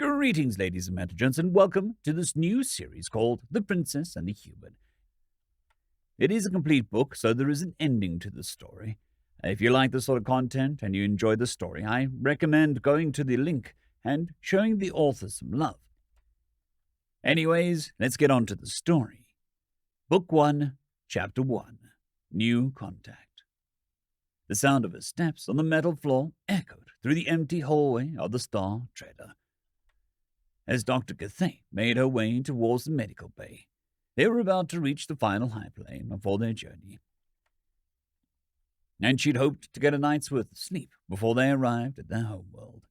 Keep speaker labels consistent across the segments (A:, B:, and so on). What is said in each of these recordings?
A: Greetings, ladies and gents, and welcome to this new series called The Princess and the Human. It is a complete book, so there is an ending to the story. If you like this sort of content and you enjoy the story, I recommend going to the link and showing the author some love. Anyways, let's get on to the story. Book 1, Chapter 1, New Contact. The sound of her steps on the metal floor echoed through the empty hallway of the Star Trader. As Dr. Cathay made her way towards the medical bay, they were about to reach the final high plane for their journey, and she'd hoped to get a night's worth of sleep before they arrived at their homeworld,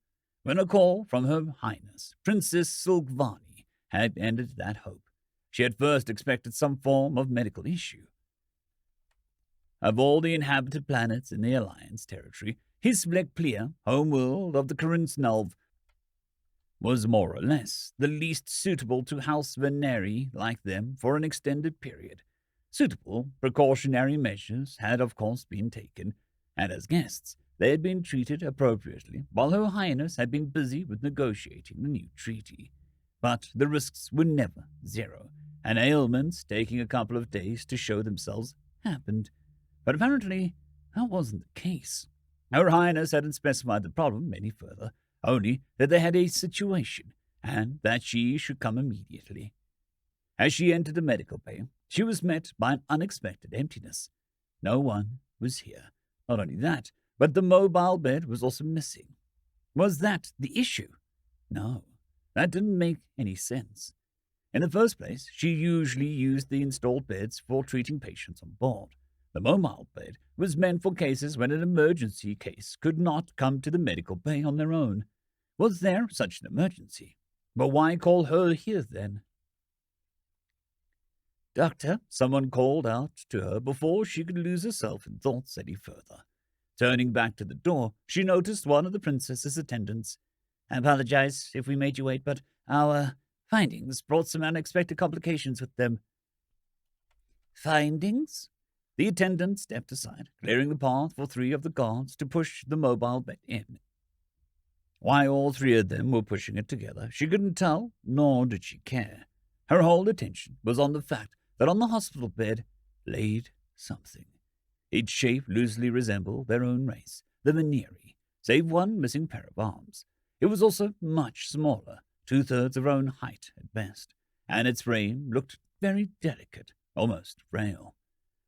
A: when a call from Her Highness, Princess Silvani, had ended that hope. She had first expected some form of medical issue. Of all the inhabited planets in the Alliance territory, Hisvlek-Plia, homeworld of the Karinsnelv, was more or less the least suitable to House Veneri like them for an extended period. Suitable precautionary measures had of course been taken, and as guests they had been treated appropriately, while Her Highness had been busy with negotiating the new treaty. But the risks were never zero, and ailments taking a couple of days to show themselves happened. But apparently that wasn't the case. Her Highness hadn't specified the problem any further, only that they had a situation, and that she should come immediately. As she entered the medical bay, she was met by an unexpected emptiness. No one was here. Not only that, but the mobile bed was also missing. Was that the issue? No, that didn't make any sense. In the first place, she usually used the installed beds for treating patients on board. The mobile bed was meant for cases when an emergency case could not come to the medical bay on their own. Was there such an emergency? But why call her here then? Doctor, someone called out to her before she could lose herself in thoughts any further. Turning back to the door, she noticed one of the princess's attendants. I apologize if we made you wait, but our findings brought some unexpected complications with them. Findings? The attendant stepped aside, clearing the path for 3 of the guards to push the mobile bed in. Why all 3 of them were pushing it together, she couldn't tell, nor did she care. Her whole attention was on the fact that on the hospital bed laid something. Its shape loosely resembled their own race, the Veneri, save one missing pair of arms. It was also much smaller, 2/3 of her own height at best, and its frame looked very delicate, almost frail.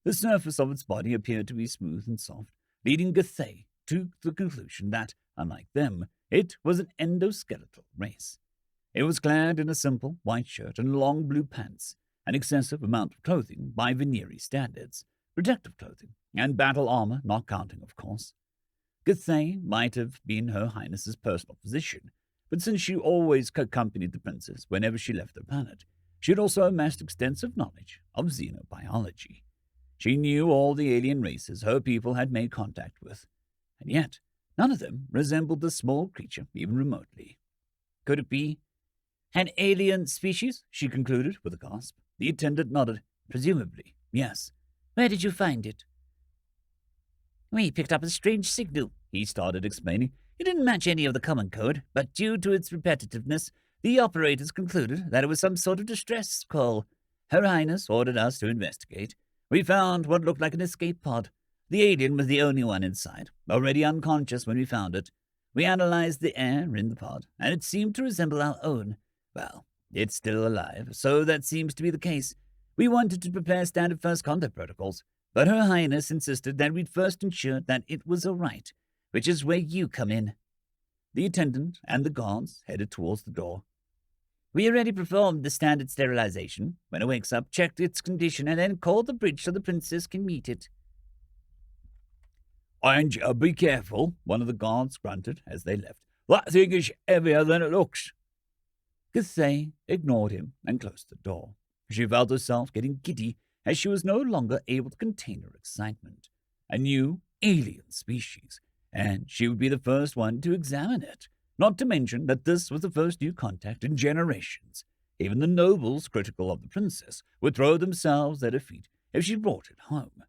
A: The surface of its body appeared to be smooth and soft, leading Cathay to the conclusion that, unlike them, it was an endoskeletal race. It was clad in a simple white shirt and long blue pants, an excessive amount of clothing by Veneri standards, protective clothing, and battle armor not counting, of course. Cathay might have been Her Highness's personal physician, but since she always accompanied the princess whenever she left the planet, she had also amassed extensive knowledge of xenobiology. She knew all the alien races her people had made contact with, and yet none of them resembled the small creature even remotely. Could it be an alien species? She concluded with a gasp. The attendant nodded. Presumably, yes. Where did you find it? We picked up a strange signal, he started explaining. It didn't match any of the common code, but due to its repetitiveness, the operators concluded that it was some sort of distress call. Her Highness ordered us to investigate. We found what looked like an escape pod. The alien was the only one inside, already unconscious when we found it. We analyzed the air in the pod, and it seemed to resemble our own. Well, it's still alive, so that seems to be the case. We wanted to prepare standard first contact protocols, but Her Highness insisted that we'd first ensure that it was all right, which is where you come in. The attendant and the guards headed towards the door. We already performed the standard sterilization. When it wakes up, checked its condition, and then called the bridge so the princess can meet it. And be careful, one of the guards grunted as they left. That thing is heavier than it looks. Cathay ignored him and closed the door. She felt herself getting giddy as she was no longer able to contain her excitement. A new alien species, and she would be the first one to examine it. Not to mention that this was the first new contact in generations. Even the nobles critical of the princess would throw themselves at her feet if she brought it home.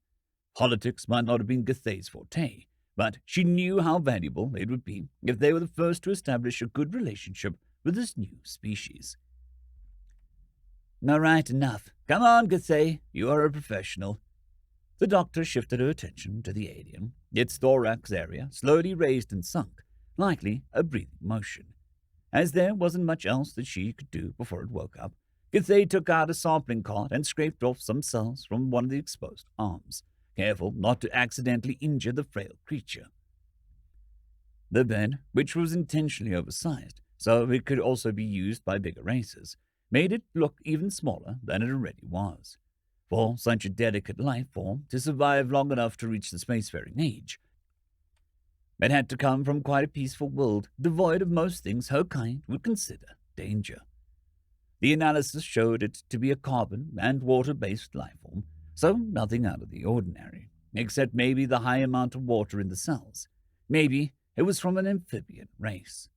A: Politics might not have been Cathay's forte, but she knew how valuable it would be if they were the first to establish a good relationship with this new species. All right, enough. Come on, Gathai, you are a professional. The doctor shifted her attention to the alien, its thorax area slowly raised and sunk, likely a breathing motion. As there wasn't much else that she could do before it woke up, Gathai took out a sampling card and scraped off some cells from one of the exposed arms, careful not to accidentally injure the frail creature. The bed, which was intentionally oversized so it could also be used by bigger races, made it look even smaller than it already was. For such a delicate life form to survive long enough to reach the spacefaring age, it had to come from quite a peaceful world, devoid of most things her kind would consider danger. The analysis showed it to be a carbon and water-based life form, so nothing out of the ordinary, except maybe the high amount of water in the cells. Maybe it was from an amphibian race.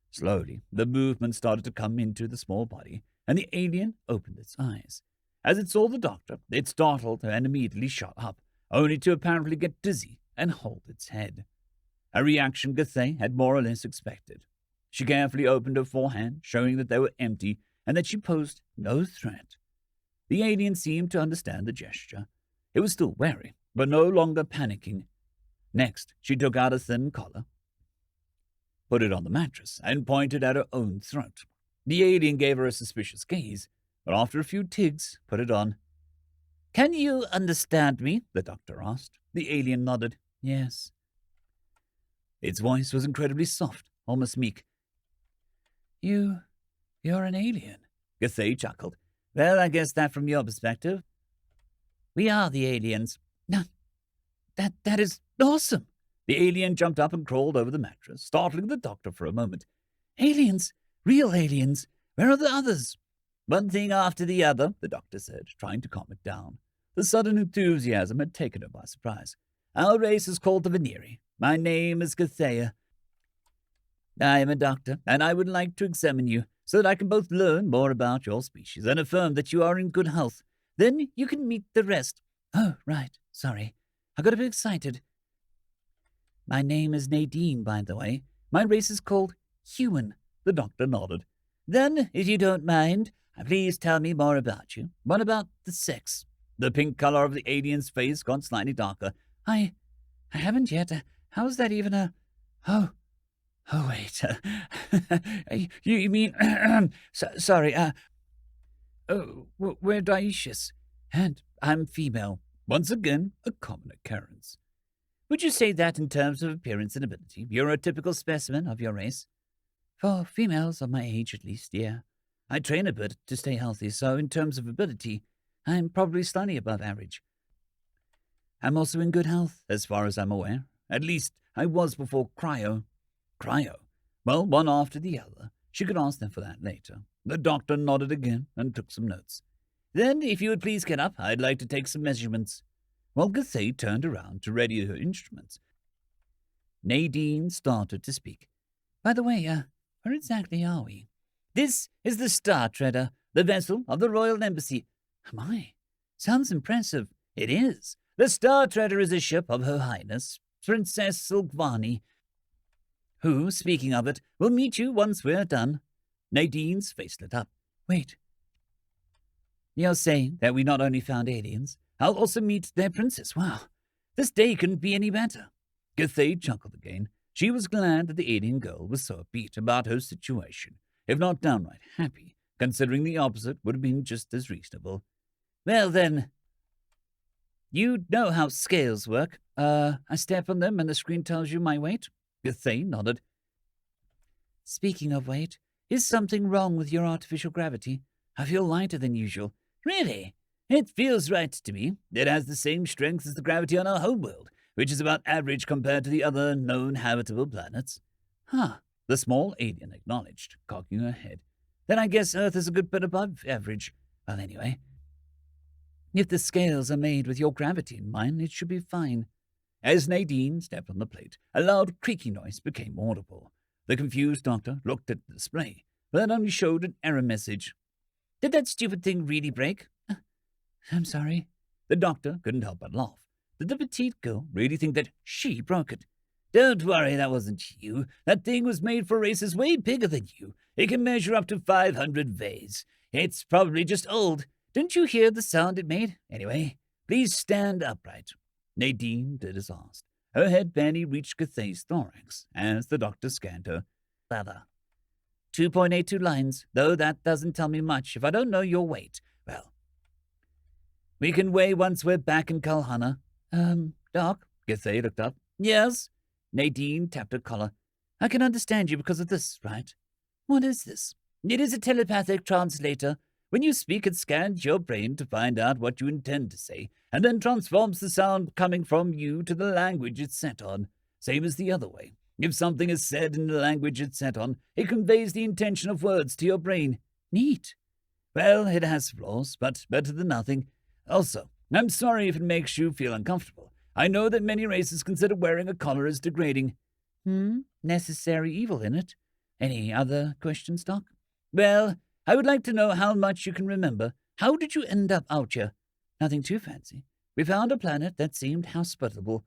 A: Slowly, the movement started to come into the small body, and the alien opened its eyes. As it saw the doctor, it startled and immediately shot up, only to apparently get dizzy and hold its head. A reaction Gathai had more or less expected. She carefully opened her forehand, showing that they were empty and that she posed no threat. The alien seemed to understand the gesture. It was still wary, but no longer panicking. Next, she took out a thin collar, put it on the mattress, and pointed at her own throat. The alien gave her a suspicious gaze, but after a few tigs, put it on. "Can you understand me?" the doctor asked. The alien nodded. "Yes." Its voice was incredibly soft, almost meek. You're an alien," Gathai chuckled. "Well, I guess that from your perspective. We are the aliens." "No, that is awesome." The alien jumped up and crawled over the mattress, startling the doctor for a moment. "Aliens? Real aliens? Where are the others?" "One thing after the other," the doctor said, trying to calm it down. The sudden enthusiasm had taken her by surprise. "Our race is called the Veneri. My name is Gathai. I am a doctor, and I would like to examine you so that I can both learn more about your species and affirm that you are in good health. Then you can meet the rest." "Oh, right. Sorry. I got a bit excited." "My name is Nadine, by the way. My race is called human." The doctor nodded. "Then, if you don't mind, please tell me more about you. What about the sex?" The pink color of the alien's face got slightly darker. I haven't yet. How's that even a... Oh, wait. You mean... sorry, we're dioecious, and I'm female. Once again, a common occurrence. Would you say that in terms of appearance and ability, you're a typical specimen of your race? For females of my age, at least, yeah. I train a bit to stay healthy, so in terms of ability, I'm probably slightly above average. I'm also in good health, as far as I'm aware. At least, I was before cryo. Cryo? Well, one after the other. She could ask them for that later. The doctor nodded again and took some notes. Then, if you would please get up, I'd like to take some measurements. While Gathai turned around to ready her instruments, Nadine started to speak. By the way, where exactly are we? This is the Star Treader, the vessel of the Royal Embassy. My, sounds impressive. It is. The Star Treader is a ship of Her Highness, Princess Silkvani, who, speaking of it, will meet you once we're done. Nadine's face lit up. Wait. You're saying that we not only found aliens, I'll also meet their princess. Wow, this day couldn't be any better. Gathai chuckled again. She was glad that the alien girl was so upbeat about her situation, if not downright happy, considering the opposite would have been just as reasonable. Well then, you know how scales work. I step on them and the screen tells you my weight? Gathai nodded. Speaking of weight, is something wrong with your artificial gravity? I feel lighter than usual. Really? It feels right to me. It has the same strength as the gravity on our homeworld, which is about average compared to the other known habitable planets. Huh, the small alien acknowledged, cocking her head. Then I guess Earth is a good bit above average. Well, anyway, if the scales are made with your gravity in mind, it should be fine. As Nadine stepped on the plate, a loud creaking noise became audible. The confused doctor looked at the display, but it only showed an error message. Did that stupid thing really break? I'm sorry. The doctor couldn't help but laugh. Did the petite girl really think that she broke it? Don't worry, that wasn't you. That thing was made for races way bigger than you. It can measure up to 500 Vs. It's probably just old. Didn't you hear the sound it made? Anyway, please stand upright. Nadine did as asked. Her head barely reached Gathay's thorax as the doctor scanned her. Leather. 2.82 lines, though that doesn't tell me much if I don't know your weight. Well, we can weigh once we're back in Kalhana. Doc? Gathay looked up. Yes? Nadine tapped her collar. I can understand you because of this, right? What is this? It is a telepathic translator. When you speak, it scans your brain to find out what you intend to say, and then transforms the sound coming from you to the language it's set on. Same as the other way. If something is said in the language it's set on, it conveys the intention of words to your brain. Neat. Well, it has flaws, but better than nothing. Also, I'm sorry if it makes you feel uncomfortable. I know that many races consider wearing a collar as degrading. Necessary evil in it. Any other questions, Doc? Well, I would like to know how much you can remember. How did you end up out here? Nothing too fancy. We found a planet that seemed hospitable.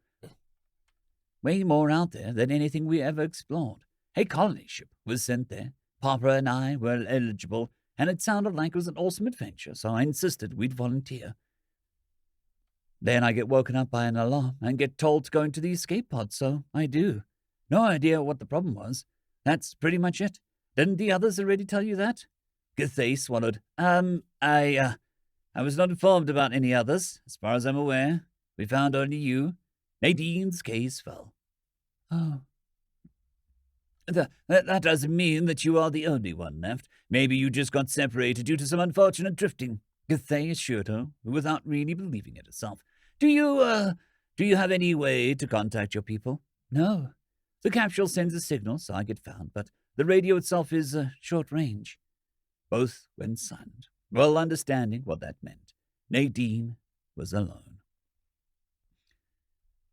A: Way more out there than anything we ever explored. A colony ship was sent there. Papa and I were eligible, and it sounded like it was an awesome adventure, so I insisted we'd volunteer. Then I get woken up by an alarm and get told to go into the escape pod, so I do. No idea what the problem was. That's pretty much it. Didn't the others already tell you that? Gathay swallowed. I was not informed about any others, as far as I'm aware. We found only you. Nadine's gaze fell. Oh. That doesn't mean that you are the only one left. Maybe you just got separated due to some unfortunate drifting, Gathay assured her, without really believing it herself. Do you have any way to contact your people? No. The capsule sends a signal, so I get found, but the radio itself is short range. Both went silent, well understanding what that meant. Nadine was alone.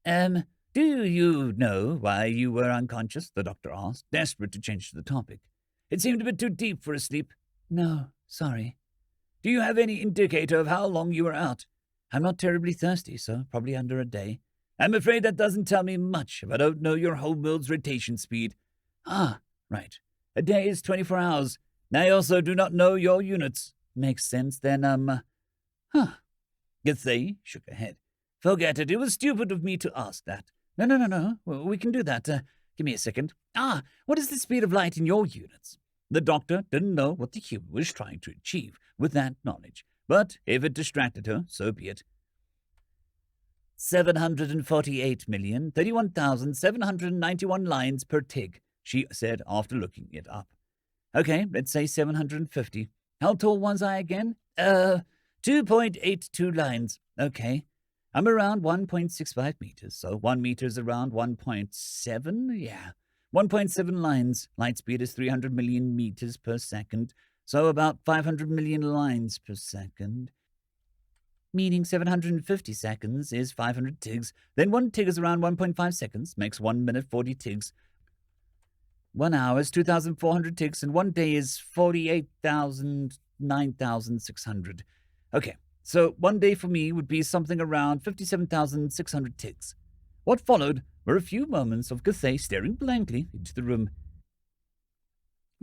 A: Do you know why you were unconscious? The doctor asked, desperate to change the topic. It seemed a bit too deep for a sleep. No, sorry. Do you have any indicator of how long you were out? I'm not terribly thirsty, so probably under a day. I'm afraid that doesn't tell me much if I don't know your homeworld's rotation speed. Ah, right. A day is 24 hours. I also do not know your units. Makes sense, then, Gathay shook her head. Forget it. It was stupid of me to ask that. No. We can do that. Give me a second. What is the speed of light in your units? The doctor didn't know what the human was trying to achieve with that knowledge, but if it distracted her, so be it. 748,031,791 lines per tig, she said after looking it up. Okay, let's say 750. How tall was I again? 2.82 lines. Okay. I'm around 1.65 meters, so 1 meter is around 1.7? Yeah. 1.7 lines. Light speed is 300 million meters per second, so about 500 million lines per second. Meaning 750 seconds is 500 tigs. Then 1 tig is around 1.5 seconds, makes 1 minute 40 tigs. 1 hour is 2,400 tigs, and 1 day is 9,600. Okay, so 1 day for me would be something around 57,600 tigs. What followed were a few moments of Gathay staring blankly into the room.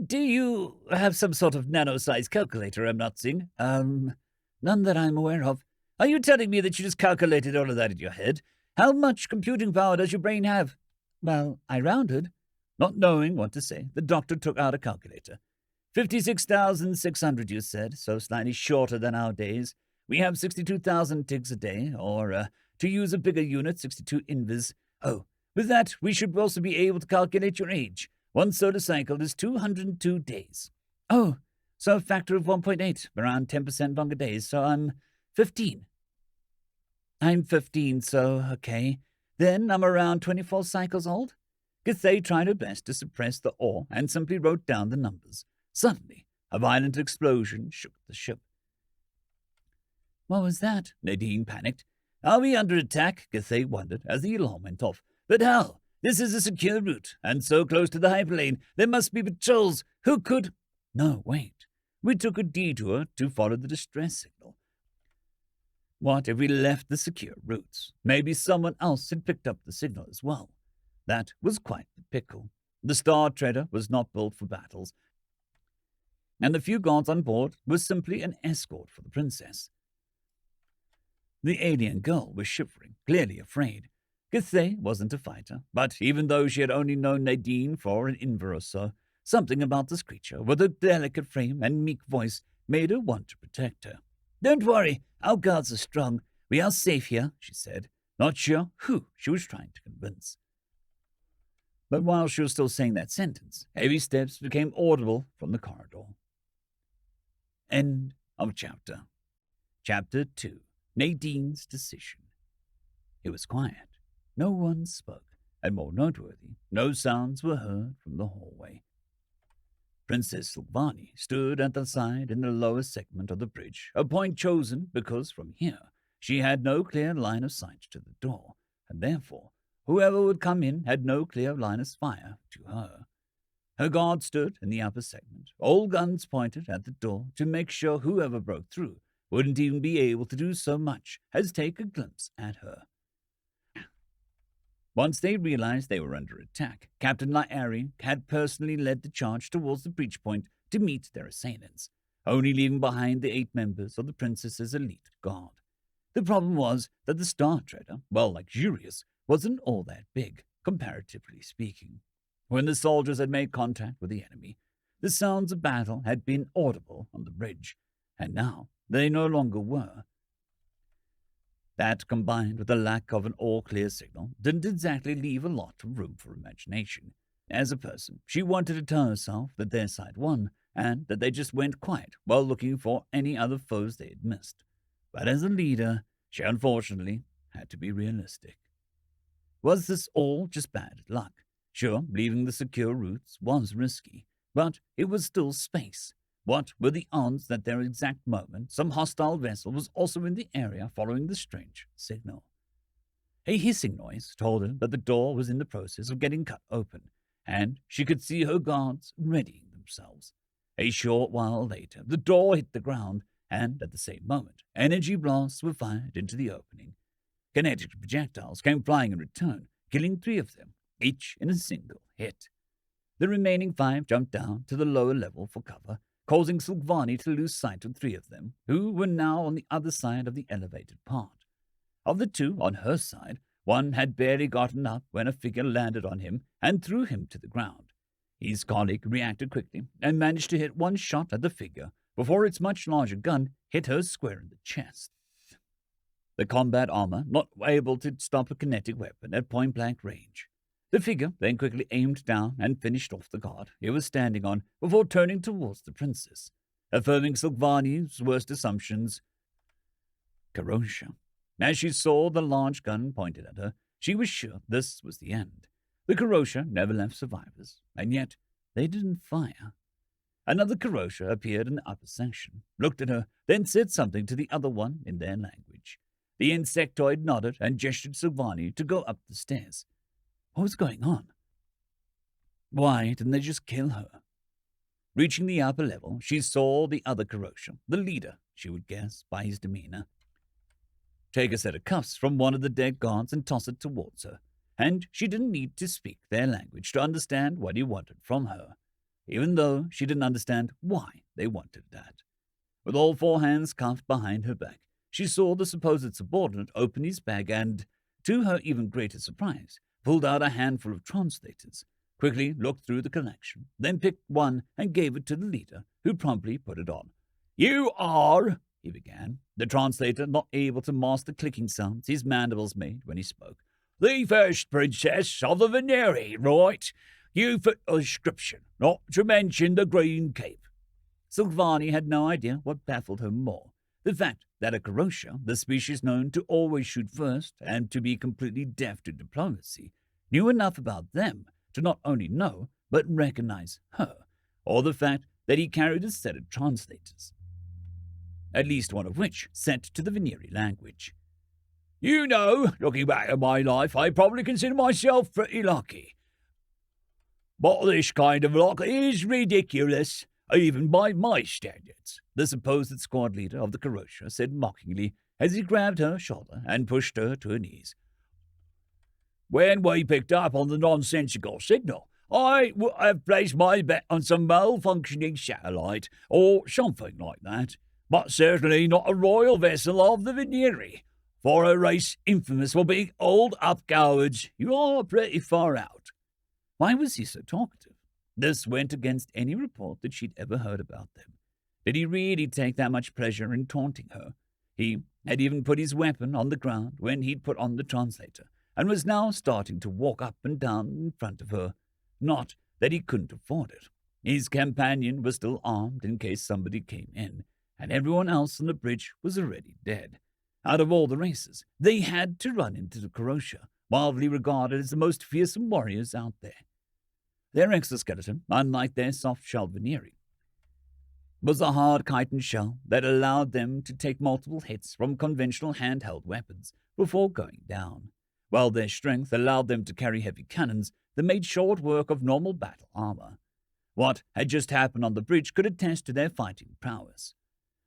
A: Do you have some sort of nano-sized calculator I'm not seeing? None that I'm aware of. Are you telling me that you just calculated all of that in your head? How much computing power does your brain have? Well, I rounded. Not knowing what to say, the doctor took out a calculator. 56,600, you said, so slightly shorter than our days. We have 62,000 tigs a day, or, to use a bigger unit, 62 invis. Oh, with that, we should also be able to calculate your age. 1 solar cycle is 202 days. Oh, so a factor of 1.8, around 10% longer days, so I'm 15. I'm 15, so okay. Then I'm around 24 cycles old. Gathay tried her best to suppress the awe and simply wrote down the numbers. Suddenly, a violent explosion shook the ship. What was that? Nadine panicked. Are we under attack? Gathay wondered as the alarm went off. But how? This is a secure route, and so close to the hyperlane, there must be patrols. Who could... No, wait. We took a detour to follow the distress signal. What if we left the secure routes? Maybe someone else had picked up the signal as well. That was quite the pickle. The Star Treader was not built for battles, and the few guards on board were simply an escort for the princess. The alien girl was shivering, clearly afraid. Githey wasn't a fighter, but even though she had only known Nadine for an inver or so, something about this creature, with a delicate frame and meek voice, made her want to protect her. "Don't worry, our guards are strong. We are safe here," she said, not sure who she was trying to convince. But while she was still saying that sentence, heavy steps became audible from the corridor. End of chapter. Chapter 2. Nadine's Decision. It was quiet. No one spoke, and more noteworthy, no sounds were heard from the hallway. Princess Silvani stood at the side in the lower segment of the bridge, a point chosen because from here she had no clear line of sight to the door, and therefore whoever would come in had no clear line of fire to her. Her guard stood in the upper segment, all guns pointed at the door to make sure whoever broke through wouldn't even be able to do so much as take a glimpse at her. Once they realized they were under attack, Captain Laari had personally led the charge towards the breach point to meet their assailants, only leaving behind the 8 members of the princess's elite guard. The problem was that the Star Treader, while luxurious, wasn't all that big, comparatively speaking. When the soldiers had made contact with the enemy, the sounds of battle had been audible on the bridge, and now they no longer were. That, combined with the lack of an all-clear signal, didn't exactly leave a lot of room for imagination. As a person, she wanted to tell herself that their side won, and that they just went quiet while looking for any other foes they had missed. But as a leader, she unfortunately had to be realistic. Was this all just bad luck? Sure, leaving the secure routes was risky, but it was still space. What were the odds that their exact moment some hostile vessel was also in the area following the strange signal? A hissing noise told her that the door was in the process of getting cut open, and she could see her guards readying themselves. A short while later, the door hit the ground, and at the same moment, energy blasts were fired into the opening. Kinetic projectiles came flying in return, killing 3 of them, each in a single hit. The remaining 5 jumped down to the lower level for cover, causing Silvani to lose sight of 3 of them, who were now on the other side of the elevated part. Of the 2 on her side, one had barely gotten up when a figure landed on him and threw him to the ground. His colleague reacted quickly and managed to hit one shot at the figure before its much larger gun hit her square in the chest. The combat armor not able to stop a kinetic weapon at point-blank range. The figure then quickly aimed down and finished off the guard he was standing on before turning towards the princess, affirming Silvani's worst assumptions. Karosha. As she saw the large gun pointed at her, she was sure this was the end. The Karosha never left survivors, and yet they didn't fire. Another Karosha appeared in the upper section, looked at her, then said something to the other one in their language. The insectoid nodded and gestured Silvani to go up the stairs. What was going on? Why didn't they just kill her? Reaching the upper level, she saw the other Karosha, the leader, she would guess by his demeanor, take a set of cuffs from one of the dead guards and toss it towards her, and she didn't need to speak their language to understand what he wanted from her, even though she didn't understand why they wanted that. With all 4 hands cuffed behind her back, she saw the supposed subordinate open his bag and, to her even greater surprise, pulled out a handful of translators, quickly looked through the collection, then picked one and gave it to the leader, who promptly put it on. "You are," he began, the translator not able to mask the clicking sounds his mandibles made when he spoke, "the first princess of the Veneri, right? You fit the description, not to mention the green cape." Silvani had no idea what baffled her more. The fact that a Karosha, the species known to always shoot first and to be completely deaf to diplomacy, knew enough about them to not only know, but recognize her, or the fact that he carried a set of translators, at least one of which set to the Veneri language. "You know, looking back at my life, I probably consider myself pretty lucky. But this kind of luck is ridiculous, even by my standards," the supposed squad leader of the Karosha said mockingly as he grabbed her shoulder and pushed her to her knees. When we picked up on the nonsensical signal, I would have placed my bet on some malfunctioning satellite or something like that, but certainly not a royal vessel of the Veneri. For a race infamous for being old up cowards, you are pretty far out. Why was he so talkative? This went against any report that she'd ever heard about them. Did he really take that much pleasure in taunting her? He had even put his weapon on the ground when he'd put on the translator, and was now starting to walk up and down in front of her. Not that he couldn't afford it. His companion was still armed in case somebody came in, and everyone else on the bridge was already dead. Out of all the races, they had to run into the Corrosia, wildly regarded as the most fearsome warriors out there. Their exoskeleton, unlike their soft-shell Veneri, was a hard chitin shell that allowed them to take multiple hits from conventional handheld weapons before going down, while their strength allowed them to carry heavy cannons that made short work of normal battle armor. What had just happened on the bridge could attest to their fighting prowess.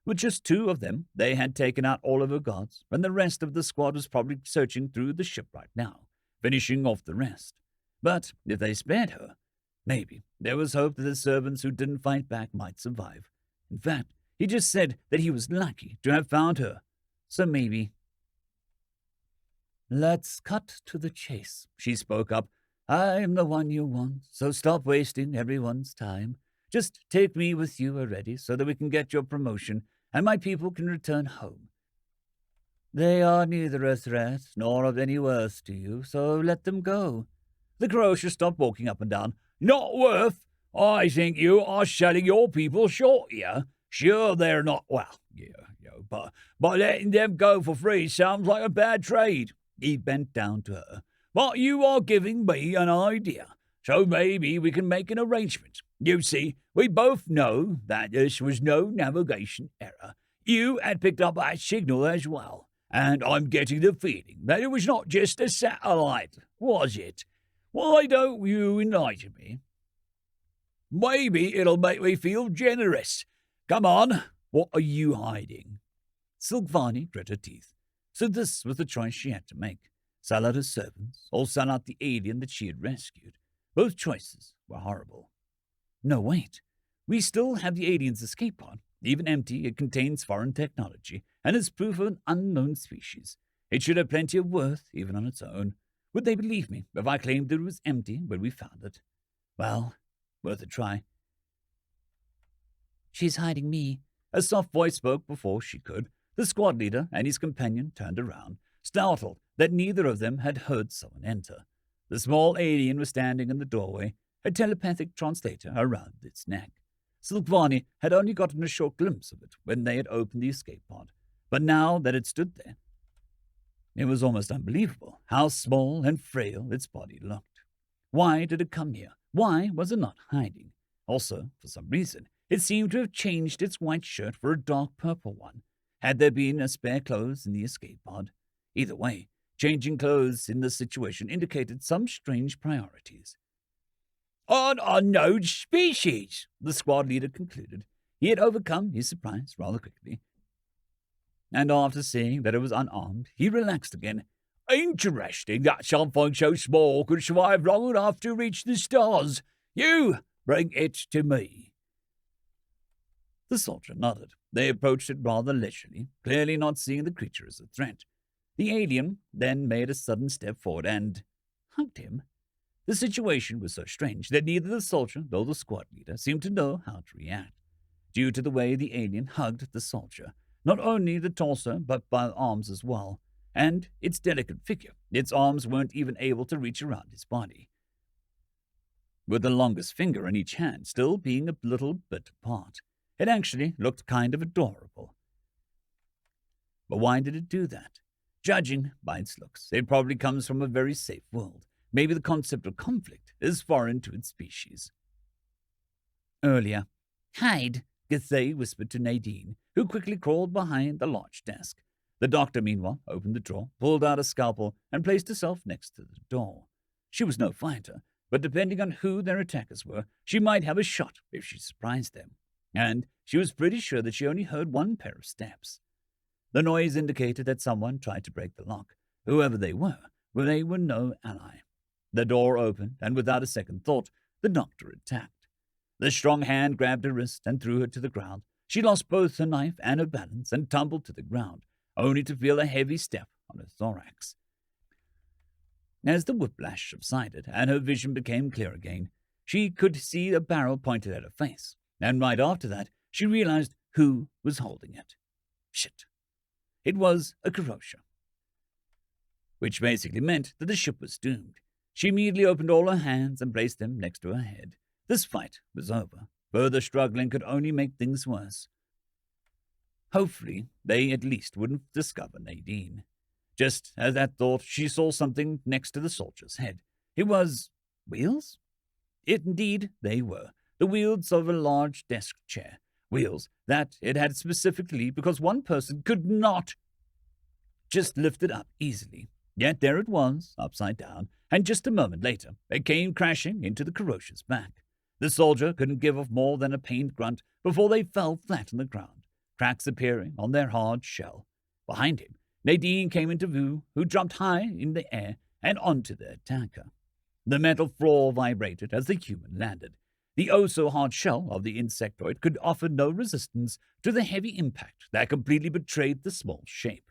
A: With just 2 of them, they had taken out all of her guards, and the rest of the squad was probably searching through the ship right now, finishing off the rest. But if they spared her, maybe there was hope that the servants who didn't fight back might survive. In fact, he just said that he was lucky to have found her, so maybe. "Let's cut to the chase," she spoke up. "I'm the one you want, so stop wasting everyone's time. Just take me with you already so that we can get your promotion and my people can return home. They are neither a threat nor of any worth to you, so let them go." The Corrosia stopped walking up and down. "Not worth? I think you are selling your people short here. Sure, they're not, well, but letting them go for free sounds like a bad trade." He bent down to her. "But you are giving me an idea, so maybe we can make an arrangement. You see, we both know that this was no navigation error. You had picked up that signal as well, and I'm getting the feeling that it was not just a satellite, was it? Why don't you enlighten me? Maybe it'll make me feel generous. Come on, what are you hiding?" Silkvani grit her teeth. So this was the choice she had to make. Sell out her servants, or sell out the alien that she had rescued. Both choices were horrible. No, wait. We still have the alien's escape pod. Even empty, it contains foreign technology, and is proof of an unknown species. It should have plenty of worth, even on its own. Would they believe me if I claimed it was empty when we found it? Well, worth a try. "She's hiding me." A soft voice spoke before she could. The squad leader and his companion turned around, startled that neither of them had heard someone enter. The small alien was standing in the doorway, a telepathic translator around its neck. Silkvani had only gotten a short glimpse of it when they had opened the escape pod, but now that it stood there, it was almost unbelievable how small and frail its body looked. Why did it come here? Why was it not hiding? Also, for some reason, it seemed to have changed its white shirt for a dark purple one. Had there been a spare clothes in the escape pod? Either way, changing clothes in this situation indicated some strange priorities. "An unknown species," the squad leader concluded. He had overcome his surprise rather quickly, and after seeing that it was unarmed, he relaxed again. "Interesting that something so small could survive long enough to reach the stars. You bring it to me." The soldier nodded. They approached it rather leisurely, clearly not seeing the creature as a threat. The alien then made a sudden step forward and hugged him. The situation was so strange that neither the soldier nor the squad leader seemed to know how to react. Due to the way the alien hugged the soldier, not only the torso but by the arms as well, and its delicate figure, its arms weren't even able to reach around his body, with the longest finger in each hand still being a little bit apart. It actually looked kind of adorable. But why did it do that? Judging by its looks, it probably comes from a very safe world. Maybe the concept of conflict is foreign to its species. Earlier, "Hide," Githey whispered to Nadine, who quickly crawled behind the large desk. The doctor, meanwhile, opened the drawer, pulled out a scalpel, and placed herself next to the door. She was no fighter, but depending on who their attackers were, she might have a shot if she surprised them. And she was pretty sure that she only heard one pair of steps. The noise indicated that someone tried to break the lock. Whoever they were they were no ally. The door opened, and without a second thought, the doctor attacked. The strong hand grabbed her wrist and threw her to the ground. She lost both her knife and her balance and tumbled to the ground, only to feel a heavy step on her thorax. As the whiplash subsided and her vision became clear again, she could see a barrel pointed at her face, and right after that, she realized who was holding it. Shit. It was a Karosha, which basically meant that the ship was doomed. She immediately opened all her hands and placed them next to her head. This fight was over. Further struggling could only make things worse. Hopefully, they at least wouldn't discover Nadine. Just as that thought, she saw something next to the soldier's head. It was wheels? Indeed, they were. The wheels of a large desk chair. Wheels that it had specifically because one person could not just lift it up easily. Yet there it was, upside down, and just a moment later, it came crashing into the Karosha's back. The soldier couldn't give off more than a pained grunt before they fell flat on the ground, cracks appearing on their hard shell. Behind him, Nadine came into view, who jumped high in the air and onto the attacker. The metal floor vibrated as the human landed. The oh-so-hard shell of the insectoid could offer no resistance to the heavy impact that completely betrayed the small shape.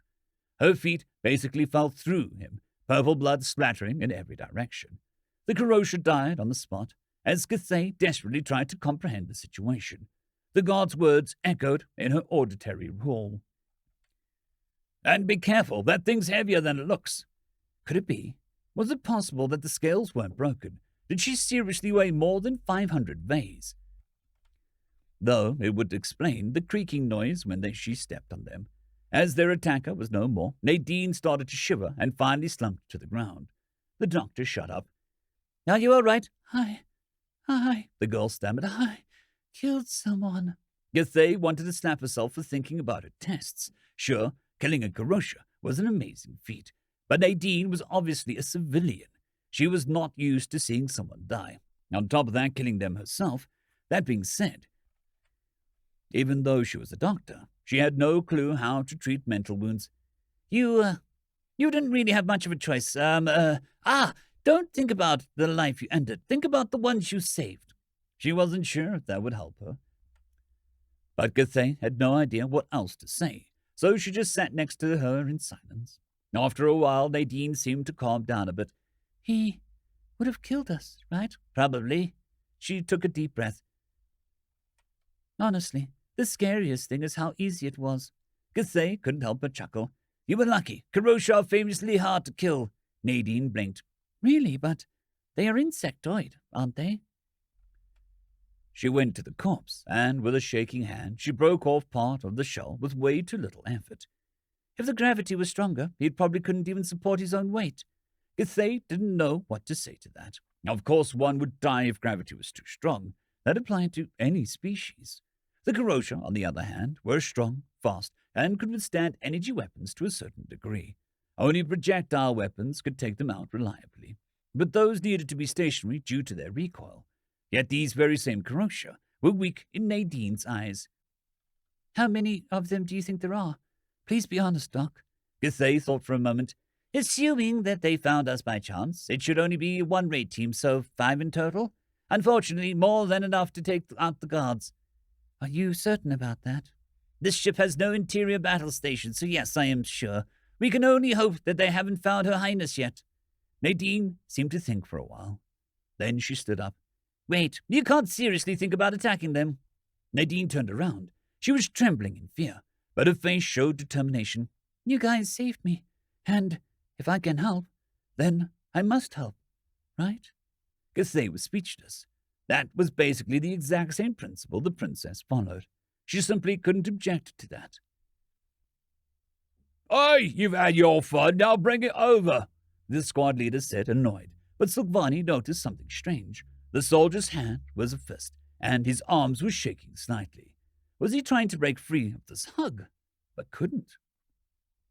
A: Her feet basically fell through him, purple blood splattering in every direction. The Karosha died on the spot, as Cathay desperately tried to comprehend the situation. The guard's words echoed in her auditory roar. "And be careful, that thing's heavier than it looks." Could it be? Was it possible that the scales weren't broken? Did she seriously weigh more than 500 Vs? Though it would explain the creaking noise when she stepped on them. As their attacker was no more, Nadine started to shiver and finally slumped to the ground. The doctor shut up. "Are you all right?" I, the girl stammered. "I killed someone." Cathay wanted to slap herself for thinking about her tests. Sure, killing a Karosha was an amazing feat, but Nadine was obviously a civilian. She was not used to seeing someone die. On top of that, killing them herself. That being said, even though she was a doctor, she had no clue how to treat mental wounds. You didn't really have much of a choice. Don't think about the life you ended. Think about the ones you saved." She wasn't sure if that would help her. But Cathay had no idea what else to say, so she just sat next to her in silence. After a while, Nadine seemed to calm down a bit. "He would have killed us, right?" "Probably." She took a deep breath. "Honestly, the scariest thing is how easy it was." Cathay couldn't help but chuckle. "You were lucky. Karosha are famously hard to kill." Nadine blinked. "Really? But they are insectoid, aren't they?" She went to the corpse, and with a shaking hand, she broke off part of the shell with way too little effort. "If the gravity was stronger, he probably couldn't even support his own weight." Cathay didn't know what to say to that. Of course, one would die if gravity was too strong. That applied to any species. The Karosha, on the other hand, were strong, fast, and could withstand energy weapons to a certain degree. Only projectile weapons could take them out reliably, but those needed to be stationary due to their recoil. Yet these very same Karosha were weak in Nadine's eyes. "How many of them do you think there are? Please be honest, Doc." Cathay thought for a moment. "Assuming that they found us by chance, it should only be one raid team, so 5 in total. Unfortunately, more than enough to take out the guards." "Are you certain about that?" "This ship has no interior battle station, so yes, I am sure. We can only hope that they haven't found Her Highness yet." Nadine seemed to think for a while. Then she stood up. "Wait, you can't seriously think about attacking them." Nadine turned around. She was trembling in fear, but her face showed determination. "You guys saved me, and if I can help, then I must help, right?" Cathay was speechless. That was basically the exact same principle the princess followed. She simply couldn't object to that. "Oi, you've had your fun, now bring it over," the squad leader said, annoyed. But Silvani noticed something strange. The soldier's hand was a fist, and his arms were shaking slightly. Was he trying to break free of this hug, but couldn't?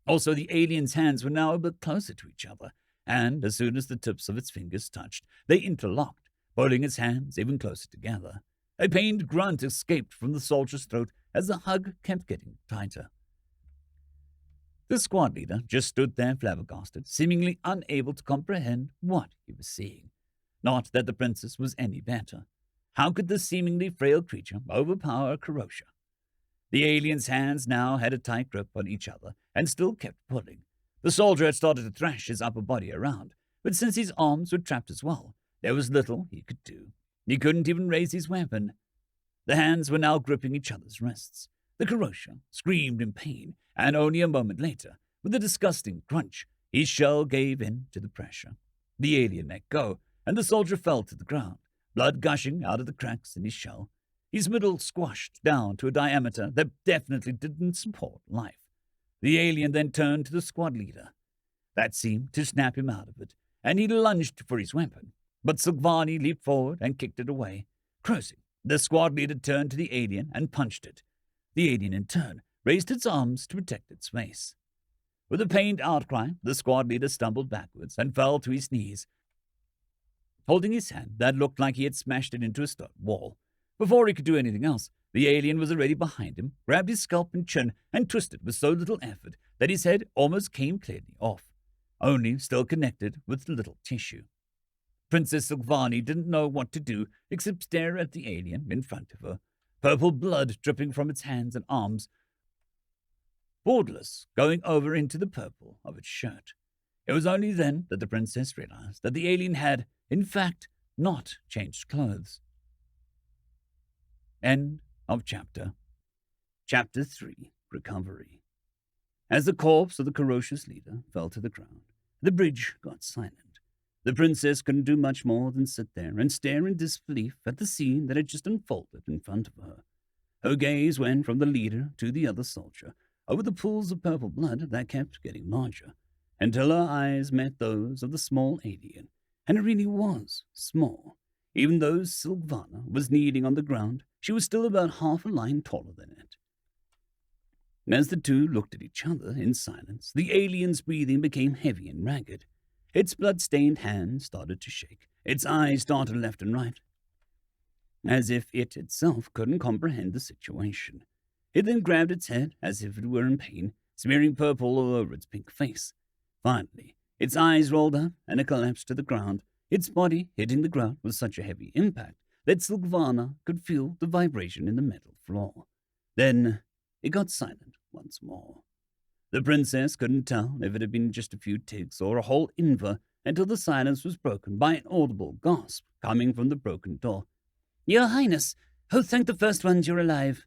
A: Also, the alien's hands were now a bit closer to each other, and as soon as the tips of its fingers touched, they interlocked, pulling its hands even closer together. A pained grunt escaped from the soldier's throat as the hug kept getting tighter. The squad leader just stood there flabbergasted, seemingly unable to comprehend what he was seeing. Not that the princess was any better. How could this seemingly frail creature overpower Karosha? The alien's hands now had a tight grip on each other and still kept pulling. The soldier had started to thrash his upper body around, but since his arms were trapped as well, there was little he could do. He couldn't even raise his weapon. The hands were now gripping each other's wrists. The Karosha screamed in pain, and only a moment later, with a disgusting crunch, his shell gave in to the pressure. The alien let go, and the soldier fell to the ground, blood gushing out of the cracks in his shell. His middle squashed down to a diameter that definitely didn't support life. The alien then turned to the squad leader. That seemed to snap him out of it, and he lunged for his weapon. But Silvani leaped forward and kicked it away. Cursing, the squad leader turned to the alien and punched it. The alien, in turn, raised its arms to protect its face. With a pained outcry, the squad leader stumbled backwards and fell to his knees, holding his hand that looked like he had smashed it into a stone wall. Before he could do anything else, the alien was already behind him, grabbed his scalp and chin, and twisted with so little effort that his head almost came clearly off, only still connected with the little tissue. Princess Silvani didn't know what to do except stare at the alien in front of her, purple blood dripping from its hands and arms, borderless, going over into the purple of its shirt. It was only then that the princess realized that the alien had, in fact, not changed clothes. End of chapter. Chapter 3, Recovery. As the corpse of the ferocious leader fell to the ground, the bridge got silent. The princess couldn't do much more than sit there and stare in disbelief at the scene that had just unfolded in front of her. Her gaze went from the leader to the other soldier, over the pools of purple blood that kept getting larger, until her eyes met those of the small alien, and it really was small. Even though Silvana was kneeling on the ground, she was still about half a line taller than it. As the two looked at each other in silence, the alien's breathing became heavy and ragged. Its blood-stained hands started to shake. Its eyes darted left and right, as if it itself couldn't comprehend the situation. It then grabbed its head as if it were in pain, smearing purple all over its pink face. Finally, its eyes rolled up and it collapsed to the ground, its body hitting the ground with such a heavy impact that Silvana could feel the vibration in the metal floor. Then it got silent once more. The princess couldn't tell if it had been just a few ticks or a whole inver until the silence was broken by an audible gasp coming from the broken door. "Your Highness! Oh, thank the first ones you're alive!"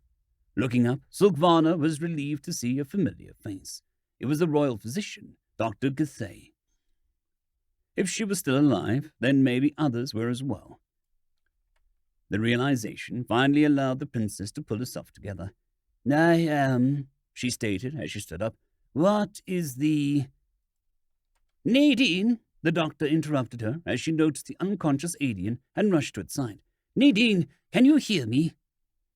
A: Looking up, Silvana was relieved to see a familiar face. It was the royal physician, Dr. Githey. If she was still alive, then maybe others were as well. The realization finally allowed the princess to pull herself together. "I am," she stated as she stood up. "What is the—" "Nadine!" the doctor interrupted her as she noticed the unconscious alien and rushed to its side. "Nadine, can you hear me?"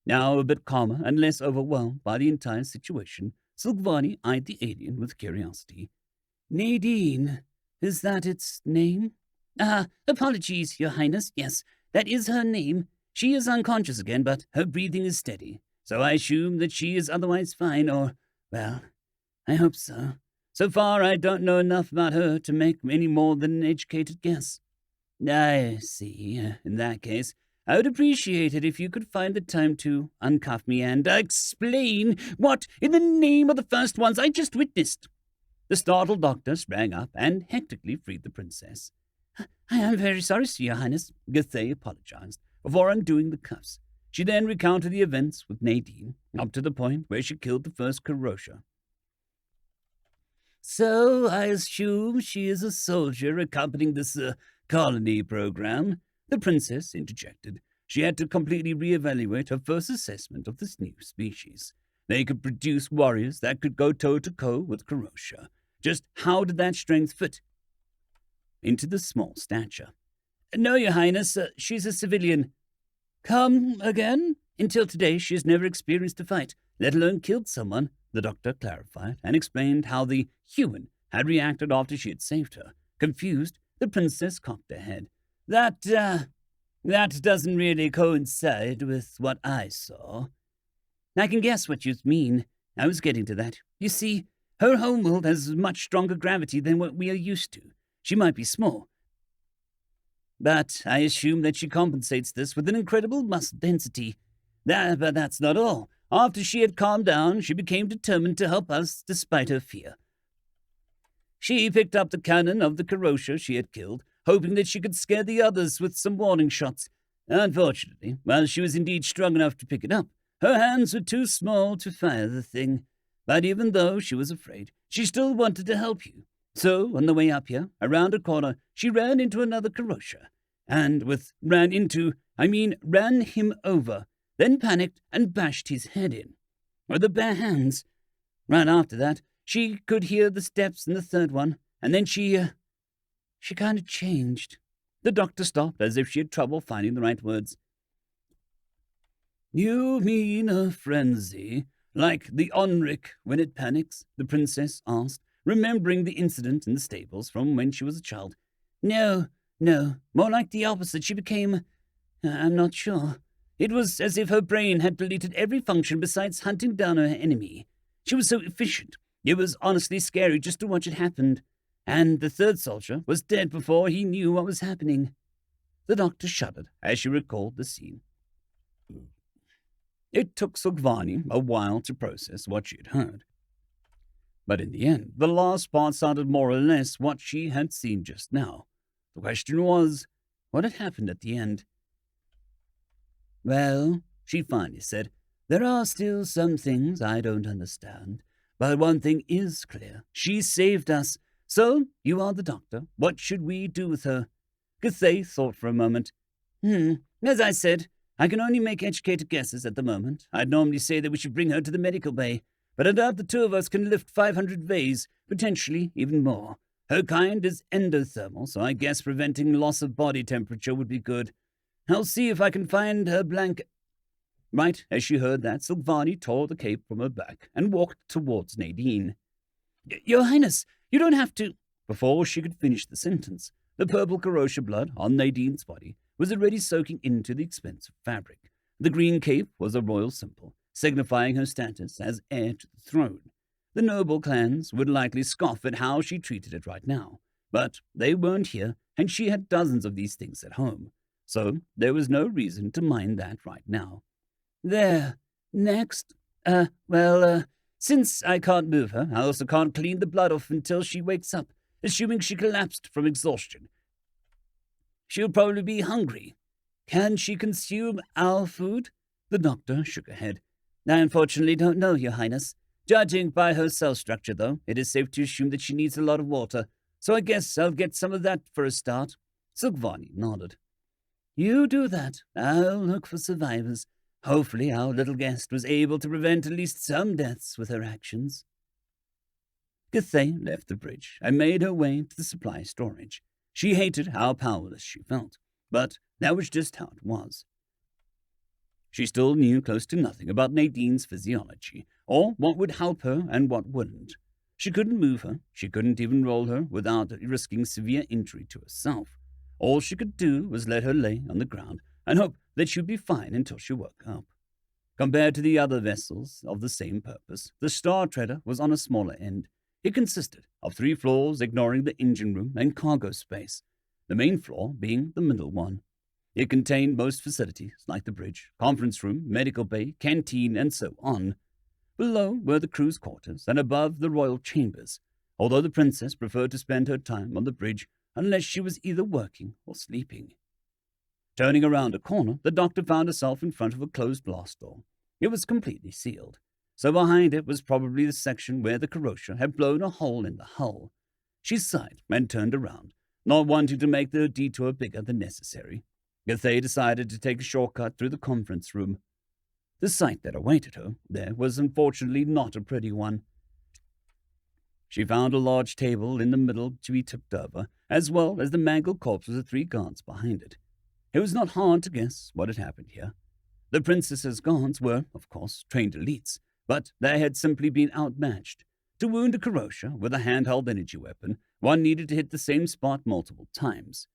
A: Now a bit calmer and less overwhelmed by the entire situation, Silvani eyed the alien with curiosity. "Nadine, is that its name?" Apologies, Your Highness. Yes, that is her name. She is unconscious again, but her breathing is steady, so I assume that she is otherwise fine, or, well, I hope so. So far, I don't know enough about her to make any more than an educated guess." "I see. In that case, I would appreciate it if you could find the time to uncuff me and explain what in the name of the first ones I just witnessed." The startled doctor sprang up and hectically freed the princess. "I am very sorry, Your Highness," Githey apologized, before undoing the cuffs. She then recounted the events with Nadine, up to the point where she killed the first Karosha. "So I assume she is a soldier accompanying this colony program," the princess interjected. She had to completely reevaluate her first assessment of this new species. They could produce warriors that could go toe-to-toe with Karosha. Just how did that strength fit into the small stature? "No, Your Highness, she's a civilian." "Come again? Until today, she has never experienced a fight, let alone killed someone," the doctor clarified and explained how the human had reacted after she had saved her. Confused, the princess cocked her head. That doesn't really coincide with what I saw." "I can guess what you mean. I was getting to that. You see, Her homeworld has much stronger gravity than what we are used to. She might be small, but I assume that she compensates this with an incredible muscle density. But that's not all. After she had calmed down, she became determined to help us despite her fear. She picked up the cannon of the Karosha she had killed, hoping that she could scare the others with some warning shots. Unfortunately, while she was indeed strong enough to pick it up, her hands were too small to fire the thing. But even though she was afraid, she still wanted to help you. So, on the way up here, around a corner, she ran into another Karosha. And ran him over, then panicked and bashed his head in with her bare hands. Right after that, she could hear the steps in the third one, and then she kind of changed. The doctor stopped as if she had trouble finding the right words. You mean a frenzy, like the Onric when it panics? The princess asked, remembering the incident in the stables from when she was a child. No, more like the opposite. She became... I'm not sure. It was as if her brain had deleted every function besides hunting down her enemy. She was so efficient. It was honestly scary just to watch it happen. And the third soldier was dead before he knew what was happening. The doctor shuddered as she recalled the scene. It took Sogvani a while to process what she had heard. But in the end, the last part sounded more or less what she had seen just now. The question was, what had happened at the end? Well, she finally said, there are still some things I don't understand. But one thing is clear. She saved us. So, you are the doctor. What should we do with her? Githey thought for a moment. As I said, I can only make educated guesses at the moment. I'd normally say that we should bring her to the medical bay, but I doubt the two of us can lift 500 Vs, potentially even more. Her kind is endothermal, so I guess preventing loss of body temperature would be good. I'll see if I can find her blanket. Right as she heard that, Silvani tore the cape from her back and walked towards Nadine. Your Highness, you don't have to... Before she could finish the sentence, the purple Karosha blood on Nadine's body was already soaking into the expensive fabric. The green cape was a royal symbol, signifying her status as heir to the throne. The noble clans would likely scoff at how she treated it right now, but they weren't here, and she had dozens of these things at home, so there was no reason to mind that right now. There. Next. Since I can't move her, I also can't clean the blood off until she wakes up, assuming she collapsed from exhaustion. She'll probably be hungry. Can she consume our food? The doctor shook her head. I unfortunately don't know, Your Highness. Judging by her cell structure, though, it is safe to assume that she needs a lot of water, so I guess I'll get some of that for a start. Silvani nodded. You do that. I'll look for survivors. Hopefully our little guest was able to prevent at least some deaths with her actions. Githey left the bridge and made her way to the supply storage. She hated how powerless she felt, but that was just how it was. She still knew close to nothing about Nadine's physiology, or what would help her and what wouldn't. She couldn't move her, she couldn't even roll her without risking severe injury to herself. All she could do was let her lay on the ground and hope that she'd be fine until she woke up. Compared to the other vessels of the same purpose, the Star Treader was on a smaller end. It consisted of 3 floors, ignoring the engine room and cargo space, the main floor being the middle one. It contained most facilities, like the bridge, conference room, medical bay, canteen, and so on. Below were the crew's quarters, and above the royal chambers, although the princess preferred to spend her time on the bridge unless she was either working or sleeping. Turning around a corner, the doctor found herself in front of a closed glass door. It was completely sealed, so behind it was probably the section where the Karosha had blown a hole in the hull. She sighed and turned around, not wanting to make the detour bigger than necessary. Githey decided to take a shortcut through the conference room. The sight that awaited her there was unfortunately not a pretty one. She found a large table in the middle to be tipped over, as well as the mangled corpses of 3 guards behind it. It was not hard to guess what had happened here. The princess's guards were, of course, trained elites, but they had simply been outmatched. To wound a Karosha with a handheld energy weapon, one needed to hit the same spot multiple times.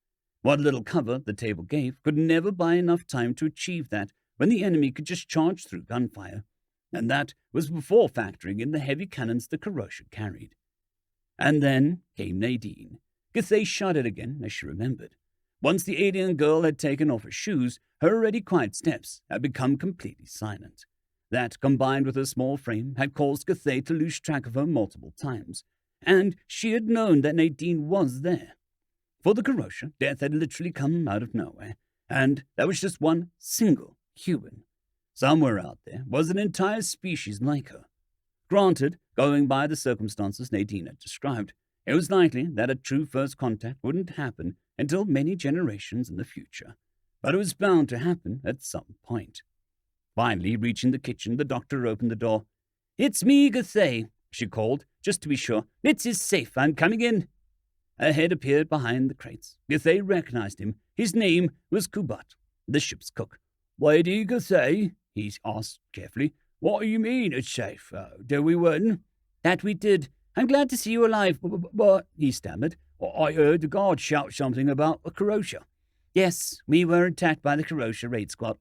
A: What little cover the table gave could never buy enough time to achieve that when the enemy could just charge through gunfire. and that was before factoring in the heavy cannons the Karosha carried. And then came Nadine. Githey shuddered again as she remembered. Once the alien girl had taken off her shoes, her already quiet steps had become completely silent. That, combined with her small frame, had caused Githey to lose track of her multiple times, and she had known that Nadine was there. For the Karosha, death had literally come out of nowhere, and that was just one single human. Somewhere out there was an entire species like her. Granted, going by the circumstances Nadine had described, it was likely that a true first contact wouldn't happen until many generations in the future, but it was bound to happen at some point. Finally, reaching the kitchen, the doctor opened the door. "It's me, Githey," she called, just to be sure. "Nitz is safe. I'm coming in." A head appeared behind the crates. Githey recognized him. His name was Kubat, the ship's cook. "Lady Githey?" he asked carefully. "What do you mean it's safe? Did we win?" "That we did. I'm glad to see you alive, but," he stammered. "I heard the guard shout something about a Karosha." "Yes, we were attacked by the Karosha raid squad."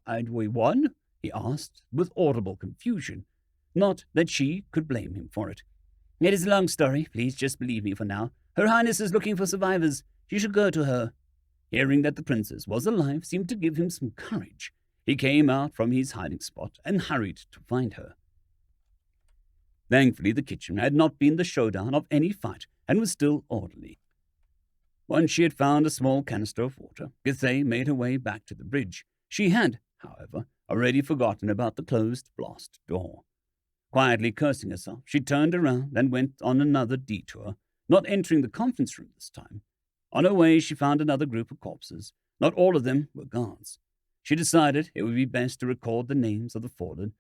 A: And we won?" he asked, with audible confusion. Not that she could blame him for it. "It is a long story. Please just believe me for now. Her Highness is looking for survivors. You should go to her." Hearing that the princess was alive seemed to give him some courage. He came out from his hiding spot and hurried to find her. Thankfully, the kitchen had not been the showdown of any fight and was still orderly. Once she had found a small canister of water, Githey made her way back to the bridge. She had, however, already forgotten about the closed blast door. Quietly cursing herself, she turned around and went on another detour, not entering the conference room this time. On her way, she found another group of corpses. Not all of them were guards. She decided it would be best to record the names of the fallen.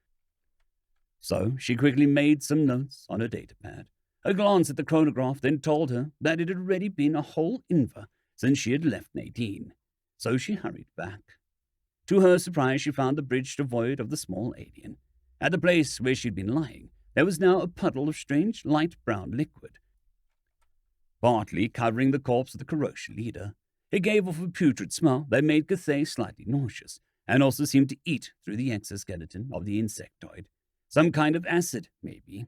A: So she quickly made some notes on her datapad. A glance at the chronograph then told her that it had already been a whole inver since she had left Nadine. So she hurried back. To her surprise, she found the bridge devoid of the small alien. At the place where she'd been lying, there was now a puddle of strange light brown liquid, partly covering the corpse of the Karosha leader. It gave off a putrid smell that made Githey slightly nauseous, and also seemed to eat through the exoskeleton of the insectoid. Some kind of acid, maybe.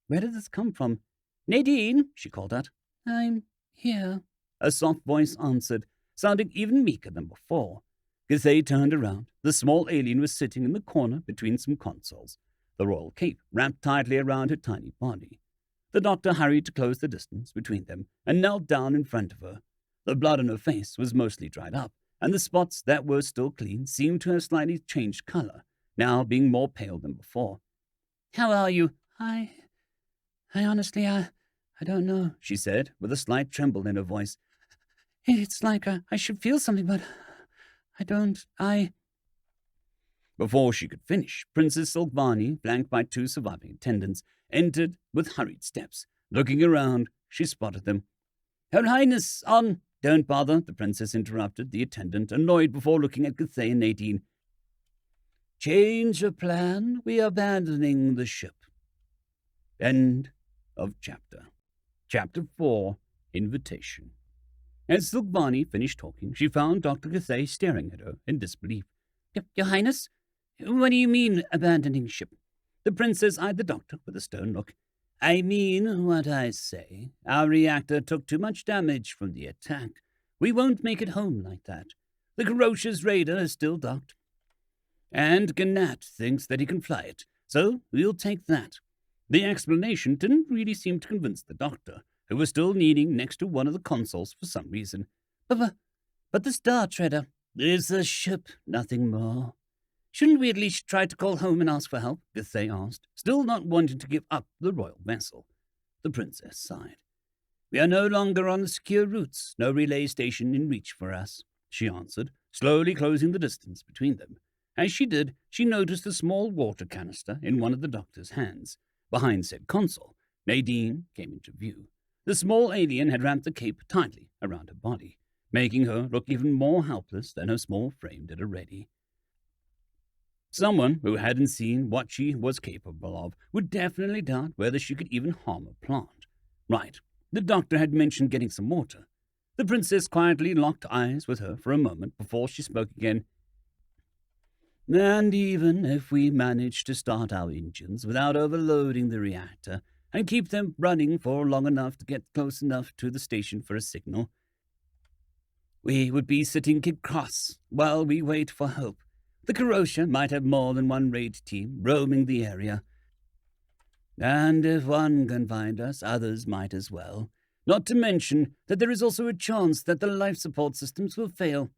A: Where did this come from? "Nadine," she called out. "I'm here," a soft voice answered, sounding even meeker than before. Githey turned around. The small alien was sitting in the corner between some consoles, the royal cape wrapped tightly around her tiny body. The doctor hurried to close the distance between them and knelt down in front of her. The blood on her face was mostly dried up, and the spots that were still clean seemed to have slightly changed color, now being more pale than before. "How are you?" I honestly, I don't know," she said, with a slight tremble in her voice. "It's like I should feel something, but I don't, Before she could finish, Princess Silvani, flanked by two surviving attendants, entered with hurried steps. Looking around, she spotted them. "Her Highness, on—" "Don't bother," the princess interrupted the attendant, annoyed before looking at Githey and Nadine. "Change of plan. We are abandoning the ship." End of chapter. Chapter 4, Invitation. As Silvani finished talking, she found Dr. Githey staring at her in disbelief. Your Highness? What do you mean, abandoning ship?" The princess eyed the doctor with a stern look. "I mean what I say. Our reactor took too much damage from the attack. We won't make it home like that. The Karosha's radar is still docked, and Gnat thinks that he can fly it, so we'll take that." The explanation didn't really seem to convince the doctor, who was still kneeling next to one of the consoles for some reason. But the Star Treader is a ship, nothing more." "Shouldn't we at least try to call home and ask for help?" Githey asked, still not wanting to give up the royal vessel. The princess sighed. "We are no longer on the secure routes, no relay station in reach for us," she answered, slowly closing the distance between them. As she did, she noticed a small water canister in one of the doctor's hands. Behind said console, Nadine came into view. The small alien had wrapped the cape tightly around her body, making her look even more helpless than her small frame did already. Someone who hadn't seen what she was capable of would definitely doubt whether she could even harm a plant. Right, the doctor had mentioned getting some water. The princess quietly locked eyes with her for a moment before she spoke again. And even if we manage to start our engines without overloading the reactor and keep them running for long enough to get close enough to the station for a signal, we would be sitting cross while we wait for help. The Corrosia might have more than one raid team roaming the area. And if one can find us, others might as well. Not to mention that there is also a chance that the life support systems will fail.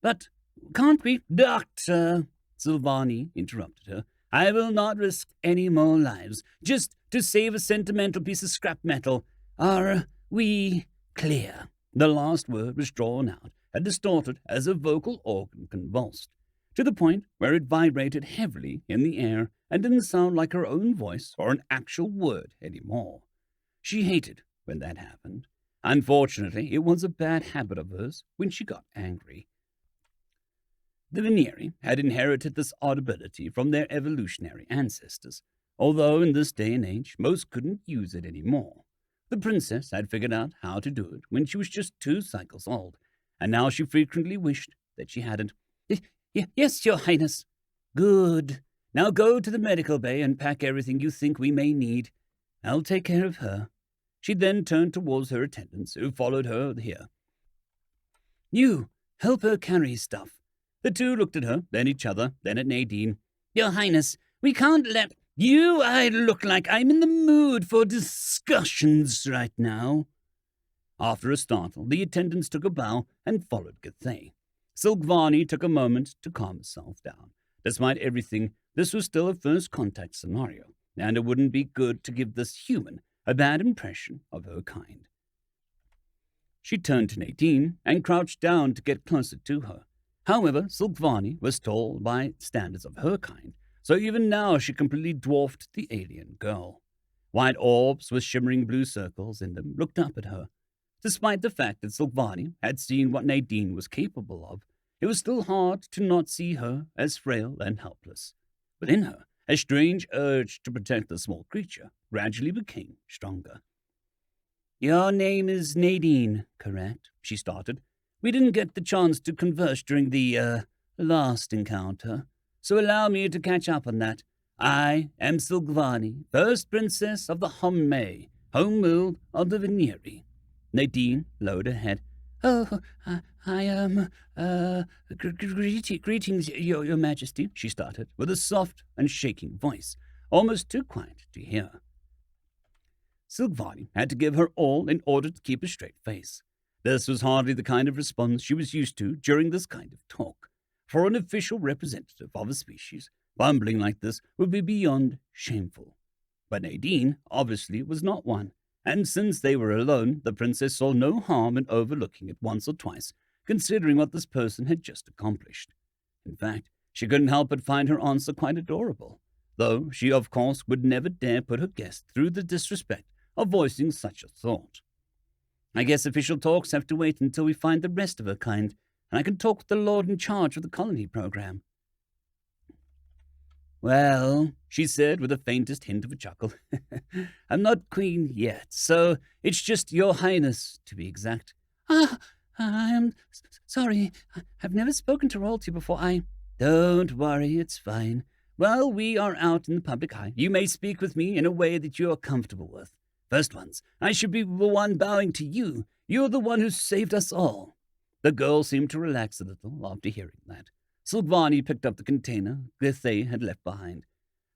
A: But can't we, Doctor? Silvani interrupted her. I will not risk any more lives, just to save a sentimental piece of scrap metal. Are we clear? The last word was drawn out and distorted as a vocal organ convulsed, to the point where it vibrated heavily in the air and didn't sound like her own voice or an actual word anymore. She hated when that happened. Unfortunately, it was a bad habit of hers when she got angry. The Veneri had inherited this odd ability from their evolutionary ancestors, although in this day and age most couldn't use it anymore. The princess had figured out how to do it when she was just 2 cycles old, and now she frequently wished that she hadn't. Yes, Your Highness. Good. Now go to the medical bay and pack everything you think we may need. I'll take care of her. She then turned towards her attendants, who followed her here. You, help her carry stuff. The two looked at her, then each other, then at Nadine. Your Highness, we can't let you. I look like I'm in the mood for discussions right now. After a startle, the attendants took a bow and followed Gathai. Silgvani took a moment to calm herself down. Despite everything, this was still a first contact scenario, and it wouldn't be good to give this human a bad impression of her kind. She turned to Nadine and crouched down to get closer to her. However, Silgvani was tall by standards of her kind, so even now she completely dwarfed the alien girl. White orbs with shimmering blue circles in them looked up at her. Despite the fact that Silgvani had seen what Nadine was capable of, it was still hard to not see her as frail and helpless. Within her, a strange urge to protect the small creature gradually became stronger. Your name is Nadine, correct? She started. We didn't get the chance to converse during the, last encounter, so allow me to catch up on that. I am Silgvani, first princess of the Homme, home world of the Veneri. Nadine lowered her head. Oh, I am, greetings, your Majesty, she started, with a soft and shaking voice, almost too quiet to hear. Silgvani had to give her all in order to keep a straight face. This was hardly the kind of response she was used to during this kind of talk. For an official representative of a species, bumbling like this would be beyond shameful. But Nadine obviously was not one, and since they were alone, the princess saw no harm in overlooking it once or twice, considering what this person had just accomplished. In fact, she couldn't help but find her answer quite adorable, though she, of course, would never dare put her guest through the disrespect of voicing such a thought. I guess official talks have to wait until we find the rest of her kind, and I can talk with the Lord in charge of the colony program. Well, she said with the faintest hint of a chuckle, I'm not queen yet, so it's just your highness, to be exact. I am sorry. I've never spoken to royalty before. Don't worry, it's fine. While we are out in the public eye, you may speak with me in a way that you are comfortable with. First ones, I should be the one bowing to you. You're the one who saved us all. The girl seemed to relax a little after hearing that. Silgvani picked up the container Gathai had left behind.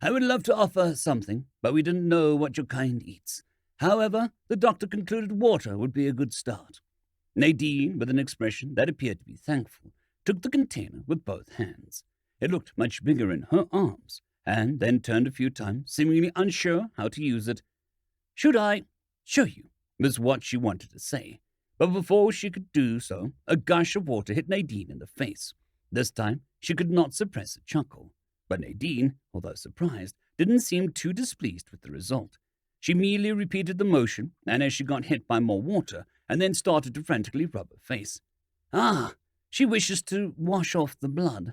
A: I would love to offer something, but we didn't know what your kind eats. However, the doctor concluded water would be a good start. Nadine, with an expression that appeared to be thankful, took the container with both hands. It looked much bigger in her arms, and then turned a few times, seemingly unsure how to use it. Should I show you? Was what she wanted to say. But before she could do so, a gush of water hit Nadine in the face. This time, she could not suppress a chuckle. But Nadine, although surprised, didn't seem too displeased with the result. She merely repeated the motion, and as she got hit by more water, and then started to frantically rub her face. She wishes to wash off the blood.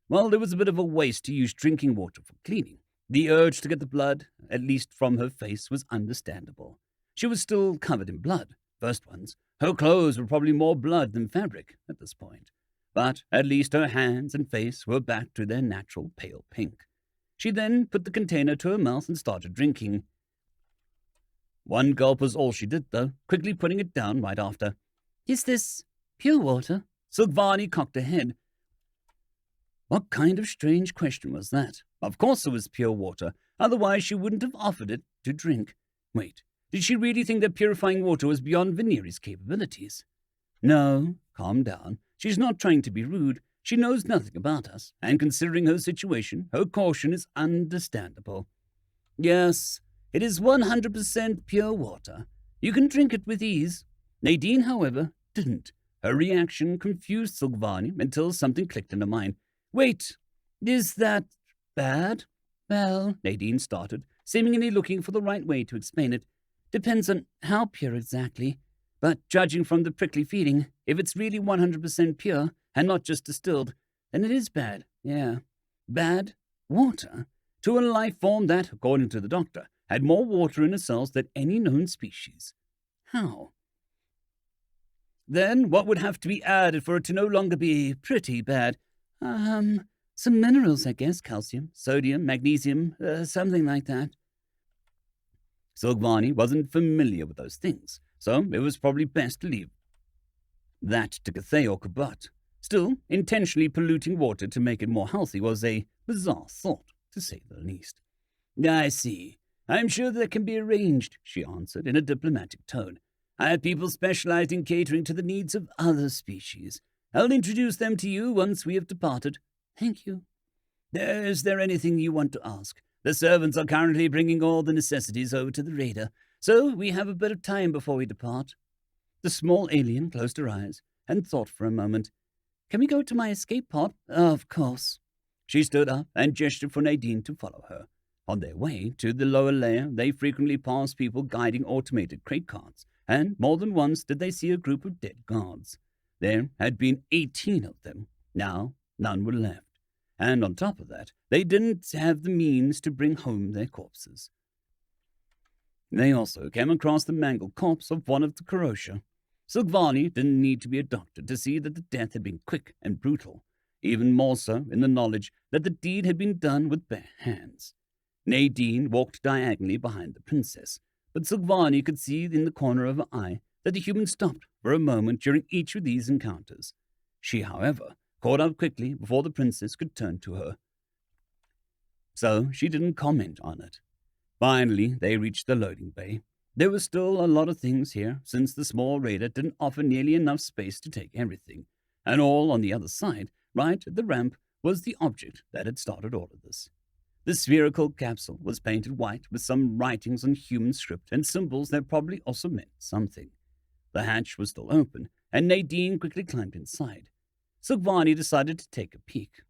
A: While there was a bit of a waste to use drinking water for cleaning, the urge to get the blood, at least from her face, was understandable. She was still covered in blood, first ones. Her clothes were probably more blood than fabric at this point. but at least her hands and face were back to their natural pale pink. She then put the container to her mouth and started drinking. One gulp was all she did, though, quickly putting it down right after. "Is this pure water?" Silvani cocked her head. What kind of strange question was that? Of course it was pure water, otherwise she wouldn't have offered it to drink. Wait, did she really think that purifying water was beyond Veneri's capabilities? No, calm down. She's not trying to be rude. She knows nothing about us, and considering her situation, her caution is understandable. Yes, it is 100% pure water. You can drink it with ease. Nadine, however, didn't. Her reaction confused Silvani until something clicked in her mind. Wait, is that bad? Well, Nadine started, seemingly looking for the right way to explain it. Depends on how pure exactly. But judging from the prickly feeling, if it's really 100% pure and not just distilled, then it is bad, yeah. Bad water? To a life form that, according to the doctor, had more water in its cells than any known species. How? Then what would have to be added for it to no longer be pretty bad? Some minerals, I guess. Calcium, sodium, magnesium, something like that. Silvani wasn't familiar with those things, so it was probably best to leave that to Cathay or Kabat. Still, intentionally polluting water to make it more healthy was a bizarre thought, to say the least. I see. I'm sure that can be arranged, she answered in a diplomatic tone. I have people specialized in catering to the needs of other species. I'll introduce them to you once we have departed. Thank you. Is there anything you want to ask? The servants are currently bringing all the necessities over to the raider, so we have a bit of time before we depart. The small alien closed her eyes and thought for a moment. Can we go to my escape pod? Of course. She stood up and gestured for Nadine to follow her. On their way to the lower layer, they frequently passed people guiding automated crate carts, and more than once did they see a group of dead guards. There had been 18 of them. Now, none were left. And on top of that, they didn't have the means to bring home their corpses. They also came across the mangled corpse of one of the Karosha. Silvani didn't need to be a doctor to see that the death had been quick and brutal, even more so in the knowledge that the deed had been done with bare hands. Nadine walked diagonally behind the princess, but Silvani could see in the corner of her eye that the human stopped for a moment during each of these encounters. She, however, caught up quickly before the princess could turn to her. So she didn't comment on it. Finally, they reached the loading bay. There was still a lot of things here, since the small raider didn't offer nearly enough space to take everything. And all on the other side, right at the ramp, was the object that had started all of this. The spherical capsule was painted white with some writings on human script and symbols that probably also meant something. The hatch was still open, and Nadine quickly climbed inside. Silvani decided to take a peek.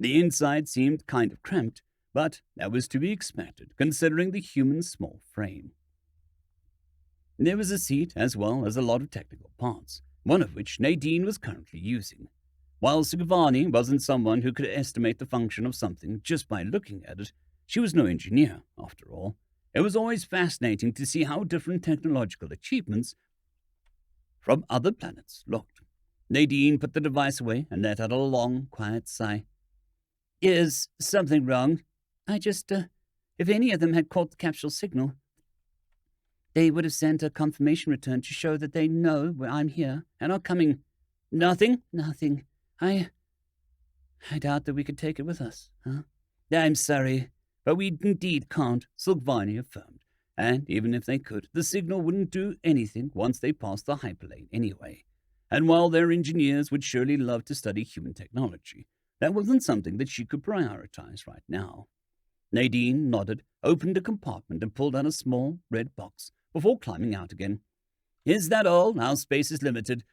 A: The inside seemed kind of cramped, but that was to be expected, considering the human's small frame. There was a seat as well as a lot of technical parts, one of which Nadine was currently using. While Silvani wasn't someone who could estimate the function of something just by looking at it, she was no engineer, after all. It was always fascinating to see how different technological achievements from other planets looked. Nadine put the device away and let out a long, quiet sigh. Is something wrong? I just, if any of them had caught the capsule signal, they would have sent a confirmation return to show that they know where I'm here and are coming. Nothing? Nothing. I doubt that we could take it with us, huh? I'm sorry, but we indeed can't, Silvani affirmed. And even if they could, the signal wouldn't do anything once they passed the hyperlane anyway. And while their engineers would surely love to study human technology, that wasn't something that she could prioritize right now. Nadine nodded, opened a compartment, and pulled out a small red box before climbing out again. Is that all? Our space is limited.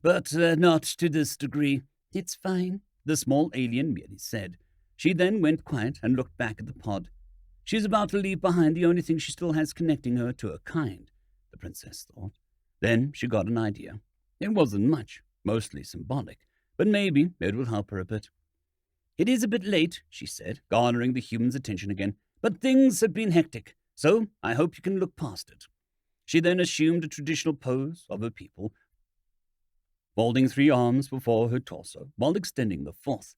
A: But not to this degree. It's fine, the small alien merely said. She then went quiet and looked back at the pod. She's about to leave behind the only thing she still has connecting her to her kind, the princess thought. Then she got an idea. It wasn't much, mostly symbolic, but maybe it will help her a bit. It is a bit late, she said, garnering the human's attention again, but things have been hectic, so I hope you can look past it. She then assumed a traditional pose of her people, folding 3 arms before her torso while extending the 4th.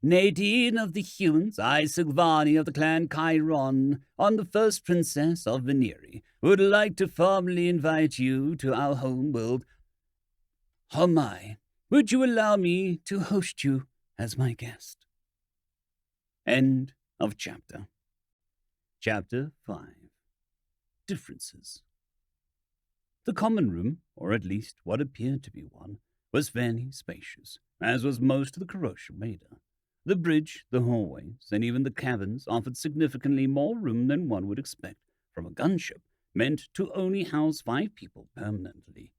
A: Nadine of the humans, I, Silvani of the clan Chiron, on the first princess of Veneri, would like to formally invite you to our home world, Homai. Would you allow me to host you as my guest? End of chapter. Chapter 5. Differences. The common room, or at least what appeared to be one, was fairly spacious, as was most of the Carosha Raider. The bridge, the hallways, and even the cabins offered significantly more room than one would expect from a gunship meant to only house 5 people permanently.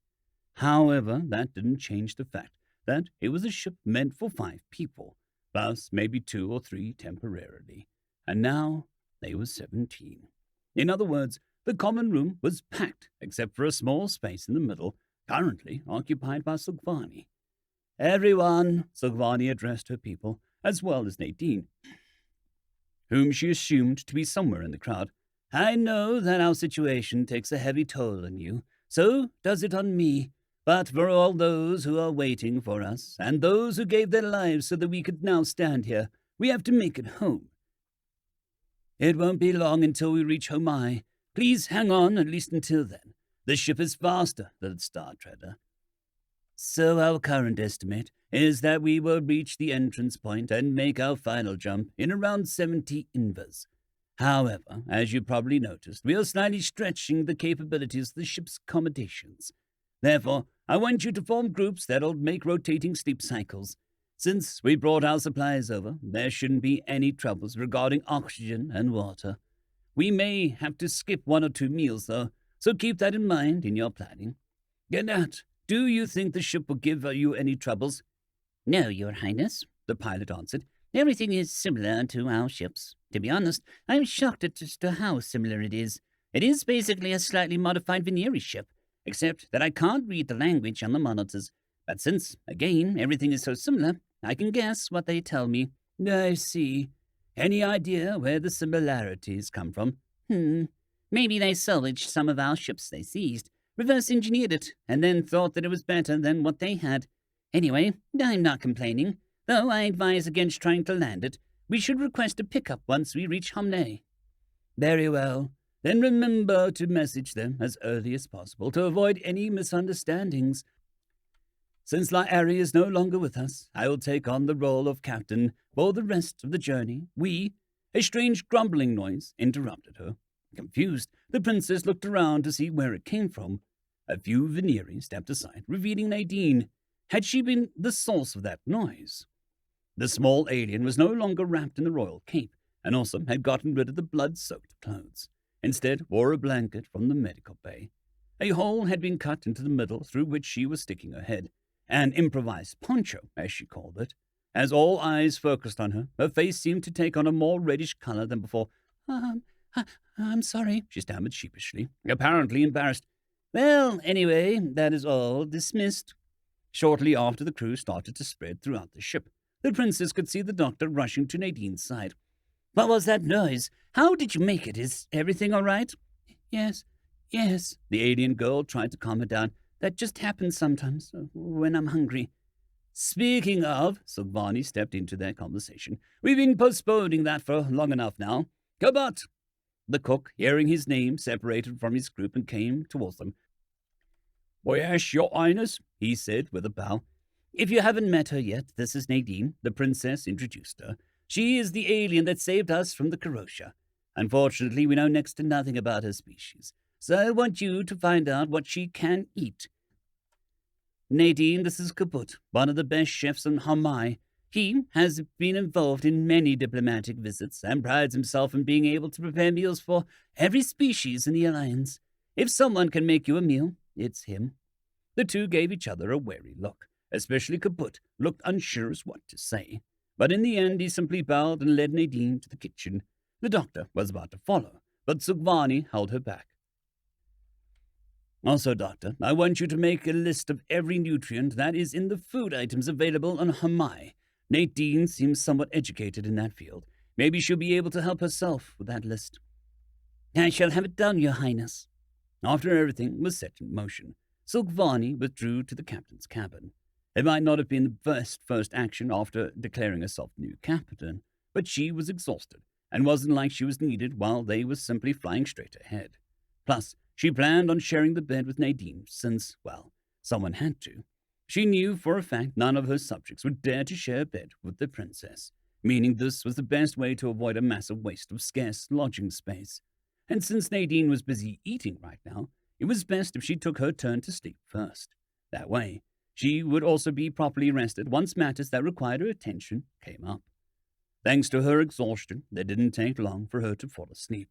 A: However, that didn't change the fact that it was a ship meant for 5 people, plus maybe 2 or 3 temporarily, and now they were 17. In other words, the common room was packed except for a small space in the middle, currently occupied by Silvani. Everyone, Silvani addressed her people, as well as Nadine, whom she assumed to be somewhere in the crowd. I know that our situation takes a heavy toll on you, so does it on me, but for all those who are waiting for us, and those who gave their lives so that we could now stand here, we have to make it home. It won't be long until we reach Homai. Please hang on at least until then. The ship is faster than the Star Treader. So our current estimate is that we will reach the entrance point and make our final jump in around 70 invers. However, as you probably noticed, we are slightly stretching the capabilities of the ship's accommodations. Therefore, I want you to form groups that'll make rotating sleep cycles. Since we brought our supplies over, there shouldn't be any troubles regarding oxygen and water. We may have to skip 1 or 2 meals, though, so keep that in mind in your planning. Gannat, do you think the ship will give you any troubles? No, Your Highness, the pilot answered. Everything is similar to our ships. To be honest, I'm shocked at just how similar it is. It is basically a slightly modified Veneri ship, except that I can't read the language on the monitors. But since, again, everything is so similar, I can guess what they tell me. I see. Any idea where the similarities come from? Maybe they salvaged some of our ships they seized, reverse-engineered it, and then thought that it was better than what they had. Anyway, I'm not complaining, though I advise against trying to land it. We should request a pickup once we reach Homai. Very well. Then remember to message them as early as possible to avoid any misunderstandings. Since Laari is no longer with us, I will take on the role of captain for the rest of the journey. A strange grumbling noise interrupted her. Confused, the princess looked around to see where it came from. A few Veneri stepped aside, revealing Nadine. Had she been the source of that noise? The small alien was no longer wrapped in the royal cape, and also had gotten rid of the blood-soaked clothes. Instead, wore a blanket from the medical bay. A hole had been cut into the middle through which she was sticking her head. An improvised poncho, as she called it. As all eyes focused on her, her face seemed to take on a more reddish color than before. I'm sorry, she stammered sheepishly, apparently embarrassed. Well, anyway, that is all dismissed. Shortly after, the crew started to spread throughout the ship. The princess could see the doctor rushing to Nadine's side. What was that noise? How did you make it? Is everything all right? Yes. The alien girl tried to calm her down. That just happens sometimes, when I'm hungry. Speaking of, Silvani stepped into their conversation. We've been postponing that for long enough now. Kabut! The cook, hearing his name, separated from his group and came towards them. Why, yes, Your Highness, he said with a bow. If you haven't met her yet, this is Nadine, the princess introduced her. She is the alien that saved us from the Carosha. Unfortunately, we know next to nothing about her species, so I want you to find out what she can eat. Nadine, this is Kabut, one of the best chefs in Homai. He has been involved in many diplomatic visits and prides himself in being able to prepare meals for every species in the Alliance. If someone can make you a meal, it's him. The two gave each other a wary look. Especially Kabut looked unsure as what to say. But in the end, he simply bowed and led Nadine to the kitchen. The doctor was about to follow, but Silvani held her back. Also, Doctor, I want you to make a list of every nutrient that is in the food items available on Homai. Nadine seems somewhat educated in that field. Maybe she'll be able to help herself with that list. I shall have it done, Your Highness. After everything was set in motion, Silvani withdrew to the captain's cabin. It might not have been the best first action after declaring herself new captain, but she was exhausted, and wasn't like she was needed while they were simply flying straight ahead. Plus, she planned on sharing the bed with Nadine since, well, someone had to. She knew for a fact none of her subjects would dare to share a bed with the princess, meaning this was the best way to avoid a massive waste of scarce lodging space. And since Nadine was busy eating right now, it was best if she took her turn to sleep first. That way, she would also be properly rested once matters that required her attention came up. Thanks to her exhaustion, it didn't take long for her to fall asleep.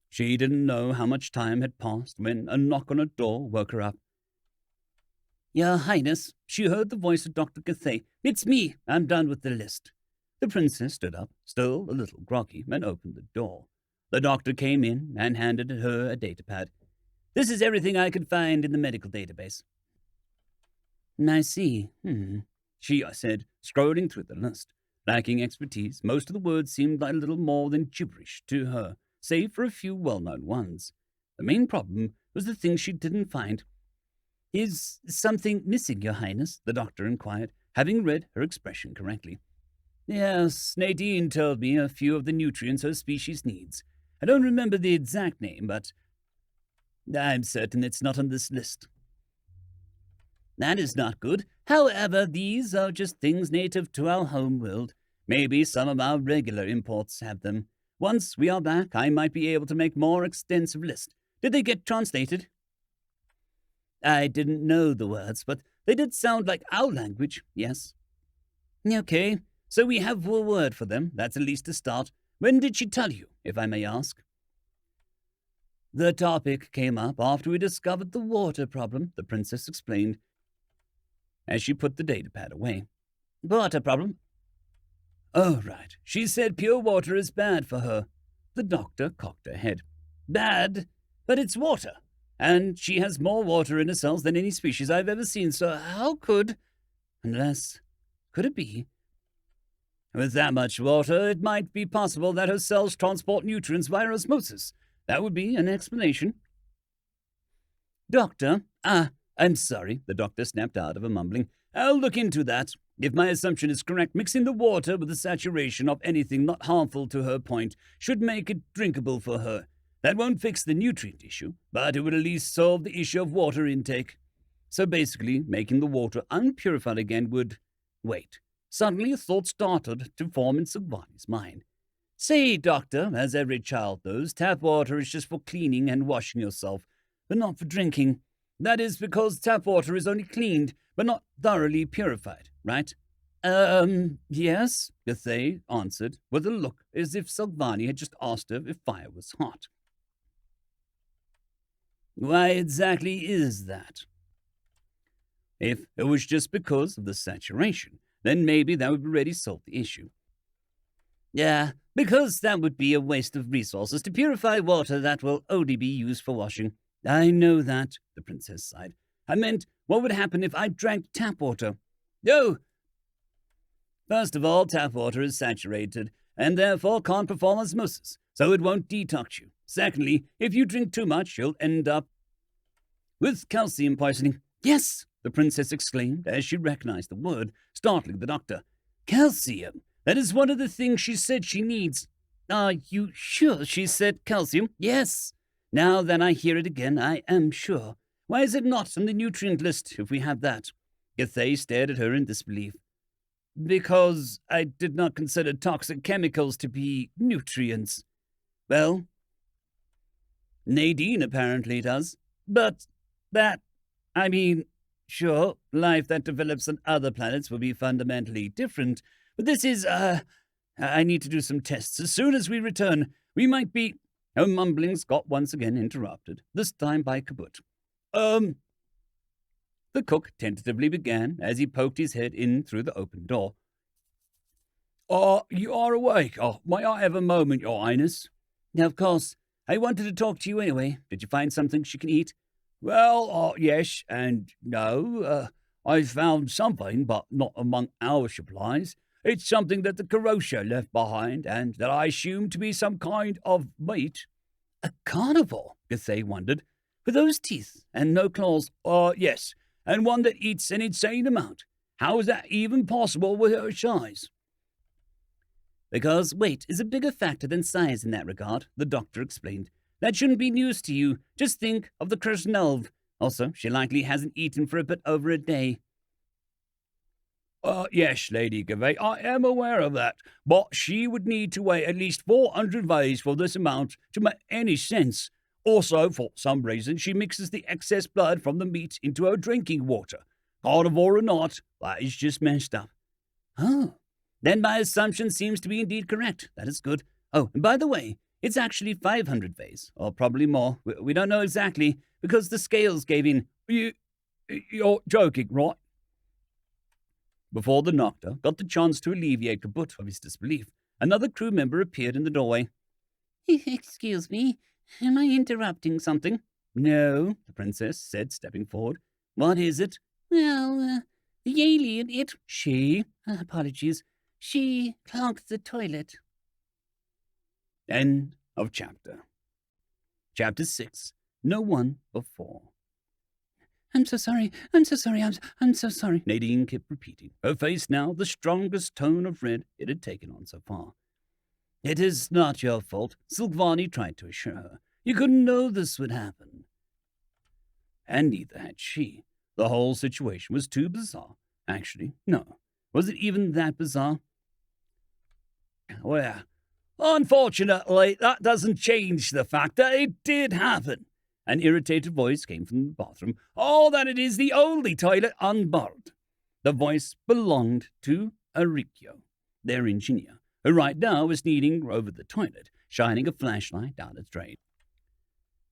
A: She didn't know how much time had passed when a knock on her door woke her up. "Your Highness," she heard the voice of Dr. Cathay. "It's me. I'm done with the list." The princess stood up, still a little groggy, and opened the door. The doctor came in and handed her a datapad. "This is everything I could find in the medical database." "I see. She said, scrolling through the list. Lacking expertise, most of the words seemed like a little more than gibberish to her, save for a few well-known ones. The main problem was the things she didn't find. "Is something missing, Your Highness?" the doctor inquired, having read her expression correctly. "Yes, Nadine told me a few of the nutrients her species needs. I don't remember the exact name, but I'm certain it's not on this list." "That is not good. However, these are just things native to our home world. Maybe some of our regular imports have them. Once we are back, I might be able to make more extensive list. Did they get translated?" "I didn't know the words, but they did sound like our language, yes." "Okay, so we have a word for them. That's at least a start. When did she tell you, if I may ask?" "The topic came up after we discovered the water problem," the princess explained, as she put the datapad away. "Water problem?" "Oh, right. She said pure water is bad for her." The doctor cocked her head. "Bad? But it's water. And she has more water in her cells than any species I've ever seen, so how could... could it be? With that much water, it might be possible that her cells transport nutrients via osmosis. That would be an explanation." "Doctor, I'm sorry," the doctor snapped out of a mumbling. "I'll look into that. If my assumption is correct, mixing the water with the saturation of anything not harmful to her point should make it drinkable for her. That won't fix the nutrient issue, but it would at least solve the issue of water intake. So basically, making the water unpurified again would... Wait. Suddenly a thought started to form in Silvani's mind. "Say, doctor, as every child knows, tap water is just for cleaning and washing yourself, but not for drinking. That is because tap water is only cleaned, but not thoroughly purified, right?" Yes," Cathay answered, with a look as if Silvani had just asked her if fire was hot. "Why exactly is that?" "If it was just because of the saturation, then maybe that would already solve the issue." "Yeah, because that would be a waste of resources to purify water that will only be used for washing." "I know that," the princess sighed. "I meant, what would happen if I drank tap water?" "Oh! First of all, tap water is saturated, and therefore can't perform osmosis, so it won't detox you. Secondly, if you drink too much, you'll end up with calcium poisoning." "Yes!" the princess exclaimed as she recognized the word, startling the doctor. "Calcium! That is one of the things she said she needs." "Are you sure she said calcium?" "Yes. Now that I hear it again, I am sure. Why is it not on the nutrient list if we have that?" Cathay stared at her in disbelief. "Because I did not consider toxic chemicals to be nutrients." "Well, Nadine apparently does. But sure, life that develops on other planets will be fundamentally different. But this is, I need to do some tests. As soon as we return, we might be..." Her mumblings got once again interrupted, this time by Kabut. The cook tentatively began as he poked his head in through the open door. You are awake. May I have a moment, Your Highness?" "Of course. I wanted to talk to you anyway. Did you find something she can eat?" "Well, yes and no. I found something, but not among our supplies. It's something that the Karosha left behind, and that I assume to be some kind of meat." "A carnivore?" Cathay wondered. "With those teeth and no claws?" "Yes. and one that eats an insane amount. How is that even possible with her size? Because weight is a bigger factor than size in that regard, the doctor explained. That shouldn't be news to you. Just think of the Krasnov. Also, she likely hasn't eaten for a bit over a day. Yes, Lady Gervais, I am aware of that, but she would need to weigh at least 400 days for this amount to make any sense. Also, for some reason, she mixes the excess blood from the meat into her drinking water. Carnivore or not, that is just messed up. Oh, then my assumption seems to be indeed correct. That is good. Oh, and by the way, it's actually 500 days, or probably more. We don't know exactly, because the scales gave in. You're joking, right? Before the doctor got the chance to alleviate a bit of his disbelief, another crew member appeared in the doorway. Excuse me, am I interrupting something? No, the princess said, stepping forward. What is it? Well, the alien, She? Apologies. She clogged the toilet. End of chapter. Chapter 6. No one before. I'm so sorry, I'm so sorry, Nadine kept repeating, her face now the strongest tone of red it had taken on so far. It is not your fault, Silvani tried to assure her. You couldn't know this would happen. And neither had she. The whole situation was too bizarre. Actually, no. Was it even that bizarre? Well, unfortunately, that doesn't change the fact that it did happen. An irritated voice came from the bathroom. Oh, that it is the only toilet on board. The voice belonged to Enrico, their engineer, who right now was kneeling over the toilet, shining a flashlight down its drain.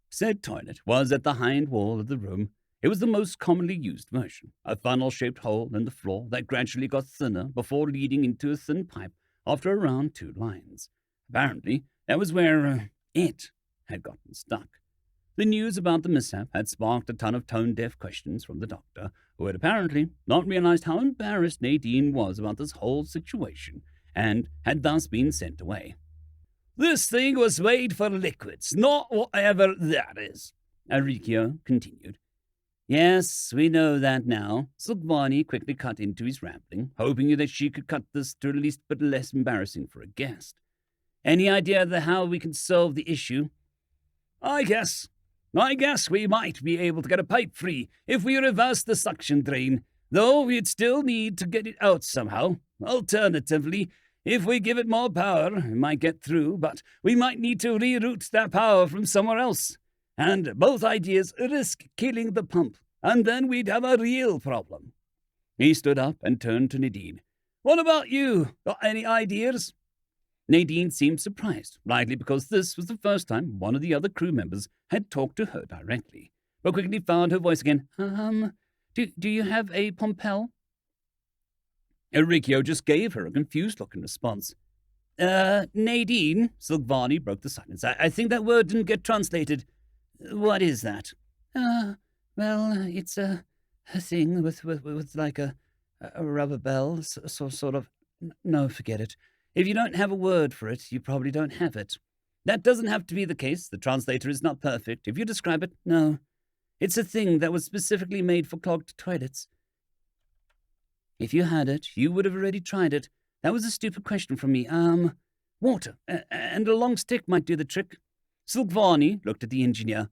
A: Said toilet was at the hind wall of the room. It was the most commonly used version, a funnel-shaped hole in the floor that gradually got thinner before leading into a thin pipe after around 2 lines. Apparently, that was where it had gotten stuck. The news about the mishap had sparked a ton of tone-deaf questions from the doctor, who had apparently not realized how embarrassed Nadine was about this whole situation, and had thus been sent away. This thing was made for liquids, not whatever that is, Enrico continued. Yes, we know that now. Silvani quickly cut into his rambling, hoping that she could cut this to at least bit less embarrassing for a guest. Any idea of how we can solve the issue? I guess we might be able to get a pipe free if we reverse the suction drain, though we'd still need to get it out somehow. Alternatively, if we give it more power, it might get through, but we might need to reroute that power from somewhere else. And both ideas risk killing the pump, and then we'd have a real problem. He stood up and turned to Nadine. What about you? Got any ideas? Nadine seemed surprised, likely because this was the first time one of the other crew members had talked to her directly, but quickly found her voice again. Do you have a pompel? Enrico just gave her a confused look in response. Nadine, Silvani broke the silence. I think that word didn't get translated. What is that? Well, it's a thing with like a rubber bell, sort of. No, forget it. If you don't have a word for it, you probably don't have it. That doesn't have to be the case. The translator is not perfect. If you describe it, no. It's a thing that was specifically made for clogged toilets. If you had it, you would have already tried it. That was a stupid question from me. Water, and a long stick might do the trick. Silvani looked at the engineer.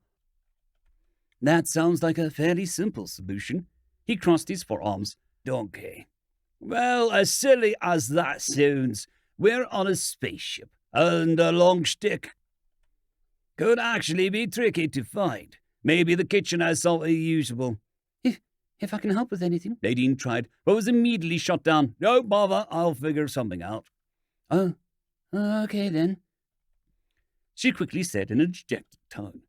A: That sounds like a fairly simple solution. He crossed his forearms. Donkey. Well, as silly as that sounds, we're on a spaceship, and a long stick could actually be tricky to find. Maybe the kitchen has something usable. If I can help with anything, Nadine tried, but was immediately shot down. Don't bother, I'll figure something out. Oh, okay then, she quickly said in a dejected tone.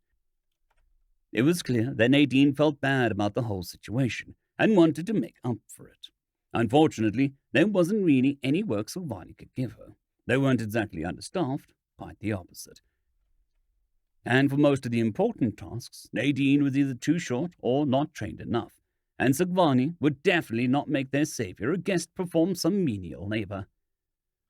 A: It was clear that Nadine felt bad about the whole situation and wanted to make up for it. Unfortunately, there wasn't really any work Silvani could give her. They weren't exactly understaffed, quite the opposite. And for most of the important tasks, Nadine was either too short or not trained enough, and Silvani would definitely not make their savior a guest perform some menial labor.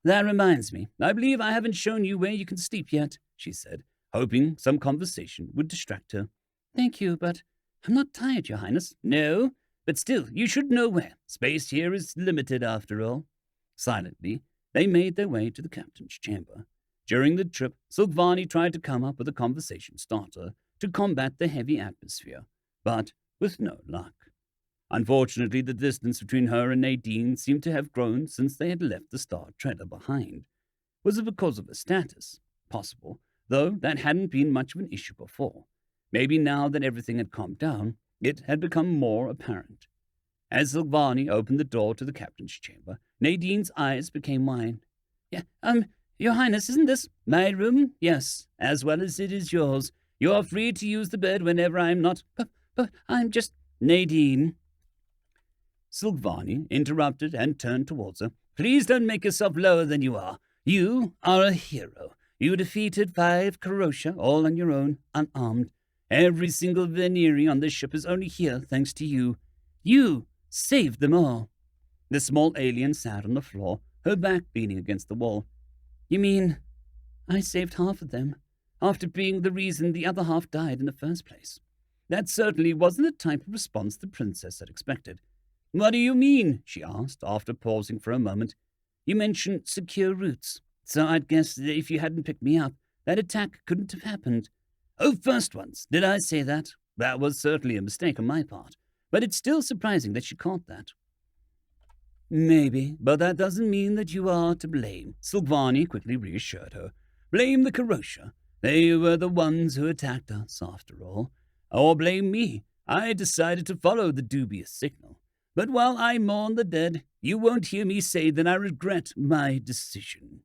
A: That reminds me, I believe I haven't shown you where you can sleep yet, she said, hoping some conversation would distract her. Thank you, but I'm not tired, Your Highness. No, But still, you should know where. Space here is limited after all. Silently, they made their way to the captain's chamber. During the trip, Silvani tried to come up with a conversation starter to combat the heavy atmosphere, but with no luck. Unfortunately, the distance between her and Nadine seemed to have grown since they had left the Star Treader behind. Was it because of her status? Possible, though that hadn't been much of an issue before. Maybe now that everything had calmed down, it had become more apparent. As Silvani opened the door to the captain's chamber, Nadine's eyes became wide. Your Highness, isn't this my room? Yes, as well as it is yours. You are free to use the bed whenever I am not. But I'm just... Nadine. Silvani interrupted and turned towards her. Please don't make yourself lower than you are. You are a hero. You defeated 5 Karosha all on your own, unarmed. Every single Veneri on this ship is only here thanks to you. You saved them all. The small alien sat on the floor, her back leaning against the wall. You mean I saved half of them, after being the reason the other half died in the first place? That certainly wasn't the type of response the princess had expected. What do you mean? She asked, after pausing for a moment. You mentioned secure routes, so I'd guess that if you hadn't picked me up, that attack couldn't have happened. Oh, first ones, did I say that? That was certainly a mistake on my part, but it's still surprising that she caught that. Maybe, but that doesn't mean that you are to blame, Silvani quickly reassured her. Blame the Karosha. They were the ones who attacked us, after all. Or blame me. I decided to follow the dubious signal. But while I mourn the dead, you won't hear me say that I regret my decision.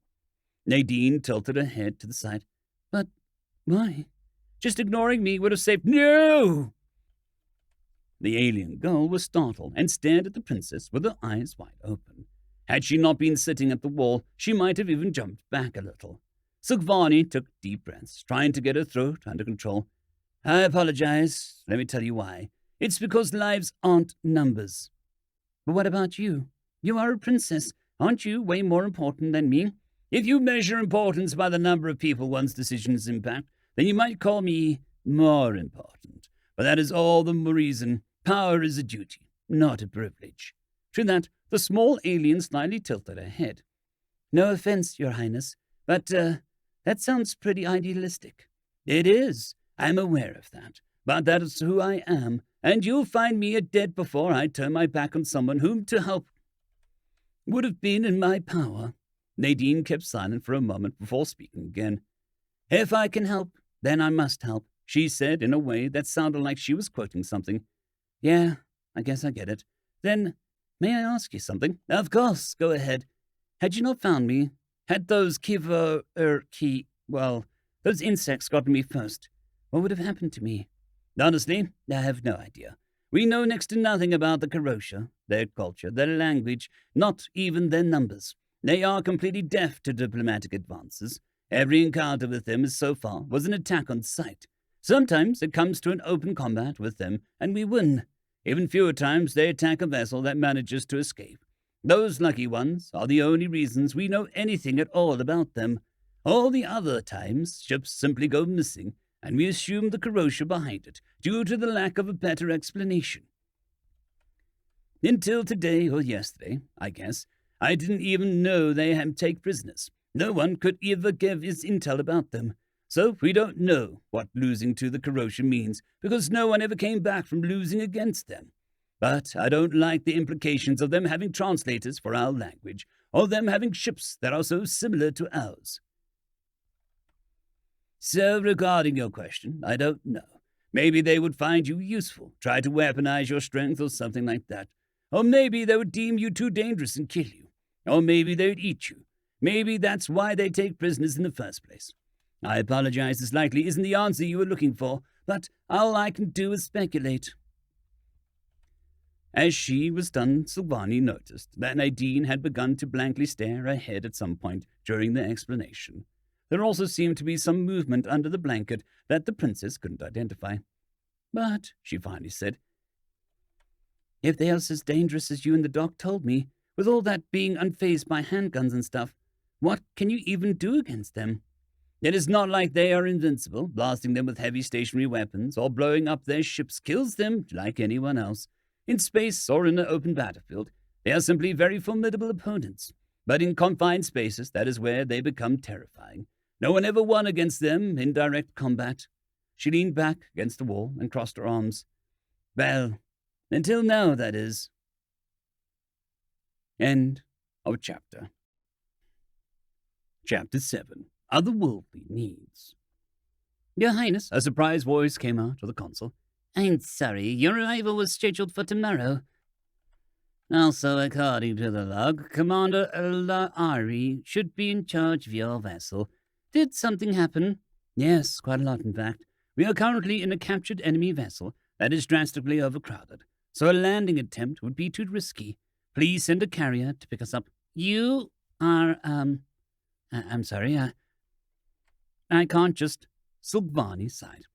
A: Nadine tilted her head to the side. But why? Just ignoring me would have saved... No! The alien girl was startled and stared at the princess with her eyes wide open. Had she not been sitting at the wall, she might have even jumped back a little. Silvani took deep breaths, trying to get her throat under control. I apologize. Let me tell you why. It's because lives aren't numbers. But what about you? You are a princess. Aren't you way more important than me? If you measure importance by the number of people one's decisions impact, then you might call me more important. But that is all the reason. Power is a duty, not a privilege. To that, the small alien slightly tilted her head. No offense, Your Highness, but that sounds pretty idealistic. It is. I'm aware of that. But that is who I am, and you'll find me dead before I turn my back on someone whom to help would have been in my power. Nadine kept silent for a moment before speaking again. If I can help, then I must help, she said in a way that sounded like she was quoting something. Yeah, I guess I get it. Then, may I ask you something? Of course, go ahead. Had you not found me, had those those insects gotten me first, what would have happened to me? Honestly, I have no idea. We know next to nothing about the Karosha, their culture, their language, not even their numbers. They are completely deaf to diplomatic advances. Every encounter with them so far was an attack on sight. Sometimes it comes to an open combat with them, and we win. Even fewer times they attack a vessel that manages to escape. Those lucky ones are the only reasons we know anything at all about them. All the other times, ships simply go missing, and we assume the Karosha behind it, due to the lack of a better explanation. Until today or yesterday, I guess, I didn't even know they had take prisoners. No one could ever give us intel about them. So we don't know what losing to the Karosha means, because no one ever came back from losing against them. But I don't like the implications of them having translators for our language, or them having ships that are so similar to ours. So regarding your question, I don't know. Maybe they would find you useful, try to weaponize your strength or something like that. Or maybe they would deem you too dangerous and kill you. Or maybe they would eat you. Maybe that's why they take prisoners in the first place. I apologize, this likely isn't the answer you were looking for, but all I can do is speculate. As she was done, Silvani noticed that Nadine had begun to blankly stare ahead at some point during the explanation. There also seemed to be some movement under the blanket that the princess couldn't identify. But, she finally said, if they are as dangerous as you and the doc told me, with all that being unfazed by handguns and stuff, what can you even do against them? It is not like they are invincible. Blasting them with heavy stationary weapons or blowing up their ships kills them like anyone else. In space or in an open battlefield, they are simply very formidable opponents. But in confined spaces, that is where they become terrifying. No one ever won against them in direct combat. She leaned back against the wall and crossed her arms. Well, until now, that is. End of chapter. Chapter 7. Otherworldly Needs. Your Highness, a surprised voice came out of the console. I'm sorry, your arrival was scheduled for tomorrow. Also, according to the log, Commander La'ari should be in charge of your vessel. Did something happen? Yes, quite a lot, in fact. We are currently in a captured enemy vessel that is drastically overcrowded, so a landing attempt would be too risky. Please send a carrier to pick us up. You are, I'm sorry, I can't just... Sulgvani sighed.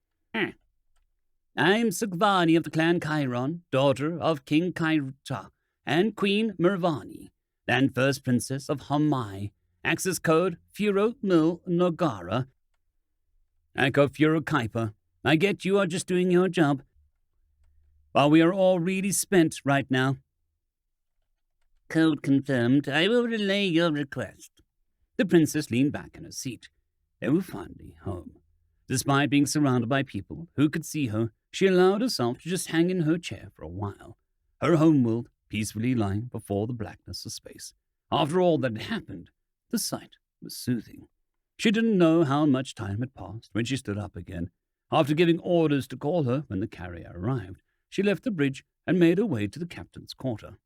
A: I'm Sulgvani of the clan Chiron, daughter of King Kairta and Queen Mervani, and first princess of Hamai. Access code Furo Mil Nogara. Echo Furo Kuiper. I get you are just doing your job, while we are all really spent right now. Code confirmed. I will relay your request. The princess leaned back in her seat. They were finally home. Despite being surrounded by people who could see her, she allowed herself to just hang in her chair for a while, her homeworld peacefully lying before the blackness of space. After all that had happened, the sight was soothing. She didn't know how much time had passed when she stood up again. After giving orders to call her when the carrier arrived, she left the bridge and made her way to the captain's quarter.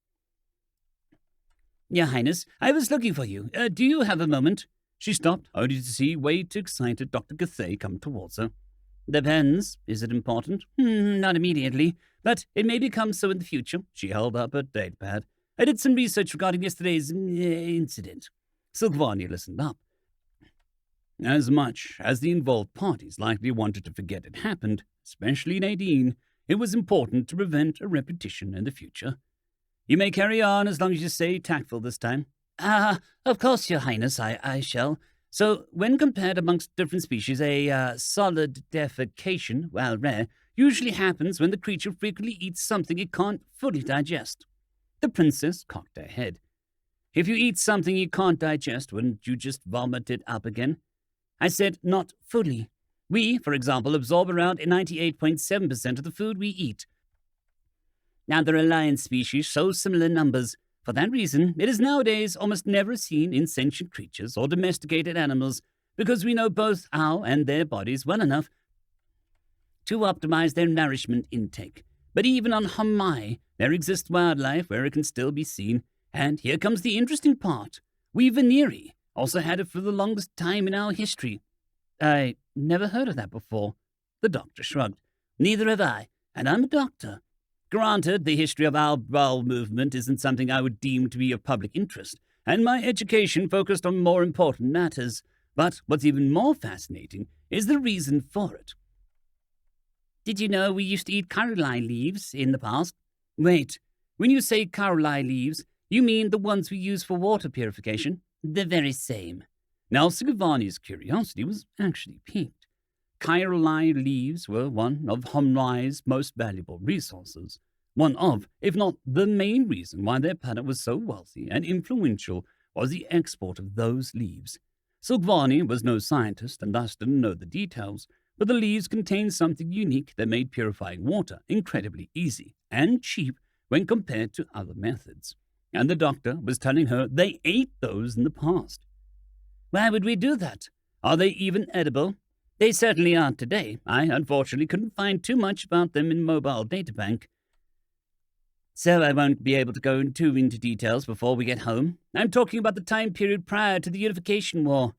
A: Your Highness, I was looking for you. Do you have a moment? She stopped, only to see way too excited Dr. Cathay come towards her. Depends. Is it important? Not immediately, but it may become so in the future. She held up her datapad. I did some research regarding yesterday's incident. Sulgvani listened up. As much as the involved parties likely wanted to forget it happened, especially Nadine, it was important to prevent a repetition in the future. You may carry on as long as you stay tactful this time. Of course, Your Highness, I shall. So, when compared amongst different species, a solid defecation, while rare, usually happens when the creature frequently eats something it can't fully digest. The princess cocked her head. If you eat something you can't digest, wouldn't you just vomit it up again? I said not fully. We, for example, absorb around 98.7% of the food we eat. Now, there are lion species so similar numbers. For that reason, it is nowadays almost never seen in sentient creatures or domesticated animals, because we know both our and their bodies well enough to optimize their nourishment intake. But even on Hamai, there exists wildlife where it can still be seen. And here comes the interesting part. We Veneri also had it for the longest time in our history. I never heard of that before. The doctor shrugged. Neither have I, and I'm a doctor. Granted, the history of our bowel movement isn't something I would deem to be of public interest, and my education focused on more important matters. But what's even more fascinating is the reason for it. Did you know we used to eat karolai leaves in the past? Wait, when you say karolai leaves, you mean the ones we use for water purification? The very same. Now, Sulgvani's curiosity was actually piqued. Karolai leaves were one of Hamai's most valuable resources. One of, if not the main reason why their planet was so wealthy and influential was the export of those leaves. Sulgvani was no scientist and thus didn't know the details, but the leaves contained something unique that made purifying water incredibly easy and cheap when compared to other methods. And the doctor was telling her they ate those in the past. Why would we do that? Are they even edible? They certainly aren't today. I, unfortunately, couldn't find too much about them in mobile databank. So I won't be able to go too into details before we get home. I'm talking about the time period prior to the Unification War.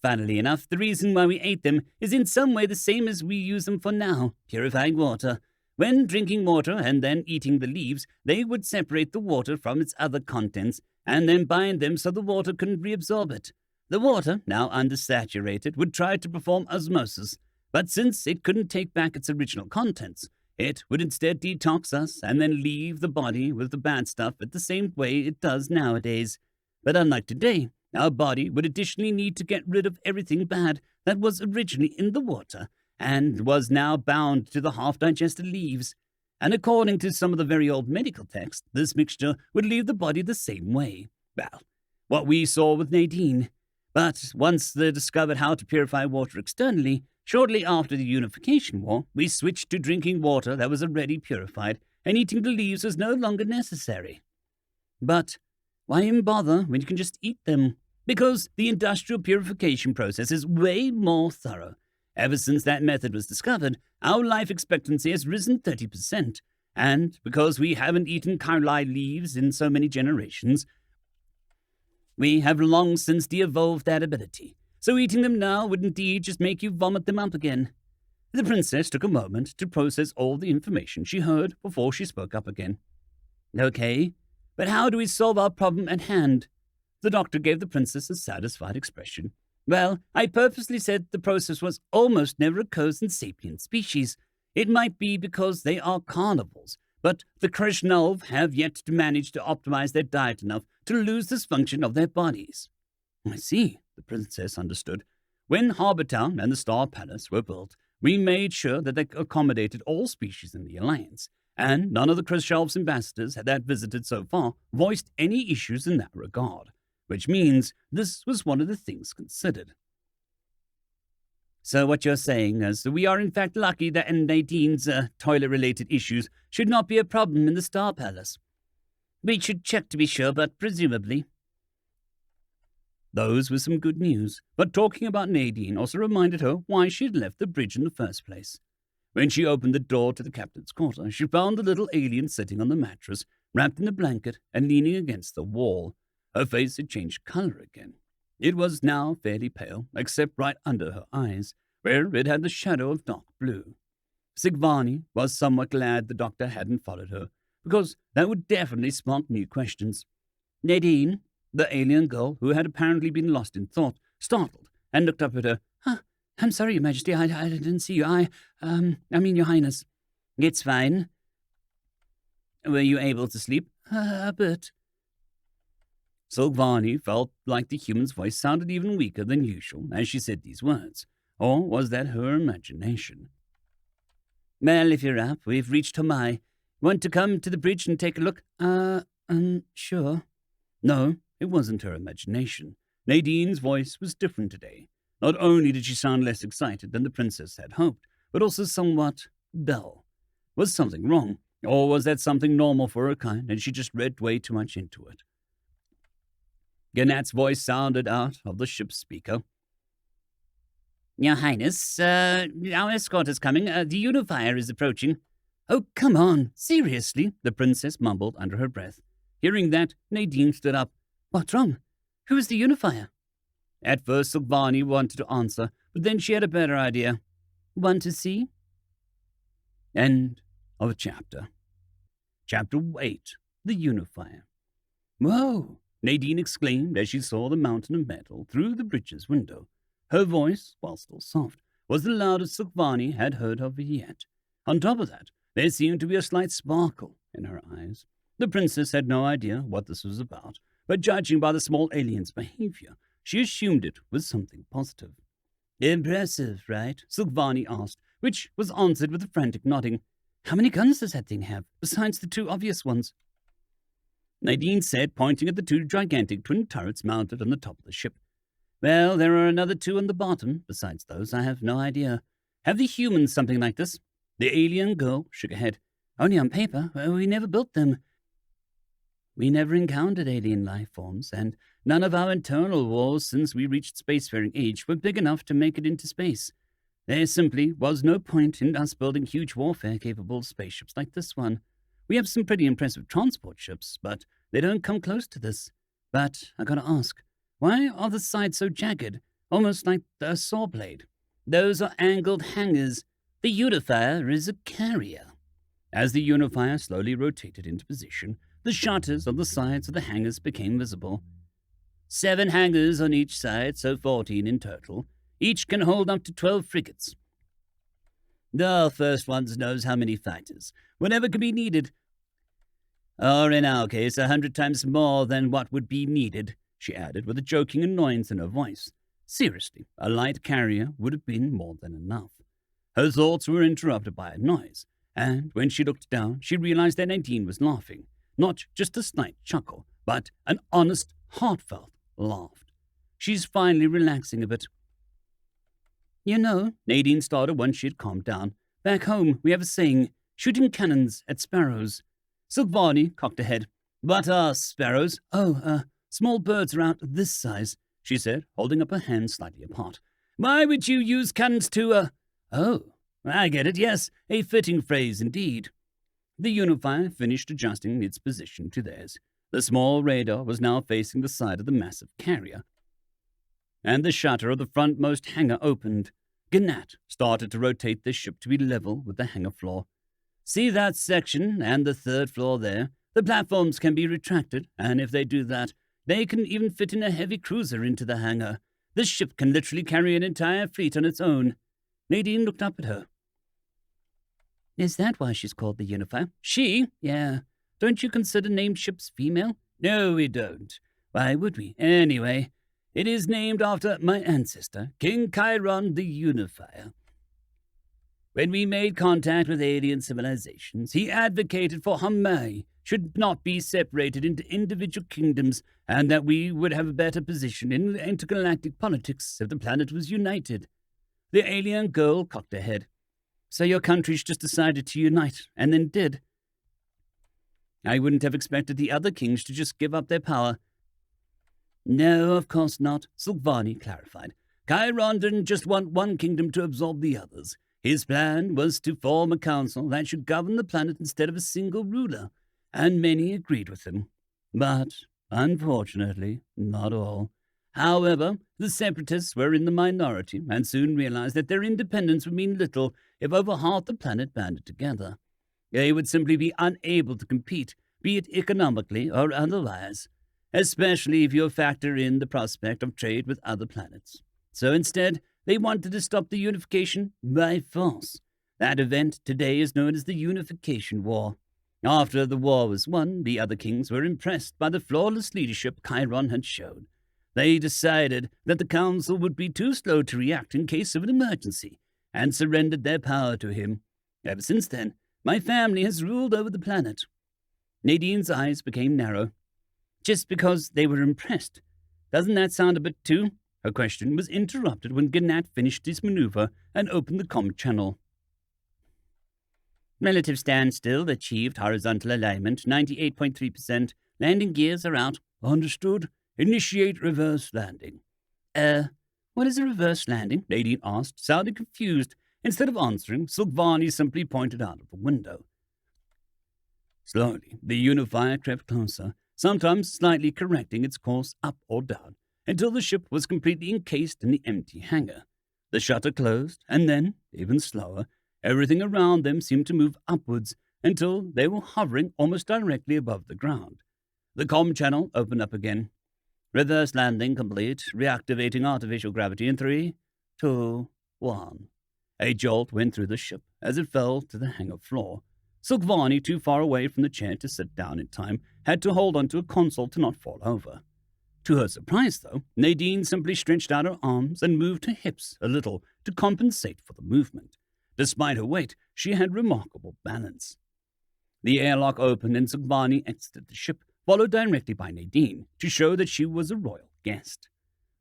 A: Funnily enough, the reason why we ate them is in some way the same as we use them for now, purifying water. When drinking water and then eating the leaves, they would separate the water from its other contents and then bind them so the water couldn't reabsorb it. The water, now undersaturated, would try to perform osmosis, but since it couldn't take back its original contents, it would instead detox us and then leave the body with the bad stuff at the same way it does nowadays. But unlike today, our body would additionally need to get rid of everything bad that was originally in the water and was now bound to the half-digested leaves. And according to some of the very old medical texts, this mixture would leave the body the same way. Well, what we saw with Nadine. But once they discovered how to purify water externally, shortly after the Unification War, we switched to drinking water that was already purified, and eating the leaves was no longer necessary. But why even bother when you can just eat them? Because the industrial purification process is way more thorough. Ever since that method was discovered, our life expectancy has risen 30%. And because we haven't eaten kaolai leaves in so many generations, we have long since de-evolved that ability. So eating them now would indeed just make you vomit them up again. The princess took a moment to process all the information she heard before she spoke up again. Okay, but how do we solve our problem at hand? The doctor gave the princess a satisfied expression. Well, I purposely said the process was almost never occurs in sapient species. It might be because they are carnivores, but the Krishnov have yet to manage to optimize their diet enough to lose this function of their bodies. I see, the princess understood. When Harbour Town and the Star Palace were built, we made sure that they accommodated all species in the Alliance, and none of the Krishnev's ambassadors that visited so far voiced any issues in that regard, which means this was one of the things considered. So what you're saying is that we are in fact lucky that Nadine's toilet-related issues should not be a problem in the Star Palace. We should check to be sure, but presumably. Those were some good news, but talking about Nadine also reminded her why she had left the bridge in the first place. When she opened the door to the captain's quarter, she found the little alien sitting on the mattress, wrapped in a blanket and leaning against the wall. Her face had changed color again. It was now fairly pale, except right under her eyes, where it had the shadow of dark blue. Sigvani was somewhat glad the doctor hadn't followed her, because that would definitely spark new questions. Nadine, the alien girl who had apparently been lost in thought, startled and looked up at her. I'm sorry, Your Majesty, I didn't see you. I mean, Your Highness. It's fine. Were you able to sleep? A bit. Sigvani felt like the human's voice sounded even weaker than usual as she said these words. Or was that her imagination? Well, if you're up, we've reached Homai. Want to come to the bridge and take a look? Sure. No, it wasn't her imagination. Nadine's voice was different today. Not only did she sound less excited than the princess had hoped, but also somewhat dull. Was something wrong? Or was that something normal for her kind, and she just read way too much into it? Ganat's voice sounded out of the ship's speaker. Your Highness, our escort is coming. The Unifier is approaching. Oh, come on, seriously, the princess mumbled under her breath. Hearing that, Nadine stood up. What's wrong? Who is the Unifier? At first, Sigvani wanted to answer, but then she had a better idea. Want to see? End of chapter. Chapter 8. The Unifier. Whoa! Nadine exclaimed as she saw the mountain of metal through the bridge's window. Her voice, while still soft, was the loudest Sigvani had heard of yet. On top of that, there seemed to be a slight sparkle in her eyes. The princess had no idea what this was about, but judging by the small alien's behavior, she assumed it was something positive. Impressive, right? Sigvani asked, which was answered with a frantic nodding. How many guns does that thing have, besides the two obvious ones? Nadine said, pointing at the two gigantic twin turrets mounted on the top of the ship. Well, there are another two on the bottom. Besides those, I have no idea. Have the humans something like this? The alien girl shook her head. Only on paper. We never built them. We never encountered alien life forms, and none of our internal wars since we reached spacefaring age were big enough to make it into space. There simply was no point in us building huge warfare-capable spaceships like this one. We have some pretty impressive transport ships, but they don't come close to this. But I gotta ask, why are the sides so jagged, almost like a saw blade? Those are angled hangers. The Unifier is a carrier. As the Unifier slowly rotated into position, the shutters on the sides of the hangars became visible. 7 hangars on each side, so 14 in total. Each can hold up to 12 frigates. The first ones knows how many fighters, whenever can be needed. Or in our case, 100 times more than what would be needed, she added with a joking annoyance in her voice. Seriously, a light carrier would have been more than enough. Her thoughts were interrupted by a noise, and when she looked down, she realized that Nadine was laughing. Not just a slight chuckle, but an honest, heartfelt laugh. She's finally relaxing a bit. You know, Nadine started once she had calmed down. Back home, we have a saying, shooting cannons at sparrows. Silvani cocked her head. What are sparrows? Oh, small birds around this size, she said, holding up her hands slightly apart. Why would you use cannons to, Oh, I get it, yes, a fitting phrase indeed. The Unifier finished adjusting its position to theirs. The small radar was now facing the side of the massive carrier, and the shutter of the frontmost hangar opened. Gnat started to rotate the ship to be level with the hangar floor. See that section and the third floor there? The platforms can be retracted, and if they do that, they can even fit in a heavy cruiser into the hangar. This ship can literally carry an entire fleet on its own. Nadine looked up at her. Is that why she's called the Unifier? She? Yeah. Don't you consider named ships female? No, we don't. Why would we? Anyway, it is named after my ancestor, King Chiron the Unifier. When we made contact with alien civilizations, he advocated for Hawaii should not be separated into individual kingdoms and that we would have a better position in intergalactic politics if the planet was united. The alien girl cocked her head. So your countries just decided to unite, and then did. I wouldn't have expected the other kings to just give up their power. No, of course not, Silvani clarified. Chiron didn't just want one kingdom to absorb the others. His plan was to form a council that should govern the planet instead of a single ruler, and many agreed with him. But, unfortunately, not all. However, the separatists were in the minority and soon realized that their independence would mean little if over half the planet banded together. They would simply be unable to compete, be it economically or otherwise, especially if you factor in the prospect of trade with other planets. So instead, they wanted to stop the unification by force. That event today is known as the Unification War. After the war was won, the other kings were impressed by the flawless leadership Chiron had shown. They decided that the council would be too slow to react in case of an emergency, and surrendered their power to him. Ever since then, my family has ruled over the planet. Nadine's eyes became narrow. Just because they were impressed. Doesn't that sound a bit too? Her question was interrupted when Gnat finished his maneuver and opened the comm channel. Relative standstill achieved horizontal alignment, 98.3%. Landing gears are out. Understood. Initiate reverse landing. What is a reverse landing? Nadine asked, sounding confused. Instead of answering, Silvani simply pointed out of the window. Slowly, the Unifier crept closer, sometimes slightly correcting its course up or down, until the ship was completely encased in the empty hangar. The shutter closed, and then, even slower, everything around them seemed to move upwards until they were hovering almost directly above the ground. The comm channel opened up again. Reverse landing complete. Reactivating artificial gravity in 3, 2, 1. A jolt went through the ship as it fell to the hangar floor. Silvani, too far away from the chair to sit down in time, had to hold onto a console to not fall over. To her surprise, though, Nadine simply stretched out her arms and moved her hips a little to compensate for the movement. Despite her weight, she had remarkable balance. The airlock opened and Silvani exited the ship, followed directly by Nadine, to show that she was a royal guest.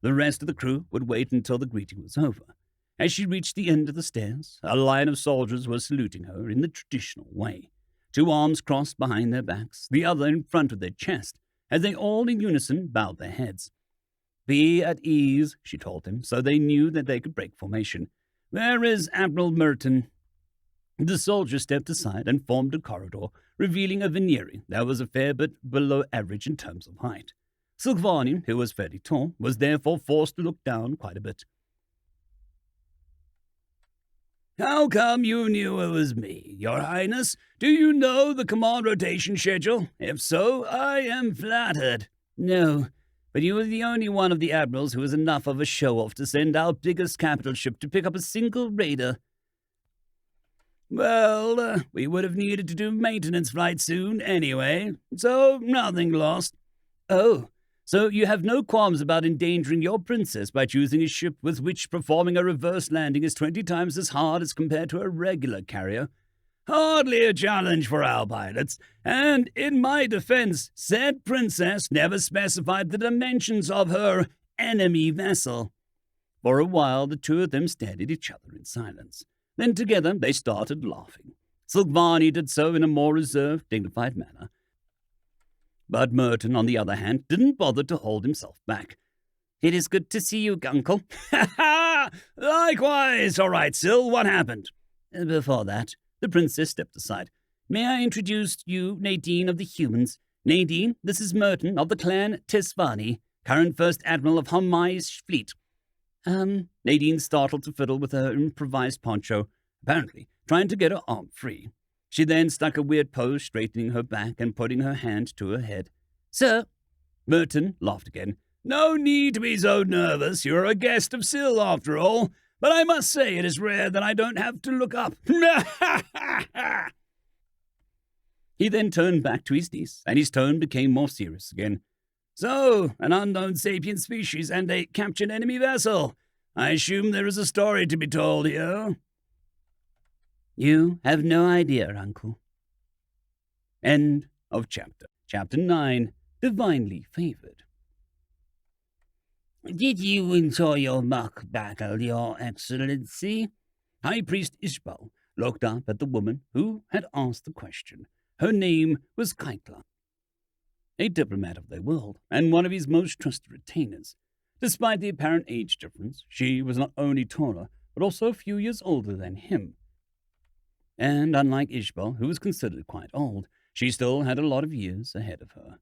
A: The rest of the crew would wait until the greeting was over. As she reached the end of the stairs, a line of soldiers was saluting her in the traditional way, 2 arms crossed behind their backs, the other in front of their chest, as they all in unison bowed their heads. Be at ease, she told them, so they knew that they could break formation. Where is Admiral Merton? The soldier stepped aside and formed a corridor, revealing a veneering that was a fair bit below average in terms of height. Silvani, who was fairly tall, was therefore forced to look down quite a bit. How come you knew it was me, Your Highness? Do you know the command rotation schedule? If so, I am flattered. No, but you were the only one of the admirals who was enough of a show-off to send our biggest capital ship to pick up a single raider. Well, we would have needed to do maintenance flight soon anyway, so nothing lost. Oh, so you have no qualms about endangering your princess by choosing a ship with which performing a reverse landing is 20 times as hard as compared to a regular carrier? Hardly a challenge for our pilots, and in my defense, said princess never specified the dimensions of her enemy vessel. For a while, the two of them stared at each other in silence. Then together they started laughing. Silvani did so in a more reserved, dignified manner. But Merton, on the other hand, didn't bother to hold himself back. "It is good to see you, Uncle." "Ha ha! Likewise! All right, Sil, what happened?" "Before that," the princess stepped aside. "May I introduce you, Nadine of the humans? Nadine, this is Merton of the clan Tisvani, current First Admiral of Homai's fleet." Nadine startled to fiddle with her improvised poncho, apparently trying to get her arm free. She then stuck a weird pose, straightening her back and putting her hand to her head. "Sir." Merton laughed again. "No need to be so nervous. You're a guest of Sil, after all. But I must say it is rare that I don't have to look up." He then turned back to his niece, and his tone became more serious again. "So, an unknown sapient species and a captured enemy vessel. I assume there is a story to be told here." "You have no idea, Uncle." End of chapter. Chapter 9, Divinely Favored. "Did you enjoy your mock battle, Your Excellency?" High Priest Ishbal looked up at the woman who had asked the question. Her name was Kaitla, a diplomat of their world, and one of his most trusted retainers. Despite the apparent age difference, she was not only taller, but also a few years older than him. And unlike Ishbal, who was considered quite old, she still had a lot of years ahead of her.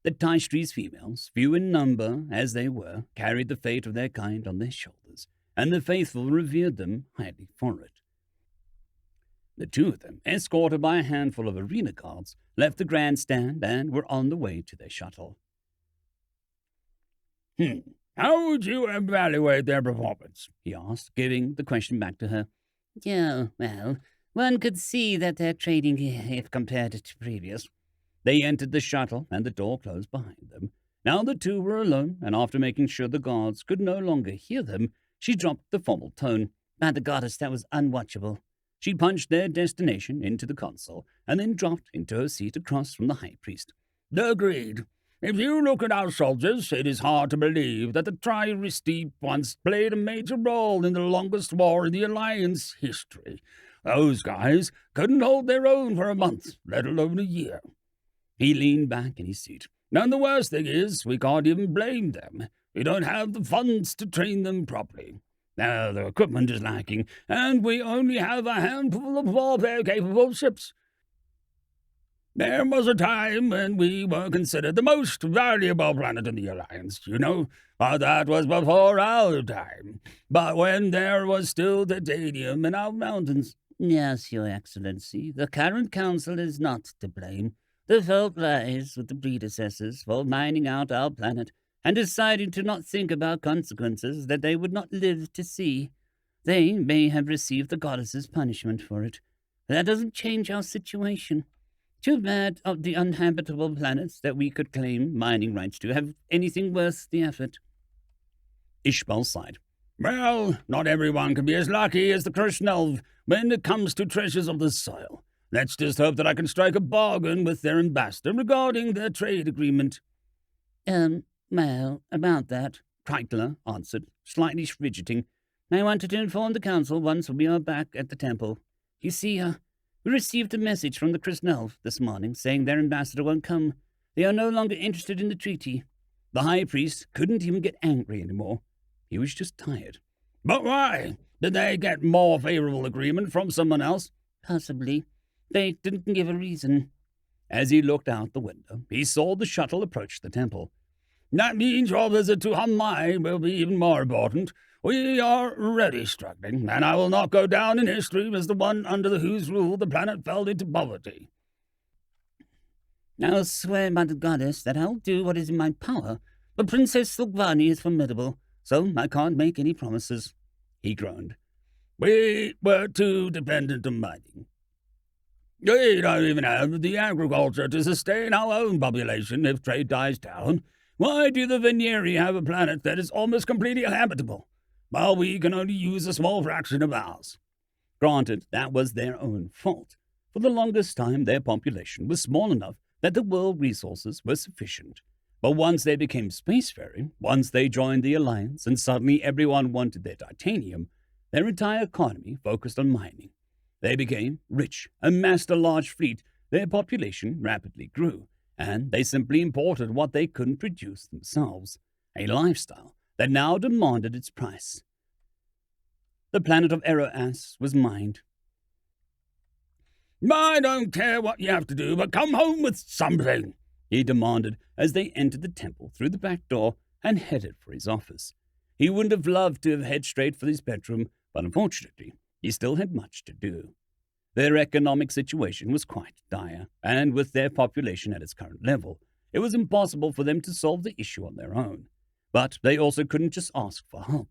A: The Taishtree's females, few in number as they were, carried the fate of their kind on their shoulders, and the faithful revered them highly for it. The two of them, escorted by a handful of arena guards, left the grandstand and were on the way to their shuttle. "How would you evaluate their performance?" he asked, giving the question back to her. "Yeah, well, one could see that they're trading if compared to previous." They entered the shuttle, and the door closed behind them. Now the two were alone, and after making sure the guards could no longer hear them, she dropped the formal tone. "By the goddess, that was unwatchable." She punched their destination into the console, and then dropped into her seat across from the High Priest. "Agreed. If you look at our soldiers, it is hard to believe that the Tri-Risti once played a major role in the longest war in the Alliance history. Those guys couldn't hold their own for a month, let alone a year." He leaned back in his seat. "And the worst thing is, we can't even blame them. We don't have the funds to train them properly. Now, the equipment is lacking, and we only have a handful of warfare-capable ships. There was a time when we were considered the most valuable planet in the Alliance, you know, but that was before our time. But when there was still titanium in our mountains." "Yes, Your Excellency, the current council is not to blame. The fault lies with the predecessors for mining out our planet and deciding to not think about consequences that they would not live to see. They may have received the goddess's punishment for it. That doesn't change our situation. Too bad of the uninhabitable planets that we could claim mining rights to have anything worth the effort." Ishbal sighed. "Well, not everyone can be as lucky as the Krishnelv when it comes to treasures of the soil. Let's just hope that I can strike a bargain with their ambassador regarding their trade agreement." Well, about that," Kreitler answered, slightly fidgeting. "I wanted to inform the council once we are back at the temple. You see, we received a message from the Krishnelv this morning saying their ambassador won't come. They are no longer interested in the treaty." The High Priest couldn't even get angry anymore. He was just tired. "But why? Did they get more favorable agreement from someone else?" "Possibly. They didn't give a reason." As he looked out the window, he saw the shuttle approach the temple. "That means your visit to Hamai will be even more important. We are already struggling, and I will not go down in history as the one under whose rule the planet fell into poverty." "I'll swear by the goddess that I'll do what is in my power, but Princess Silvani is formidable, so I can't make any promises." He groaned. "We were too dependent on mining. We don't even have the agriculture to sustain our own population if trade dies down. Why do the Veneri have a planet that is almost completely habitable, while we can only use a small fraction of ours?" Granted, that was their own fault. For the longest time, their population was small enough that the world resources were sufficient. But once they became spacefaring, once they joined the Alliance, and suddenly everyone wanted their titanium, their entire economy focused on mining. They became rich, amassed a large fleet, their population rapidly grew, and they simply imported what they couldn't produce themselves, a lifestyle that now demanded its price. The planet of Eros was mined. "I don't care what you have to do, but come home with something," he demanded as they entered the temple through the back door and headed for his office. He wouldn't have loved to have headed straight for his bedroom, but unfortunately, he still had much to do. Their economic situation was quite dire, and with their population at its current level, it was impossible for them to solve the issue on their own. But they also couldn't just ask for help.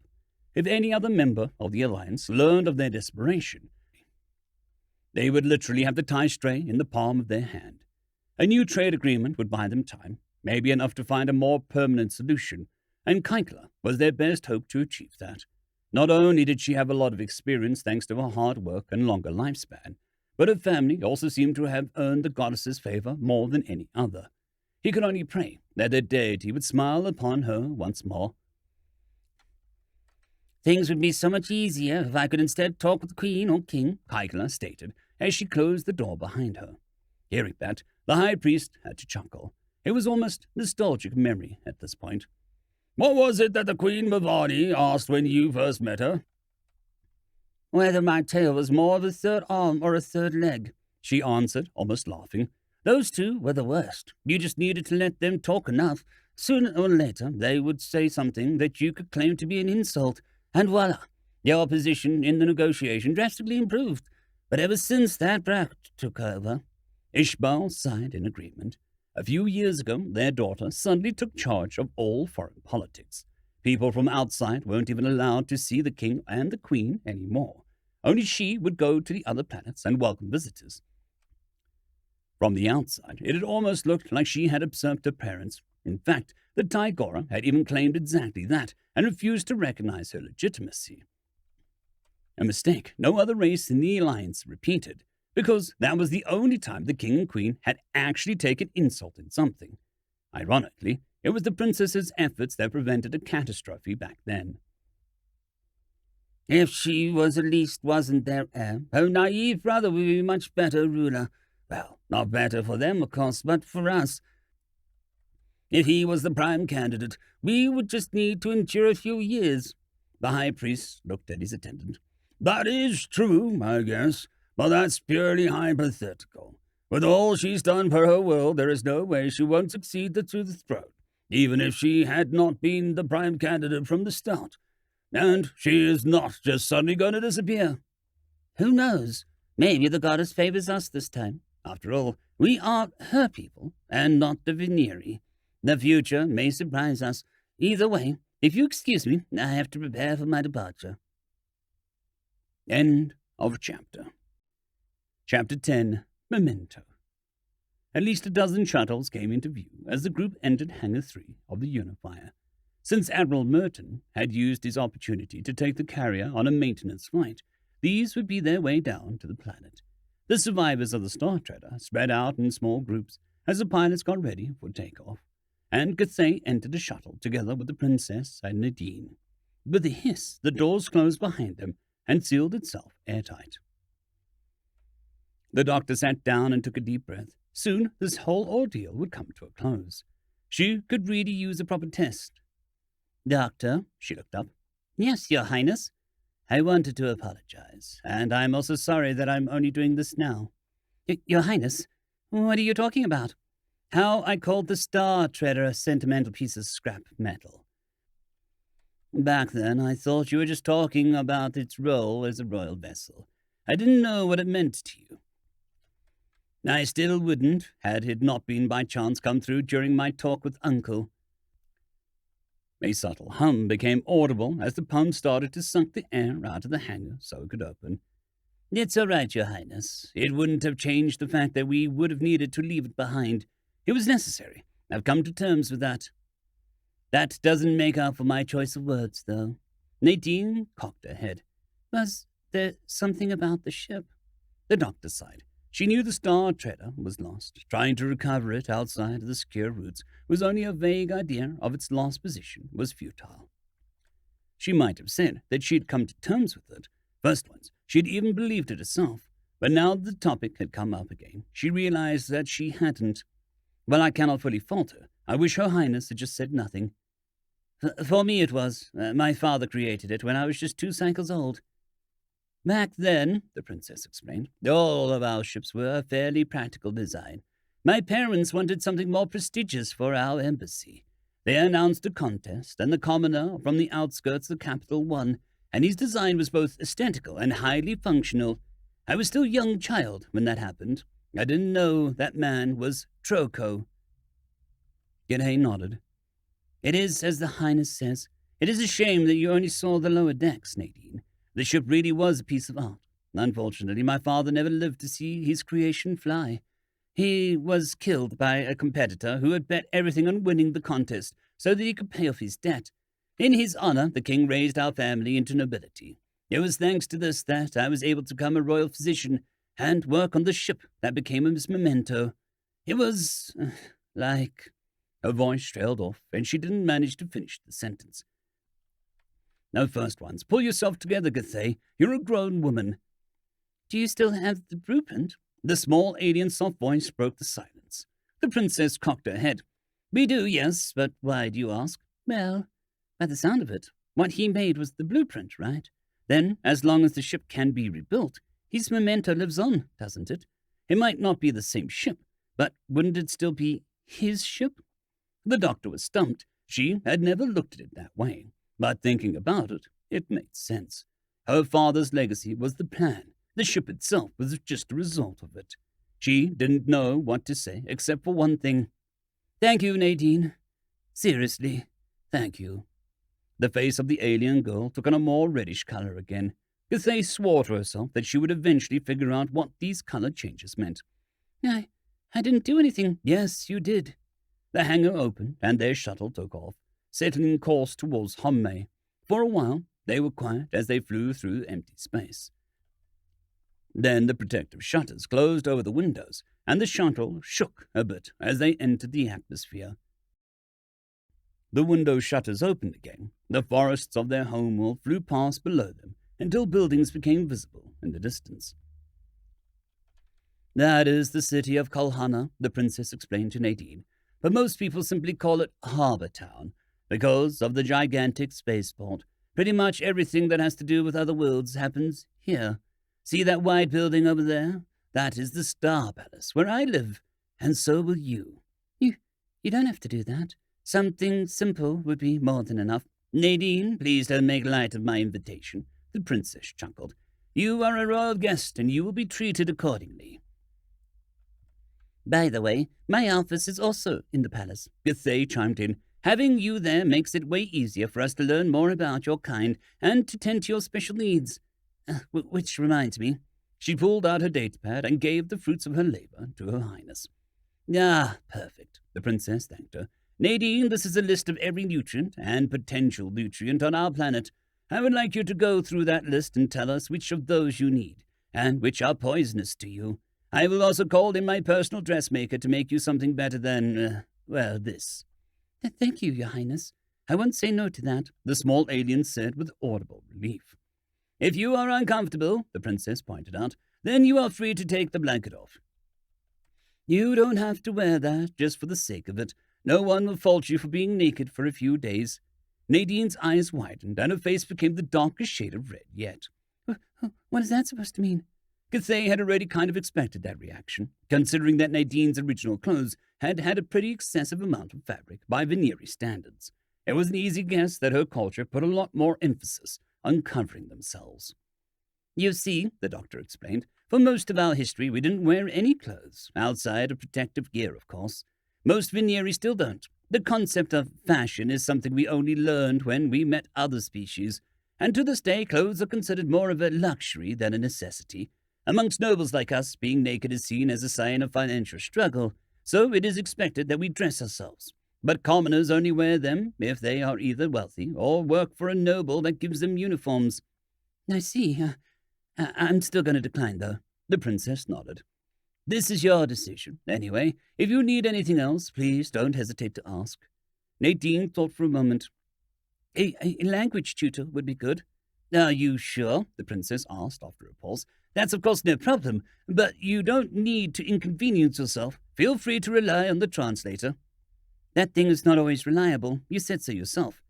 A: If any other member of the Alliance learned of their desperation, they would literally have the tie stray in the palm of their hand. A new trade agreement would buy them time, maybe enough to find a more permanent solution, and Kaikla was their best hope to achieve that. Not only did she have a lot of experience thanks to her hard work and longer lifespan, but her family also seemed to have earned the goddess's favor more than any other. He could only pray that their deity would smile upon her once more. "Things would be so much easier if I could instead talk with the queen or king," Kaikla stated as she closed the door behind her. Hearing that, the high priest had to chuckle. It was almost nostalgic memory at this point. "What was it that the Queen Mavani asked when you first met her?" "Whether my tail was more of a third arm or a third leg," she answered, almost laughing. "Those two were the worst. You just needed to let them talk enough. Sooner or later, they would say something that you could claim to be an insult, and voila, your position in the negotiation drastically improved. But ever since that brat took over..." Ishbal sighed in agreement. A few years ago, their daughter suddenly took charge of all foreign politics. People from outside weren't even allowed to see the king and the queen anymore. Only she would go to the other planets and welcome visitors. From the outside, it had almost looked like she had usurped her parents. In fact, the Tigora had even claimed exactly that and refused to recognize her legitimacy. A mistake no other race in the Alliance repeated, because that was the only time the king and queen had actually taken insult in something. Ironically, it was the princess's efforts that prevented a catastrophe back then. "If she wasn't their heir, her naive brother would be much better ruler. Well, not better for them, of course, but for us. If he was the prime candidate, we would just need to endure a few years." The high priest looked at his attendant. "That is true, I guess, but that's purely hypothetical. With all she's done for her world, there is no way she won't succeed to the throne, even if she had not been the prime candidate from the start. And she is not just suddenly going to disappear." "Who knows? Maybe the goddess favors us this time. After all, we are her people, and not the Veneri. The future may surprise us. Either way, if you excuse me, I have to prepare for my departure." End of chapter. Chapter 10, Memento. At least a dozen shuttles came into view as the group entered Hangar 3 of the Unifier. Since Admiral Merton had used his opportunity to take the carrier on a maintenance flight, these would be their way down to the planet. The survivors of the Star Treader spread out in small groups as the pilots got ready for takeoff, and Cathay entered a shuttle together with the Princess and Nadine. With a hiss, the doors closed behind them and sealed itself airtight. The doctor sat down and took a deep breath. Soon, this whole ordeal would come to a close. She could really use a proper test. "Doctor," she looked up. "Yes, Your Highness. I wanted to apologize, and I'm also sorry that I'm only doing this now." Your Highness, what are you talking about?" "How I called the Star Treader a sentimental piece of scrap metal. Back then, I thought you were just talking about its role as a royal vessel. I didn't know what it meant to you. I still wouldn't, had it not been by chance come through during my talk with Uncle." A subtle hum became audible as the pump started to suck the air out of the hangar so it could open. "It's all right, Your Highness. It wouldn't have changed the fact that we would have needed to leave it behind. It was necessary. I've come to terms with that. That doesn't make up for my choice of words, though." Nadine cocked her head. Was
B: There's something about the ship. The doctor sighed. She knew the Star Treader was lost. Trying to recover it outside of the secure routes was only a vague idea of its lost position was futile. She might have said that she had come to terms with it. First once, she had even believed it herself. But now that the topic had come up again, she realized that she hadn't. Well, I cannot fully fault her. I wish Her Highness had just said nothing. For me it was. My father created it when I was just 2 cycles old. Back then, the princess explained, all of our ships were a fairly practical design. My parents wanted something more prestigious for our embassy. They announced a contest, and the commoner from the outskirts of the capital won, and his design was both aesthetical and highly functional. I was still a young child when that happened. I didn't know that man was Troco. Gidhay nodded. It is as the Highness says. It is a shame that you only saw the lower decks, Nadine. The ship really was a piece of art. Unfortunately, my father never lived to see his creation fly. He was killed by a competitor who had bet everything on winning the contest so that he could pay off his debt. In his honor, the king raised our family into nobility. It was thanks to this that I was able to become a royal physician and work on the ship that became his memento. It was like... Her voice trailed off, and she didn't manage to finish the sentence. No first ones. Pull yourself together, Gidhay. You're a grown woman. Do you still have the blueprint? The small alien soft voice broke the silence. The princess cocked her head. We do, yes, but why do you ask? Well, by the sound of it, what he made was the blueprint, right? Then, as long as the ship can be rebuilt, his memento lives on, doesn't it? It might not be the same ship, but wouldn't it still be his ship? The doctor was stumped. She had never looked at it that way, but thinking about it, it made sense. Her father's legacy was the plan. The ship itself was just a result of it. She didn't know what to say except for one thing. Thank you, Nadine. Seriously, thank you. The face of the alien girl took on a more reddish color again. Gidhay swore to herself that she would eventually figure out what these color changes meant. I didn't do anything. Yes, you did. The hangar opened, and their shuttle took off, settling course towards Homme. For a while, they were quiet as they flew through empty space. Then the protective shutters closed over the windows, and the shuttle shook a bit as they entered the atmosphere. The window shutters opened again. The forests of their homeworld flew past below them until buildings became visible in the distance. That is the city of Kolhana, the princess explained to Nadine, but most people simply call it Harbor Town because of the gigantic spaceport. Pretty much everything that has to do with other worlds happens here. See that white building over there? That is the Star Palace, where I live, and so will you. You don't have to do that. Something simple would be more than enough. Nadine, please don't make light of my invitation, the princess chuckled. You are a royal guest, and you will be treated accordingly. By the way, my office is also in the palace, Gidhay chimed in. Having you there makes it way easier for us to learn more about your kind and to tend to your special needs. Which reminds me, she pulled out her datapad and gave the fruits of her labor to Her Highness. Ah, perfect, the princess thanked her. Nadine, this is a list of every nutrient and potential nutrient on our planet. I would like you to go through that list and tell us which of those you need and which are poisonous to you. I will also call in my personal dressmaker to make you something better than, this. Thank you, Your Highness. I won't say no to that, the small alien said with audible relief. If you are uncomfortable, the princess pointed out, then you are free to take the blanket off. You don't have to wear that just for the sake of it. No one will fault you for being naked for a few days. Nadine's eyes widened, and her face became the darkest shade of red yet. What is that supposed to mean? Gidhay had already kind of expected that reaction, considering that Nadine's original clothes had had a pretty excessive amount of fabric by Veneeri standards. It was an easy guess that her culture put a lot more emphasis on covering themselves. You see, the doctor explained, for most of our history we didn't wear any clothes, outside of protective gear, of course. Most Veneeri still don't. The concept of fashion is something we only learned when we met other species, and to this day clothes are considered more of a luxury than a necessity. Amongst nobles like us, being naked is seen as a sign of financial struggle, so it is expected that we dress ourselves. But commoners only wear them if they are either wealthy or work for a noble that gives them uniforms. I see. I'm still going to decline, though. The princess nodded. This is your decision. Anyway, if you need anything else, please don't hesitate to ask. Nadine thought for a moment. A language tutor would be good. Are you sure? The princess asked after a pause. That's of course no problem, but you don't need to inconvenience yourself. Feel free to rely on the translator. That thing is not always reliable. You said so yourself.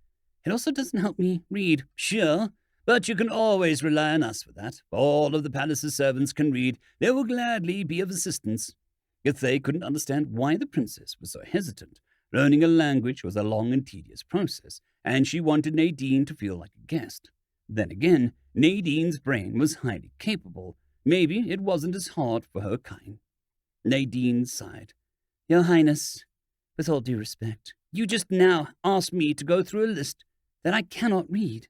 B: It also doesn't help me read. Sure, but you can always rely on us for that. All of the palace's servants can read. They will gladly be of assistance. Yet they couldn't understand why the princess was so hesitant. Learning a language was a long and tedious process, and she wanted Nadine to feel like a guest. Then again, Nadine's brain was highly capable. Maybe it wasn't as hard for her kind. Nadine sighed. Your Highness, with all due respect, you just now asked me to go through a list that I cannot read.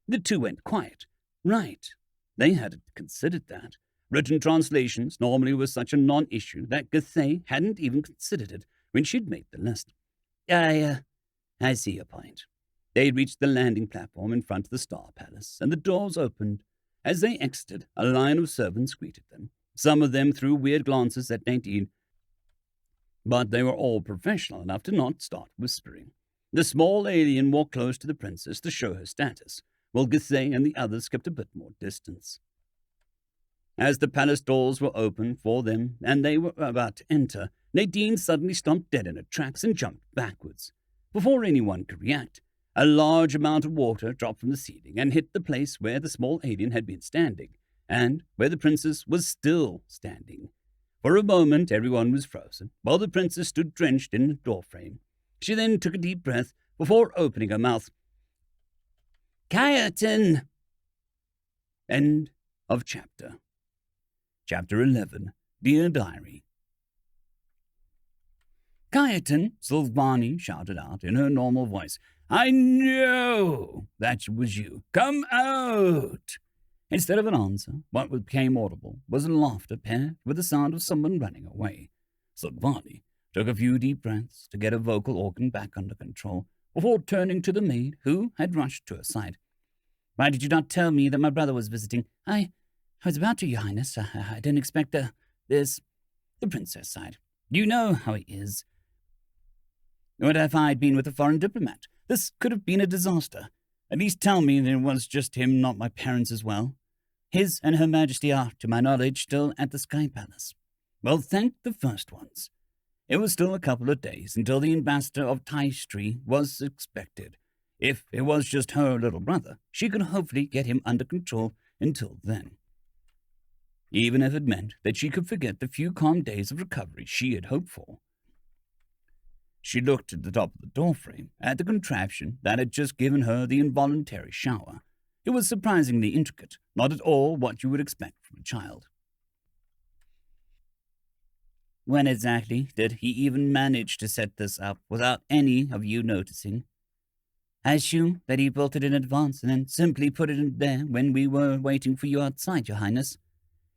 B: The two went quiet. Right. They hadn't considered that. Written translations normally were such a non-issue that Githey hadn't even considered it when she'd made the list. I see your point. They reached the landing platform in front of the Star Palace, and the doors opened. As they exited, a line of servants greeted them. Some of them threw weird glances at Nadine, but they were all professional enough to not start whispering. The small alien walked close to the princess to show her status, while Githey and the others kept a bit more distance. As the palace doors were opened for them and they were about to enter, Nadine suddenly stomped dead in her tracks and jumped backwards. Before anyone could react, a large amount of water dropped from the ceiling and hit the place where the small alien had been standing, and where the princess was still standing. For a moment, everyone was frozen, while the princess stood drenched in a doorframe. She then took a deep breath before opening her mouth. Kayatin! End of chapter. Chapter 11. Dear Diary. Kayatin, Silvani shouted out in her normal voice, I know that was you. Come out! Instead of an answer, what became audible was laughter paired with the sound of someone running away. Silvani took a few deep breaths to get her vocal organ back under control before turning to the maid who had rushed to her side. Why did you not tell me that my brother was visiting? I was about to, Your Highness. I didn't expect this. The princess sighed. You know how he is. What if I'd been with a foreign diplomat? This could have been a disaster. At least tell me that it was just him, not my parents as well. His and Her Majesty are, to my knowledge, still at the Sky Palace. Well, thank the first ones. It was still a couple of days until the ambassador of Taistri was expected. If it was just her little brother, she could hopefully get him under control until then. Even if it meant that she could forget the few calm days of recovery she had hoped for. She looked at the top of the doorframe, at the contraption that had just given her the involuntary shower. It was surprisingly intricate, not at all what you would expect from a child. When exactly did he even manage to set this up without any of you noticing? I assume that he built it in advance and then simply put it in there when we were waiting for you outside, Your Highness.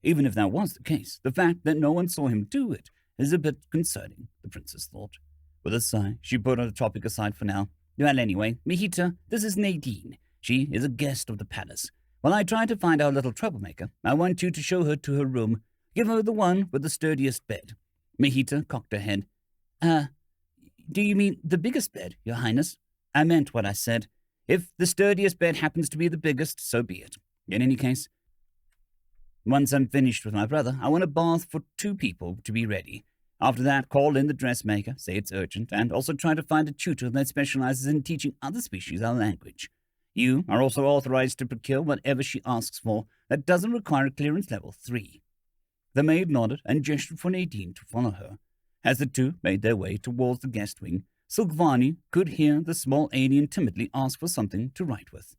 B: Even if that was the case, the fact that no one saw him do it is a bit concerning, the princess thought. With a sigh, she put the topic aside for now. Well, anyway, Mijita, this is Nadine. She is a guest of the palace. While I try to find our little troublemaker, I want you to show her to her room. Give her the one with the sturdiest bed. Mijita cocked her head. Do you mean the biggest bed, Your Highness? I meant what I said. If the sturdiest bed happens to be the biggest, so be it. In any case, once I'm finished with my brother, I want a bath for 2 people to be ready. After that, call in the dressmaker, say it's urgent, and also try to find a tutor that specializes in teaching other species our language. You are also authorized to procure whatever she asks for that doesn't require a clearance level 3. The maid nodded and gestured for Nadine to follow her. As the two made their way towards the guest wing, Silvani could hear the small alien timidly ask for something to write with.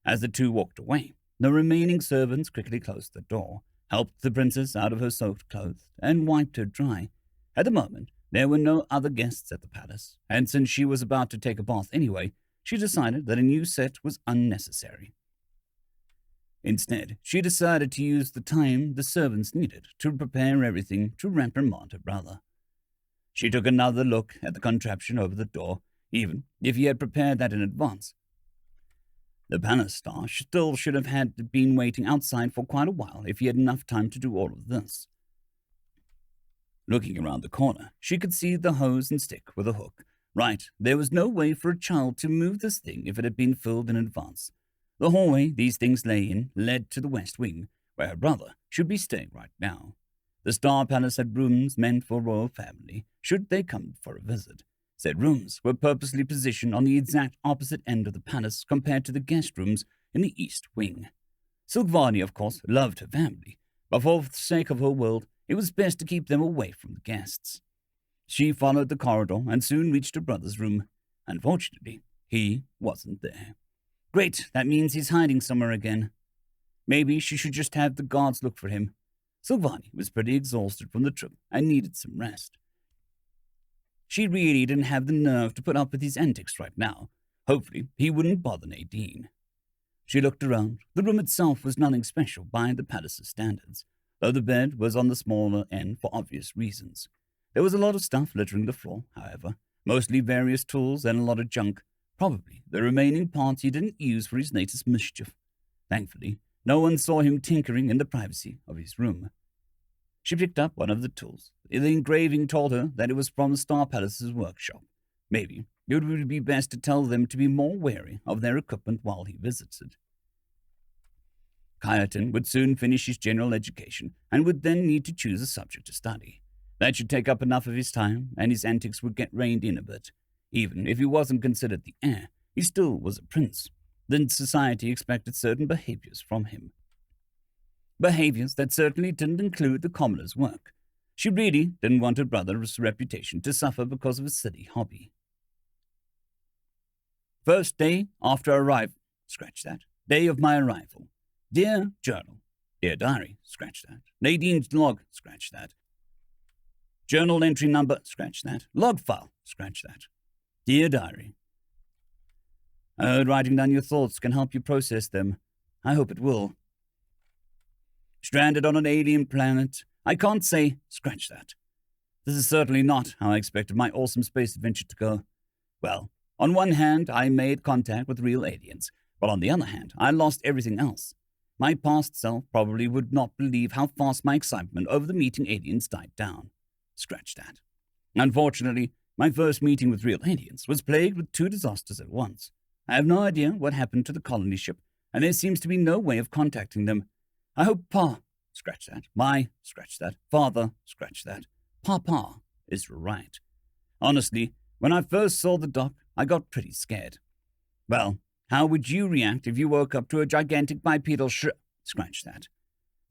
B: As the two walked away, the remaining servants quickly closed the door, helped the princess out of her soaked clothes, and wiped her dry. At the moment, there were no other guests at the palace, and since she was about to take a bath anyway, she decided that a new set was unnecessary. Instead, she decided to use the time the servants needed to prepare everything to reprimand her brother. She took another look at the contraption over the door, even if he had prepared that in advance. The palace star still should have had been waiting outside for quite a while if he had enough time to do all of this. Looking around the corner, she could see the hose and stick with a hook. Right, there was no way for a child to move this thing if it had been filled in advance. The hallway these things lay in led to the west wing, where her brother should be staying right now. The Star Palace had rooms meant for royal family, should they come for a visit. Said rooms were purposely positioned on the exact opposite end of the palace compared to the guest rooms in the east wing. Silvani, of course, loved her family, but for the sake of her world, it was best to keep them away from the guests. She followed the corridor and soon reached her brother's room. Unfortunately, he wasn't there. Great, that means he's hiding somewhere again. Maybe she should just have the guards look for him. Silvani was pretty exhausted from the trip and needed some rest. She really didn't have the nerve to put up with his antics right now. Hopefully, he wouldn't bother Nadine. She looked around. The room itself was nothing special by the palace's standards, though the bed was on the smaller end for obvious reasons. There was a lot of stuff littering the floor, however, mostly various tools and a lot of junk, probably the remaining parts he didn't use for his latest mischief. Thankfully, no one saw him tinkering in the privacy of his room. She picked up one of the tools. The engraving told her that it was from the Star Palace's workshop. Maybe it would be best to tell them to be more wary of their equipment while he visited. Kyerton would soon finish his general education and would then need to choose a subject to study. That should take up enough of his time, and his antics would get reined in a bit. Even if he wasn't considered the heir, he still was a prince. Then society expected certain behaviors from him. Behaviors that certainly didn't include the commoner's work. She really didn't want her brother's reputation to suffer because of a silly hobby. First day after arrival, scratch that. Day of my arrival. Dear journal. Dear diary, scratch that. Nadine's log, scratch that. Journal entry number, scratch that. Log file, scratch that. Dear diary. I heard writing down your thoughts can help you process them. I hope it will. Stranded on an alien planet. I can't say, scratch that. This is certainly not how I expected my awesome space adventure to go. Well, on one hand, I made contact with real aliens, but on the other hand, I lost everything else. My past self probably would not believe how fast my excitement over the meeting aliens died down. Scratch that. Unfortunately, my first meeting with real aliens was plagued with 2 disasters at once. I have no idea what happened to the colony ship, and there seems to be no way of contacting them. I hope Pa, scratch that, my, scratch that, father, scratch that, Papa is right. Honestly, when I first saw the dock, I got pretty scared. Well, how would you react if you woke up to a gigantic bipedal scratch that?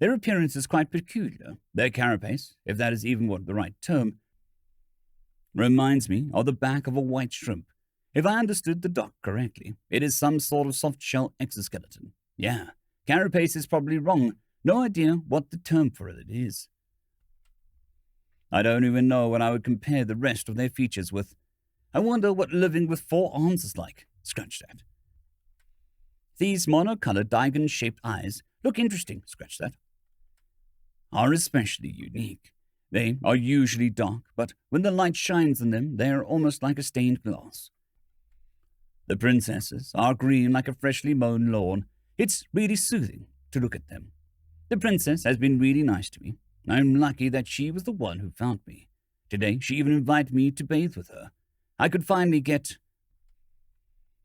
B: Their appearance is quite peculiar. Their carapace, if that is even the right term, reminds me of the back of a white shrimp. If I understood the doc correctly, it is some sort of soft-shell exoskeleton. Yeah, carapace is probably wrong. No idea what the term for it is. I don't even know what I would compare the rest of their features with. I wonder what living with 4 arms is like. Scratch that. These monocolored diamond-shaped eyes look interesting. Scratch that. Are especially unique. They are usually dark, but when the light shines on them, they are almost like a stained glass. The princesses are green like a freshly mown lawn. It's really soothing to look at them. The princess has been really nice to me. I'm lucky that she was the one who found me. Today, she even invited me to bathe with her. I could finally get...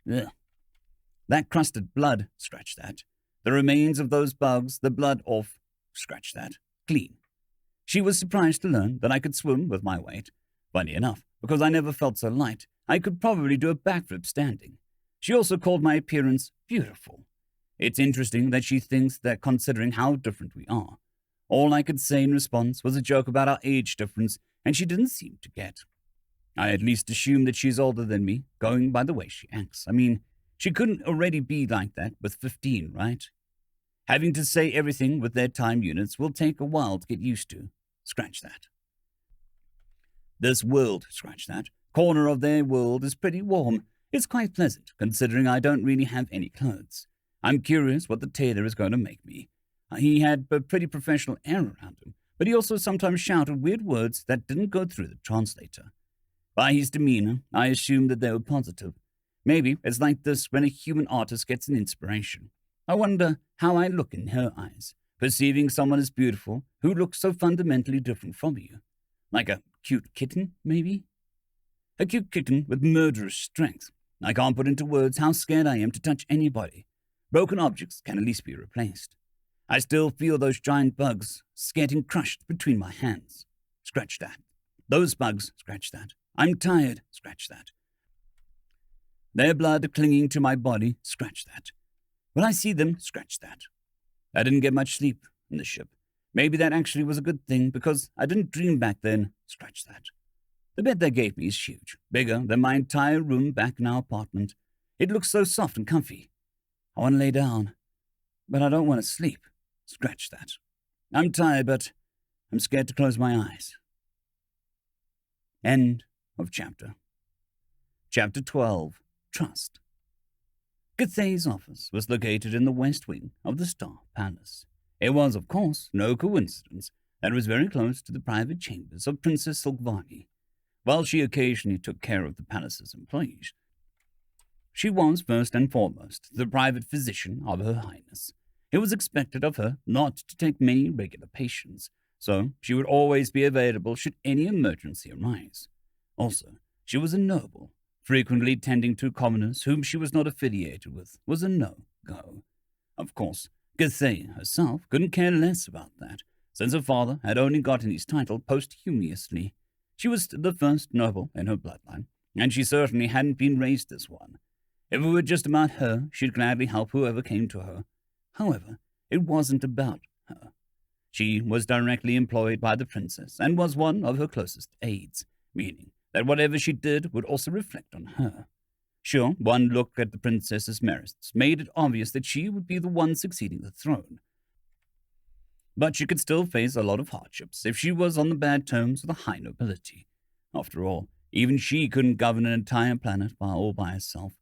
B: that crusted blood, scratch that. The remains of those bugs, the blood off, scratch that, clean. She was surprised to learn that I could swim with my weight. Funny enough, because I never felt so light, I could probably do a backflip standing. She also called my appearance beautiful. It's interesting that she thinks that considering how different we are. All I could say in response was a joke about our age difference, and she didn't seem to get. I at least assume that she's older than me, going by the way she acts. I mean, she couldn't already be like that with 15, right? Having to say everything with their time units will take a while to get used to. Scratch that. This world, scratch that, corner of their world is pretty warm. It's quite pleasant, considering I don't really have any clothes. I'm curious what the tailor is going to make me. He had a pretty professional air around him, but he also sometimes shouted weird words that didn't go through the translator. By his demeanor, I assumed that they were positive. Maybe it's like this when a human artist gets an inspiration. I wonder how I look in her eyes, perceiving someone as beautiful who looks so fundamentally different from you. Like a cute kitten, maybe? A cute kitten with murderous strength. I can't put into words how scared I am to touch anybody. Broken objects can at least be replaced. I still feel those giant bugs getting crushed between my hands. Scratch that. Those bugs, scratch that. I'm tired, scratch that. Their blood clinging to my body, scratch that. When I see them, scratch that. I didn't get much sleep in the ship. Maybe that actually was a good thing because I didn't dream back then, scratch that. The bed they gave me is huge, bigger than my entire room back in our apartment. It looks so soft and comfy. I want to lay down, but I don't want to sleep. Scratch that. I'm tired, but I'm scared to close my eyes. End of chapter. Chapter 12. Trust. Githay's office was located in the west wing of the Star Palace. It was, of course, no coincidence that it was very close to the private chambers of Princess Silkvani. While she occasionally took care of the palace's employees, she was first and foremost the private physician of Her Highness. It was expected of her not to take many regular patients, so she would always be available should any emergency arise. Also, she was a noble. Frequently tending to commoners whom she was not affiliated with was a no-go. Of course, Githay herself couldn't care less about that, since her father had only gotten his title posthumously. She was the first noble in her bloodline, and she certainly hadn't been raised as one. If it were just about her, she'd gladly help whoever came to her. However, it wasn't about her. She was directly employed by the princess and was one of her closest aides, meaning that whatever she did would also reflect on her. Sure, one look at the princess's merits made it obvious that she would be the one succeeding the throne. But she could still face a lot of hardships if she was on the bad terms with the high nobility. After all, even she couldn't govern an entire planet all by herself.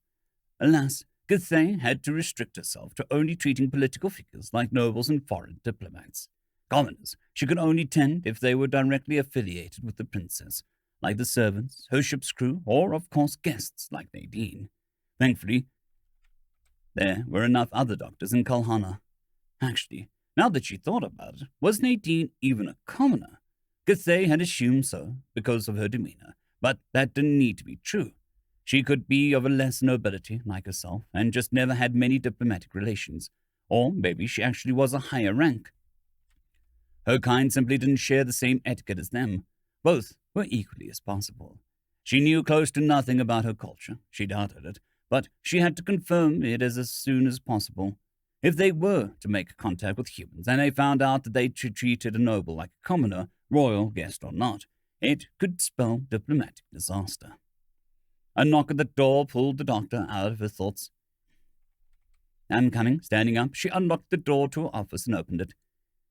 B: Alas, Githay had to restrict herself to only treating political figures like nobles and foreign diplomats. Commoners she could only tend if they were directly affiliated with the princess, like the servants, her ship's crew, or, of course, guests like Nadine. Thankfully, there were enough other doctors in Kalhana. Actually, now that she thought about it, was Nadine even a commoner? Githay had assumed so because of her demeanor, but that didn't need to be true. She could be of a less nobility, like herself, and just never had many diplomatic relations. Or maybe she actually was a higher rank. Her kind simply didn't share the same etiquette as them. Both were equally as possible. She knew close to nothing about her culture. She doubted it, but she had to confirm it as soon as possible. If they were to make contact with humans and they found out that they treated a noble like a commoner, royal guest or not, it could spell diplomatic disaster. A knock at the door pulled the doctor out of her thoughts. I'm coming. Standing up, she unlocked the door to her office and opened it.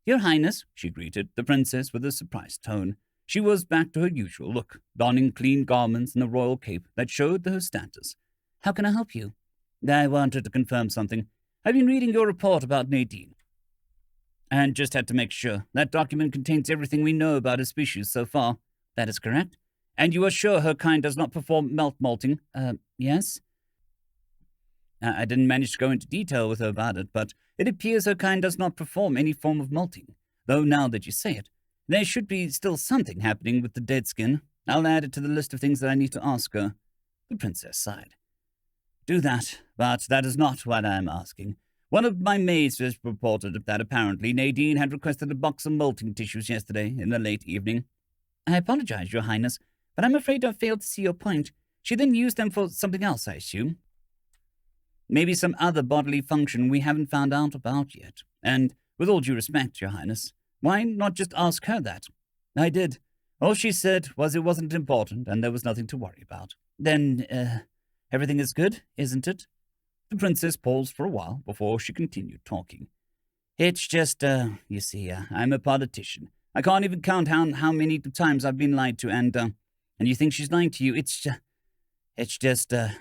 B: Your Highness, she greeted the princess with a surprised tone. She was back to her usual look, donning clean garments and a royal cape that showed her status. How can I help you? I wanted to confirm something. I've been reading your report about Nadine, and just had to make sure. That document contains everything we know about her species so far. That is correct. And you are sure her kind does not perform molting? Yes? I didn't manage to go into detail with her about it, but it appears her kind does not perform any form of molting. Though now that you say it, there should be still something happening with the dead skin. I'll add it to the list of things that I need to ask her. The princess sighed. Do that, but that is not what I am asking. One of my maids has reported that apparently Nadine had requested a box of molting tissues yesterday in the late evening. I apologize, Your Highness, but I'm afraid I failed to see your point. She then used them for something else, I assume. Maybe some other bodily function we haven't found out about yet. And, with all due respect, Your Highness, why not just ask her that? I did. All she said was it wasn't important and there was nothing to worry about. Then, everything is good, isn't it? The princess paused for a while before she continued talking. It's just, you see, I'm a politician. I can't even count how many times I've been lied to, and you think she's lying to you. It's just, I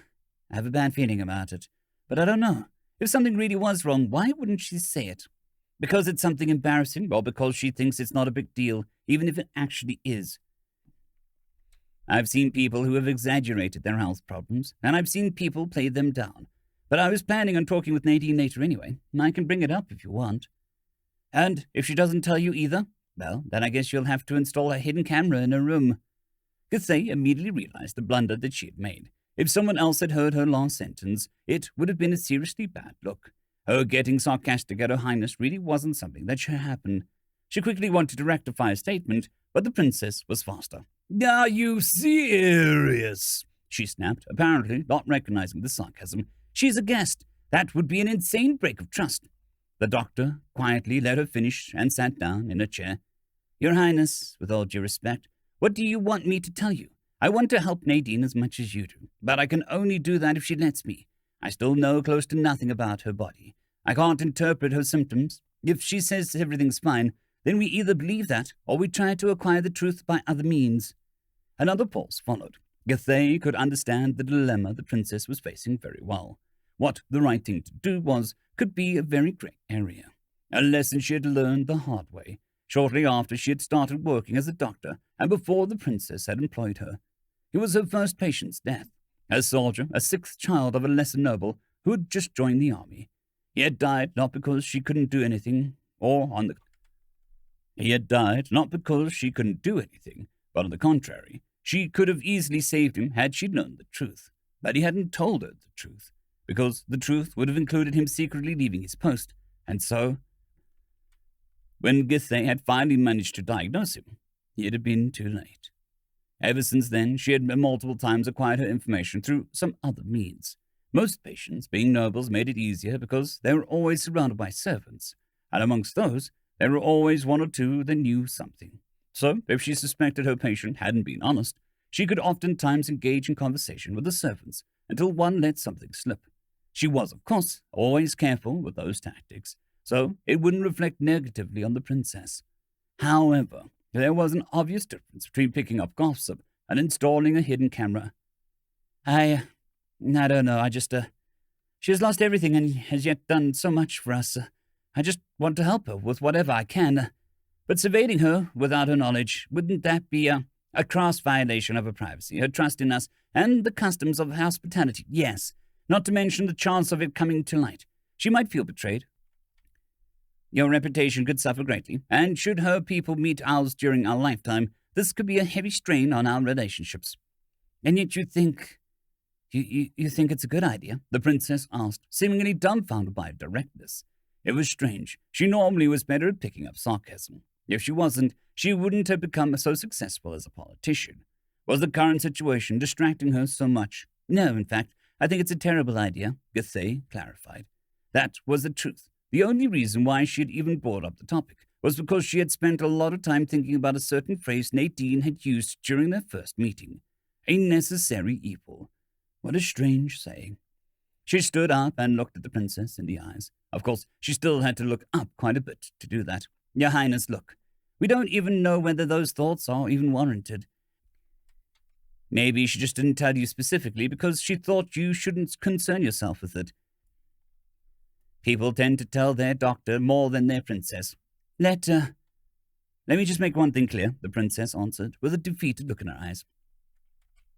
B: have a bad feeling about it. But I don't know. If something really was wrong, why wouldn't she say it? Because it's something embarrassing, or because she thinks it's not a big deal, even if it actually is. I've seen people who have exaggerated their health problems, and I've seen people play them down. But I was planning on talking with Nadine later anyway. I can bring it up if you want. And if she doesn't tell you either, well, then I guess you'll have to install a hidden camera in her room. Githey immediately realized the blunder that she had made. If someone else had heard her last sentence, it would have been a seriously bad look. Her getting sarcastic at Her Highness really wasn't something that should happen. She quickly wanted to rectify a statement, but the princess was faster. "Are you serious?" she snapped, apparently not recognizing the sarcasm. "She's a guest. That would be an insane break of trust." The doctor quietly let her finish and sat down in a chair. "Your Highness, with all due respect, what do you want me to tell you? I want to help Nadine as much as you do, but I can only do that if she lets me. I still know close to nothing about her body. I can't interpret her symptoms. If she says everything's fine, then we either believe that or we try to acquire the truth by other means." Another pause followed. Githey could understand the dilemma the princess was facing very well. What the right thing to do could be a very grey area. A lesson she had learned the hard way, shortly after she had started working as a doctor and before the princess had employed her. It was her first patient's death, a soldier, a sixth child of a lesser noble who had just joined the army. He had died not because she couldn't do anything, but on the contrary, she could have easily saved him had she known the truth. But he hadn't told her the truth, because the truth would have included him secretly leaving his post, and so, when Githey had finally managed to diagnose him, it had been too late. Ever since then, she had multiple times acquired her information through some other means. Most patients, being nobles, made it easier because they were always surrounded by servants, and amongst those, there were always one or two that knew something. So, if she suspected her patient hadn't been honest, she could oftentimes engage in conversation with the servants until one let something slip. She was, of course, always careful with those tactics, so it wouldn't reflect negatively on the princess. However, there was an obvious difference between picking up gossip and installing a hidden camera. I don't know, she has lost everything and has yet done so much for us. I just want to help her with whatever I can. But surveilling her without her knowledge, wouldn't that be a crass violation of her privacy, her trust in us, and the customs of hospitality? Yes, not to mention the chance of it coming to light. She might feel betrayed. Your reputation could suffer greatly, and should her people meet ours during our lifetime, this could be a heavy strain on our relationships. And yet you think it's a good idea? The princess asked, seemingly dumbfounded by directness. It was strange. She normally was better at picking up sarcasm. If she wasn't, she wouldn't have become so successful as a politician. Was the current situation distracting her so much? No, in fact, I think it's a terrible idea, Githey clarified. That was the truth. The only reason why she had even brought up the topic was because she had spent a lot of time thinking about a certain phrase Nadine had used during their first meeting. A necessary evil. What a strange saying. She stood up and looked at the princess in the eyes. Of course, she still had to look up quite a bit to do that. Your Highness, look. We don't even know whether those thoughts are even warranted. Maybe she just didn't tell you specifically because she thought you shouldn't concern yourself with it. People tend to tell their doctor more than their princess. Let me just make one thing clear, the princess answered, with a defeated look in her eyes.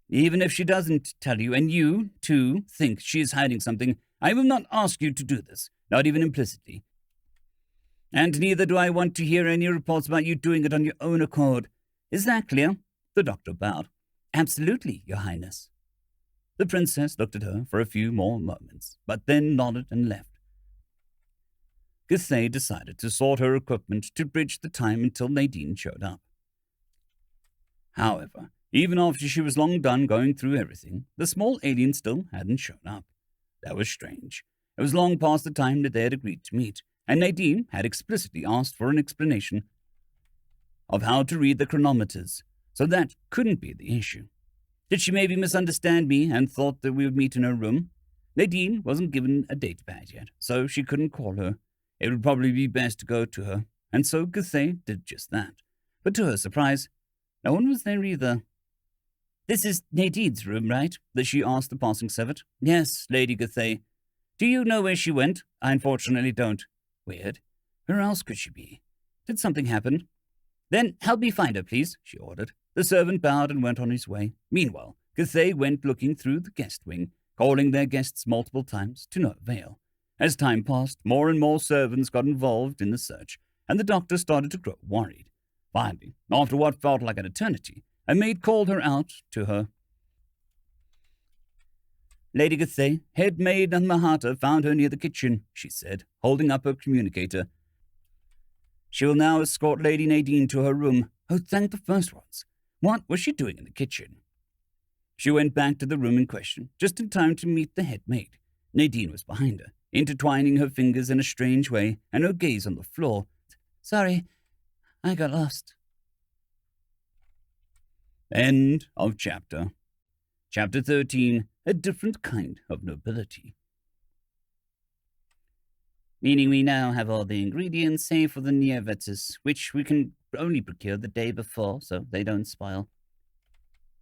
B: Even if she doesn't tell you, and you, too, think she is hiding something, I will not ask you to do this, not even implicitly. And neither do I want to hear any reports about you doing it on your own accord. Is that clear? The doctor bowed. Absolutely, Your Highness. The princess looked at her for a few more moments, but then nodded and left. Githey decided to sort her equipment to bridge the time until Nadine showed up. However, even after she was long done going through everything, the small alien still hadn't shown up. That was strange. It was long past the time that they had agreed to meet, and Nadine had explicitly asked for an explanation of how to read the chronometers, so that couldn't be the issue. Did she maybe misunderstand me and thought that we would meet in her room? Nadine wasn't given a date pad yet, so she couldn't call her. It would probably be best to go to her, and so Githey did just that. But to her surprise, no one was there either. This is Nadine's room, right? That she asked the passing servant. Yes, Lady Githey. Do you know where she went? I unfortunately don't. Weird. Where else could she be? Did something happen? Then help me find her, please, she ordered. The servant bowed and went on his way. Meanwhile, Cathay went looking through the guest wing, calling their guests multiple times to no avail. As time passed, more and more servants got involved in the search, and the doctor started to grow worried. Finally, after what felt like an eternity, a maid called her out to her. Lady Cathay, head maid and Mahata found her near the kitchen, she said, holding up her communicator. She will now escort Lady Nadine to her room. Oh, thank the first ones. What was she doing in the kitchen? She went back to the room in question, just in time to meet the head maid. Nadine was behind her, intertwining her fingers in a strange way and her gaze on the floor. Sorry, I got lost. End of chapter. Chapter 13, A Different Kind of Nobility. Meaning we now have all the ingredients, save for the Nievettes, which we can only procure the day before, so they don't spoil.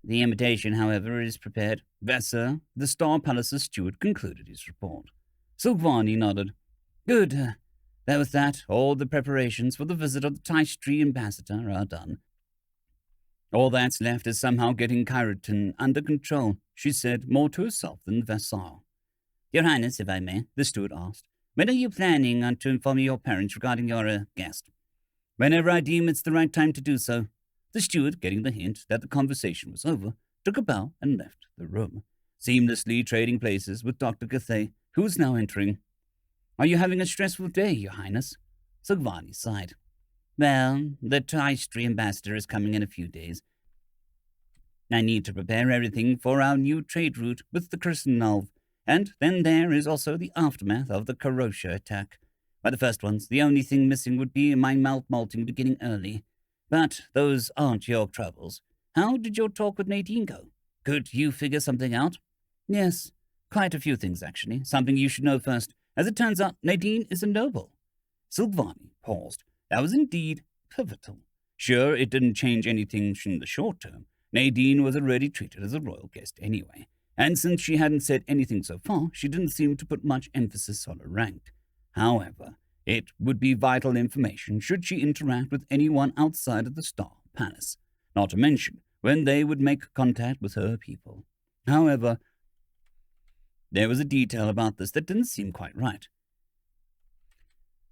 B: The invitation, however, is prepared. Vassar, the Star Palace's steward, concluded his report. Silvani nodded. Good. That was that. All the preparations for the visit of the Tystri ambassador are done. All that's left is somehow getting Kyroton under control, she said, more to herself than Vassar. Your Highness, if I may, the steward asked, when are you planning to inform your parents regarding your guest? Whenever I deem it's the right time to do so. The steward, getting the hint that the conversation was over, took a bow and left the room, seamlessly trading places with Dr. Cathay, who was now entering. Are you having a stressful day, Your Highness? Silvani sighed. Well, the Tystri ambassador is coming in a few days. I need to prepare everything for our new trade route with the Kirstenalv, and then there is also the aftermath of the Karosha attack. By the first ones, the only thing missing would be my mouth malting beginning early. But those aren't your troubles. How did your talk with Nadine go? Could you figure something out? Yes, quite a few things, actually. Something you should know first. As it turns out, Nadine is a noble. Silvani paused. That was indeed pivotal. Sure, it didn't change anything in the short term. Nadine was already treated as a royal guest anyway, and since she hadn't said anything so far, she didn't seem to put much emphasis on her rank. However, it would be vital information should she interact with anyone outside of the Star Palace, not to mention when they would make contact with her people. However, there was a detail about this that didn't seem quite right.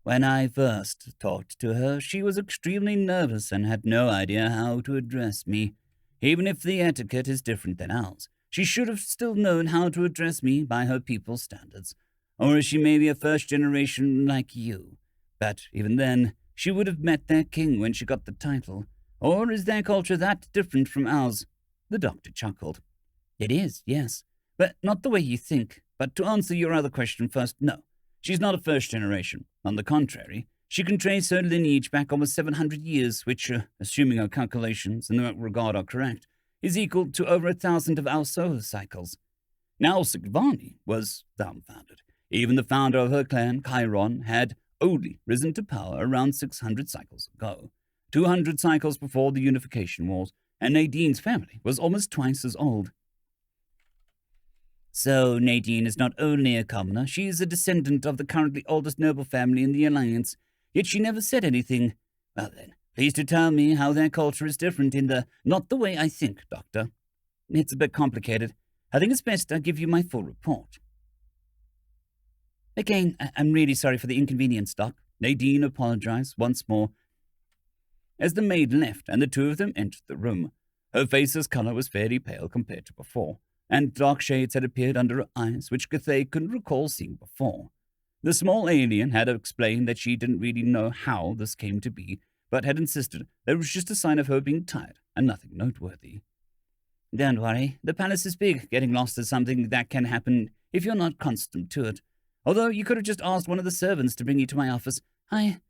B: When I first talked to her, she was extremely nervous and had no idea how to address me. Even if the etiquette is different than ours, she should have still known how to address me by her people's standards. Or is she maybe a first generation like you? But even then, she would have met their king when she got the title. Or is their culture that different from ours? The doctor chuckled. It is, yes, but not the way you think. But to answer your other question first, no. She's not a first generation. On the contrary, she can trace her lineage back almost 700 years, which, assuming our calculations in that regard are correct, is equal to over 1,000 of our solar cycles. Now Silvani was dumbfounded. Even the founder of her clan, Chiron, had only risen to power around 600 cycles ago, 200 cycles before the Unification Wars, and Nadine's family was almost twice as old. So Nadine is not only a commoner, she is a descendant of the currently oldest noble family in the Alliance, yet she never said anything. Well then, please to tell me how their culture is different in the not the way I think, Doctor. It's a bit complicated. I think it's best I give you my full report. Again, I'm really sorry for the inconvenience, Doc. Nadine apologized once more as the maid left and the two of them entered the room. Her face's color was fairly pale compared to before, and dark shades had appeared under her eyes, which Cathay couldn't recall seeing before. The small alien had explained that she didn't really know how this came to be, but had insisted that it was just a sign of her being tired and nothing noteworthy. Don't worry, the palace is big. Getting lost is something that can happen if you're not constant to it. Although you could have just asked one of the servants to bring you to my office. I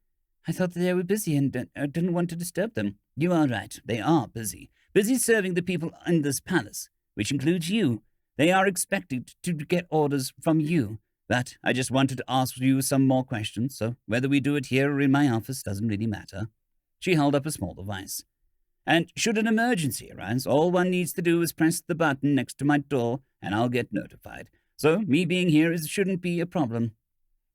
B: thought that they were busy and didn't want to disturb them. You are right, they are busy. Busy serving the people in this palace, which includes you. They are expected to get orders from you. But I just wanted to ask you some more questions, so whether we do it here or in my office doesn't really matter. She held up a small device. And should an emergency arise, all one needs to do is press the button next to my door, and I'll get notified. So me being here shouldn't be a problem.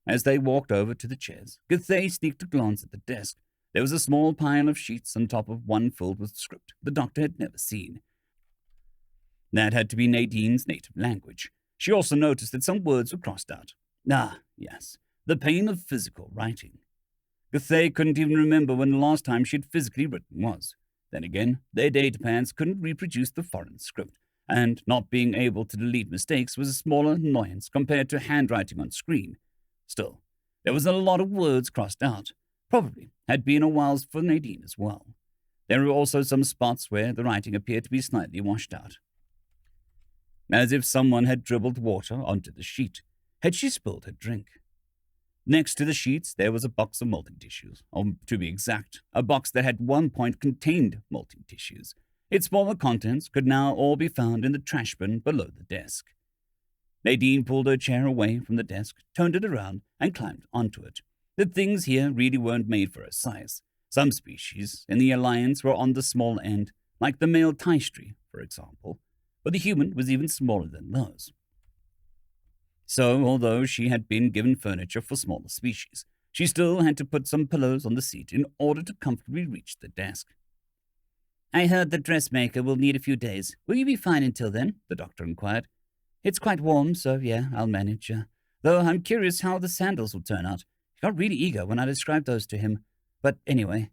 B: As they walked over to the chairs, Cathay sneaked a glance at the desk. There was a small pile of sheets on top of one filled with script the doctor had never seen. That had to be Nadine's native language. She also noticed that some words were crossed out. Ah, yes, the pain of physical writing. Guthay couldn't even remember when the last time she'd physically written was. Then again, their datapads couldn't reproduce the foreign script, and not being able to delete mistakes was a smaller annoyance compared to handwriting on screen. Still, there was a lot of words crossed out. Probably had been a while for Nadine as well. There were also some spots where the writing appeared to be slightly washed out, as if someone had dribbled water onto the sheet. Had she spilled her drink? Next to the sheets, there was a box of molting tissues, or to be exact, a box that had one point contained molting tissues. Its smaller contents could now all be found in the trash bin below the desk. Nadine pulled her chair away from the desk, turned it around, and climbed onto it. The things here really weren't made for her size. Some species in the Alliance were on the small end, like the male Taistri, for example, but the human was even smaller than those. So, although she had been given furniture for smaller species, she still had to put some pillows on the seat in order to comfortably reach the desk. I heard the dressmaker will need a few days. Will you be fine until then? The doctor inquired. It's quite warm, so yeah, I'll manage. Though I'm curious how the sandals will turn out. He got really eager when I described those to him. But anyway.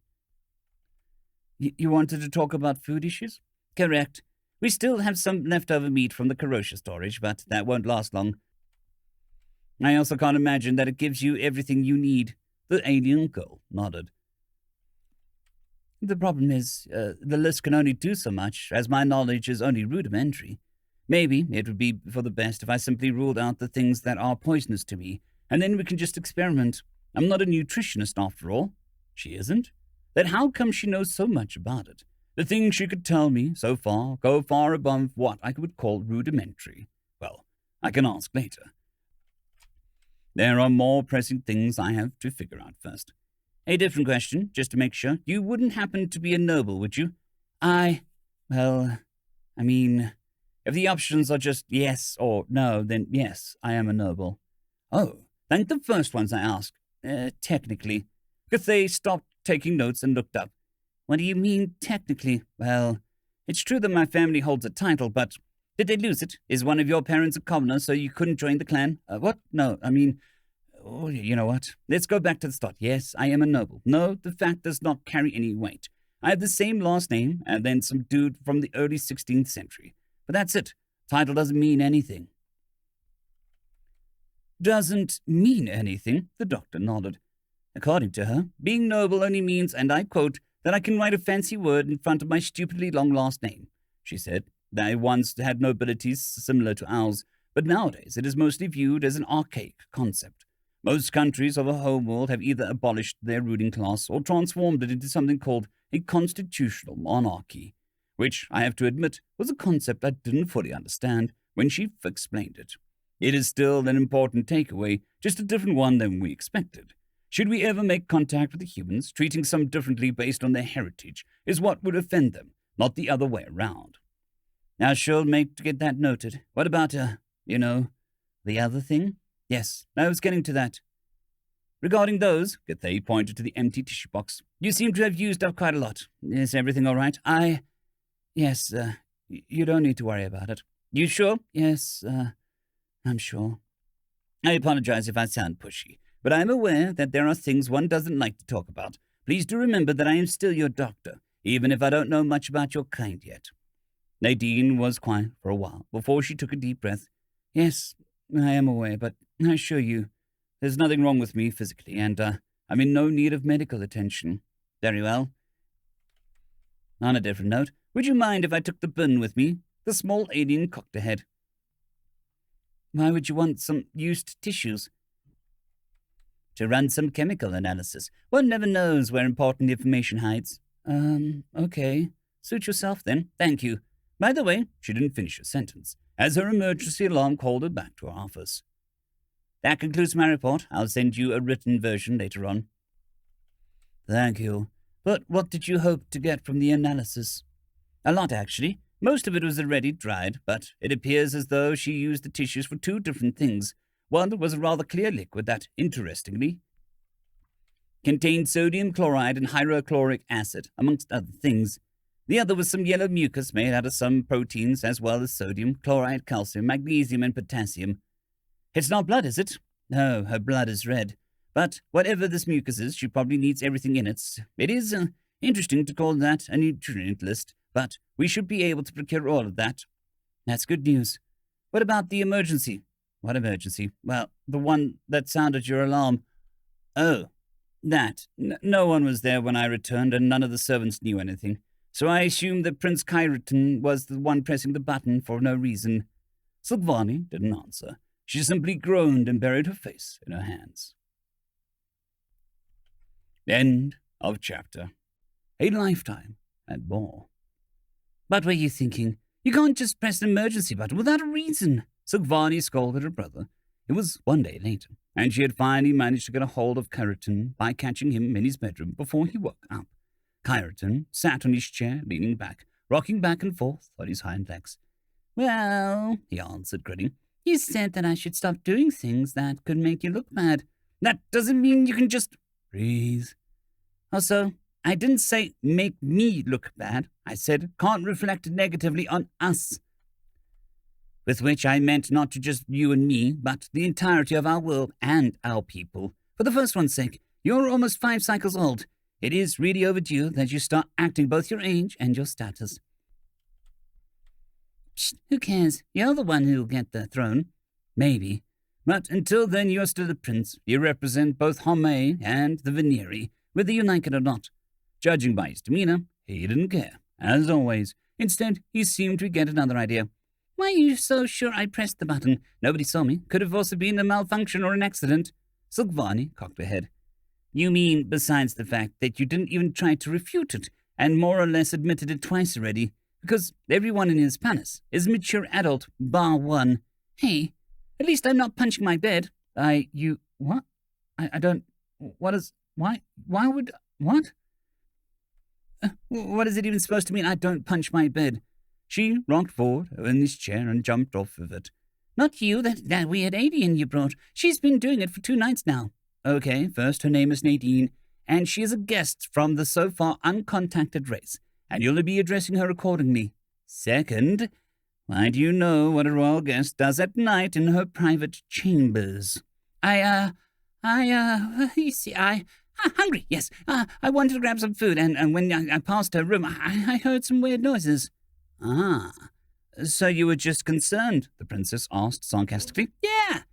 B: You wanted to talk about food issues? Correct. We still have some leftover meat from the Karosha storage, but that won't last long. I also can't imagine that it gives you everything you need. The alien girl nodded. The problem is, the list can only do so much, as my knowledge is only rudimentary. Maybe it would be for the best if I simply ruled out the things that are poisonous to me, and then we can just experiment. I'm not a nutritionist after all. She isn't? Then how come she knows so much about it? The things she could tell me so far go far above what I would call rudimentary. Well, I can ask later. There are more pressing things I have to figure out first. A different question, just to make sure. You wouldn't happen to be a noble, would you? If the options are just yes or no, then yes, I am a noble. Oh, thank the first ones I asked. Technically. Guthay stopped taking notes and looked up. What do you mean, technically? Well, it's true that my family holds a title, but did they lose it? Is one of your parents a commoner, so you couldn't join the clan? What? No, you know what? Let's go back to the start. Yes, I am a noble. No, the fact does not carry any weight. I have the same last name, and then some dude from the early 16th century. But that's it. Title doesn't mean anything. Doesn't mean anything, the doctor nodded. According to her, being noble only means, and I quote, that I can write a fancy word in front of my stupidly long last name. She said, I once had nobilities similar to ours, but nowadays it is mostly viewed as an archaic concept. Most countries of a homeworld have either abolished their ruling class or transformed it into something called a constitutional monarchy, which, I have to admit, was a concept I didn't fully understand when she explained it. It is still an important takeaway, just a different one than we expected. Should we ever make contact with the humans, treating some differently based on their heritage is what would offend them, not the other way around. Now she'll make to get that noted. What about, the other thing? Yes, I was getting to that. Regarding those, Guthay pointed to the empty tissue box. You seem to have used up quite a lot. Is everything all right? Yes, you don't need to worry about it. You sure? Yes, I'm sure. I apologize if I sound pushy, but I am aware that there are things one doesn't like to talk about. Please do remember that I am still your doctor, even if I don't know much about your kind yet. Nadine was quiet for a while before she took a deep breath. Yes, I am aware, but I assure you, there's nothing wrong with me physically, and I'm in no need of medical attention. Very well. On a different note, would you mind if I took the bin with me? The small alien cocked her head. Why would you want some used tissues? To run some chemical analysis. One never knows where important information hides. Okay. Suit yourself then. Thank you. By the way, she didn't finish her sentence, as her emergency alarm called her back to her office. That concludes my report. I'll send you a written version later on. Thank you. But what did you hope to get from the analysis? A lot, actually. Most of it was already dried, but it appears as though she used the tissues for two different things. One was a rather clear liquid that, interestingly, Contained sodium chloride and hydrochloric acid, amongst other things. The other was some yellow mucus made out of some proteins, as well as sodium, chloride, calcium, magnesium, and potassium. It's not blood, is it? No, her blood is red. But whatever this mucus is, she probably needs everything in it. It is interesting to call that a nutrient list, but we should be able to procure all of that. That's good news. What about the emergency? What emergency? Well, the one that sounded your alarm. Oh, that. No one was there when I returned, and none of the servants knew anything. So I assumed that Prince Kyriton was the one pressing the button for no reason. Silvani didn't answer. She simply groaned and buried her face in her hands. End of chapter. A lifetime and more. What were you thinking? You can't just press an emergency button without a reason. Silvani scolded her brother. It was one day later, and she had finally managed to get a hold of Kyriton by catching him in his bedroom before he woke up. Kyriton sat on his chair, leaning back, rocking back and forth on his hind legs. Well, he answered, grinning, you said that I should stop doing things that could make you look bad. That doesn't mean you can just breathe. Also, I didn't say make me look bad. I said can't reflect negatively on us. With which I meant not to just you and me, but the entirety of our world and our people. For the first one's sake, you're almost 5 cycles old. It is really overdue that you start acting both your age and your status. Psst, who cares? You're the one who'll get the throne. Maybe. But until then, you're still a prince. You represent both Homay and the Veneri, whether you like it or not. Judging by his demeanor, he didn't care, as always. Instead, he seemed to get another idea. Why are you so sure I pressed the button? Nobody saw me. Could have also been a malfunction or an accident. Silvani cocked her head. You mean besides the fact that you didn't even try to refute it, and more or less admitted it twice already? Because everyone in his palace is a mature adult, bar one. Hey, at least I'm not punching my bed. What? I don't, what is, why would, what? What is it even supposed to mean, I don't punch my bed? She rocked forward in his chair and jumped off of it. Not you, that weird alien you brought. She's been doing it for 2 nights now. Okay, first, her name is Nadine, and she is a guest from the so far uncontacted race, and you'll be addressing her accordingly. Second, why do you know what a royal guest does at night in her private chambers? I'm hungry, yes. I wanted to grab some food, and when I passed her room, I heard some weird noises. Ah, so you were just concerned, the princess asked sarcastically. Yeah.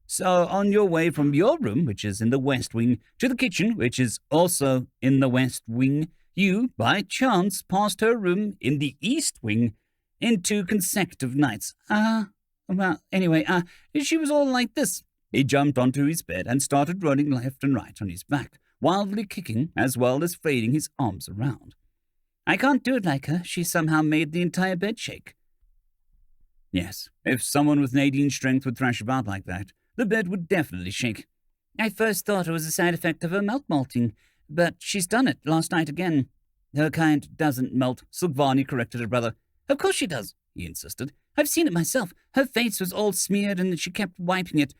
B: So on your way from your room, which is in the west wing, to the kitchen, which is also in the west wing, you, by chance, passed her room in the east wing in 2 consecutive nights. Well, anyway, she was all like this. He jumped onto his bed and started rolling left and right on his back, wildly kicking as well as flailing his arms around. I can't do it like her. She somehow made the entire bed shake. Yes, if someone with Nadine's strength would thrash about like that, the bed would definitely shake. I first thought it was a side effect of her malting, but she's done it last night again. Her kind doesn't melt, Silvani corrected her brother. Of course she does, he insisted. I've seen it myself. Her face was all smeared and she kept wiping it.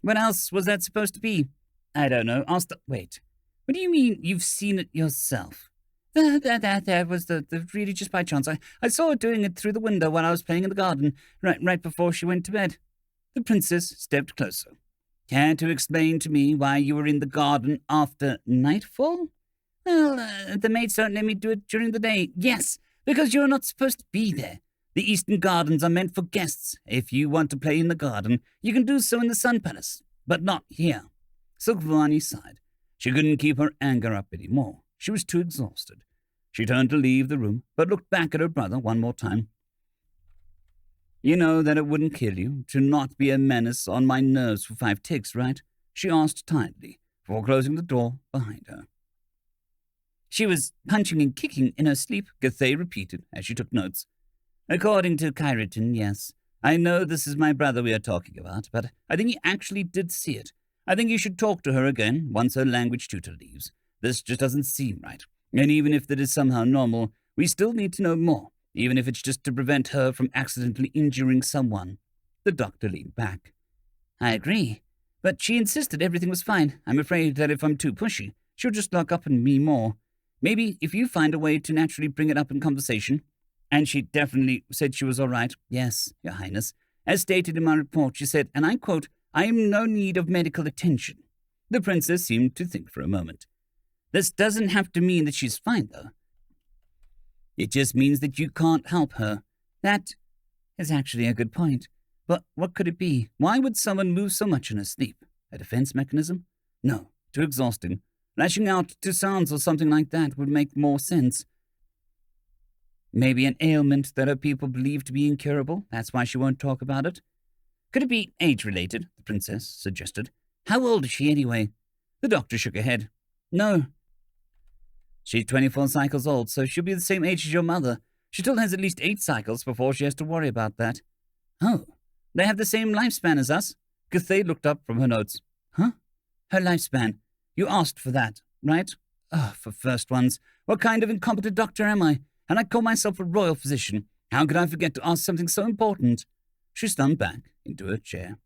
B: What else was that supposed to be? I don't know. Wait. What do you mean you've seen it yourself? That was the really just by chance. I saw her doing it through the window while I was playing in the garden, right before she went to bed. The princess stepped closer. Care to explain to me why you were in the garden after nightfall? Well, the maids don't let me do it during the day. Yes, because you're not supposed to be there. The eastern gardens are meant for guests. If you want to play in the garden, you can do so in the Sun Palace, but not here. Silvani sighed. She couldn't keep her anger up anymore. She was too exhausted. She turned to leave the room, but looked back at her brother one more time. You know that it wouldn't kill you to not be a menace on my nerves for 5 ticks, right? She asked tiredly, before closing the door behind her. She was punching and kicking in her sleep, Gathé repeated as she took notes. According to Kyriton, yes. I know this is my brother we are talking about, but I think he actually did see it. I think you should talk to her again once her language tutor leaves. This just doesn't seem right. And even if that is somehow normal, we still need to know more, even if it's just to prevent her from accidentally injuring someone. The doctor leaned back. I agree. But she insisted everything was fine. I'm afraid that if I'm too pushy, she'll just lock up on me more. Maybe if you find a way to naturally bring it up in conversation. And she definitely said she was all right. Yes, Your Highness. As stated in my report, she said, and I quote, I am in no need of medical attention. The princess seemed to think for a moment. This doesn't have to mean that she's fine, though. It just means that you can't help her. That is actually a good point. But what could it be? Why would someone move so much in her sleep? A defense mechanism? No, too exhausting. Lashing out to sounds or something like that would make more sense. Maybe an ailment that her people believe to be incurable. That's why she won't talk about it. Could it be age-related? The princess suggested. How old is she anyway? The doctor shook her head. No. She's 24 cycles old, so she'll be the same age as your mother. She still has at least 8 cycles before she has to worry about that. Oh, they have the same lifespan as us? Cathay looked up from her notes. Huh? Her lifespan. You asked for that, right? Oh, for first ones. What kind of incompetent doctor am I? And I call myself a royal physician. How could I forget to ask something so important? She slumped back into her chair.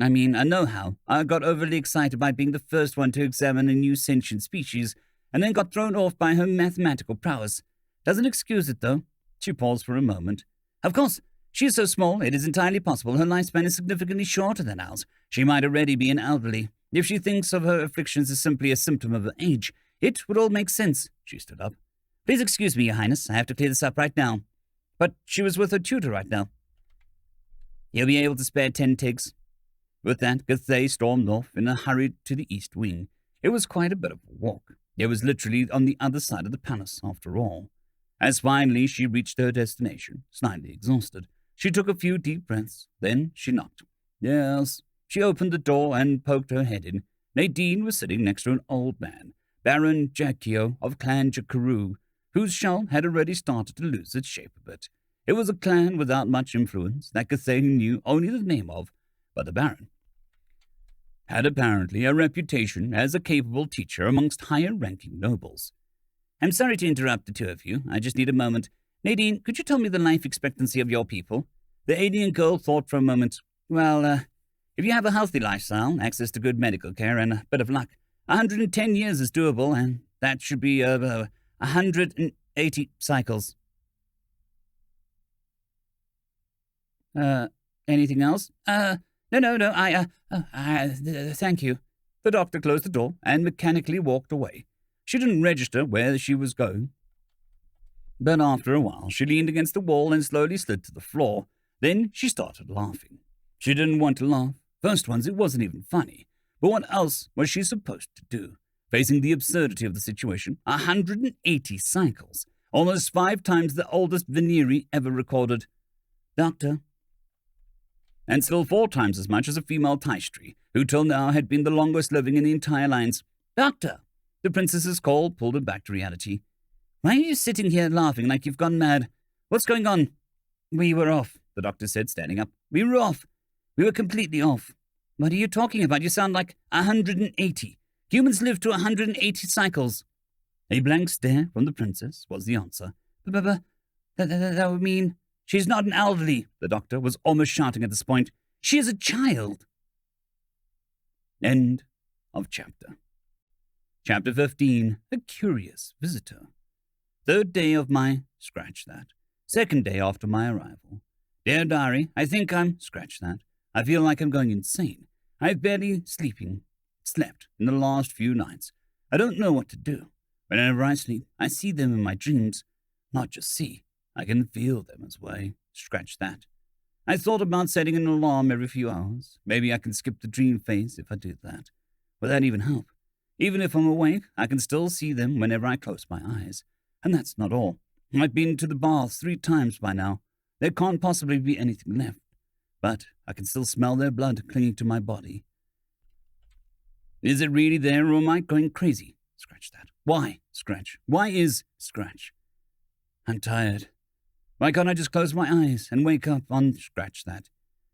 B: I mean, I know how. I got overly excited by being the first one to examine a new sentient species, and then got thrown off by her mathematical prowess. Doesn't excuse it, though. She paused for a moment. Of course, she is so small, it is entirely possible her lifespan is significantly shorter than ours. She might already be an elderly. If she thinks of her afflictions as simply a symptom of her age, it would all make sense. She stood up. Please excuse me, Your Highness. I have to clear this up right now. But she was with her tutor right now. He'll be able to spare 10 ticks. With that, Cathay stormed off in a hurry to the east wing. It was quite a bit of a walk. It was literally on the other side of the palace, after all. As finally she reached her destination, slightly exhausted, she took a few deep breaths. Then she knocked. Yes. She opened the door and poked her head in. Nadine was sitting next to an old man, Baron Jacquio of Clan Jackaroo, whose shell had already started to lose its shape a bit. It was a clan without much influence that Cathay knew only the name of, but the Baron had apparently a reputation as a capable teacher amongst higher-ranking nobles. I'm sorry to interrupt the two of you. I just need a moment. Nadine, could you tell me the life expectancy of your people? The alien girl thought for a moment. Well, if you have a healthy lifestyle, access to good medical care, and a bit of luck, 110 years is doable, and that should be 180 cycles. Anything else? No, thank you. The doctor closed the door and mechanically walked away. She didn't register where she was going. But after a while, she leaned against the wall and slowly slid to the floor. Then she started laughing. She didn't want to laugh. First ones, it wasn't even funny. But what else was she supposed to do? Facing the absurdity of the situation, 180 cycles, almost 5 times the oldest venery ever recorded. Doctor. And still 4 times as much as a female Taishtri, who till now had been the longest living in the entire lines. Doctor! The princess's call pulled her back to reality. Why are you sitting here laughing like you've gone mad? What's going on? We were off, the doctor said, standing up. We were off. We were completely off. What are you talking about? You sound like 180. Humans live to 180 cycles. A blank stare from the princess was the answer. That would mean she's not an elderly, the doctor was almost shouting at this point. She is a child. End of chapter. Chapter 15, A Curious Visitor. 3rd day of my, scratch that. 2nd day after my arrival. Dear diary, I think I'm, scratch that. I feel like I'm going insane. I've barely slept in the last few nights. I don't know what to do. Whenever I sleep, I see them in my dreams. Not just see, I can feel them as well. Scratch that. I thought about setting an alarm every few hours. Maybe I can skip the dream phase if I did that. Will that even help? Even if I'm awake, I can still see them whenever I close my eyes. And that's not all. I've been to the baths 3 times by now. There can't possibly be anything left. But I can still smell their blood clinging to my body. Is it really there, or am I going crazy? Scratch that. Why? Scratch. Why is scratch? I'm tired. Why can't I just close my eyes and wake up on scratch that?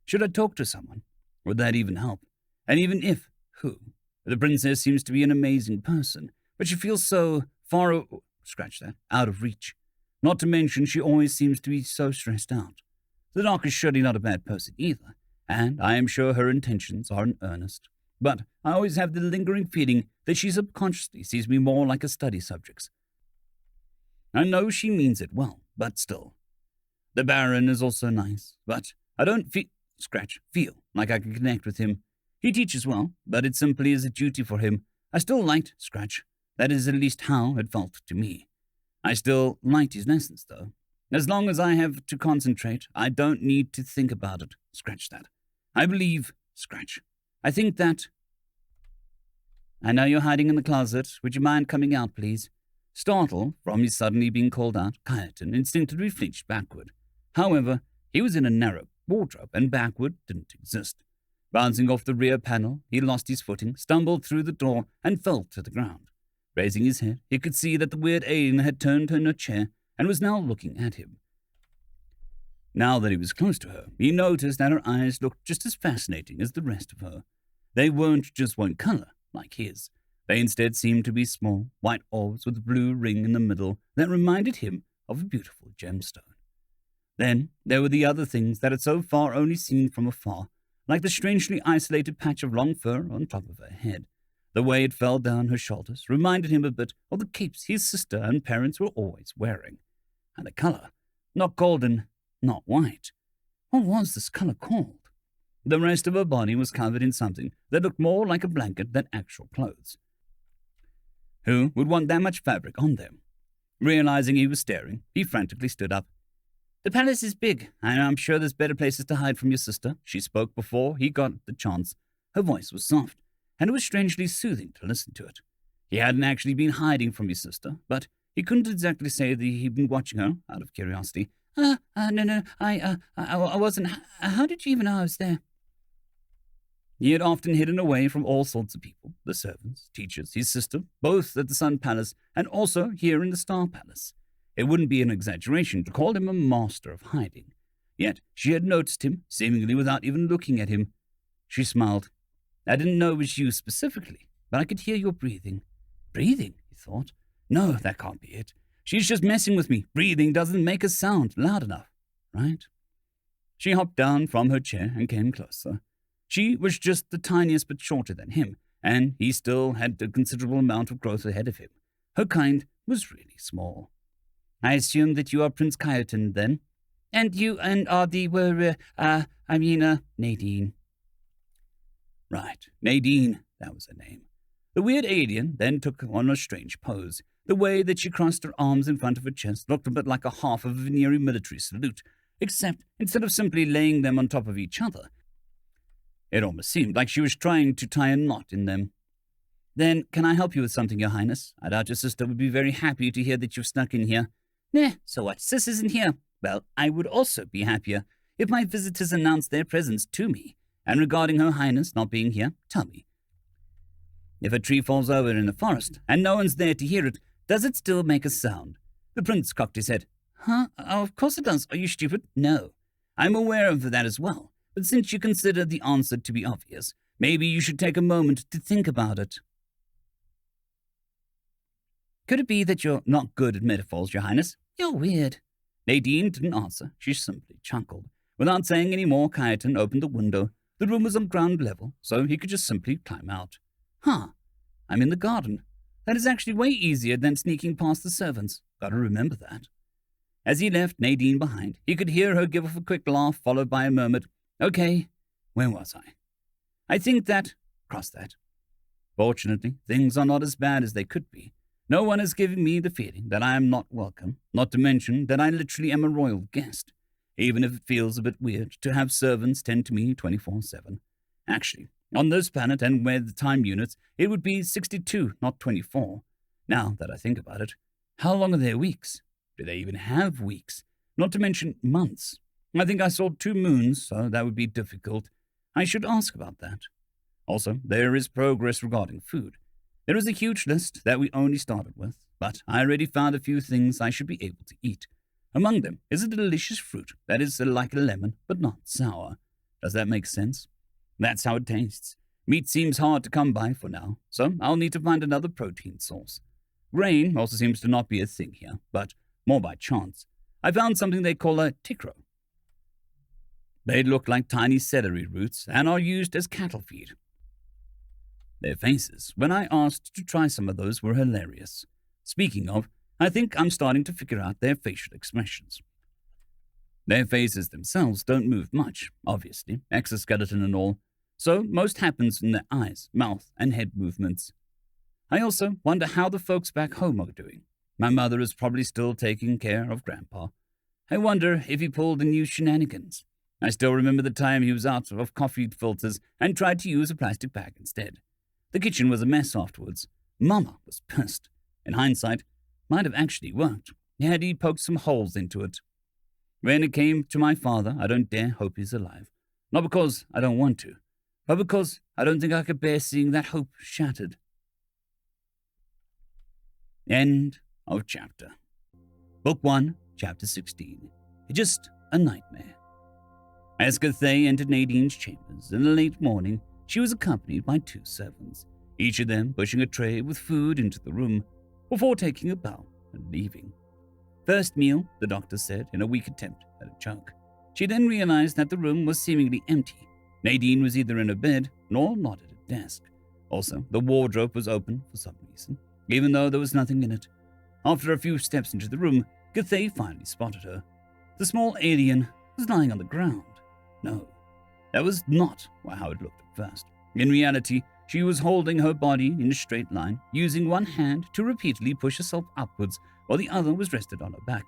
B: Should I talk to someone? Would that even help? And even if, who? The princess seems to be an amazing person, but she feels so far, scratch that, out of reach. Not to mention she always seems to be so stressed out. The doc is surely not a bad person either. and I am sure her intentions are in earnest. But I always have the lingering feeling that she subconsciously sees me more like a study subject. I know she means it well, but still. The Baron is also nice, but I don't feel like I can connect with him. He teaches well, but it simply is a duty for him. I still liked Scratch. That is at least how it felt to me. I still liked his lessons, though. As long as I have to concentrate, I don't need to think about it. Scratch that. I believe, Scratch. I think that... I know you're hiding in the closet. Would you mind coming out, please? Startled from his suddenly being called out, Kayatin instinctively flinched backward. However, he was in a narrow wardrobe, and backward didn't exist. Bouncing off the rear panel, he lost his footing, stumbled through the door, and fell to the ground. Raising his head, he could see that the weird alien had turned her in a chair and was now looking at him. Now that he was close to her, he noticed that her eyes looked just as fascinating as the rest of her. They weren't just one color, like his. They instead seemed to be small, white orbs with a blue ring in the middle that reminded him of a beautiful gemstone. Then there were the other things that had so far only seen from afar, like the strangely isolated patch of long fur on top of her head. The way it fell down her shoulders reminded him a bit of the capes his sister and parents were always wearing. And the color, not golden, not white. What was this color called? The rest of her body was covered in something that looked more like a blanket than actual clothes. Who would want that much fabric on them? Realizing he was staring, he frantically stood up. The palace is big, and I'm sure there's better places to hide from your sister. She spoke before he got the chance. Her voice was soft, and it was strangely soothing to listen to it. He hadn't actually been hiding from his sister, but he couldn't exactly say that he'd been watching her out of curiosity. No, I wasn't. How did you even know I was there? He had often hidden away from all sorts of people, the servants, teachers, his sister, both at the Sun Palace and also here in the Star Palace. It wouldn't be an exaggeration to call him a master of hiding. Yet she had noticed him, seemingly without even looking at him. She smiled. I didn't know it was you specifically, but I could hear your breathing. Breathing, he thought. No, that can't be it. She's just messing with me. Breathing doesn't make a sound loud enough, right? She hopped down from her chair and came closer. She was just the tiniest bit shorter than him, and he still had a considerable amount of growth ahead of him. Her kind was really small. I assume that you are Prince Kayatin, then? And you and Ardi were, Nadine. Right, Nadine, that was her name. The weird alien then took on a strange pose. The way that she crossed her arms in front of her chest looked a bit like a half of a veneery military salute, except instead of simply laying them on top of each other, it almost seemed like she was trying to tie a knot in them. Then, can I help you with something, Your Highness? I doubt your sister would be very happy to hear that you've snuck in here. Nah, so what? Sis isn't here. Well, I would also be happier if my visitors announced their presence to me. And regarding Her Highness not being here, tell me. If a tree falls over in the forest, and no one's there to hear it, does it still make a sound? The prince cocked his head. Huh? Oh, of course it does. Are you stupid? No. I'm aware of that as well. But since you consider the answer to be obvious, maybe you should take a moment to think about it. Could it be that you're not good at metaphors, Your Highness? You're weird. Nadine didn't answer. She simply chuckled. Without saying any more, Kayatin opened the window. The room was on ground level, so he could just simply climb out. Huh. I'm in the garden. That is actually way easier than sneaking past the servants. Gotta remember that. As he left Nadine behind, he could hear her give off a quick laugh, followed by a murmured, Okay, where was I? I think that... Cross that. Fortunately, things are not as bad as they could be. No one is giving me the feeling that I am not welcome, not to mention that I literally am a royal guest, even if it feels a bit weird to have servants tend to me 24/7. Actually, on this planet and where the time units, it would be 62, not 24. Now that I think about it, how long are their weeks? Do they even have weeks? Not to mention months. I think I saw 2 moons, so that would be difficult. I should ask about that. Also, there is progress regarding food. There is a huge list that we only started with, but I already found a few things I should be able to eat. Among them is a delicious fruit that is like a lemon, but not sour. Does that make sense? That's how it tastes. Meat seems hard to come by for now, so I'll need to find another protein source. Grain also seems to not be a thing here, but more by chance. I found something they call a tikro. They look like tiny celery roots and are used as cattle feed. Their faces, when I asked to try some of those, were hilarious. Speaking of, I think I'm starting to figure out their facial expressions. Their faces themselves don't move much, obviously, exoskeleton and all, so most happens in their eyes, mouth, and head movements. I also wonder how the folks back home are doing. My mother is probably still taking care of Grandpa. I wonder if he pulled a new shenanigans. I still remember the time he was out of coffee filters and tried to use a plastic bag instead. The kitchen was a mess afterwards. Mama was pissed. In hindsight, might have actually worked had he poked some holes into it. When it came to my father, I don't dare hope he's alive. Not because I don't want to, but because I don't think I could bear seeing that hope shattered. End of chapter. Book 1, Chapter 16. Just a Nightmare. As Gathai entered Nadine's chambers in the late morning, she was accompanied by 2 servants, each of them pushing a tray with food into the room before taking a bow and leaving. First meal, the doctor said in a weak attempt at a joke. She then realized that the room was seemingly empty. Nadine was either in a bed nor not at a desk. Also, the wardrobe was open for some reason, even though there was nothing in it. After a few steps into the room, Gathai finally spotted her. The small alien was lying on the ground. No, that was not how it looked at first. In reality, she was holding her body in a straight line, using one hand to repeatedly push herself upwards while the other was rested on her back.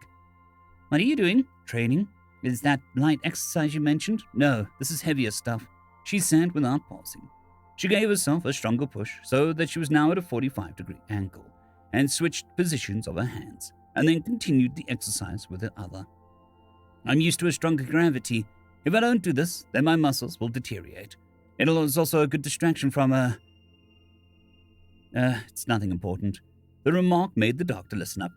B: What are you doing? Training? Is that light exercise you mentioned? No, this is heavier stuff, she said without pausing. She gave herself a stronger push so that she was now at a 45-degree angle and switched positions of her hands, and then continued the exercise with her other. I'm used to a stronger gravity. If I don't do this, then my muscles will deteriorate. It is also a good distraction from it's nothing important. The remark made the doctor listen up.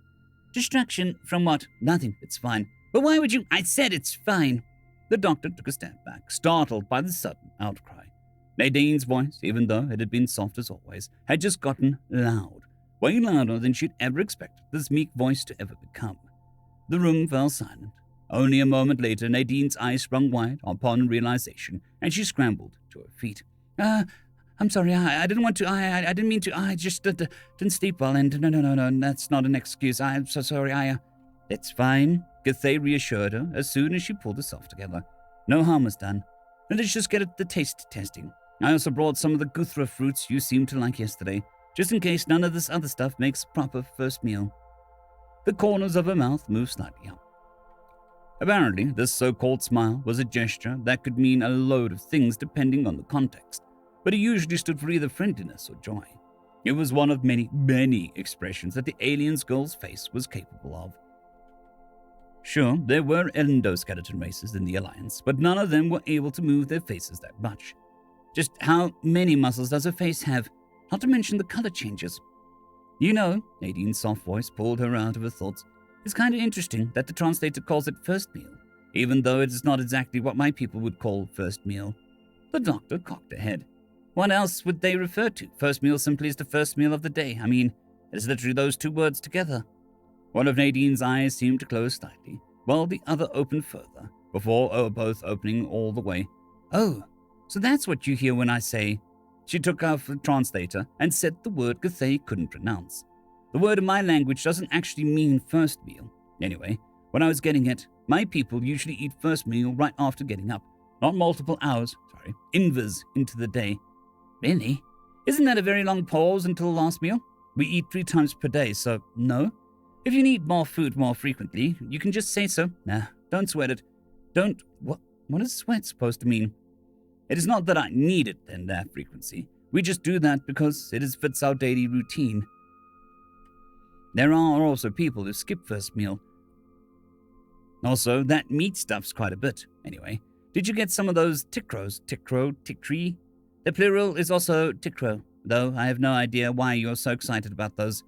B: Distraction from what? Nothing, it's fine. But why would you? I said it's fine. The doctor took a step back, startled by the sudden outcry. Nadine's voice, even though it had been soft as always, had just gotten loud, way louder than she'd ever expected this meek voice to ever become. The room fell silent. Only a moment later, Nadine's eyes sprung wide upon realization, and she scrambled to her feet. I'm sorry, I didn't want to, I didn't mean to, I just didn't sleep well, and no, that's not an excuse, I'm so sorry, It's fine, Gathai reassured her as soon as she pulled herself together. No harm was done. Let's just get at the taste testing. I also brought some of the Guthra fruits you seemed to like yesterday, just in case none of this other stuff makes a proper first meal. The corners of her mouth moved slightly up. Apparently, this so-called smile was a gesture that could mean a load of things depending on the context, but it usually stood for either friendliness or joy. It was one of many, many expressions that the alien's girl's face was capable of. Sure, there were endoskeleton races in the Alliance, but none of them were able to move their faces that much. Just how many muscles does a face have? Not to mention the color changes. You know, Nadine's soft voice pulled her out of her thoughts. It's kind of interesting that the translator calls it first meal, even though it is not exactly what my people would call first meal. The doctor cocked her head. What else would they refer to? First meal simply is the first meal of the day. I mean, it's literally those two words together. One of Nadine's eyes seemed to close slightly, while the other opened further, before both opening all the way. Oh, so that's what you hear when I say... She took off the translator and said the word Gathai couldn't pronounce. The word in my language doesn't actually mean first meal. Anyway, when I was getting it, my people usually eat first meal right after getting up, not multiple hours, invers into the day. Really? Isn't that a very long pause until the last meal? We eat 3 times per day, so no. If you need more food more frequently, you can just say so. Nah, don't sweat it. Don't... What is sweat supposed to mean? It is not that I need it in that frequency. We just do that because it fits our daily routine. There are also people who skip first meal. Also, that meat stuff's quite a bit. Anyway, did you get some of those tikros? Tikri? The plural is also tikro, though I have no idea why you're so excited about those.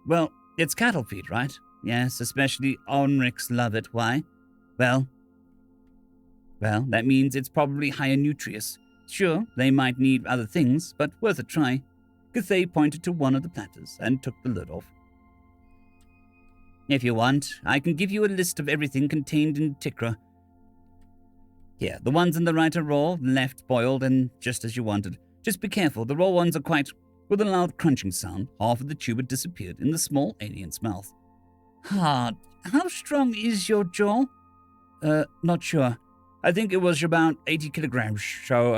B: Well, it's cattle feed, right? Yes, especially Orcs love it. Why? Well, that means it's probably higher nutrients. Sure, they might need other things, but worth a try. Gathai pointed to one of the platters and took the lid off. If you want, I can give you a list of everything contained in Tikra. Here, the ones in the right are raw, left boiled, and just as you wanted. Just be careful, the raw ones are quite... With a loud crunching sound, half of the tube had disappeared in the small alien's mouth. Hard. How strong is your jaw? Not sure. I think it was about 80 kilograms, so,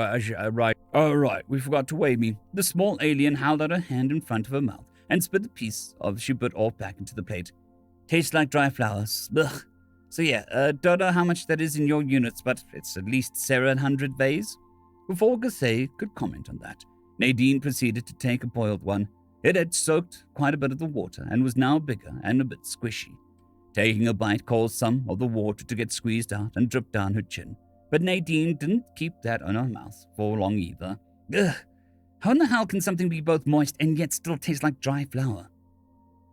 B: right. Oh, right, we forgot to weigh me. The small alien held out her hand in front of her mouth and spit a piece of she put all back into the plate. Tastes like dry flowers. Ugh. So yeah, don't know how much that is in your units, but it's at least 700 Vs. Before Gathé could comment on that, Nadine proceeded to take a boiled one. It had soaked quite a bit of the water and was now bigger and a bit squishy. Taking a bite caused some of the water to get squeezed out and drip down her chin. But Nadine didn't keep that on her mouth for long either. Ugh! How in the hell can something be both moist and yet still taste like dry flour?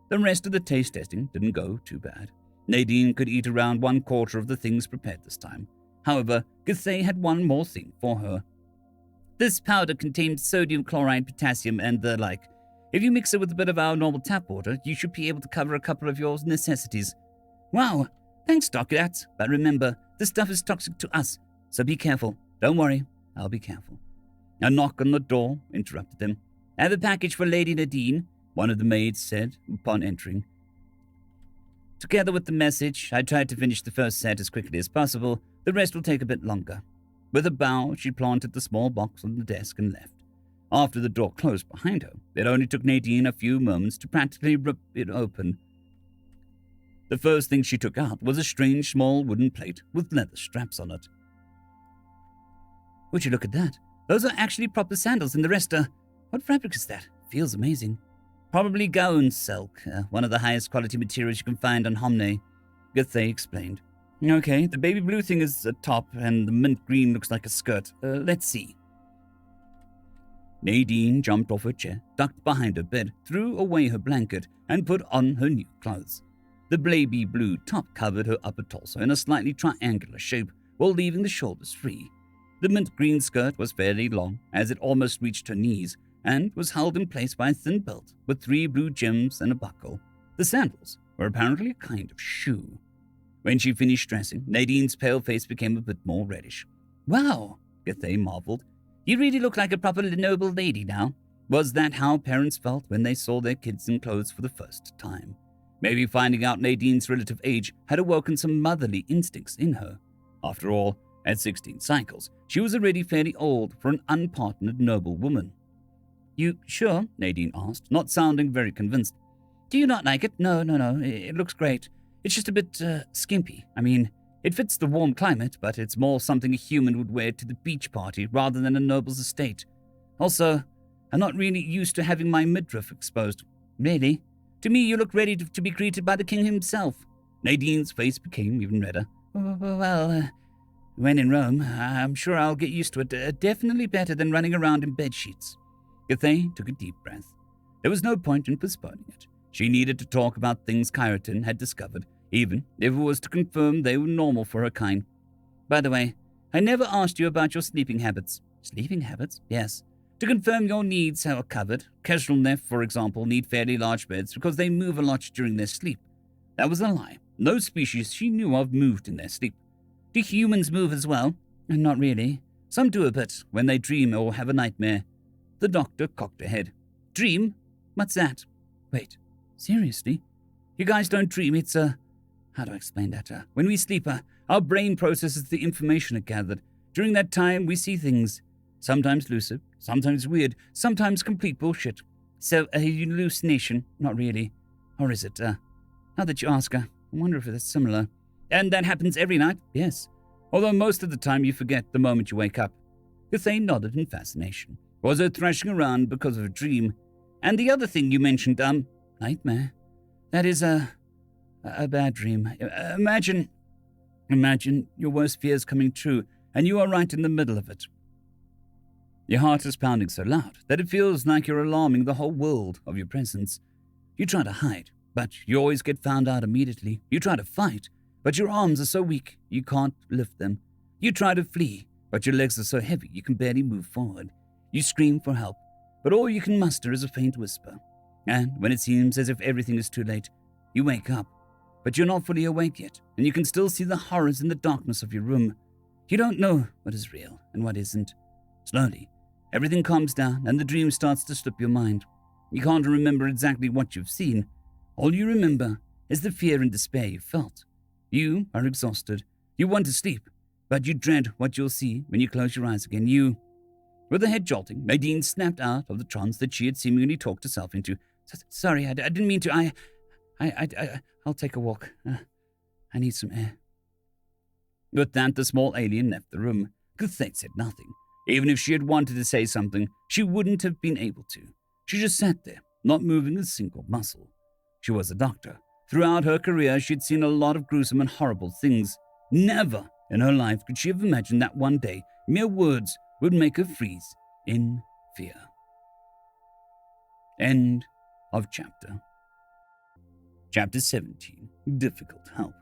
B: The rest of the taste testing didn't go too bad. Nadine could eat around 1/4 of the things prepared this time. However, Gathé had one more thing for her. This powder contains sodium chloride, potassium, and the like. If you mix it with a bit of our normal tap water, you should be able to cover a couple of your necessities. Wow, thanks, Doc, but remember, this stuff is toxic to us, so be careful. Don't worry, I'll be careful. A knock on the door interrupted them. I have a package for Lady Nadine, one of the maids said upon entering. Together with the message, I tried to finish the first set as quickly as possible. The rest will take a bit longer. With a bow, she planted the small box on the desk and left. After the door closed behind her, it only took Nadine a few moments to practically rip it open. The first thing she took out was a strange small wooden plate with leather straps on it. Would you look at that? Those are actually proper sandals, and the rest are... What fabric is that? Feels amazing. Probably gown silk, one of the highest quality materials you can find on Homne, Gathé explained. Okay, the baby blue thing is a top, and the mint green looks like a skirt. Let's see. Nadine jumped off her chair, ducked behind her bed, threw away her blanket, and put on her new clothes. The baby blue top covered her upper torso in a slightly triangular shape, while leaving the shoulders free. The mint green skirt was fairly long, as it almost reached her knees, and was held in place by a thin belt with 3 blue gems and a buckle. The sandals were apparently a kind of shoe. When she finished dressing, Nadine's pale face became a bit more reddish. Wow, Gathé marveled. You really look like a proper noble lady now. Was that how parents felt when they saw their kids in clothes for the first time? Maybe finding out Nadine's relative age had awoken some motherly instincts in her. After all, at 16 cycles, she was already fairly old for an unpartnered noble woman. You sure? Nadine asked, not sounding very convinced. Do you not like it? No. It looks great. It's just a bit skimpy. I mean, it fits the warm climate, but it's more something a human would wear to the beach party rather than a noble's estate. Also, I'm not really used to having my midriff exposed. Really? To me, you look ready to be greeted by the king himself. Nadine's face became even redder. Well, when in Rome, I'm sure I'll get used to it. Definitely better than running around in bedsheets. Gathé took a deep breath. There was no point in postponing it. She needed to talk about things Kyrotin had discovered, even if it was to confirm they were normal for her kind. By the way, I never asked you about your sleeping habits. Sleeping habits? Yes. To confirm your needs are covered. Kesrelnef, for example, need fairly large beds because they move a lot during their sleep. That was a lie. No species she knew of moved in their sleep. Do humans move as well? Not really. Some do a bit when they dream or have a nightmare. The doctor cocked her head. Dream? What's that? Wait, seriously? You guys don't dream, it's how do I explain that? When we sleep, our brain processes the information it gathered. During that time, we see things. Sometimes lucid, sometimes weird, sometimes complete bullshit. So, a hallucination? Not really. Or is it? Now that you ask, I wonder if it's similar. And that happens every night? Yes. Although most of the time you forget the moment you wake up. Gathé nodded in fascination. Was her thrashing around because of a dream? And the other thing you mentioned, nightmare. That is a bad dream. Imagine your worst fears coming true, and you are right in the middle of it. Your heart is pounding so loud that it feels like you're alarming the whole world of your presence. You try to hide, but you always get found out immediately. You try to fight, but your arms are so weak you can't lift them. You try to flee, but your legs are so heavy you can barely move forward. You scream for help, but all you can muster is a faint whisper. And when it seems as if everything is too late, you wake up. But you're not fully awake yet, and you can still see the horrors in the darkness of your room. You don't know what is real and what isn't. Slowly, everything calms down and the dream starts to slip your mind. You can't remember exactly what you've seen. All you remember is the fear and despair you felt. You are exhausted. You want to sleep, but you dread what you'll see when you close your eyes again. With her head jolting, Nadine snapped out of the trance that she had seemingly talked herself into. Sorry, I didn't mean to. I'll take a walk. I need some air. With that, the small alien left the room. Guthlate said nothing. Even if she had wanted to say something, she wouldn't have been able to. She just sat there, not moving a single muscle. She was a doctor. Throughout her career, she had seen a lot of gruesome and horrible things. Never in her life could she have imagined that one day, mere words would make her freeze in fear. End of chapter. Chapter 17. Difficult Help.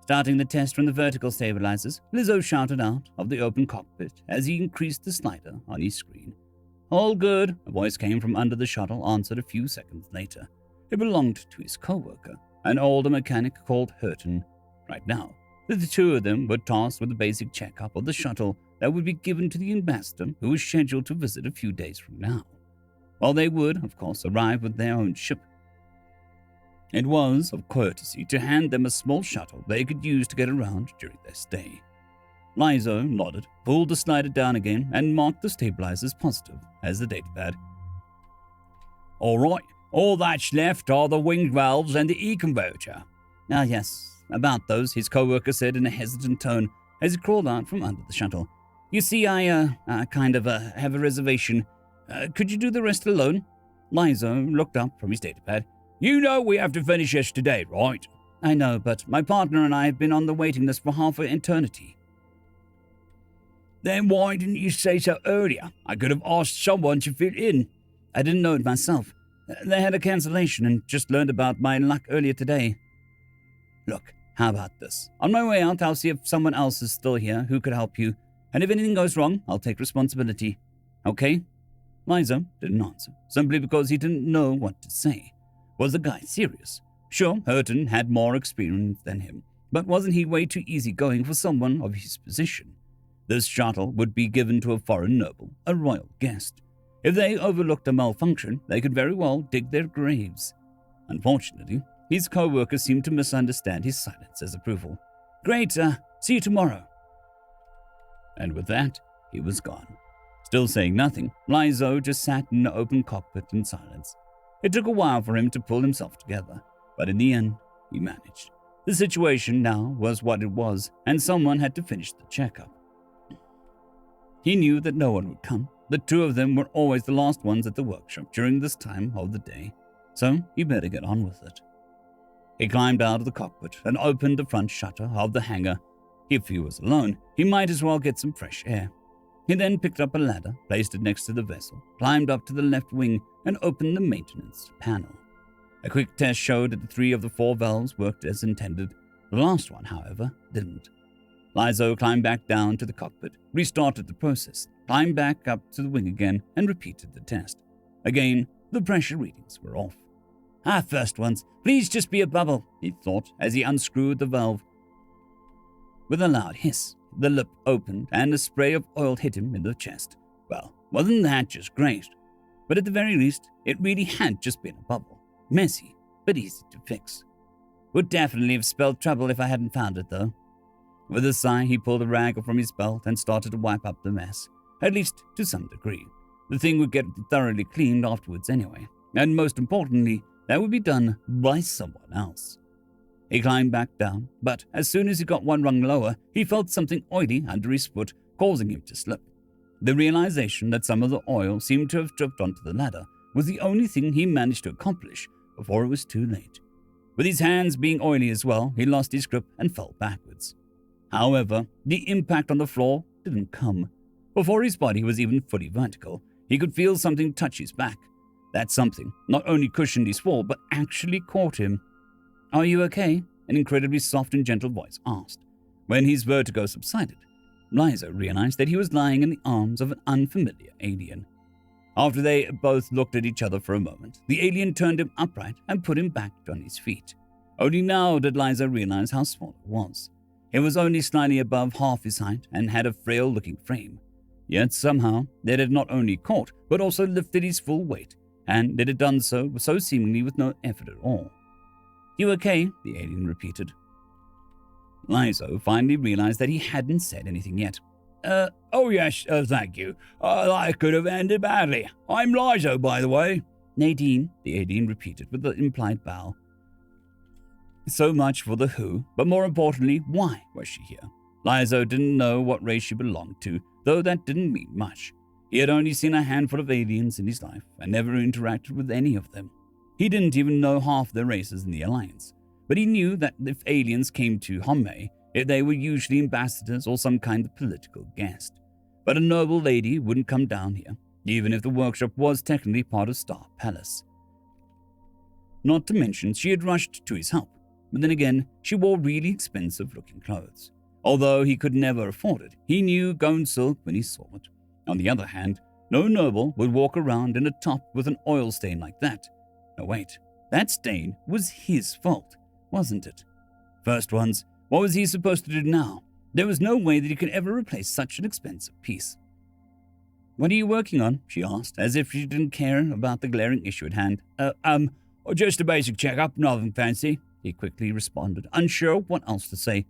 B: Starting the test from the vertical stabilizers, Lizzo shouted out of the open cockpit as he increased the slider on his screen. All good, a voice came from under the shuttle, answered a few seconds later. It belonged to his co-worker, an older mechanic called Hurton. Right now, the two of them were tasked with the basic checkup of the shuttle that would be given to the ambassador who was scheduled to visit a few days from now. While they would, of course, arrive with their own ship. It was, of courtesy, to hand them a small shuttle they could use to get around during their stay. Lizo nodded, pulled the slider down again, and marked the stabilizers positive as the datapad. All right, all that's left are the wing valves and the E-converter. Ah, yes, about those, his co-worker said in a hesitant tone as he crawled out from under the shuttle. You see, I have a reservation. Could you do the rest alone? Lizo looked up from his datapad. You know we have to finish this today, right? I know, but my partner and I have been on the waiting list for half an eternity. Then why didn't you say so earlier? I could have asked someone to fit in. I didn't know it myself. They had a cancellation and just learned about my luck earlier today. Look, how about this? On my way out, I'll see if someone else is still here who could help you. And if anything goes wrong, I'll take responsibility. Okay? Liza didn't answer, simply because he didn't know what to say. Was the guy serious? Sure, Hurton had more experience than him, but wasn't he way too easygoing for someone of his position? This shuttle would be given to a foreign noble, a royal guest. If they overlooked a malfunction, they could very well dig their graves. Unfortunately, his co-worker seemed to misunderstand his silence as approval. Great, see you tomorrow. And with that, he was gone. Still saying nothing, Lizo just sat in the open cockpit in silence. It took a while for him to pull himself together, but in the end, he managed. The situation now was what it was, and someone had to finish the checkup. He knew that no one would come. The two of them were always the last ones at the workshop during this time of the day, so he better get on with it. He climbed out of the cockpit and opened the front shutter of the hangar. If he was alone, he might as well get some fresh air. He then picked up a ladder, placed it next to the vessel, climbed up to the left wing, and opened the maintenance panel. A quick test showed that 3 of the 4 valves worked as intended. The last one, however, didn't. Lizo climbed back down to the cockpit, restarted the process, climbed back up to the wing again, and repeated the test. Again, the pressure readings were off. First ones, please just be a bubble, he thought as he unscrewed the valve. With a loud hiss, the lip opened and a spray of oil hit him in the chest. Well, wasn't that just great? But at the very least, it really had just been a bubble. Messy, but easy to fix. Would definitely have spelled trouble if I hadn't found it, though. With a sigh, he pulled a rag from his belt and started to wipe up the mess, at least to some degree. The thing would get thoroughly cleaned afterwards anyway, and most importantly, that would be done by someone else. He climbed back down, but as soon as he got one rung lower, he felt something oily under his foot, causing him to slip. The realization that some of the oil seemed to have dripped onto the ladder was the only thing he managed to accomplish before it was too late. With his hands being oily as well, he lost his grip and fell backwards. However, the impact on the floor didn't come. Before his body was even fully vertical, he could feel something touch his back. That something not only cushioned his fall, but actually caught him. Are you okay? An incredibly soft and gentle voice asked. When his vertigo subsided, Liza realized that he was lying in the arms of an unfamiliar alien. After they both looked at each other for a moment, the alien turned him upright and put him back on his feet. Only now did Liza realize how small it was. It was only slightly above half his height and had a frail-looking frame. Yet somehow it had not only caught, but also lifted his full weight, and it had done so seemingly with no effort at all. "You okay?" the alien repeated. Lizo finally realized that he hadn't said anything yet.
C: Oh yes, thank you. That could have ended badly. I'm Lizo, by the way."
B: "Nadine," the alien repeated with an implied bow. So much for the who, but more importantly, why was she here? Lizo didn't know what race she belonged to, though that didn't mean much. He had only seen a handful of aliens in his life and never interacted with any of them. He didn't even know half the races in the Alliance, but he knew that if aliens came to Homme, they were usually ambassadors or some kind of political guest. But a noble lady wouldn't come down here, even if the workshop was technically part of Star Palace. Not to mention, she had rushed to his help, but then again, she wore really expensive-looking clothes. Although he could never afford it, he knew gown silk when he saw it. On the other hand, no noble would walk around in a top with an oil stain like that. No, wait, that stain was his fault, wasn't it? First ones, what was he supposed to do now? There was no way that he could ever replace such an expensive piece. "What are you working on?" she asked, as if she didn't care about the glaring issue at hand.
C: Just a basic checkup, nothing fancy,"
B: he quickly responded, unsure what else to say.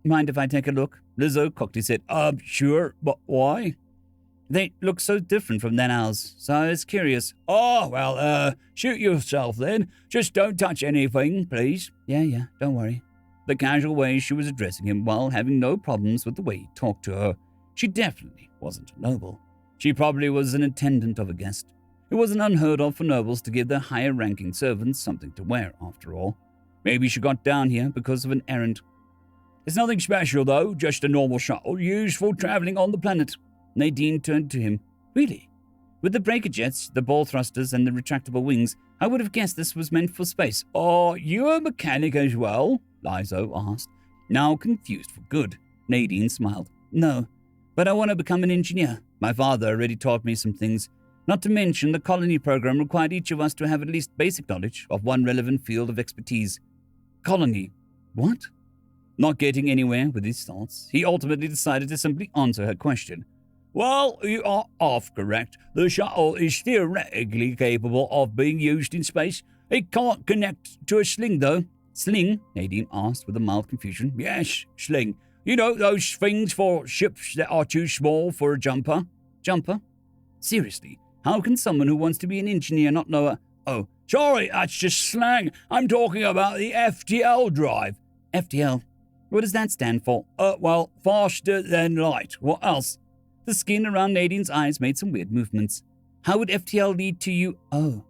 B: "Mind if I take a look?" Lizzo cocked his head.
C: Sure, but why?"
B: "They look so different from then ours, so I was curious."
C: "Oh, well, shoot yourself then. Just don't touch anything, please."
B: Yeah, don't worry." The casual way she was addressing him while having no problems with the way he talked to her. She definitely wasn't a noble. She probably was an attendant of a guest. It wasn't unheard of for nobles to give their higher-ranking servants something to wear, after all. Maybe she got down here because of an errand.
C: "It's nothing special, though, just a normal shuttle used for traveling on the planet."
B: Nadine turned to him. "Really? With the breaker jets, the ball thrusters, and the retractable wings, I would have guessed this was meant for space."
C: "Are you a mechanic as well?"
B: Lizo asked, now confused for good. Nadine smiled. "No, but I want to become an engineer. My father already taught me some things. Not to mention, the colony program required each of us to have at least basic knowledge of one relevant field of expertise." "Colony? What?" Not getting anywhere with his thoughts, he ultimately decided to simply answer her question.
C: "Well, you are half correct. The shuttle is theoretically capable of being used in space. It can't connect to a sling, though."
B: "Sling?" Nadine asked with a mild confusion.
C: "Yes, sling. You know, those things for ships that are too small for a jumper."
B: "Jumper? Seriously, how can someone who wants to be an engineer not know a—"
C: "Oh, sorry, that's just slang. I'm talking about the FTL drive."
B: "FTL? What does that stand for?"
C: Well, faster than light. What else?"
B: The skin around Nadine's eyes made some weird movements. "How would FTL lead to you—" "Oh,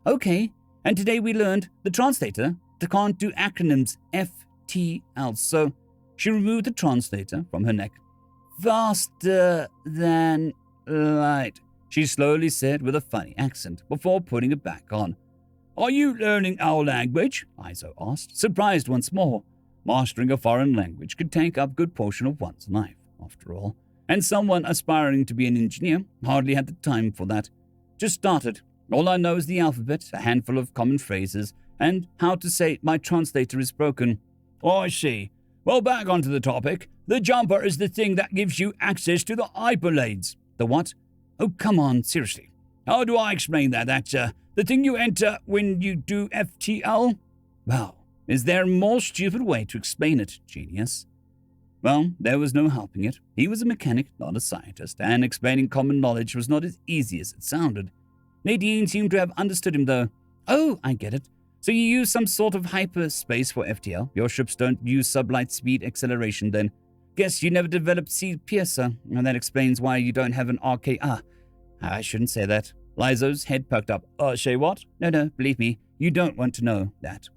B: okay. And today we learned the translator can't do acronyms, FTL, so..." She removed the translator from her neck. "Faster than light," she slowly said with a funny accent, before putting it back on.
C: "Are you learning our language?" Lizo asked, surprised once more.
B: Mastering a foreign language could take up a good portion of one's life, after all, and someone aspiring to be an engineer hardly had the time for that. "Just started. All I know is the alphabet, a handful of common phrases, and how to say 'my translator is broken.'"
C: "Oh, I see. Well, back onto the topic. The jumper is the thing that gives you access to the hyperlanes."
B: "The what?" "Oh, come on, seriously."
C: "How do I explain that? That's the thing you enter when you do FTL?"
B: "Wow. Is there a more stupid way to explain it, genius?" Well, there was no helping it. He was a mechanic, not a scientist, and explaining common knowledge was not as easy as it sounded. Nadine seemed to have understood him, though. "Oh, I get it. So you use some sort of hyperspace for FTL. Your ships don't use sublight speed acceleration, then. Guess you never developed Seed Piercer, and that explains why you don't have an RK... I shouldn't say that." Lizo's head perked up.
C: Say what?"
B: No, believe me, you don't want to know that.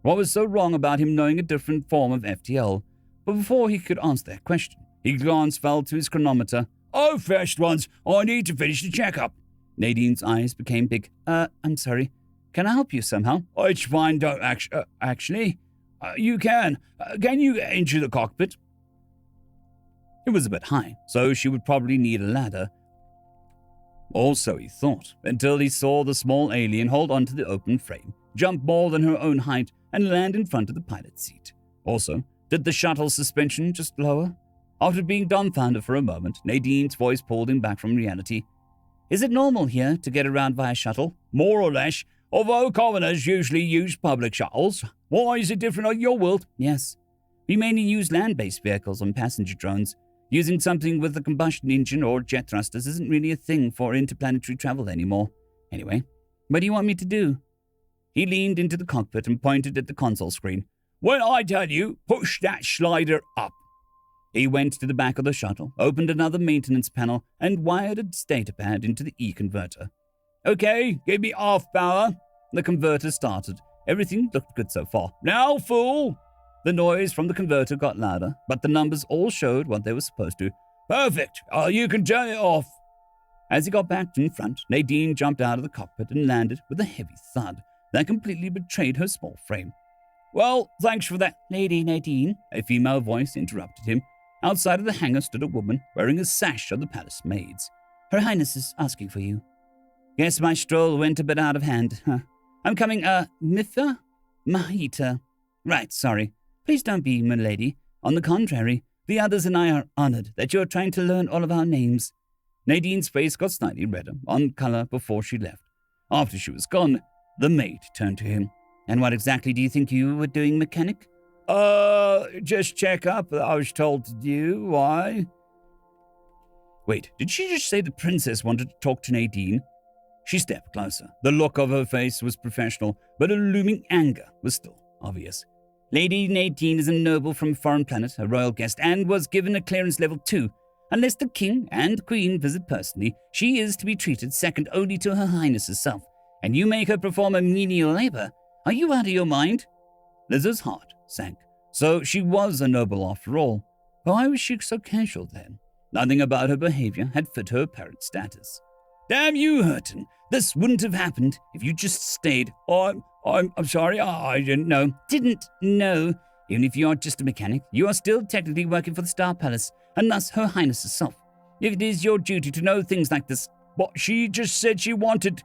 B: What was so wrong about him knowing a different form of FTL? But before he could answer that question, his glance fell to his chronometer.
C: "Oh, first ones, I need to finish the checkup."
B: Nadine's eyes became big. I'm sorry. Can I help you somehow?"
C: "It's fine, don't actually. You can. Can you get into the cockpit?"
B: It was a bit high, so she would probably need a ladder. Also, he thought, until he saw the small alien hold onto the open frame, jump more than her own height, and land in front of the pilot's seat. Also, did the shuttle suspension just lower? After being dumbfounded for a moment, Nadine's voice pulled him back from reality. Is it normal here to get around via shuttle?
C: More or less, although commoners usually use public shuttles. Why is it different on your world?
B: Yes. We mainly use land-based vehicles on passenger drones. Using something with a combustion engine or jet thrusters isn't really a thing for interplanetary travel anymore. Anyway, what do you want me to do? He leaned into the cockpit and pointed at the console screen.
C: When I tell you, push that slider up.
B: He went to the back of the shuttle, opened another maintenance panel, and wired a data pad into the E-converter.
C: Okay, give me half power.
B: The converter started. Everything looked good so far.
C: Now, fool!
B: The noise from the converter got louder, but the numbers all showed what they were supposed to.
C: Perfect. You can turn it off.
B: As he got back in front, Nadine jumped out of the cockpit and landed with a heavy thud that completely betrayed her small frame.
C: Well, thanks for that.
B: Lady Nadine, a female voice interrupted him. Outside of the hangar stood a woman wearing a sash of the palace maids. Her Highness is asking for you. Guess my stroll went a bit out of hand. I'm coming, Mitha? Mahita. Right, sorry. Please don't be, milady. On the contrary, the others and I are honored that you're trying to learn all of our names. Nadine's face got slightly redder on color before she left. After she was gone, the maid turned to him. And what exactly do you think you were doing, mechanic?
C: Just check up. I was told to do. Why?
B: Wait, did she just say the princess wanted to talk to Nadine? She stepped closer. The look of her face was professional, but a looming anger was still obvious. Lady Nadine is a noble from a foreign planet, a royal guest, and was given a clearance level 2. Unless the king and queen visit personally, she is to be treated second only to her highness herself. And you make her perform a menial labor. Are you out of your mind? Liz's heart sank. So she was a noble after all. Why was she so casual then? Nothing about her behavior had fit her apparent status. Damn you, Hurton. This wouldn't have happened if you just stayed.
C: I'm sorry, I didn't know.
B: Didn't know. Even if you are just a mechanic, you are still technically working for the Star Palace, and thus her highness herself. If it is your duty to know things like this.
C: But she just said she wanted.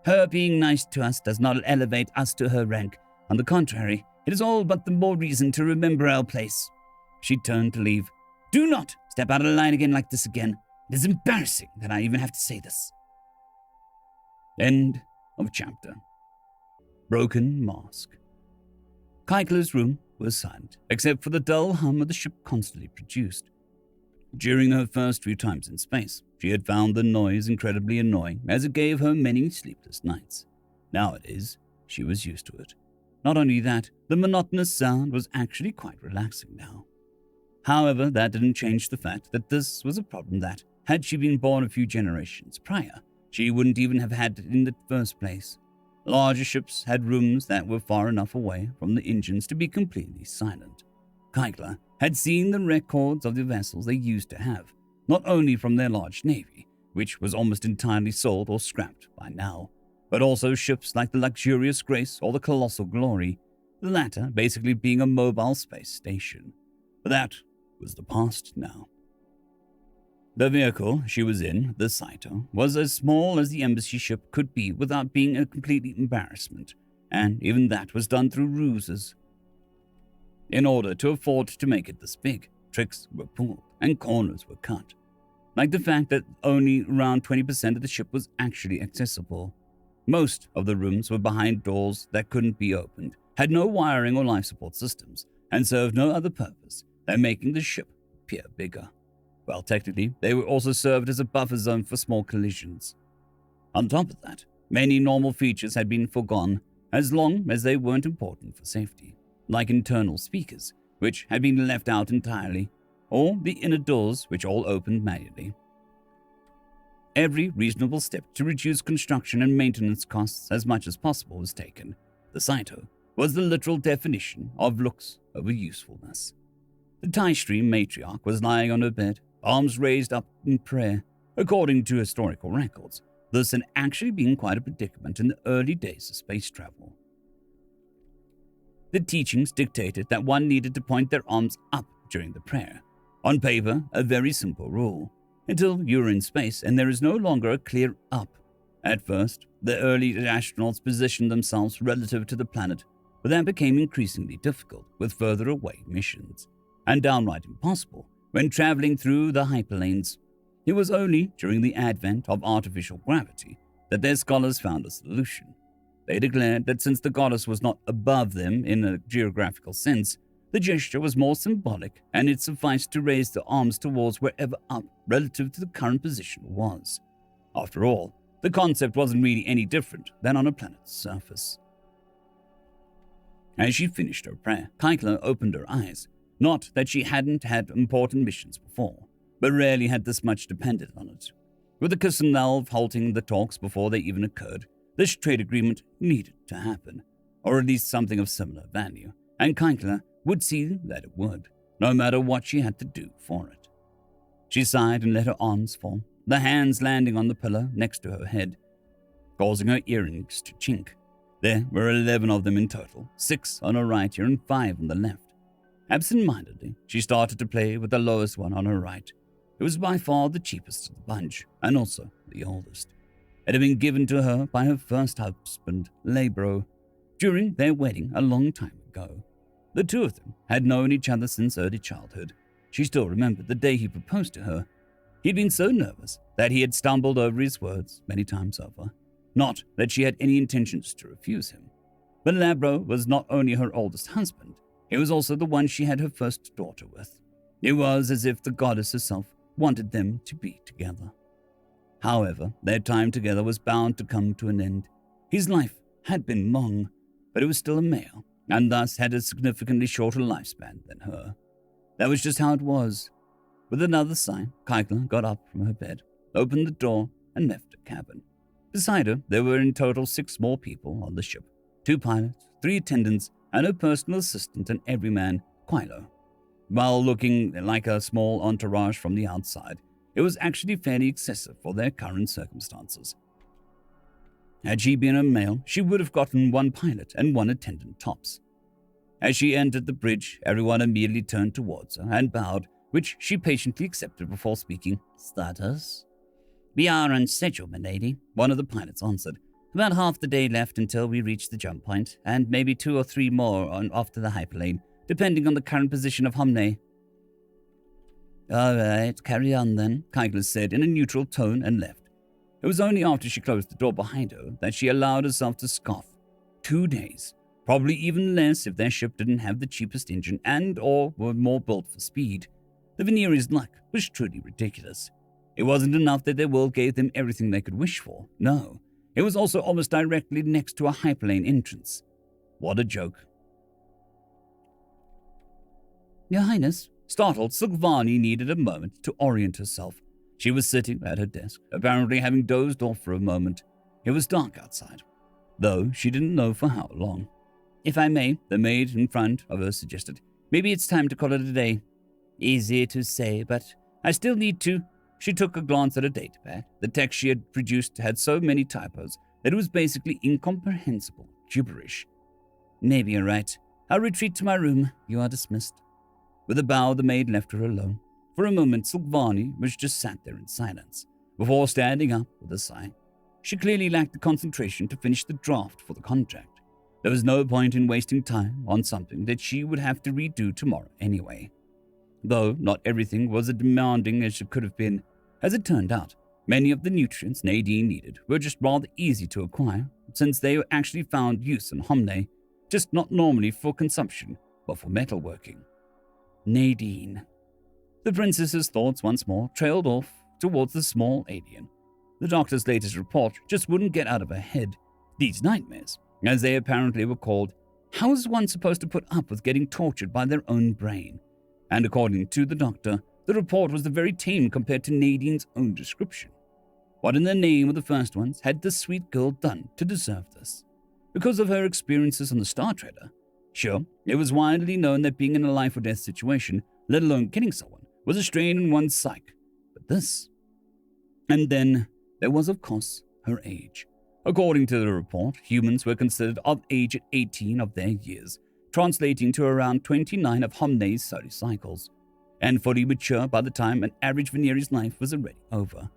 B: Her being nice to us does not elevate us to her rank. On the contrary, it is all but the more reason to remember our place. She turned to leave. Do not step out of line again like this again. It is embarrassing that I even have to say this. End of chapter. Broken Mask. Keichler's room was silent, except for the dull hum of the ship constantly produced. During her first few times in space, she had found the noise incredibly annoying, as it gave her many sleepless nights. Nowadays, she was used to it. Not only that, the monotonous sound was actually quite relaxing now. However, that didn't change the fact that this was a problem that, had she been born a few generations prior, she wouldn't even have had it in the first place. Larger ships had rooms that were far enough away from the engines to be completely silent. Keichler had seen the records of the vessels they used to have, not only from their large navy, which was almost entirely sold or scrapped by now, but also ships like the luxurious Grace or the colossal Glory, the latter basically being a mobile space station. But that was the past now. The vehicle she was in, the Saito, was as small as the embassy ship could be without being a complete embarrassment, and even that was done through ruses. In order to afford to make it this big, tricks were pulled and corners were cut, like the fact that only around 20% of the ship was actually accessible. Most of the rooms were behind doors that couldn't be opened, had no wiring or life support systems, and served no other purpose than making the ship appear bigger. Well, technically, they were also served as a buffer zone for small collisions. On top of that, many normal features had been forgone as long as they weren't important for safety, like internal speakers, which had been left out entirely, or the inner doors, which all opened manually. Every reasonable step to reduce construction and maintenance costs as much as possible was taken. The Saito was the literal definition of looks over usefulness. The Tie-Stream matriarch was lying on her bed, arms raised up in prayer, according to historical records. This had actually been quite a predicament in the early days of space travel. The teachings dictated that one needed to point their arms up during the prayer. On paper, a very simple rule, until you're in space and there is no longer a clear up. At first, the early astronauts positioned themselves relative to the planet, but that became increasingly difficult with further away missions, and downright impossible when traveling through the hyperlanes. It was only during the advent of artificial gravity that their scholars found a solution. They declared that since the goddess was not above them in a geographical sense, the gesture was more symbolic, and it sufficed to raise the arms towards wherever up relative to the current position was. After all, the concept wasn't really any different than on a planet's surface. As she finished her prayer, Kaikla opened her eyes. Not that she hadn't had important missions before, but rarely had this much depended on it. With the Kissenelv halting the talks before they even occurred, this trade agreement needed to happen, or at least something of similar value, and Kaikla would see that it would, no matter what she had to do for it. She sighed and let her arms fall, the hands landing on the pillow next to her head, causing her earrings to chink. There were 11 of them in total, 6 on her right ear and 5 on the left. Absent-mindedly, she started to play with the lowest one on her right. It was by far the cheapest of the bunch, and also the oldest. It had been given to her by her first husband, Labro, during their wedding a long time ago. The two of them had known each other since early childhood. She still remembered the day he proposed to her. He'd been so nervous that he had stumbled over his words many times over. Not that she had any intentions to refuse him. But Labro was not only her oldest husband, he was also the one she had her first daughter with. It was as if the goddess herself wanted them to be together. However, their time together was bound to come to an end. His life had been long, but it was still a male, and thus had a significantly shorter lifespan than her. That was just how it was. With another sigh, Kaikla got up from her bed, opened the door, and left the cabin. Beside her, there were in total 6 more people on the ship, 2 pilots, 3 attendants, and her personal assistant and everyman, Quilo. While looking like a small entourage from the outside, it was actually fairly excessive for their current circumstances. Had she been a male, she would have gotten 1 pilot and 1 attendant tops. As she entered the bridge, everyone immediately turned towards her and bowed, which she patiently accepted before speaking. "Status?" "We are on schedule, my lady," one of the pilots answered. "About half the day left until we reach the jump point, and maybe 2 or 3 more off to the hyperlane, depending on the current position of Homne." "All right, carry on then," Kaikla said in a neutral tone and left. It was only after she closed the door behind her that she allowed herself to scoff. 2 days. Probably even less if their ship didn't have the cheapest engine and or were more built for speed. The Venere's luck was truly ridiculous. It wasn't enough that their world gave them everything they could wish for. No, it was also almost directly next to a hyperlane entrance. What a joke. "Your Highness," startled, Silvani needed a moment to orient herself. She was sitting at her desk, apparently having dozed off for a moment. It was dark outside, though she didn't know for how long. "If I may," the maid in front of her suggested, "maybe it's time to call it a day." "Easy to say, but I still need to." She took a glance at her datapad. The text she had produced had so many typos that it was basically incomprehensible gibberish. "Maybe you're right. I'll retreat to my room. You are dismissed." With a bow, the maid left her alone. For a moment, Silvani was just sat there in silence, before standing up with a sigh. She clearly lacked the concentration to finish the draft for the contract. There was no point in wasting time on something that she would have to redo tomorrow anyway. Though not everything was as demanding as it could have been. As it turned out, many of the nutrients Nadine needed were just rather easy to acquire, since they were actually found use in Homne, just not normally for consumption, but for metalworking. Nadine. The princess's thoughts once more trailed off towards the small alien. The doctor's latest report just wouldn't get out of her head. These nightmares, as they apparently were called, how is one supposed to put up with getting tortured by their own brain? And according to the doctor, the report was the very tame compared to Nadine's own description. What in the name of the first ones had this sweet girl done to deserve this? Because of her experiences on the Star Trader? Sure, it was widely known that being in a life-or-death situation, let alone killing someone, was a strain on one's psyche. But this... And then, there was, of course, her age. According to the report, humans were considered of age at 18 of their years, translating to around 29 of Homne's solar cycles, and fully mature by the time an average Venere's life was already over.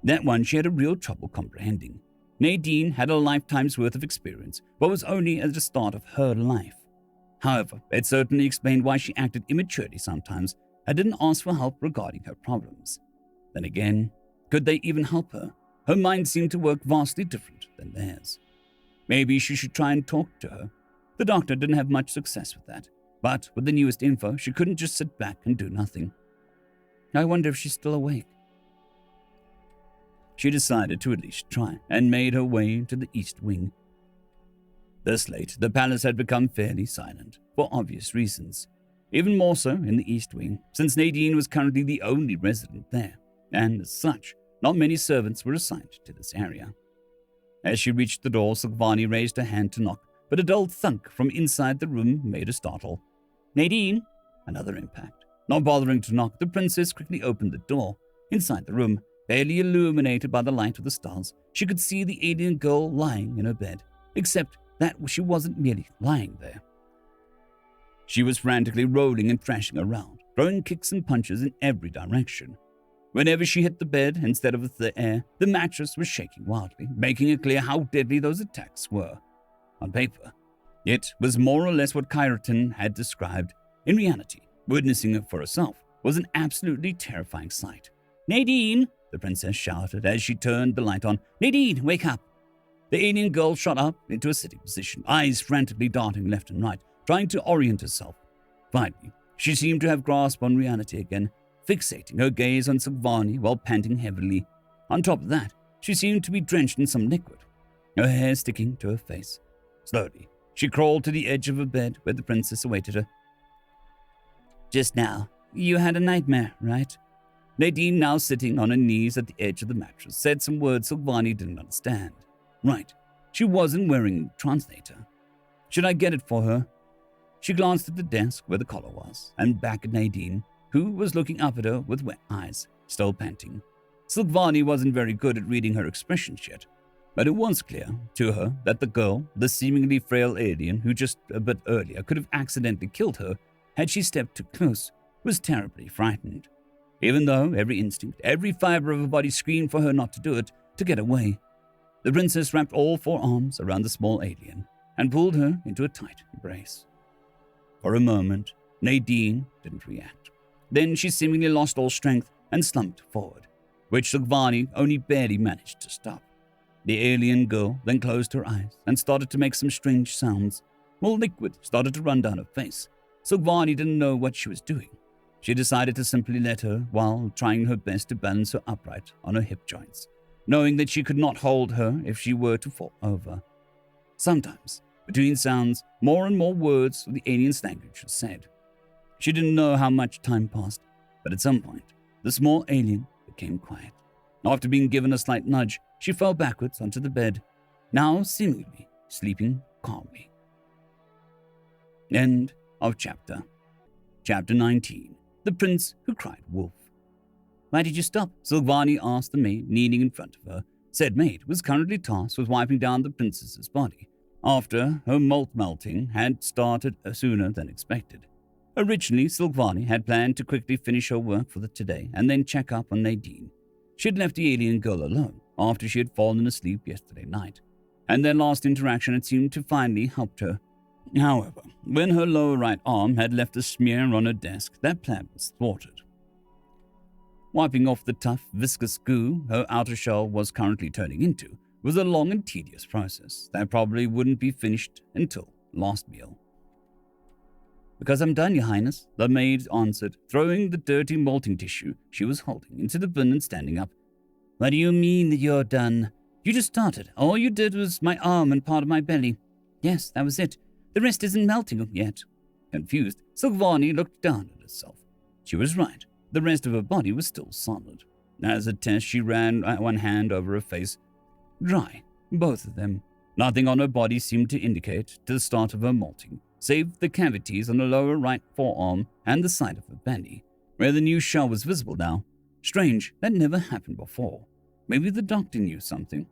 B: That one she had a real trouble comprehending. Nadine had a lifetime's worth of experience, but was only at the start of her life. However, it certainly explained why she acted immaturely sometimes and didn't ask for help regarding her problems. Then again, could they even help her? Her mind seemed to work vastly different than theirs. Maybe she should try and talk to her. The doctor didn't have much success with that, but with the newest info, she couldn't just sit back and do nothing. I wonder if she's still awake. She decided to at least try, and made her way to the east wing. This late, the palace had become fairly silent, for obvious reasons. Even more so in the east wing, since Nadine was currently the only resident there, and as such, not many servants were assigned to this area. As she reached the door, Silvani raised her hand to knock, but a dull thunk from inside the room made her startle. Nadine! Another impact. Not bothering to knock, the princess quickly opened the door. Inside the room, barely illuminated by the light of the stars, she could see the alien girl lying in her bed, except that she wasn't merely lying there. She was frantically rolling and thrashing around, throwing kicks and punches in every direction. Whenever she hit the bed instead of the air, the mattress was shaking wildly, making it clear how deadly those attacks were. On paper, it was more or less what Kyraton had described. In reality, witnessing it for herself was an absolutely terrifying sight. Nadine! The princess shouted as she turned the light on. Nadine, wake up! The alien girl shot up into a sitting position, eyes frantically darting left and right, trying to orient herself. Finally, she seemed to have grasp on reality again, fixating her gaze on Silvani while panting heavily. On top of that, she seemed to be drenched in some liquid, her hair sticking to her face. Slowly, she crawled to the edge of her bed where the princess awaited her. Just now, you had a nightmare, right? Nadine, now sitting on her knees at the edge of the mattress, said some words Silvani didn't understand. Right, she wasn't wearing a translator. Should I get it for her? She glanced at the desk where the collar was, and back at Nadine, who was looking up at her with wet eyes, still panting. Silvani wasn't very good at reading her expressions yet, but it was clear to her that the girl, the seemingly frail alien who just a bit earlier could have accidentally killed her had she stepped too close, was terribly frightened. Even though every instinct, every fiber of her body screamed for her not to do it, to get away. The princess wrapped all four arms around the small alien and pulled her into a tight embrace. For a moment, Nadine didn't react. Then she seemingly lost all strength and slumped forward, which Silvani only barely managed to stop. The alien girl then closed her eyes and started to make some strange sounds. More liquid started to run down her face. Silvani didn't know what she was doing. She decided to simply let her while trying her best to balance her upright on her hip joints, knowing that she could not hold her if she were to fall over. Sometimes, between sounds, more and more words of the alien's language were said. She didn't know how much time passed, but at some point, the small alien became quiet. After being given a slight nudge, she fell backwards onto the bed, now seemingly sleeping calmly. End of chapter. Chapter 19. The Prince Who Cried Wolf. Why did you stop? Silvani asked the maid kneeling in front of her. Said maid was currently tasked with wiping down the princess's body, after her melting had started sooner than expected. Originally, Silvani had planned to quickly finish her work for the today and then check up on Nadine. She had left the alien girl alone after she had fallen asleep yesterday night, and their last interaction had seemed to finally help her. However, when her lower right arm had left a smear on her desk, that plan was thwarted. Wiping off the tough, viscous goo her outer shell was currently turning into was a long and tedious process that probably wouldn't be finished until last meal. Because I'm done, Your Highness, the maid answered, throwing the dirty molting tissue she was holding into the bin and standing up. What do you mean that you're done? You just started. All you did was my arm and part of my belly. Yes, that was it. The rest isn't melting yet. Confused, Silvani looked down at herself. She was right. The rest of her body was still solid. As a test, she ran one hand over her face. Dry, both of them. Nothing on her body seemed to indicate to the start of her molting, save the cavities on the lower right forearm and the side of her belly, where the new shell was visible now. Strange, that never happened before. Maybe the doctor knew something.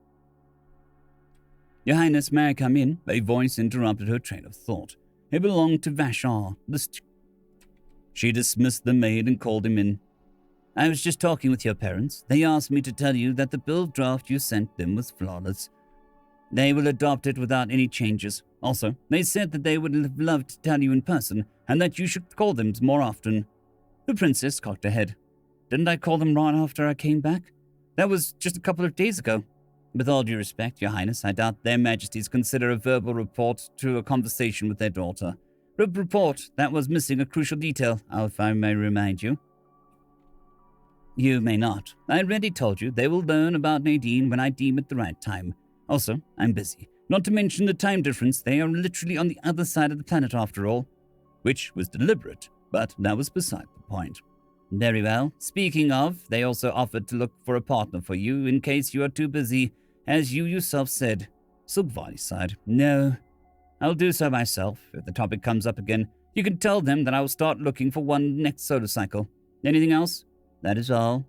B: Your Highness, may I come in? A voice interrupted her train of thought. It belonged to Vashar, She dismissed the maid and called him in. I was just talking with your parents. They asked me to tell you that the bill draft you sent them was flawless. They will adopt it without any changes. Also, they said that they would have loved to tell you in person, and that you should call them more often." The princess cocked her head. "Didn't I call them right after I came back? That was just a couple of days ago. With all due respect, Your Highness, I doubt their majesties consider a verbal report to a conversation with their daughter. A report that was missing a crucial detail, if I may remind you." "You may not. I already told you they will learn about Nadine when I deem it the right time. Also, I'm busy. Not to mention the time difference, they are literally on the other side of the planet after all." Which was deliberate, but that was beside the point. "Very well. Speaking of, they also offered to look for a partner for you in case you are too busy, as you yourself said." Sugvani sighed. "No, I'll do so myself. If the topic comes up again, you can tell them that I will start looking for one next solar cycle. Anything else?" "That is all."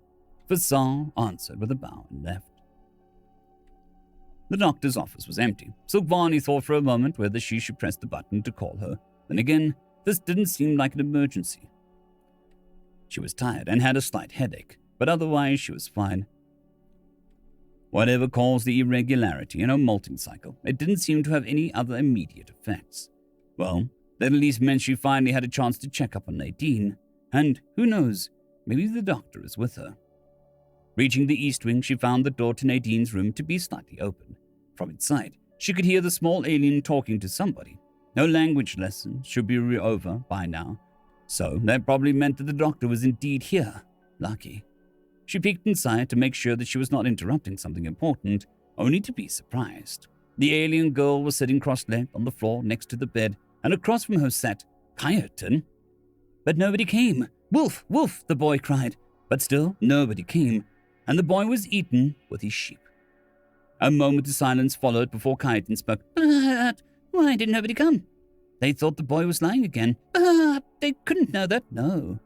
B: Vasal answered with a bow and left. The doctor's office was empty. Sugvani thought for a moment whether she should press the button to call her. Then again, this didn't seem like an emergency. She was tired and had a slight headache, but otherwise she was fine. Whatever caused the irregularity in her molting cycle, it didn't seem to have any other immediate effects. Well, that at least meant she finally had a chance to check up on Nadine. And who knows, maybe the doctor is with her. Reaching the east wing, she found the door to Nadine's room to be slightly open. From inside, she could hear the small alien talking to somebody. Her language lesson should be over by now, so that probably meant that the doctor was indeed here. Lucky. She peeked inside to make sure that she was not interrupting something important, only to be surprised. The alien girl was sitting cross-legged on the floor next to the bed, and across from her sat Kyerton. But nobody came. "Wolf, wolf," the boy cried. But still, nobody came, and the boy was eaten with his sheep. A moment of silence followed before Kyerton spoke. "But why did nobody come?" They thought the boy was lying again. They couldn't know that, no.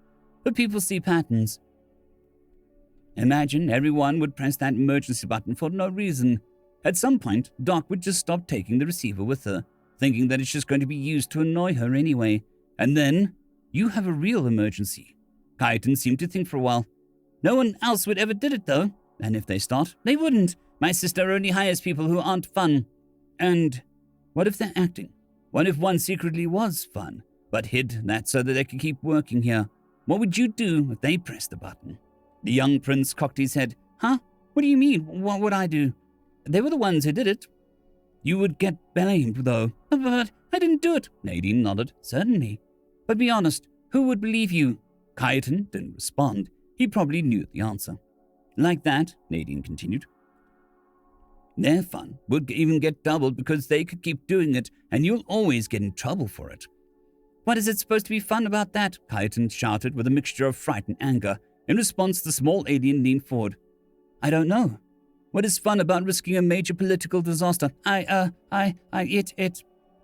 B: But people see patterns. Imagine everyone would press that emergency button for no reason. At some point, Doc would just stop taking the receiver with her, thinking that it's just going to be used to annoy her anyway. And then, you have a real emergency. Kyerton seemed to think for a while. "No one else would ever did it, though. And if they start, they wouldn't. My sister only hires people who aren't fun." And what if they're acting? What if one secretly was fun, but hid that so that they could keep working here? What would you do if they pressed the button? The young prince cocked his head. "Huh? What do you mean? What would I do?" "They were the ones who did it." "You would get blamed, though." "But I didn't do it." Nadine nodded. "Certainly. But be honest, who would believe you?" Kyerton didn't respond. He probably knew the answer. "Like that," Nadine continued, "their fun would even get doubled because they could keep doing it, and you'll always get in trouble for it." "What is it supposed to be fun about that?" Kyerton shouted with a mixture of fright and anger. In response, the small alien leaned forward. "I don't know. What is fun about risking a major political disaster?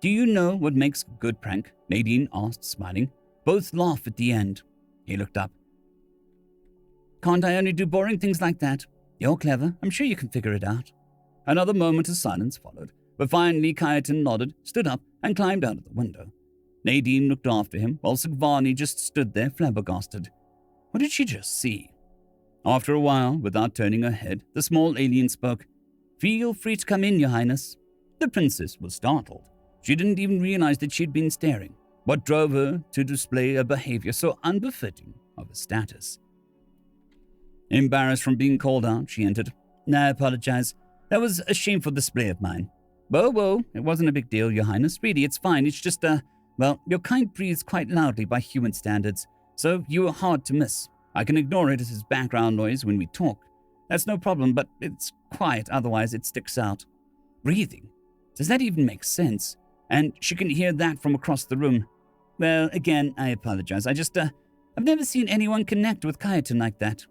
B: Do you know what makes a good prank?" Nadine asked, smiling. Both laughed at the end. He looked up. "Can't I only do boring things like that? You're clever. I'm sure you can figure it out." Another moment of silence followed, but finally Kyerton nodded, stood up, and climbed out of the window. Nadine looked after him, while Sugvani just stood there flabbergasted. What did she just see? After a while, without turning her head, the small alien spoke. "Feel free to come in, Your Highness." The princess was startled. She didn't even realize that she'd been staring. What drove her to display a behavior so unbefitting of her status? Embarrassed from being called out, she entered. "I apologize. That was a shameful display of mine." Whoa, it wasn't a big deal, Your Highness. Really, it's fine. It's just, your kind breathes quite loudly by human standards, so you were hard to miss. I can ignore it as background noise when we talk. That's no problem, but it's quiet, otherwise it sticks out. Breathing? Does that even make sense? And she can hear that from across the room. Well, again, I apologize. I've never seen anyone connect with Kyerton like that.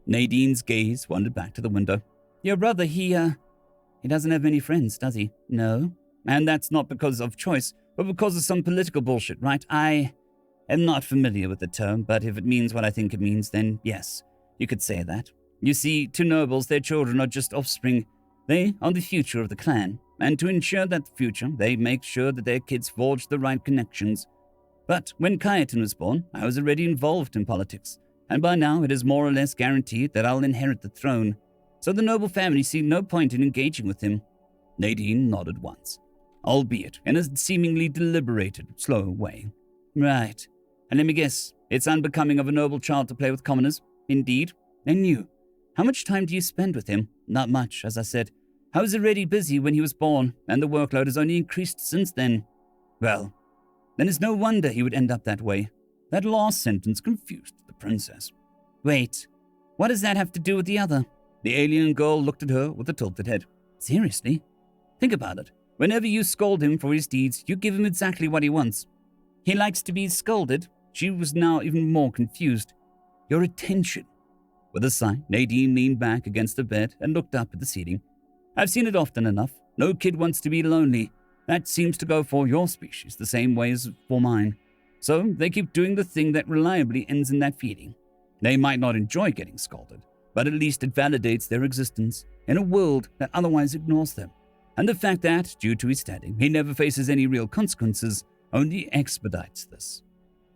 B: Nadine's gaze wandered back to the window. Your brother, he doesn't have many friends, does he? No. And that's not because of choice, but because of some political bullshit, right? I am not familiar with the term, but if it means what I think it means, then yes, you could say that. You see, to nobles, their children are just offspring. They are the future of the clan, and to ensure that future, they make sure that their kids forge the right connections. But when Kyerton was born, I was already involved in politics, and by now it is more or less guaranteed that I'll inherit the throne. So the noble family see no point in engaging with him.
A: Nadine nodded once, albeit in a seemingly deliberated, slow way.
B: Right. And let me guess, it's unbecoming of a noble child to play with commoners. Indeed. And you? How much time do you spend with him? Not much, as I said. I was already busy when he was born, and the workload has only increased since then. Well, then it's no wonder he would end up that way.
A: That last sentence confused the princess.
B: Wait, what does that have to do with the other?
A: The alien girl looked at her with a tilted head.
B: Seriously? Think about it. Whenever you scold him for his deeds, you give him exactly what he wants. He likes to be scolded. She was now even more confused.
A: Your attention. With a sigh, Nadine leaned back against the bed and looked up at the ceiling. I've seen it often enough. No kid wants to be lonely. That seems to go for your species the same way as for mine. So they keep doing the thing that reliably ends in that feeling. They might not enjoy getting scolded, but at least it validates their existence in a world that otherwise ignores them. And the fact that, due to his standing, he never faces any real consequences only expedites this.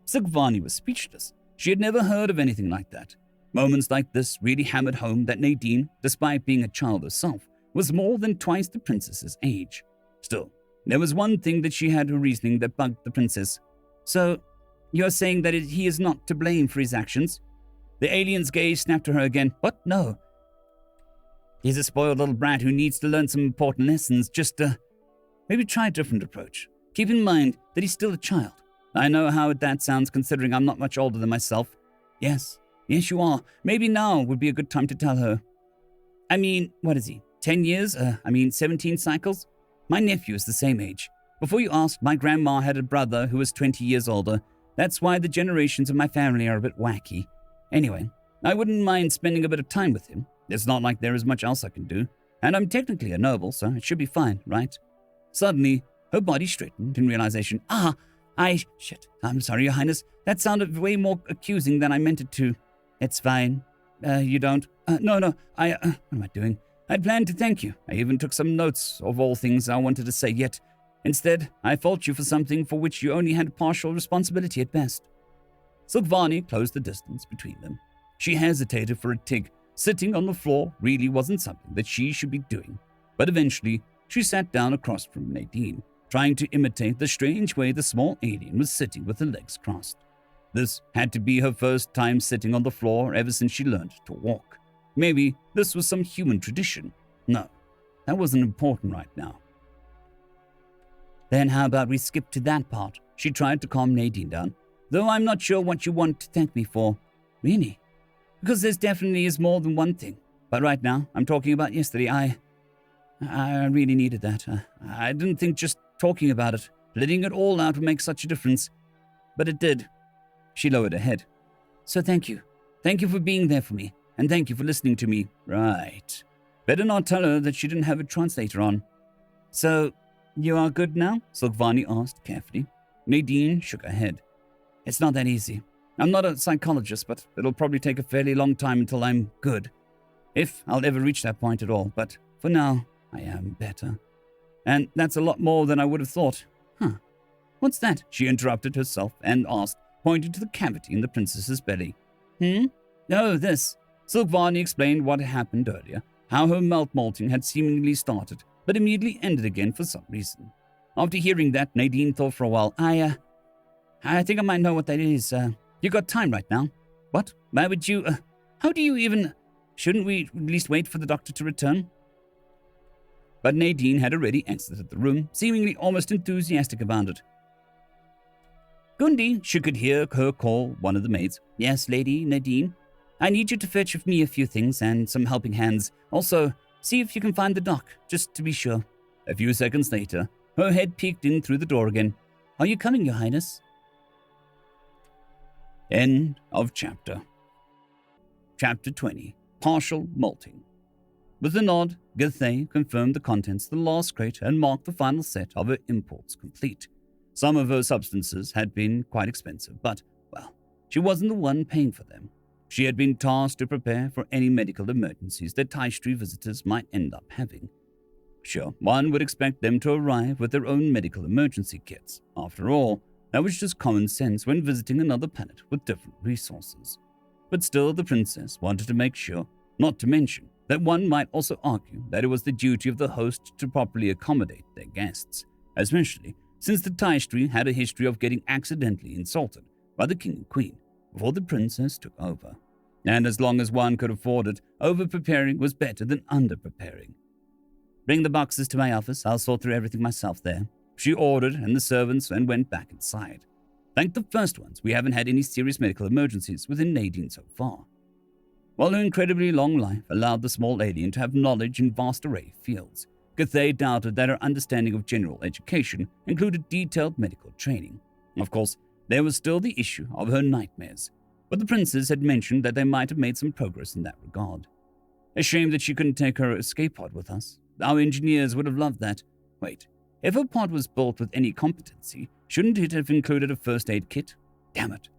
A: Sigvani was speechless. She had never heard of anything like that. Moments like this really hammered home that Nadine, despite being a child herself, was more than twice the princess's age. Still, there was one thing that she had her reasoning that bugged the princess.
B: So, you're saying that he is not to blame for his actions?
A: The alien's gaze snapped to her again.
B: What? No. He's a spoiled little brat who needs to learn some important lessons. Maybe try a different approach. Keep in mind that he's still a child. I know how that sounds considering I'm not much older than myself.
A: Yes, you are. Maybe now would be a good time to tell her.
B: I mean, what is he? 10 years? 17 cycles? My nephew is the same age. Before you ask, my grandma had a brother who was 20 years older. That's why the generations of my family are a bit wacky. Anyway, I wouldn't mind spending a bit of time with him. It's not like there is much else I can do. And I'm technically a noble, so it should be fine, right? Suddenly, her body straightened in realization. Shit. I'm sorry, Your Highness. That sounded way more accusing than I meant it to. It's fine. You don't? No. What am I doing? I'd planned to thank you. I even took some notes of all things I wanted to say, yet instead, I fault you for something for which you only had partial responsibility at best.
A: Sigvani closed the distance between them. She hesitated for a tick. Sitting on the floor really wasn't something that she should be doing. But eventually, she sat down across from Nadine, trying to imitate the strange way the small alien was sitting with her legs crossed. This had to be her first time sitting on the floor ever since she learned to walk. Maybe this was some human tradition. No, that wasn't important right now.
B: Then how about we skip to that part? She tried to calm Nadine down. Though I'm not sure what you want to thank me for.
A: Really?
B: Because there's definitely is more than one thing. But right now, I'm talking about yesterday. I really needed that. I didn't think just talking about it, letting it all out would make such a difference. But it did.
A: She lowered her head.
B: So thank you. Thank you for being there for me. And thank you for listening to me.
A: Right. Better not tell her that she didn't have a translator on.
B: So, you are good now?
A: Sigvani asked carefully. Nadine shook her head.
B: It's not that easy. I'm not a psychologist, but it'll probably take a fairly long time until I'm good. If I'll ever reach that point at all. But for now, I am better. And that's a lot more than I would have thought.
A: Huh.
B: What's that?
A: She interrupted herself and asked, pointing to the cavity in the princess's belly.
B: Oh, this.
A: Sigvani explained what had happened earlier, how her mouth molting had seemingly started, but immediately ended again for some reason. After hearing that, Nadine thought for a while.
B: I think I might know what that is. You got time right now?
A: What?
B: Why would you, how do you even... Shouldn't we at least wait for the doctor to return?
A: But Nadine had already exited the room, seemingly almost enthusiastic about it.
B: Gundi, she could hear her call one of the maids. Yes, Lady Nadine. I need you to fetch with me a few things and some helping hands. Also, see if you can find the doc, just to be sure.
A: A few seconds later, her head peeked in through the door again.
B: Are you coming, Your Highness?
A: End of chapter. Chapter 20. Partial Molting. With a nod, Githey confirmed the contents of the last crate and marked the final set of her imports complete. Some of her substances had been quite expensive, but, well, she wasn't the one paying for them. She had been tasked to prepare for any medical emergencies that Taishtri visitors might end up having. Sure, one would expect them to arrive with their own medical emergency kits. After all, that was just common sense when visiting another planet with different resources. But still, the princess wanted to make sure, not to mention
B: that one might also argue that it was the duty of the host to properly accommodate their guests, especially since the Taistri had a history of getting accidentally insulted by the king and queen before the princess took over. And as long as one could afford it, over-preparing was better than under-preparing. "Bring the boxes to my office. I'll sort through everything myself there," she ordered, and the servants went back inside. Thank the first ones, we haven't had any serious medical emergencies within Nadine so far. While her incredibly long life allowed the small alien to have knowledge in vast array of fields, Cathay doubted that her understanding of general education included detailed medical training. Of course, there was still the issue of her nightmares, but the princess had mentioned that they might have made some progress in that regard. A shame that she couldn't take her escape pod with us. Our engineers would have loved that. Wait, if her pod was built with any competency, shouldn't it have included a first aid kit? Damn it.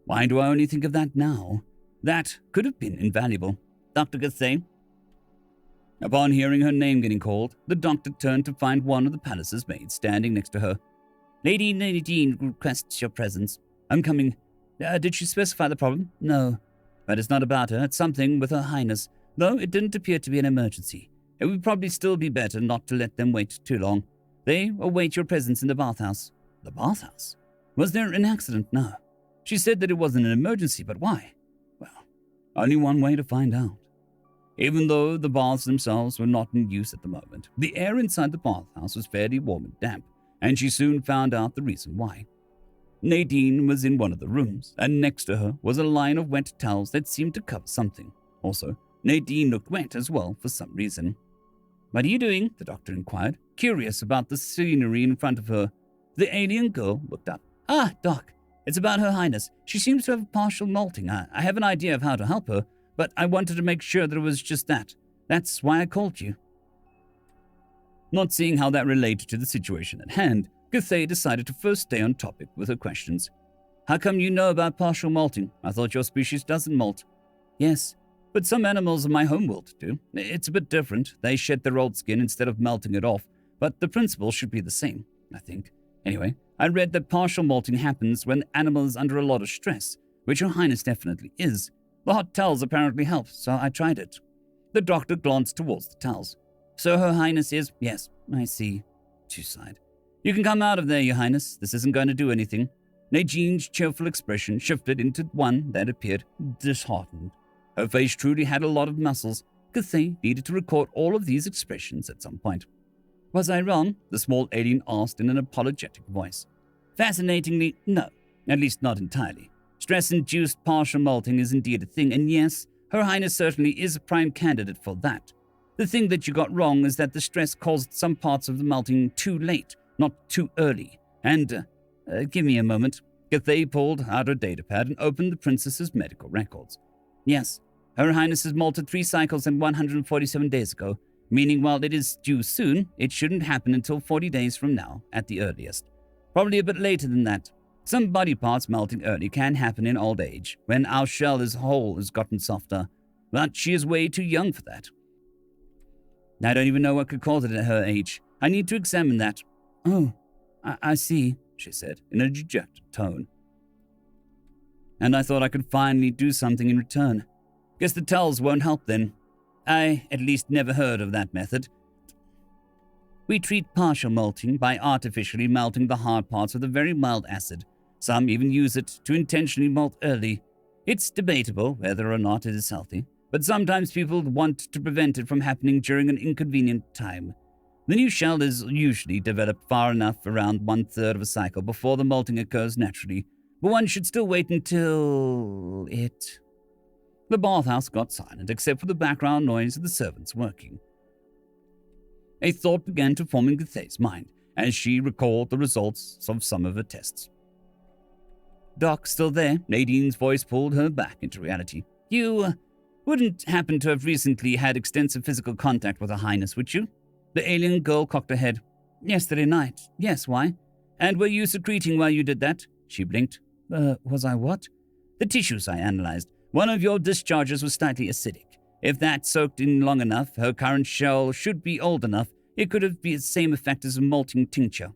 B: Why do I only think of that now? That could have been invaluable. Dr. Cathay? Upon hearing her name getting called, the doctor turned to find one of the palace's maids standing next to her. "Lady Nadine requests your presence. I'm coming. Did she specify the problem?" "No. But it's not about her. It's something with Her Highness, though it didn't appear to be an emergency. It would probably still be better not to let them wait too long. They await your presence in the bathhouse." "The bathhouse? Was there an accident?" "No. She said that it wasn't an emergency, but why?" Well, only one way to find out. Even though the baths themselves were not in use at the moment, the air inside the bathhouse was fairly warm and damp, and she soon found out the reason why. Nadine was in one of the rooms, and next to her was a line of wet towels that seemed to cover something. Also, Nadine looked wet as well for some reason. "What are you doing?" the doctor inquired, curious about the scenery in front of her. The alien girl looked up. "Ah, Doc, it's about Her Highness. She seems to have partial molting. I have an idea of how to help her, but I wanted to make sure that it was just that. That's why I called you." Not seeing how that related to the situation at hand, Cathay decided to first stay on topic with her questions. "How come you know about partial molting? I thought your species doesn't molt." "Yes, but some animals in my homeworld do. It's a bit different. They shed their old skin instead of melting it off, but the principle should be the same, I think. Anyway, I read that partial molting happens when the animal is under a lot of stress, which Her Highness definitely is. The hot towels apparently help, so I tried it." The doctor glanced towards the towels. "So Her Highness is—" "Yes, I see," she sighed. "You can come out of there, Your Highness. This isn't going to do anything." Nadine's cheerful expression shifted into one that appeared disheartened. Her face truly had a lot of muscles. Cathay needed to record all of these expressions at some point. "Was I wrong?" the small alien asked in an apologetic voice. "Fascinatingly, no. At least not entirely. Stress-induced partial molting is indeed a thing, and yes, Her Highness certainly is a prime candidate for that. The thing that you got wrong is that the stress caused some parts of the melting too late, not too early. And, give me a moment." Cathay pulled out her datapad and opened the princess's medical records. "Yes, Her Highness has molted 3 cycles and 147 days ago, meaning while it is due soon, it shouldn't happen until 40 days from now, at the earliest. Probably a bit later than that. Some body parts melting early can happen in old age, when our shell as a whole has gotten softer, but she is way too young for that. I don't even know what could cause it at her age. I need to examine that." "Oh, I see," she said, in a dejected tone. "And I thought I could finally do something in return. Guess the towels won't help then. I, at least, never heard of that method. We treat partial molting by artificially melting the hard parts with a very mild acid. Some even use it to intentionally molt early. It's debatable whether or not it is healthy, but sometimes people want to prevent it from happening during an inconvenient time. The new shell is usually developed far enough around 1/3 of a cycle before the molting occurs naturally, but one should still wait until it..." The bathhouse got silent except for the background noise of the servants working. A thought began to form in Cathay's mind as she recalled the results of some of her tests. "Doc, still there?" Nadine's voice pulled her back into reality. "You wouldn't happen to have recently had extensive physical contact with Her Highness, would you?" The alien girl cocked her head. "Yesterday night. Yes, why? And were you secreting while you did that?" She blinked. Was I what?" "The tissues I analyzed. One of your discharges was slightly acidic. If that soaked in long enough, her current shell should be old enough. It could have the same effect as a molting tincture."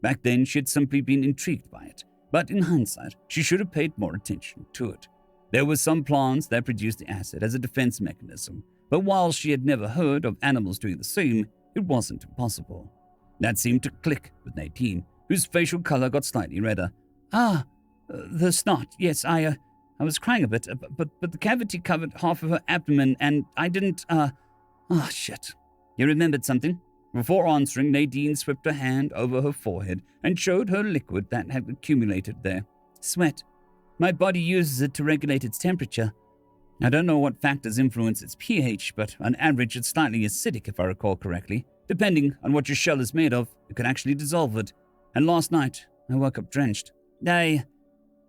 B: Back then, she had simply been intrigued by it, but in hindsight, she should have paid more attention to it. There were some plants that produced the acid as a defense mechanism, but while she had never heard of animals doing the same, it wasn't impossible. That seemed to click with Nadine, whose facial color got slightly redder. The snot, yes, I was crying a bit, but the cavity covered half of her abdomen, and I didn't, shit. You remembered something? Before answering, Nadine swept her hand over her forehead and showed her liquid that had accumulated there. Sweat. My body uses it to regulate its temperature. I don't know what factors influence its pH, but on average it's slightly acidic if I recall correctly. Depending on what your shell is made of, it can actually dissolve it. And last night, I woke up drenched. I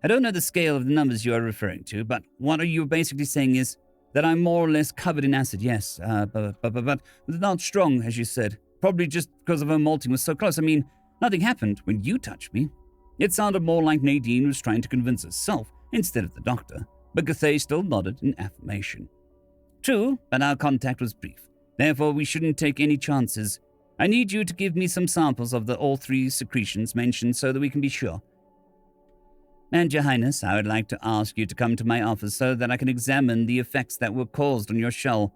B: don't know the scale of the numbers you are referring to, but what you're basically saying is that I'm more or less covered in acid, yes, but not strong, as you said. Probably just because of her molting was so close. I mean, nothing happened when you touched me. It sounded more like Nadine was trying to convince herself instead of the doctor, but Cathay still nodded in affirmation. True, but our contact was brief. Therefore, we shouldn't take any chances. I need you to give me some samples of all three secretions mentioned so that we can be sure. And, Your Highness, I would like to ask you to come to my office so that I can examine the effects that were caused on your shell.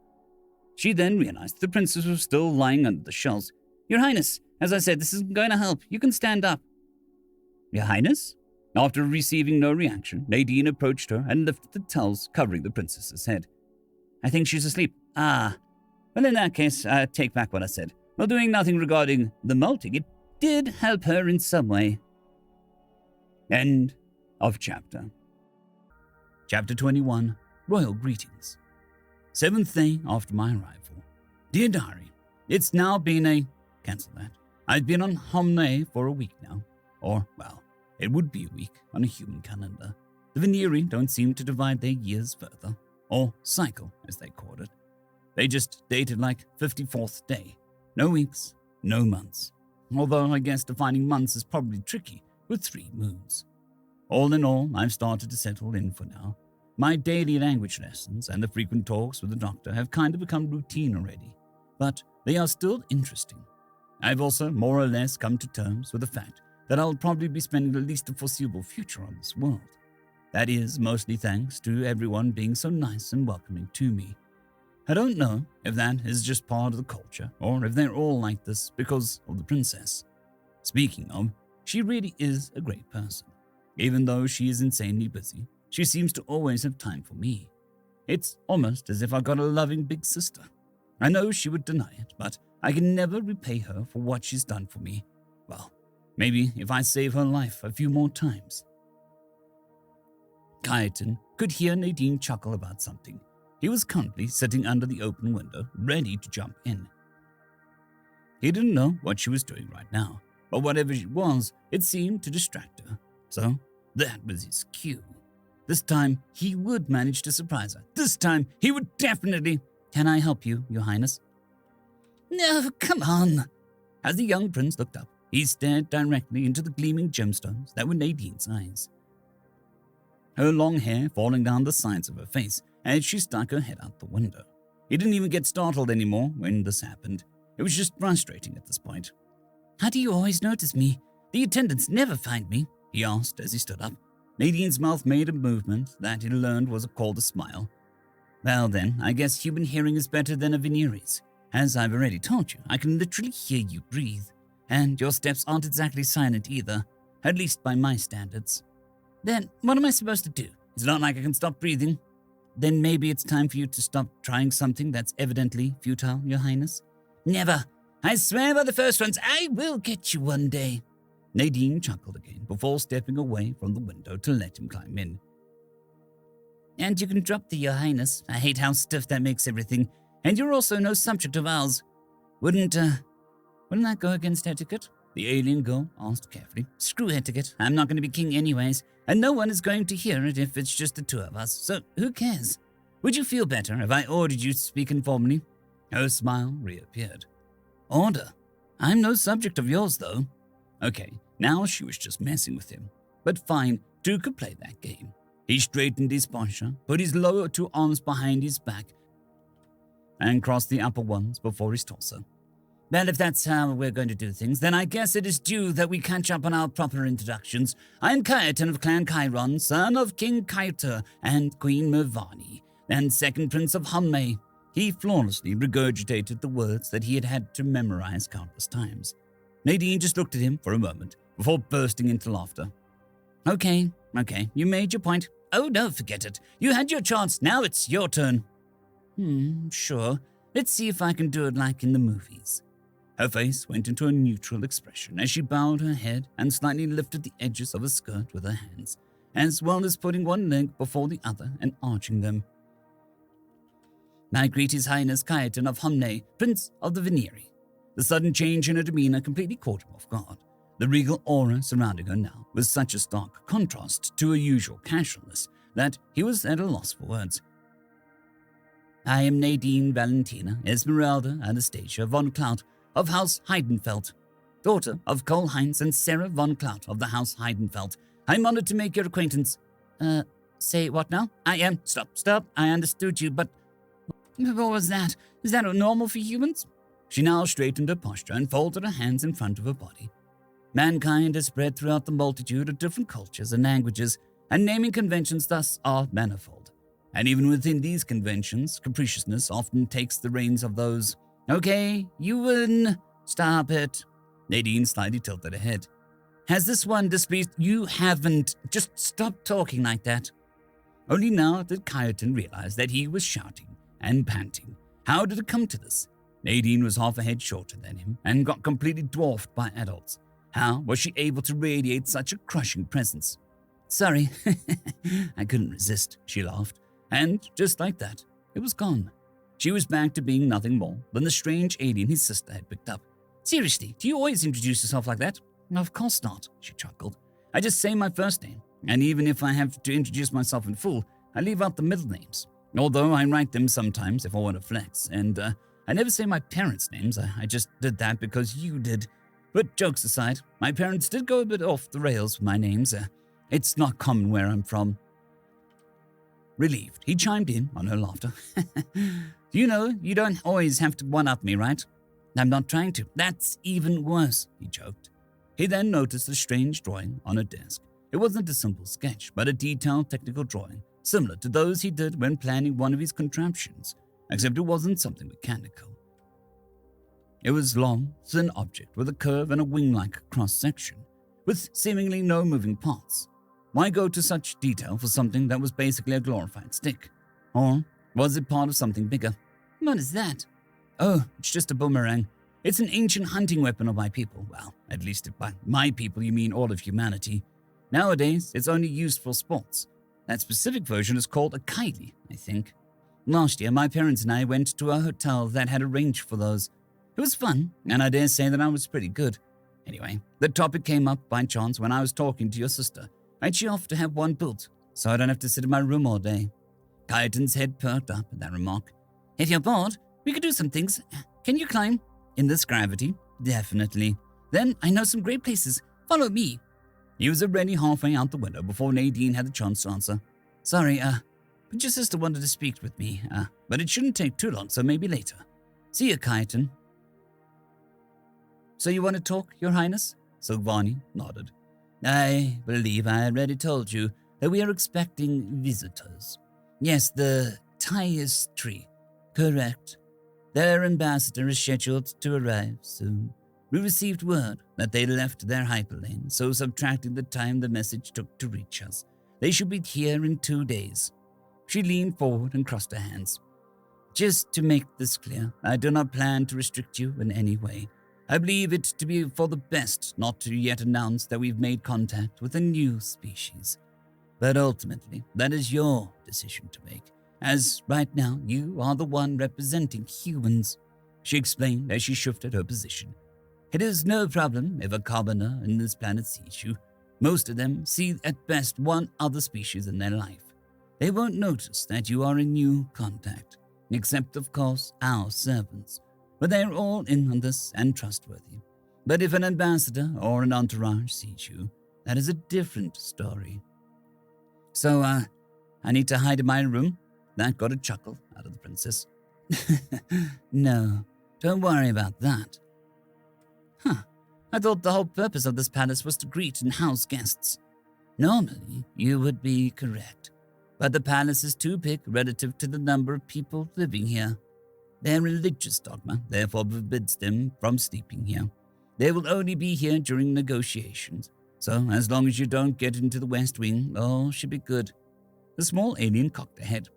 B: She then realized the princess was still lying under the shells. Your Highness, as I said, this isn't going to help. You can stand up. Your Highness? After receiving no reaction, Nadine approached her and lifted the towels covering the princess's head. I think she's asleep. Well, in that case, I take back what I said. While doing nothing regarding the molting, it did help her in some way. End of chapter. Chapter 21, Royal Greetings. 7th day after my arrival. Dear Diary, it's now been cancel that. I've been on Homne for a week now. Or, well, it would be a week on a human calendar. The Veneri don't seem to divide their years further, or cycle, as they called it. They just dated like 54th day. No weeks, no months. Although I guess defining months is probably tricky with 3 moons. All in all, I've started to settle in for now. My daily language lessons and the frequent talks with the doctor have kind of become routine already, but they are still interesting. I've also more or less come to terms with the fact that I'll probably be spending at least the foreseeable future on this world. That is mostly thanks to everyone being so nice and welcoming to me. I don't know if that is just part of the culture or if they're all like this because of the princess. Speaking of, she really is a great person. Even though she is insanely busy, she seems to always have time for me. It's almost as if I got a loving big sister. I know she would deny it, but I can never repay her for what she's done for me. Well, maybe if I save her life a few more times. Kaiten could hear Nadine chuckle about something. He was currently sitting under the open window, ready to jump in. He didn't know what she was doing right now, but whatever it was, it seemed to distract her. So that was his cue. This time, he would manage to surprise her. This time, he would definitely... Can I help you, Your Highness? No, come on. As the young prince looked up, he stared directly into the gleaming gemstones that were Nadine's eyes. Her long hair falling down the sides of her face as she stuck her head out the window. He didn't even get startled anymore when this happened. It was just frustrating at this point. How do you always notice me? The attendants never find me, he asked as he stood up. Nadine's mouth made a movement that he learned was called a smile. Well then, I guess human hearing is better than a Veneri's. As I've already told you, I can literally hear you breathe. And your steps aren't exactly silent either, at least by my standards. Then, what am I supposed to do? It's not like I can stop breathing. Then maybe it's time for you to stop trying something that's evidently futile, Your Highness. Never. I swear by the first ones, I will get you one day. Nadine chuckled again before stepping away from the window to let him climb in. And you can drop the Your Highness. I hate how stiff that makes everything. And you're also no subject of ours. Wouldn't that go against etiquette? The alien girl asked carefully. Screw etiquette. I'm not going to be king anyways, and no one is going to hear it if it's just the two of us, so who cares? Would you feel better if I ordered you to speak informally? Her smile reappeared. Order? I'm no subject of yours, though. Okay, now she was just messing with him. But fine, Drew could play that game. He straightened his posture, put his lower 2 arms behind his back, and crossed the upper ones before his torso. Well, if that's how we're going to do things, then I guess it is due that we catch up on our proper introductions. I am Chiton of Clan Chiron, son of King Kaita and Queen Mervani, and second prince of Humme. He flawlessly regurgitated the words that he had had to memorize countless times. Nadine just looked at him for a moment before bursting into laughter. Okay, you made your point. Oh no, forget it. You had your chance, now it's your turn. Sure. Let's see if I can do it like in the movies. Her face went into a neutral expression as she bowed her head and slightly lifted the edges of her skirt with her hands, as well as putting one leg before the other and arching them. I greet His Highness Chiton of Humne, Prince of the Veneri. The sudden change in her demeanor completely caught him off guard. The regal aura surrounding her now was such a stark contrast to her usual casualness that he was at a loss for words. I am Nadine Valentina Esmeralda Anastasia von Clout of House Heidenfeld, daughter of Cole Heinz and Sarah von Clout of the House Heidenfeld. I'm honored to make your acquaintance. Say what now? I am. Stop. I understood you, but what was that? Is that normal for humans? She now straightened her posture and folded her hands in front of her body. Mankind has spread throughout the multitude of different cultures and languages, and naming conventions thus are manifold. And even within these conventions, capriciousness often takes the reins of those. Okay, you win. Stop it. Nadine slightly tilted her head. Has this one displeased? You haven't. Just stop talking like that. Only now did Chiton realize that he was shouting and panting. How did it come to this? Nadine was half a head shorter than him and got completely dwarfed by adults. How was she able to radiate such a crushing presence? Sorry, I couldn't resist, she laughed. And just like that, it was gone. She was back to being nothing more than the strange alien his sister had picked up. Seriously, do you always introduce yourself like that? Of course not, she chuckled. I just say my first name, and even if I have to introduce myself in full, I leave out the middle names. Although I write them sometimes if I want to flex, and I never say my parents' names. I just did that because you did. But jokes aside, my parents did go a bit off the rails with my names. It's not common where I'm from. Relieved, he chimed in on her laughter. You know, you don't always have to one-up me, right? I'm not trying to. That's even worse, he joked. He then noticed a strange drawing on her desk. It wasn't a simple sketch, but a detailed technical drawing, similar to those he did when planning one of his contraptions, except it wasn't something mechanical. It was long, thin object with a curve and a wing-like cross-section, with seemingly no moving parts. Why go to such detail for something that was basically a glorified stick? Or was it part of something bigger? What is that? Oh, it's just a boomerang. It's an ancient hunting weapon of my people. Well, at least by my people you mean all of humanity. Nowadays, it's only used for sports. That specific version is called a Kylie, I think. Last year, my parents and I went to a hotel that had arranged for those. It was fun, and I dare say that I was pretty good. Anyway, the topic came up by chance when I was talking to your sister, and she offered to have one built, so I don't have to sit in my room all day. Chiton's head perked up at that remark. If you're bored, we could do some things. Can you climb? In this gravity? Definitely. Then I know some great places. Follow me. He was already halfway out the window before Nadine had the chance to answer. Sorry, but your sister wanted to speak with me, but it shouldn't take too long, so maybe later. See you, Chiton. So you want to talk, Your Highness? Silvani nodded. I believe I already told you that we are expecting visitors. Yes, the Tyus tree. Correct. Their ambassador is scheduled to arrive soon. We received word that they left their hyperlane, so subtracting the time the message took to reach us, they should be here in 2 days. She leaned forward and crossed her hands. Just to make this clear, I do not plan to restrict you in any way. I believe it to be for the best not to yet announce that we've made contact with a new species. But ultimately, that is your decision to make, as right now you are the one representing humans, she explained as she shifted her position. It is no problem if a commoner in this planet sees you. Most of them see at best one other species in their life. They won't notice that you are a new contact, except of course our servants. But they are all in on this and trustworthy. But if an ambassador or an entourage sees you, that is a different story. So, I need to hide in my room? That got a chuckle out of the princess. No, don't worry about that. Huh. I thought the whole purpose of this palace was to greet and house guests. Normally, you would be correct. But the palace is too big relative to the number of people living here. Their religious dogma therefore forbids them from sleeping here. They will only be here during negotiations. So, as long as you don't get into the West Wing, all should be good. The small alien cocked her head.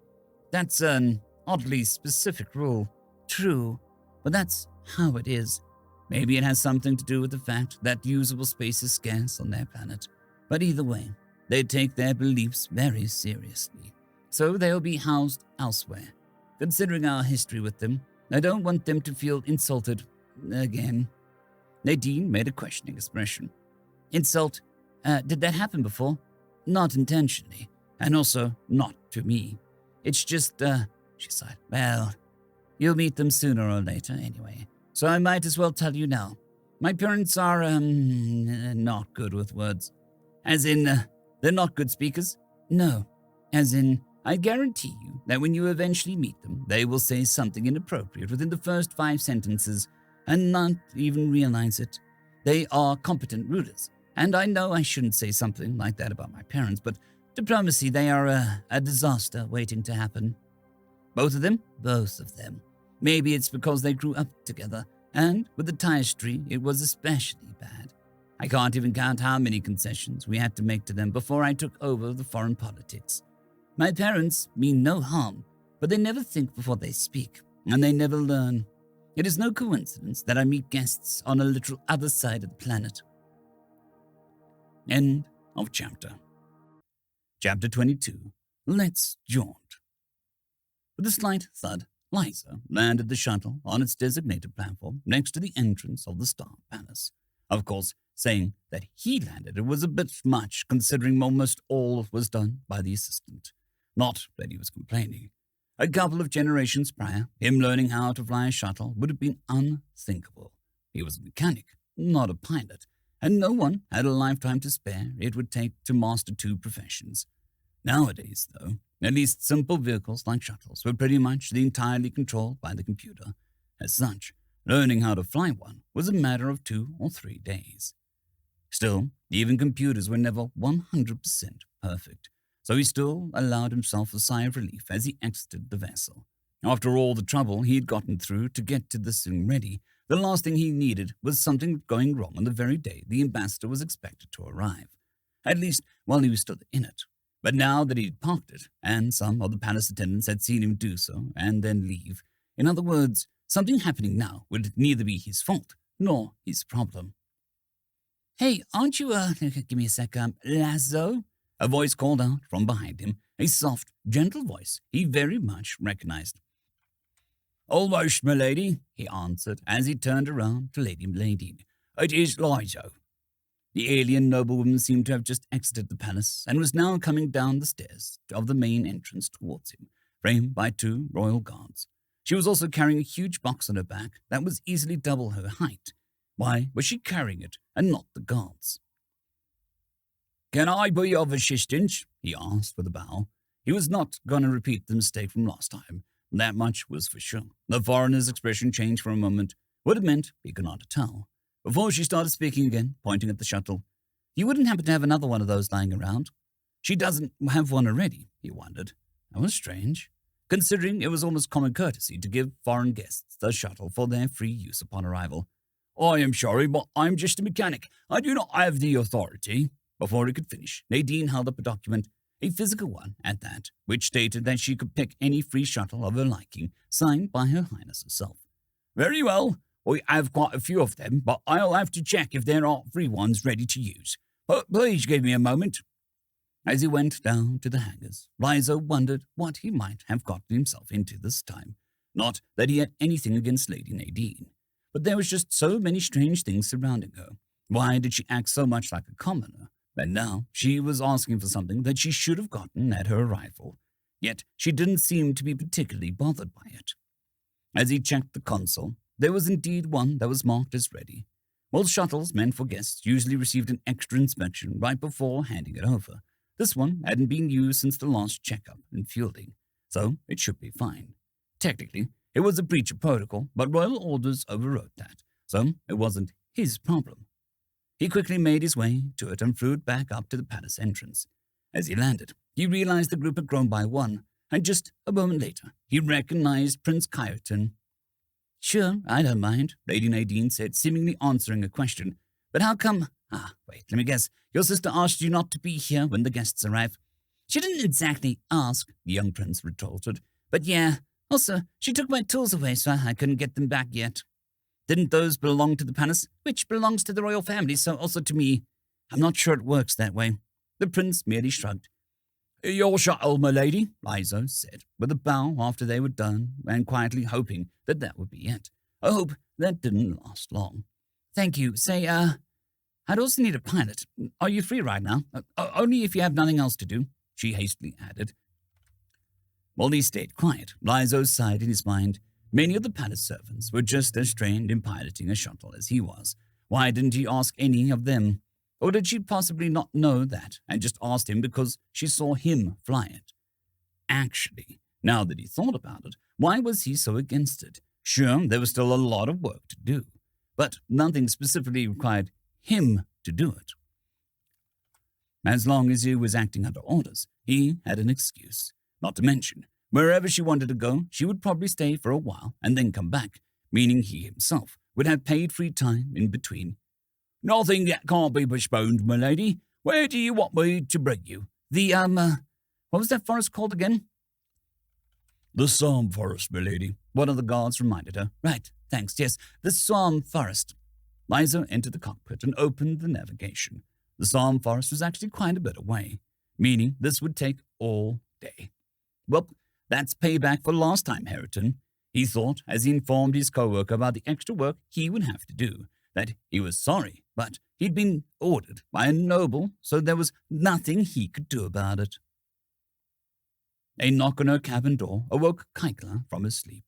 B: That's an oddly specific rule. True, but that's how it is. Maybe it has something to do with the fact that usable space is scarce on their planet. But either way, they take their beliefs very seriously. So they'll be housed elsewhere. Considering our history with them, I don't want them to feel insulted again. Nadine made a questioning expression. Insult? Did that happen before? Not intentionally, and also not to me. It's just, she sighed. Well, you'll meet them sooner or later anyway, so I might as well tell you now. My parents are, not good with words. As in, they're not good speakers? No. As in, I guarantee you that when you eventually meet them, they will say something inappropriate within the first 5 sentences and not even realize it. They are competent rulers, and I know I shouldn't say something like that about my parents, but diplomacy, they are a disaster waiting to happen. Both of them? Both of them. Maybe it's because they grew up together, and with the history, it was especially bad. I can't even count how many concessions we had to make to them before I took over the foreign politics. My parents mean no harm, but they never think before they speak, and they never learn. It is no coincidence that I meet guests on a literal other side of the planet. End of chapter. Chapter 22. Let's jaunt. With a slight thud, Liza landed the shuttle on its designated platform next to the entrance of the Star Palace. Of course, saying that he landed it was a bit much considering almost all was done by the assistant. Not that he was complaining. A couple of generations prior, him learning how to fly a shuttle would have been unthinkable. He was a mechanic, not a pilot, and no one had a lifetime to spare it would take to master 2 professions. Nowadays, though, at least simple vehicles like shuttles were pretty much entirely controlled by the computer. As such, learning how to fly one was a matter of 2 or 3 days. Still, even computers were never 100% perfect, so he still allowed himself a sigh of relief as he exited the vessel. After all the trouble he had gotten through to get to the thing ready, the last thing he needed was something going wrong on the very day the ambassador was expected to arrive. At least while he was still in it. But now that he'd parked it, and some of the palace attendants had seen him do so and then leave, in other words, something happening now would neither be his fault nor his problem. Hey, aren't you, give me a sec, Lazo? A voice called out from behind him, a soft, gentle voice he very much recognized.
C: Almost, milady,
B: he answered as he turned around to Lady Nadine.
C: It is Liza.
B: The alien noblewoman seemed to have just exited the palace and was now coming down the stairs of the main entrance towards him, framed by 2 royal guards. She was also carrying a huge box on her back that was easily double her height. Why was she carrying it and not the guards?
C: Can I be of assistance?
B: He asked with a bow. He was not going to repeat the mistake from last time. That much was for sure. The foreigner's expression changed for a moment. What it meant, he could not tell. Before she started speaking again, pointing at the shuttle. You wouldn't happen to have another one of those lying around? She doesn't have one already, he wondered. That was strange, considering it was almost common courtesy to give foreign guests the shuttle for their free use upon arrival.
C: I am sorry, but I'm just a mechanic. I do not have the authority.
B: Before he could finish, Nadine held up a document, a physical one at that, which stated that she could pick any free shuttle of her liking, signed by Her Highness herself.
C: Very well. We have quite a few of them, but I'll have to check if there are free ones ready to use. But please give me a moment.
B: As he went down to the hangars, Liza wondered what he might have gotten himself into this time. Not that he had anything against Lady Nadine, but there was just so many strange things surrounding her. Why did she act so much like a commoner? And now she was asking for something that she should have gotten at her arrival. Yet she didn't seem to be particularly bothered by it. As he checked the console, there was indeed one that was marked as ready. Most shuttles meant for guests usually received an extra inspection right before handing it over. This one hadn't been used since the last checkup and fielding, so it should be fine. Technically, it was a breach of protocol, but royal orders overrode that, so it wasn't his problem. He quickly made his way to it and flew it back up to the palace entrance. As he landed, he realized the group had grown by one, and just a moment later, he recognized Prince Kyerton. "Sure, I don't mind," Lady Nadine said, seemingly answering a question. "But how come— wait, let me guess. Your sister asked you not to be here when the guests arrive." "She didn't exactly ask," the young prince retorted. "But yeah, also, she took my tools away, so I couldn't get them back yet. Didn't those belong to the palace, which belongs to the royal family, so also to me? I'm not sure it works that way." The prince merely shrugged. "Your shuttle, my lady," Lizo said, with a bow after they were done, and quietly hoping that would be it. A hope that didn't last long. "Thank you. Say, I'd also need a pilot. Are you free right now? Only if you have nothing else to do," she hastily added. While he stayed quiet, Lizo sighed in his mind. Many of the palace servants were just as trained in piloting a shuttle as he was. Why didn't he ask any of them? Or did she possibly not know that and just asked him because she saw him fly it? Actually, now that he thought about it, why was he so against it? Sure, there was still a lot of work to do, but nothing specifically required him to do it. As long as he was acting under orders, he had an excuse. Not to mention, wherever she wanted to go, she would probably stay for a while and then come back, meaning he himself would have paid free time in between. "Nothing that can't be postponed, my lady. Where do you want me to bring you?" What was that forest called again?" "The Psalm Forest, my lady," one of the guards reminded her. "Right, thanks, yes, the Psalm Forest." Liza entered the cockpit and opened the navigation. The Psalm Forest was actually quite a bit away, meaning this would take all day. Well, that's payback for last time, Harriton, he thought as he informed his co-worker about the extra work he would have to do, that he was sorry, but he'd been ordered by a noble, so there was nothing he could do about it. A knock on her cabin door awoke Kaikla from his sleep.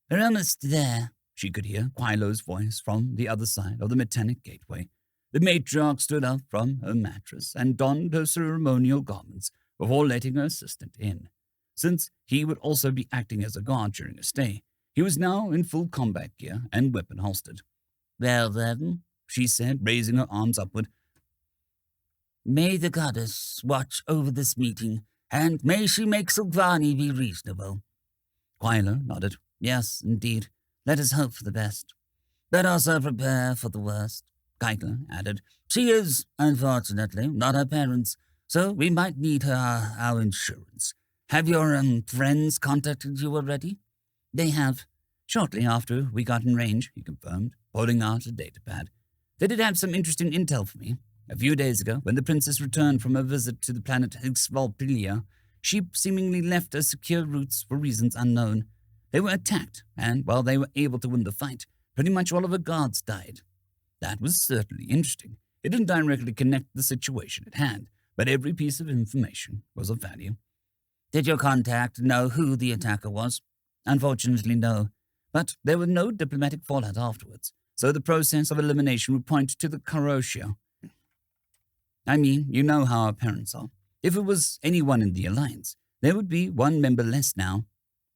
B: "We're almost there," she could hear Quilo's voice from the other side of the metallic gateway. The matriarch stood up from her mattress and donned her ceremonial garments before letting her assistant in. Since he would also be acting as a guard during his stay, he was now in full combat gear and weapon holstered. "Well then," she said, raising her arms upward, "may the goddess watch over this meeting, and may she make Silvani be reasonable." Quilo nodded. "Yes, indeed. Let us hope for the best. But also prepare for the worst," Kaikla added. "She is, unfortunately, not her parents, so we might need our insurance. Have your friends contacted you already?" "They have. Shortly after we got in range," he confirmed, pulling out a datapad. "They did have some interesting intel for me. A few days ago, when the princess returned from her visit to the planet Ithilia, she seemingly left her secure routes for reasons unknown. They were attacked, and while they were able to win the fight, pretty much all of her guards died. That was certainly interesting. It didn't directly connect the situation at hand, but every piece of information was of value." "Did your contact know who the attacker was?" "Unfortunately, no. But there were no diplomatic fallout afterwards, so the process of elimination would point to the Karoshia. I mean, you know how our parents are. If it was anyone in the Alliance, there would be one member less now."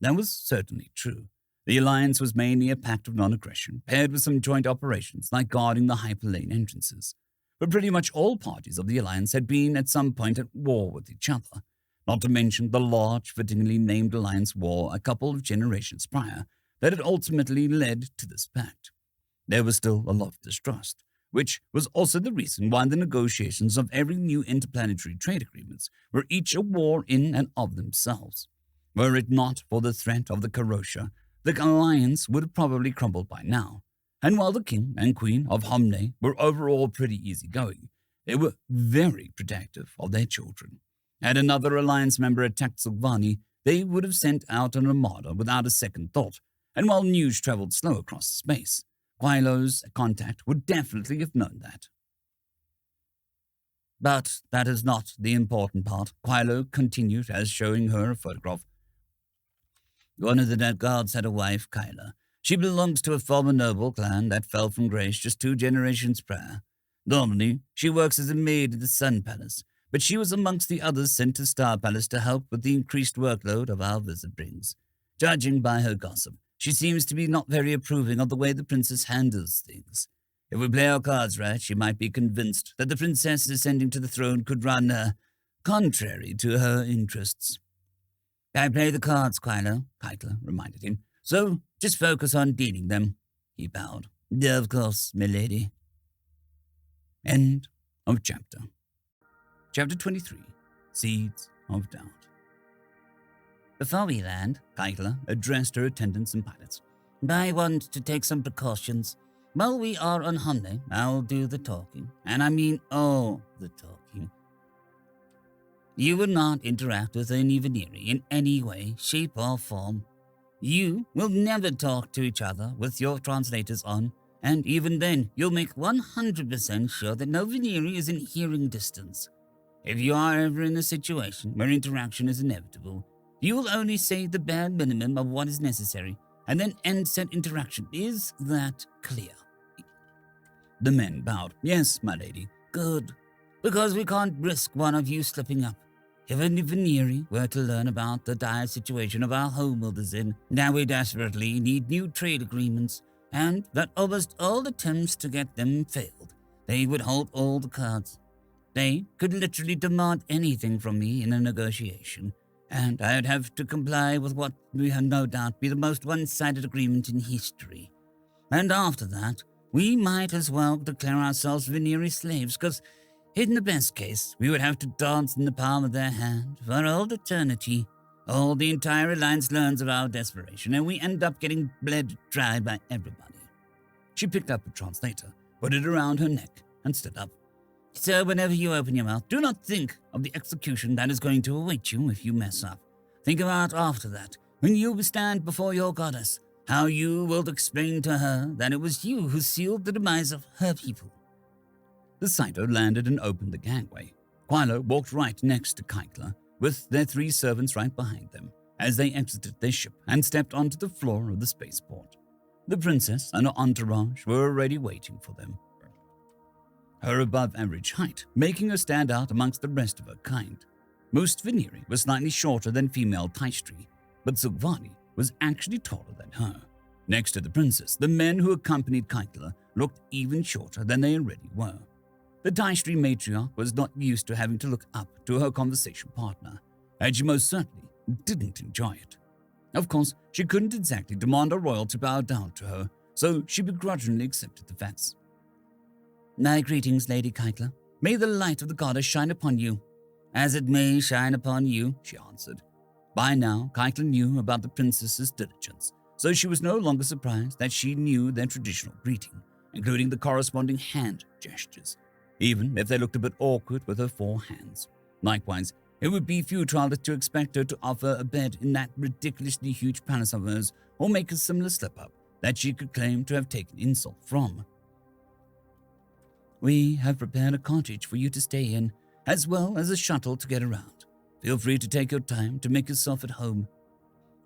B: That was certainly true. The Alliance was mainly a pact of non-aggression, paired with some joint operations like guarding the hyperlane entrances. But pretty much all parties of the Alliance had been at some point at war with each other, not to mention the large, fittingly named Alliance War a couple of generations prior that had ultimately led to this pact. There was still a lot of distrust, which was also the reason why the negotiations of every new interplanetary trade agreements were each a war in and of themselves. Were it not for the threat of the Karoshia, the Alliance would have probably crumbled by now. And while the King and Queen of Homne were overall pretty easygoing, they were very protective of their children. Had another Alliance member attacked Silvani, they would have sent out an armada without a second thought, and while news traveled slow across space, Quilo's contact would definitely have known that. "But that is not the important part," Quilo continued as showing her a photograph. "One of the dead guards had a wife, Kyla. She belongs to a former noble clan that fell from grace just 2 generations prior. Normally, she works as a maid at the Sun Palace, but she was amongst the others sent to Star Palace to help with the increased workload of our visit brings. Judging by her gossip, she seems to be not very approving of the way the princess handles things. If we play our cards right, she might be convinced that the princess ascending to the throne could run contrary to her interests. I play the cards, Kylo, Kytler reminded him, so just focus on dealing them. He bowed. Of course, milady.
A: End of chapter. Chapter 23, Seeds of Doubt.
B: Before we land,
A: Kytler addressed her attendants and pilots.
B: I want to take some precautions. While we are on Hyundai, I'll do the talking, and I mean all the talking. You will not interact with any Veneri in any way, shape, or form. You will never talk to each other with your translators on, and even then, you'll make 100% sure that no Veneri is in hearing distance. If you are ever in a situation where interaction is inevitable, you will only say the bare minimum of what is necessary, and then end said interaction. Is that clear?
A: The men bowed. Yes, my lady.
B: Good, because we can't risk one of you slipping up. If any Veneri were to learn about the dire situation of our homeworld is in, now we desperately need new trade agreements, and that almost all attempts to get them failed, they would hold all the cards. They could literally demand anything from me in a negotiation, and I'd have to comply with what will no doubt be the most one-sided agreement in history. And after that, we might as well declare ourselves Veneri slaves, because in the best case, we would have to dance in the palm of their hand for all eternity. All the entire alliance learns of our desperation, and we end up getting bled dry by everybody.
A: She picked up a translator, put it around her neck, and stood up.
B: So whenever you open your mouth, do not think of the execution that is going to await you if you mess up. Think about after that, when you stand before your goddess, how you will explain to her that it was you who sealed the demise of her people.
A: The Saito landed and opened the gangway. Kylo walked right next to Kytler, with their 3 servants right behind them, as they exited their ship and stepped onto the floor of the spaceport. The princess and her entourage were already waiting for them. Her above-average height, making her stand out amongst the rest of her kind. Most Veneri were slightly shorter than female Taistri, but Zugvani was actually taller than her. Next to the princess, the men who accompanied Kytler looked even shorter than they already were. The Taistri matriarch was not used to having to look up to her conversation partner, and she most certainly didn't enjoy it. Of course, she couldn't exactly demand a royal to bow down to her, so she begrudgingly accepted the facts.
B: My greetings, Lady Kytler. May the light of the goddess shine upon you. As it may shine upon you, she answered.
A: By now, Kytler knew about the princess's diligence, so she was no longer surprised that she knew their traditional greeting, including the corresponding hand gestures, even if they looked a bit awkward with her 4 hands. Likewise, it would be futile to expect her to offer a bed in that ridiculously huge palace of hers or make a similar slip-up that she could claim to have taken insult from.
B: We have prepared a cottage for you to stay in, as well as a shuttle to get around. Feel free to take your time to make yourself at home.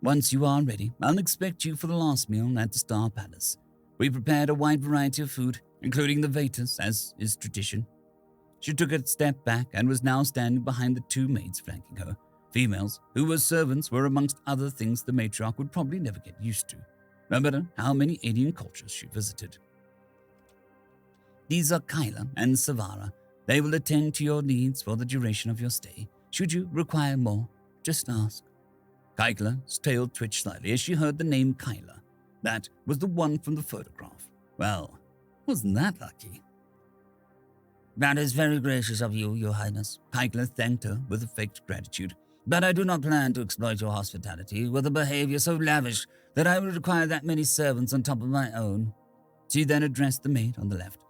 B: Once you are ready, I'll expect you for the last meal at the Star Palace. We prepared a wide variety of food, including the Vatas, as is tradition. She took a step back and was now standing behind the 2 maids flanking her, females who were servants were amongst other things the matriarch would probably never get used to, no matter how many alien cultures she visited. These are Kyla and Savara. They will attend to your needs for the duration of your stay. Should you require more, just ask.
A: Kyla's tail twitched slightly as she heard the name Kyla. That was the one from the photograph. Well, wasn't that lucky?
B: That is very gracious of you, Your Highness.
A: Kyla thanked her with a faked gratitude.
B: But I do not plan to exploit your hospitality with a behavior so lavish that I would require that many servants on top of my own.
A: She then addressed the maid on the left.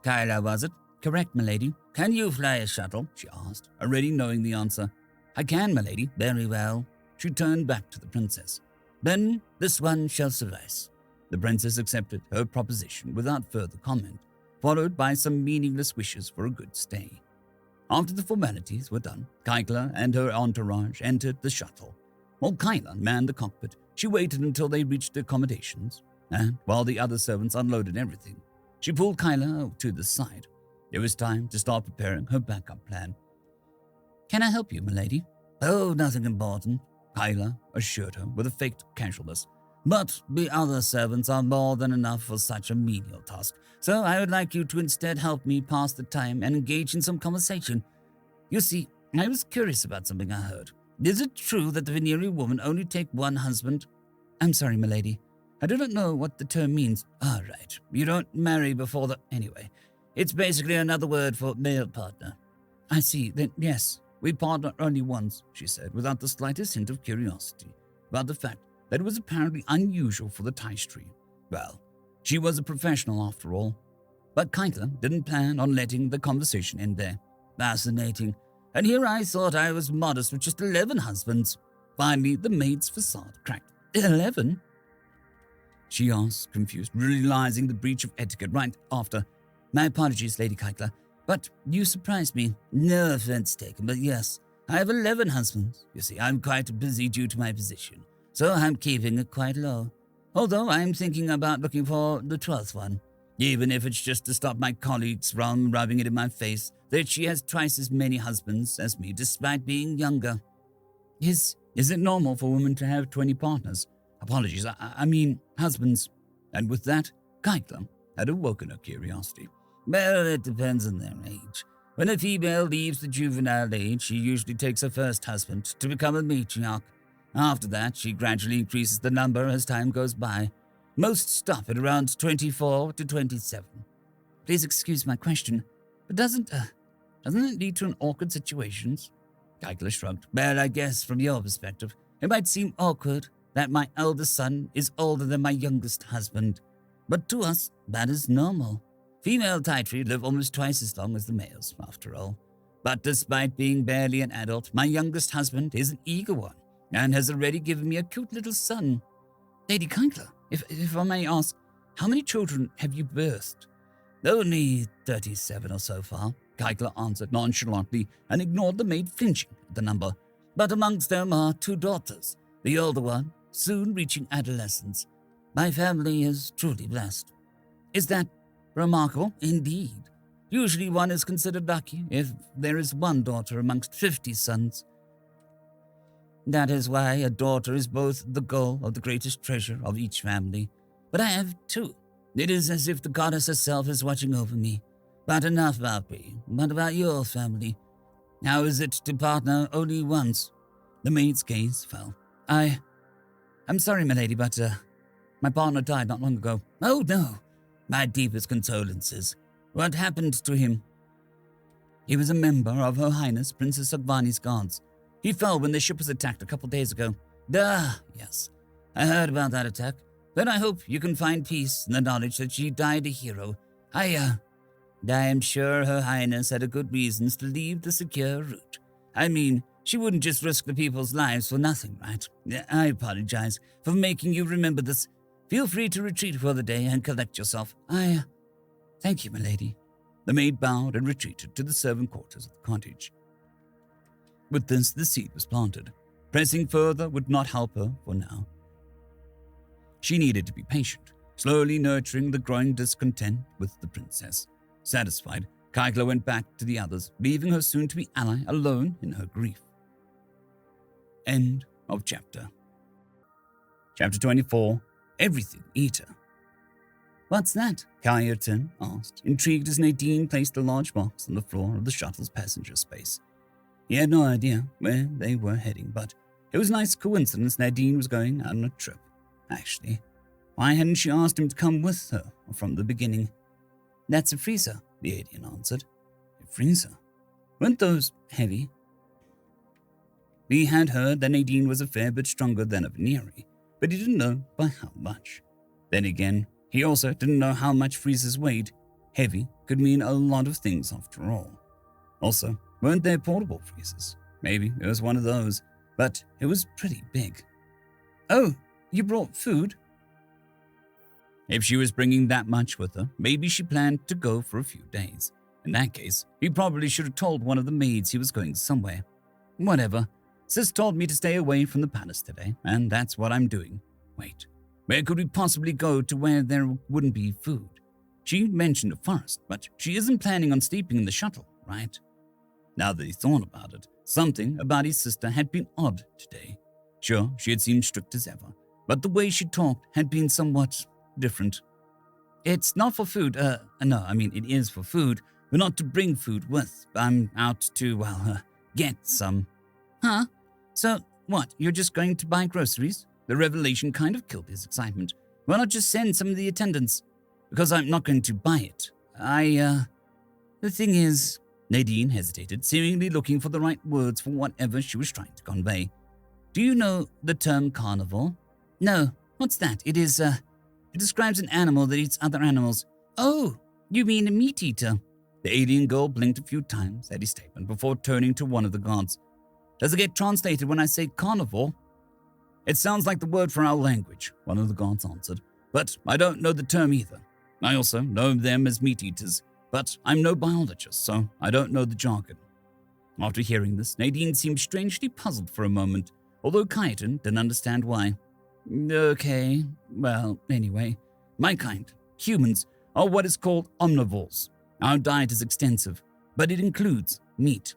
B: Kyla, was it?
A: Correct, milady.
B: Can you fly a shuttle?
A: She asked, already knowing the answer. I can, milady.
B: Very well.
A: She turned back to the princess.
B: Then this one shall suffice.
A: The princess accepted her proposition without further comment, followed by some meaningless wishes for a good stay. After the formalities were done, Kyla and her entourage entered the shuttle. While Kyla manned the cockpit, she waited until they reached the accommodations, and while the other servants unloaded everything, she pulled Kyla to the side. It was time to start preparing her backup plan.
B: Can I help you, milady?
A: Oh, nothing important, Kyla assured her with a faked casualness.
B: But the other servants are more than enough for such a menial task, so I would like you to instead help me pass the time and engage in some conversation. You see, I was curious about something I heard. Is it true that the Venereal women only take one husband? I'm sorry, milady. I do not know what the term means. Ah, right. You don't marry before the... Anyway, it's basically another word for male partner. I see. Then, yes, we partner only once, she said, without the slightest hint of curiosity about the fact that it was apparently unusual for the Tice tree. Well, she was a professional after all. But Keitler didn't plan on letting the conversation end there. Fascinating. And here I thought I was modest with just 11 husbands. Finally, the maid's facade cracked. 11? She asked, confused, realizing the breach of etiquette right after. My apologies, Lady Keitler, but you surprised me. No offense taken, but yes, I have 11 husbands. You see, I'm quite busy due to my position, so I'm keeping it quite low. Although I'm thinking about looking for the 12th one, even if it's just to stop my colleagues from rubbing it in my face that she has twice as many husbands as me despite being younger. Is it normal for women to have 20 partners? Apologies, I mean husbands. And with that, Keitler had awoken her curiosity. Well, it depends on their age. When a female leaves the juvenile age, she usually takes her first husband to become a matriarch. After that, she gradually increases the number as time goes by. Most stop at around 24 to 27. Please excuse my question, but doesn't it lead to an awkward situations? Keitler shrugged. Well, I guess from your perspective, it might seem awkward that my eldest son is older than my youngest husband. But to us, that is normal. Female Titree live almost twice as long as the males, after all. But despite being barely an adult, my youngest husband is an eager one, and has already given me a cute little son. Lady Keitler, if I may ask, how many children have you birthed? Only 37 or so far, Keitler answered nonchalantly and ignored the maid flinching at the number. But amongst them are 2 daughters, the older one soon reaching adolescence. My family is truly blessed. Is that remarkable? Indeed. Usually one is considered lucky if there is one daughter amongst 50 sons. That is why a daughter is both the goal of the greatest treasure of each family. But I have 2. It is as if the goddess herself is watching over me. But enough about me. What about your family? How is it to partner only once? The maid's gaze fell. I'm sorry, milady, but my partner died not long ago. Oh, no. My deepest condolences. What happened to him? He was a member of Her Highness Princess Agvani's guards. He fell when the ship was attacked a couple days ago. Yes. I heard about that attack. But I hope you can find peace in the knowledge that she died a hero. I am sure Her Highness had a good reasons to leave the secure route. I mean, she wouldn't just risk the people's lives for nothing, right? I apologize for making you remember this. Feel free to retreat for the day and collect yourself. Thank you, milady. The maid bowed and retreated to the servant quarters of the cottage. With this, the seed was planted. Pressing further would not help her for now. She needed to be patient, slowly nurturing the growing discontent with the princess. Satisfied, Keitler went back to the others, leaving her soon-to-be ally alone in her grief. End of chapter. Chapter 24. Everything Eater. What's that? Kyerton asked, intrigued as Nadine placed a large box on the floor of the shuttle's passenger space. He had no idea where they were heading, but it was a nice coincidence Nadine was going on a trip. Actually, why hadn't she asked him to come with her from the beginning? That's a freezer, the alien answered. A freezer? Weren't those heavy? He had heard that Nadine was a fair bit stronger than a Venereal, but he didn't know by how much. Then again, he also didn't know how much freezers weighed. Heavy could mean a lot of things after all. Also, weren't there portable freezers? Maybe it was one of those, but it was pretty big. Oh, you brought food? If she was bringing that much with her, maybe she planned to go for a few days. In that case, he probably should have told one of the maids he was going somewhere. Whatever. Sis told me to stay away from the palace today, and that's what I'm doing. Wait, where could we possibly go to where there wouldn't be food? She mentioned a forest, but she isn't planning on sleeping in the shuttle, right? Now that he thought about it, something about his sister had been odd today. Sure, she had seemed strict as ever, but the way she talked had been somewhat different. It's not for food, no, I mean, it is for food, but not to bring food with. I'm out to, get some. Huh? So, what, you're just going to buy groceries? The revelation kind of killed his excitement. Why not just send some of the attendants? Because I'm not going to buy it. The thing is, Nadine hesitated, seemingly looking for the right words for whatever she was trying to convey. Do you know the term carnivore? No. What's that? It describes an animal that eats other animals. Oh, you mean a meat eater? The alien girl blinked a few times at his statement before turning to one of the guards. Does it get translated when I say carnivore? It sounds like the word for our language, one of the guards answered, but I don't know the term either. I also know them as meat eaters, but I'm no biologist, so I don't know the jargon. After hearing this, Nadine seemed strangely puzzled for a moment, although Kaiten didn't understand why. Okay, well, anyway, my kind, humans, are what is called omnivores. Our diet is extensive, but it includes meat.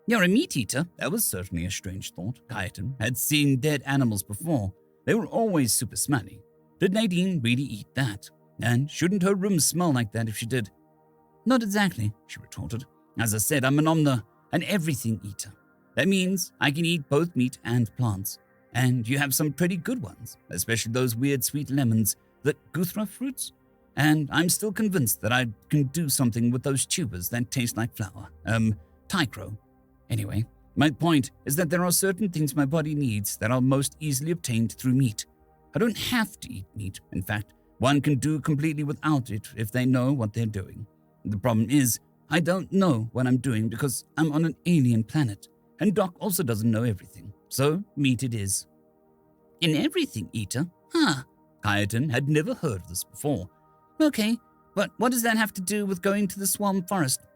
B: You're a meat eater? That was certainly a strange thought. Kaiten had seen dead animals before. They were always super smelly. Did Nadine really eat that? And shouldn't her room smell like that if she did? Not exactly, she retorted. As I said, I'm an everything eater. That means I can eat both meat and plants. And you have some pretty good ones, especially those weird sweet lemons, the guthra fruits. And I'm still convinced that I can do something with those tubers that taste like flour. Tycro. Anyway, my point is that there are certain things my body needs that are most easily obtained through meat. I don't have to eat meat. In fact, one can do completely without it if they know what they're doing. The problem is, I don't know what I'm doing because I'm on an alien planet, and Doc also doesn't know everything. So, meat it is. An everything eater? Huh. Kaiten had never heard of this before. Okay, but what does that have to do with going to the swamp forest?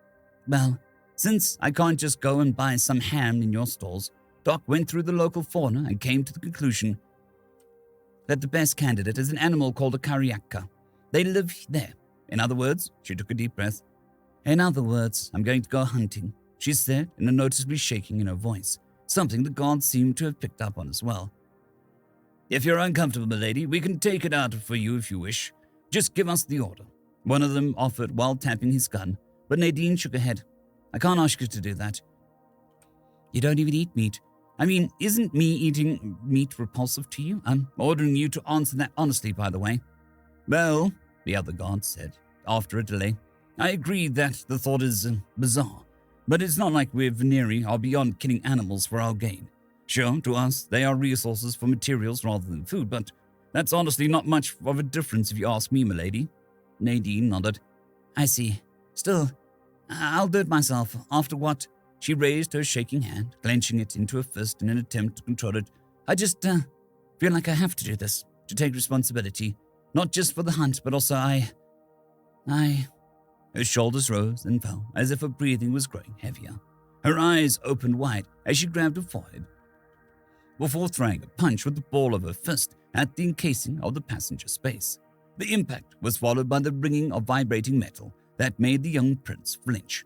B: Well, since I can't just go and buy some ham in your stores, Doc went through the local fauna and came to the conclusion that the best candidate is an animal called a kariaka. They live there. In other words, she took a deep breath. In other words, I'm going to go hunting, she said in a noticeably shaking in her voice, something the guards seemed to have picked up on as well. If you're uncomfortable, milady, we can take it out for you if you wish. Just give us the order. One of them offered while tapping his gun, but Nadine shook her head. I can't ask you to do that. You don't even eat meat. I mean, isn't me eating meat repulsive to you? I'm ordering you to answer that honestly, by the way. Well, the other guard said, after a delay, I agree that the thought is bizarre, but it's not like we're Veneri or beyond killing animals for our gain. Sure, to us, they are resources for materials rather than food, but that's honestly not much of a difference if you ask me, milady. Nadine nodded. I see. Still, I'll do it myself. After what? She raised her shaking hand, clenching it into a fist in an attempt to control it. I just feel like I have to do this, to take responsibility. Not just for the hunt, but also I... Her shoulders rose and fell, as if her breathing was growing heavier. Her eyes opened wide as she grabbed her forehead, before throwing a punch with the ball of her fist at the encasing of the passenger space. The impact was followed by the ringing of vibrating metal that made the young prince flinch.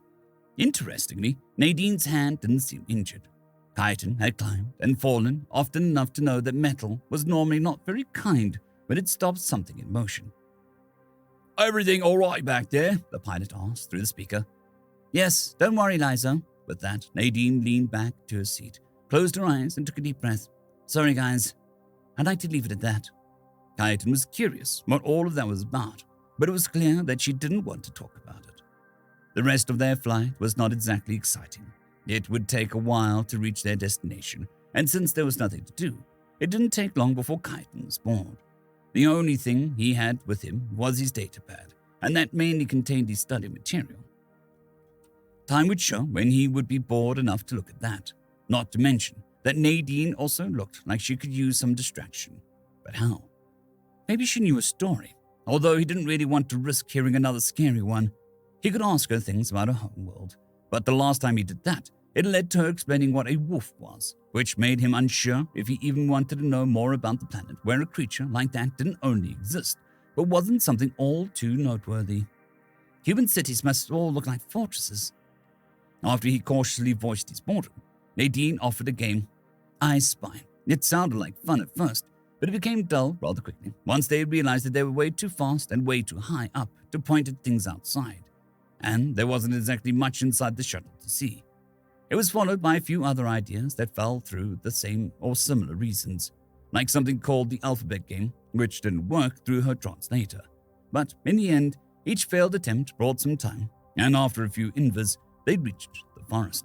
B: Interestingly, Nadine's hand didn't seem injured. Kaiten had climbed and fallen often enough to know that metal was normally not very kind when it stopped something in motion. Everything all right back there? The pilot asked through the speaker. Yes, don't worry, Liza. With that, Nadine leaned back to her seat, closed her eyes and took a deep breath. Sorry, guys. I'd like to leave it at that. Kaiten was curious what all of that was about, but it was clear that she didn't want to talk about it. The rest of their flight was not exactly exciting. It would take a while to reach their destination, and since there was nothing to do, it didn't take long before Kaiten was bored. The only thing he had with him was his datapad, and that mainly contained his study material. Time would show when he would be bored enough to look at that, not to mention that Nadine also looked like she could use some distraction. But how? Maybe she knew a story, although he didn't really want to risk hearing another scary one. He could ask her things about her homeworld, but the last time he did that, it led to her explaining what a wolf was, which made him unsure if he even wanted to know more about the planet where a creature like that didn't only exist, but wasn't something all too noteworthy. Human cities must all look like fortresses. After he cautiously voiced his boredom, Nadine offered a game. I Spy. It sounded like fun at first, but it became dull rather quickly once they realized that they were way too fast and way too high up to point at things outside, and there wasn't exactly much inside the shuttle to see. It was followed by a few other ideas that fell through the same or similar reasons, like something called the alphabet game, which didn't work through her translator. But in the end, each failed attempt brought some time, and after a few invers, they reached the forest.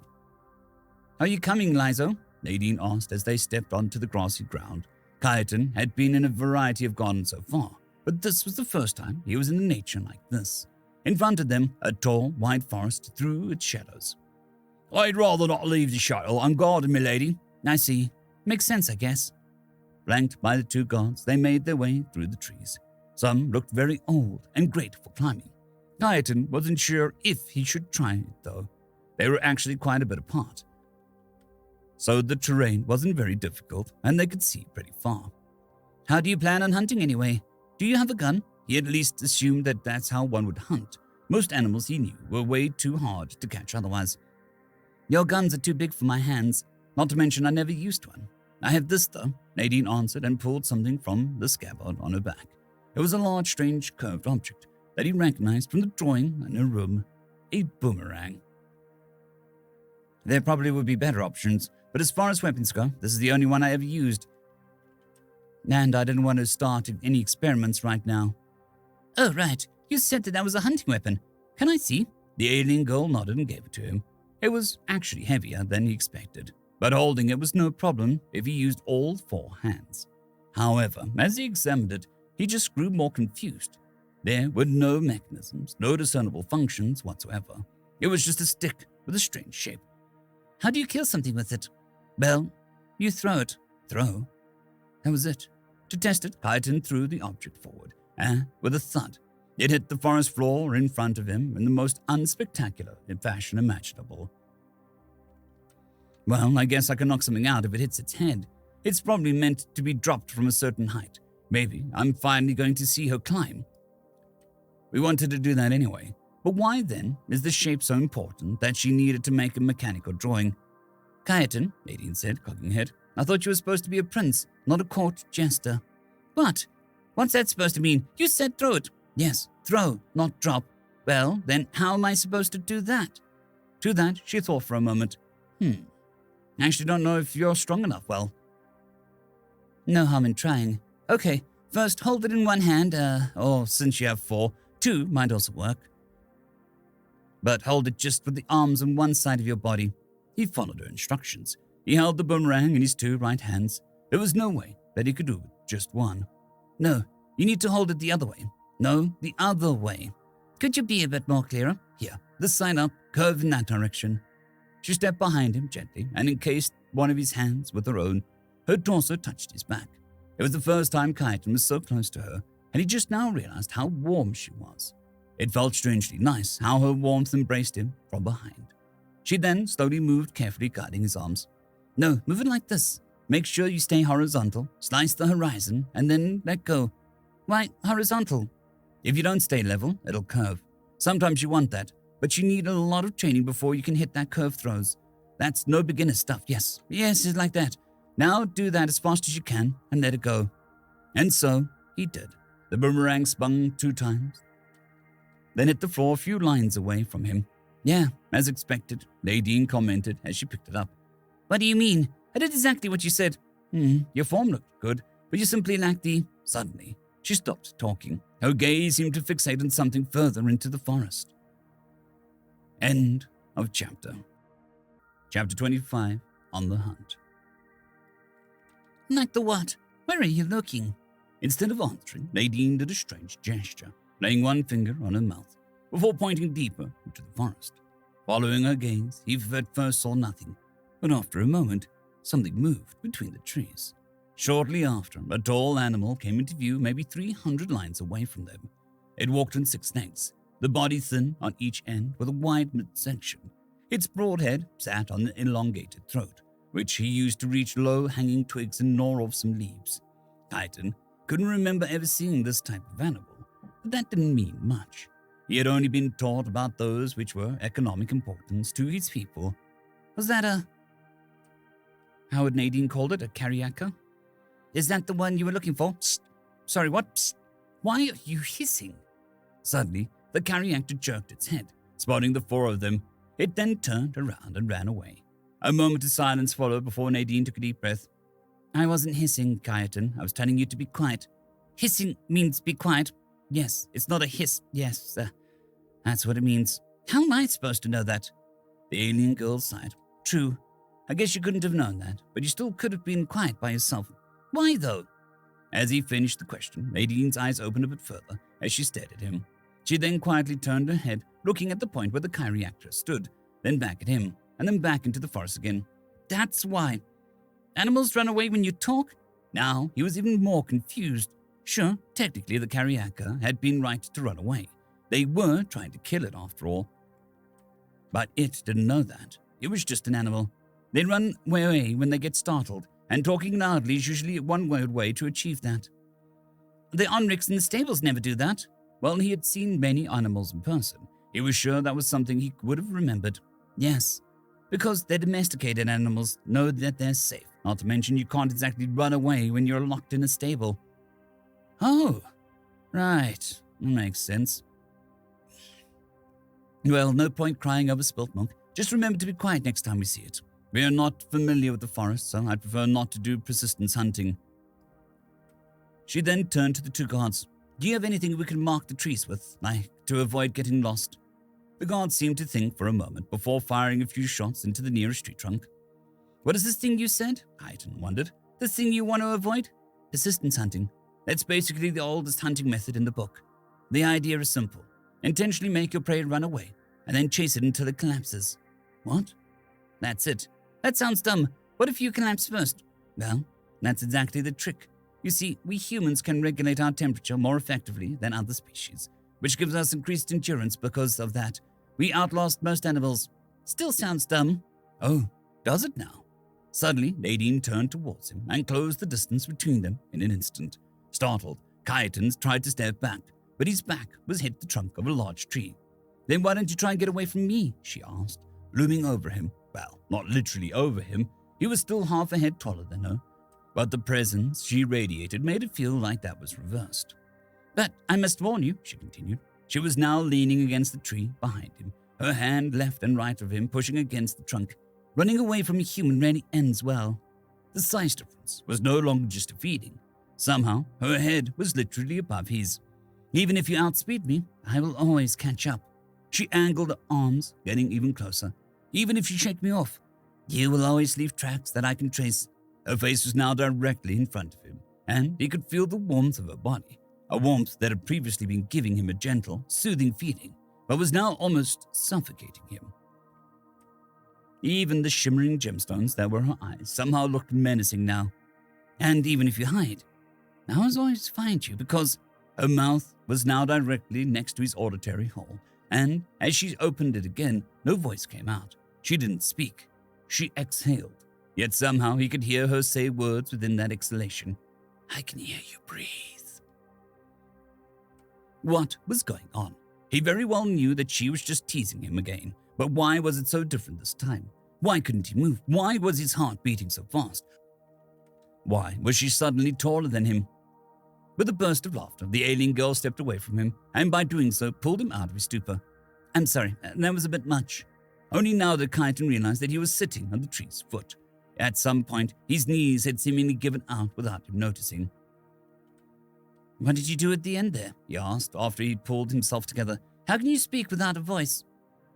B: "Are you coming, Lizo?" Nadine asked as they stepped onto the grassy ground. Kaiten had been in a variety of gardens so far, but this was the first time he was in nature like this. In front of them, a tall, wide forest threw its shadows.
C: "I'd rather not leave the shuttle unguarded, milady."
B: "I see. Makes sense, I guess." Flanked by the two guards, they made their way through the trees. Some looked very old and great for climbing. Kaiten wasn't sure if he should try it, though. They were actually quite a bit apart, so the terrain wasn't very difficult, and they could see pretty far. "How do you plan on hunting anyway? Do you have a gun?" He at least assumed that that's how one would hunt. Most animals he knew were way too hard to catch otherwise. "Your guns are too big for my hands, not to mention I never used one. I have this, though," Nadine answered and pulled something from the scabbard on her back. It was a large, strange, curved object that he recognized from the drawing in her room, a boomerang. There probably would be better options, but as far as weapons go, this is the only one I ever used. And I didn't want to start any experiments right now. "Oh, right. You said that was a hunting weapon. Can I see?" The alien girl nodded and gave it to him. It was actually heavier than he expected, but holding it was no problem if he used all 4 hands. However, as he examined it, he just grew more confused. There were no mechanisms, no discernible functions whatsoever. It was just a stick with a strange shape. "How do you kill something with it?" "Well, you throw it." "Throw?" That was it. To test it, Kaiten threw the object forward, and with a thud, it hit the forest floor in front of him in the most unspectacular fashion imaginable. "Well, I guess I can knock something out if it hits its head. It's probably meant to be dropped from a certain height. Maybe I'm finally going to see her climb." We wanted to do that anyway, but why then is the shape so important that she needed to make a mechanical drawing? "Kaiten," Nadine said, cocking her head, "I thought you were supposed to be a prince, not a court jester." "What? What's that supposed to mean? You said throw it." "Yes, throw, not drop." "Well, then how am I supposed to do that?" To that, she thought for a moment. I actually don't know if you're strong enough, well. No harm in trying. Okay, first hold it in one hand, or since you have 4, 2 might also work. But hold it just with the arms on one side of your body. He followed her instructions. He held the boomerang in his 2 right hands. There was no way that he could do it with just one. "No, you need to hold it the other way." "No, the other way." "Could you be a bit more clearer?" "Here, this side up, curve in that direction." She stepped behind him gently and encased one of his hands with her own. Her torso touched his back. It was the first time Kaiten was so close to her, and he just now realized how warm she was. It felt strangely nice how her warmth embraced him from behind. She then slowly moved, carefully guiding his arms. "No, move it like this. Make sure you stay horizontal, slice the horizon, and then let go." "Why horizontal?" "If you don't stay level, it'll curve. Sometimes you want that, but you need a lot of training before you can hit that curve throws. That's no beginner stuff, yes. Yes, it's like that. Now do that as fast as you can and let it go." And so he did. The boomerang spun 2 times, then hit the floor a few lines away from him. "Yeah, as expected," Nadine commented as she picked it up. "What do you mean? I did exactly what you said." Your form looked good, but you simply lacked the..." Suddenly, she stopped talking. Her gaze seemed to fixate on something further into the forest. End of chapter. Chapter 25, On the Hunt. "Like the what? Where are you looking?" Instead of answering, Nadine did a strange gesture, laying one finger on her mouth, before pointing deeper into the forest. Following her gaze, he at first saw nothing, but after a moment, something moved between the trees. Shortly after, a tall animal came into view maybe 300 lines away from them. It walked on 6 legs, the body thin on each end with a wide midsection. Its broad head sat on the elongated throat, which he used to reach low-hanging twigs and gnaw off some leaves. Kaiten couldn't remember ever seeing this type of animal, but that didn't mean much. He had only been taught about those which were economic importance to his people. Was that how had Nadine called it, a carriacre? Is that the one you were looking for? Psst. Sorry, what? Psst. Why are you hissing? Suddenly, the carry actor jerked its head, spotting the four of them. It then turned around and ran away. A moment of silence followed before Nadine took a deep breath. I wasn't hissing, Kaiten. I was telling you to be quiet. Hissing means be quiet. Yes, it's not a hiss. Yes, that's what it means. How am I supposed to know that? The alien girl sighed. True. I guess you couldn't have known that, but you still could have been quiet by yourself. Why, though? As he finished the question, Nadine's eyes opened a bit further as she stared at him. She then quietly turned her head, looking at the point where the Kyrie actress stood, then back at him, and then back into the forest again. That's why. Animals run away when you talk? Now he was even more confused. Sure, technically the Kariaka had been right to run away. They were trying to kill it after all. But it didn't know that. It was just an animal. They run away when they get startled, and talking loudly is usually one way to achieve that. The Onrics in the stables never do that. Well, he had seen many animals in person. He was sure that was something he would have remembered. Yes, because they're domesticated animals, know that they're safe. Not to mention you can't exactly run away when you're locked in a stable. Oh, right. Makes sense. Well, no point crying over spilt milk. Just remember to be quiet next time we see it. We are not familiar with the forest, so I'd prefer not to do persistence hunting. She then turned to the two guards. Do you have anything we can mark the trees with, like to avoid getting lost? The guard seemed to think for a moment before firing a few shots into the nearest tree trunk. What is this thing you said? Kaiten wondered. The thing you want to avoid? Persistence hunting. That's basically the oldest hunting method in the book. The idea is simple. Intentionally make your prey run away, and then chase it until it collapses. What? That's it. That sounds dumb. What if you collapse first? Well, that's exactly the trick. You see, we humans can regulate our temperature more effectively than other species, which gives us increased endurance because of that. We outlast most animals. Still sounds dumb. Oh, does it now? Suddenly, Nadine turned towards him and closed the distance between them in an instant. Startled, Kaiten tried to step back, but his back was hit the trunk of a large tree. Then why don't you try and get away from me? She asked, looming over him. Well, not literally over him. He was still half a head taller than her. But the presence she radiated made it feel like that was reversed. But I must warn you, she continued. She was now leaning against the tree behind him, her hand left and right of him pushing against the trunk. Running away from a human rarely ends well. The size difference was no longer just a feeling. Somehow, her head was literally above his. Even if you outspeed me, I will always catch up. She angled her arms, getting even closer. Even if you shake me off, you will always leave tracks that I can trace. Her face was now directly in front of him, and he could feel the warmth of her body, a warmth that had previously been giving him a gentle, soothing feeling, but was now almost suffocating him. Even the shimmering gemstones that were her eyes somehow looked menacing now. And even if you hide, I will always find you, because her mouth was now directly next to his auditory hole, and as she opened it again, no voice came out. She didn't speak. She exhaled. Yet somehow he could hear her say words within that exhalation. I can hear you breathe. What was going on? He very well knew that she was just teasing him again. But why was it so different this time? Why couldn't he move? Why was his heart beating so fast? Why was she suddenly taller than him? With a burst of laughter, the alien girl stepped away from him, and by doing so, pulled him out of his stupor. I'm sorry, that was a bit much. Only now did Kaiten realize that he was sitting on the tree's foot. At some point, his knees had seemingly given out without him noticing. What did you do at the end there? He asked after he'd pulled himself together. How can you speak without a voice?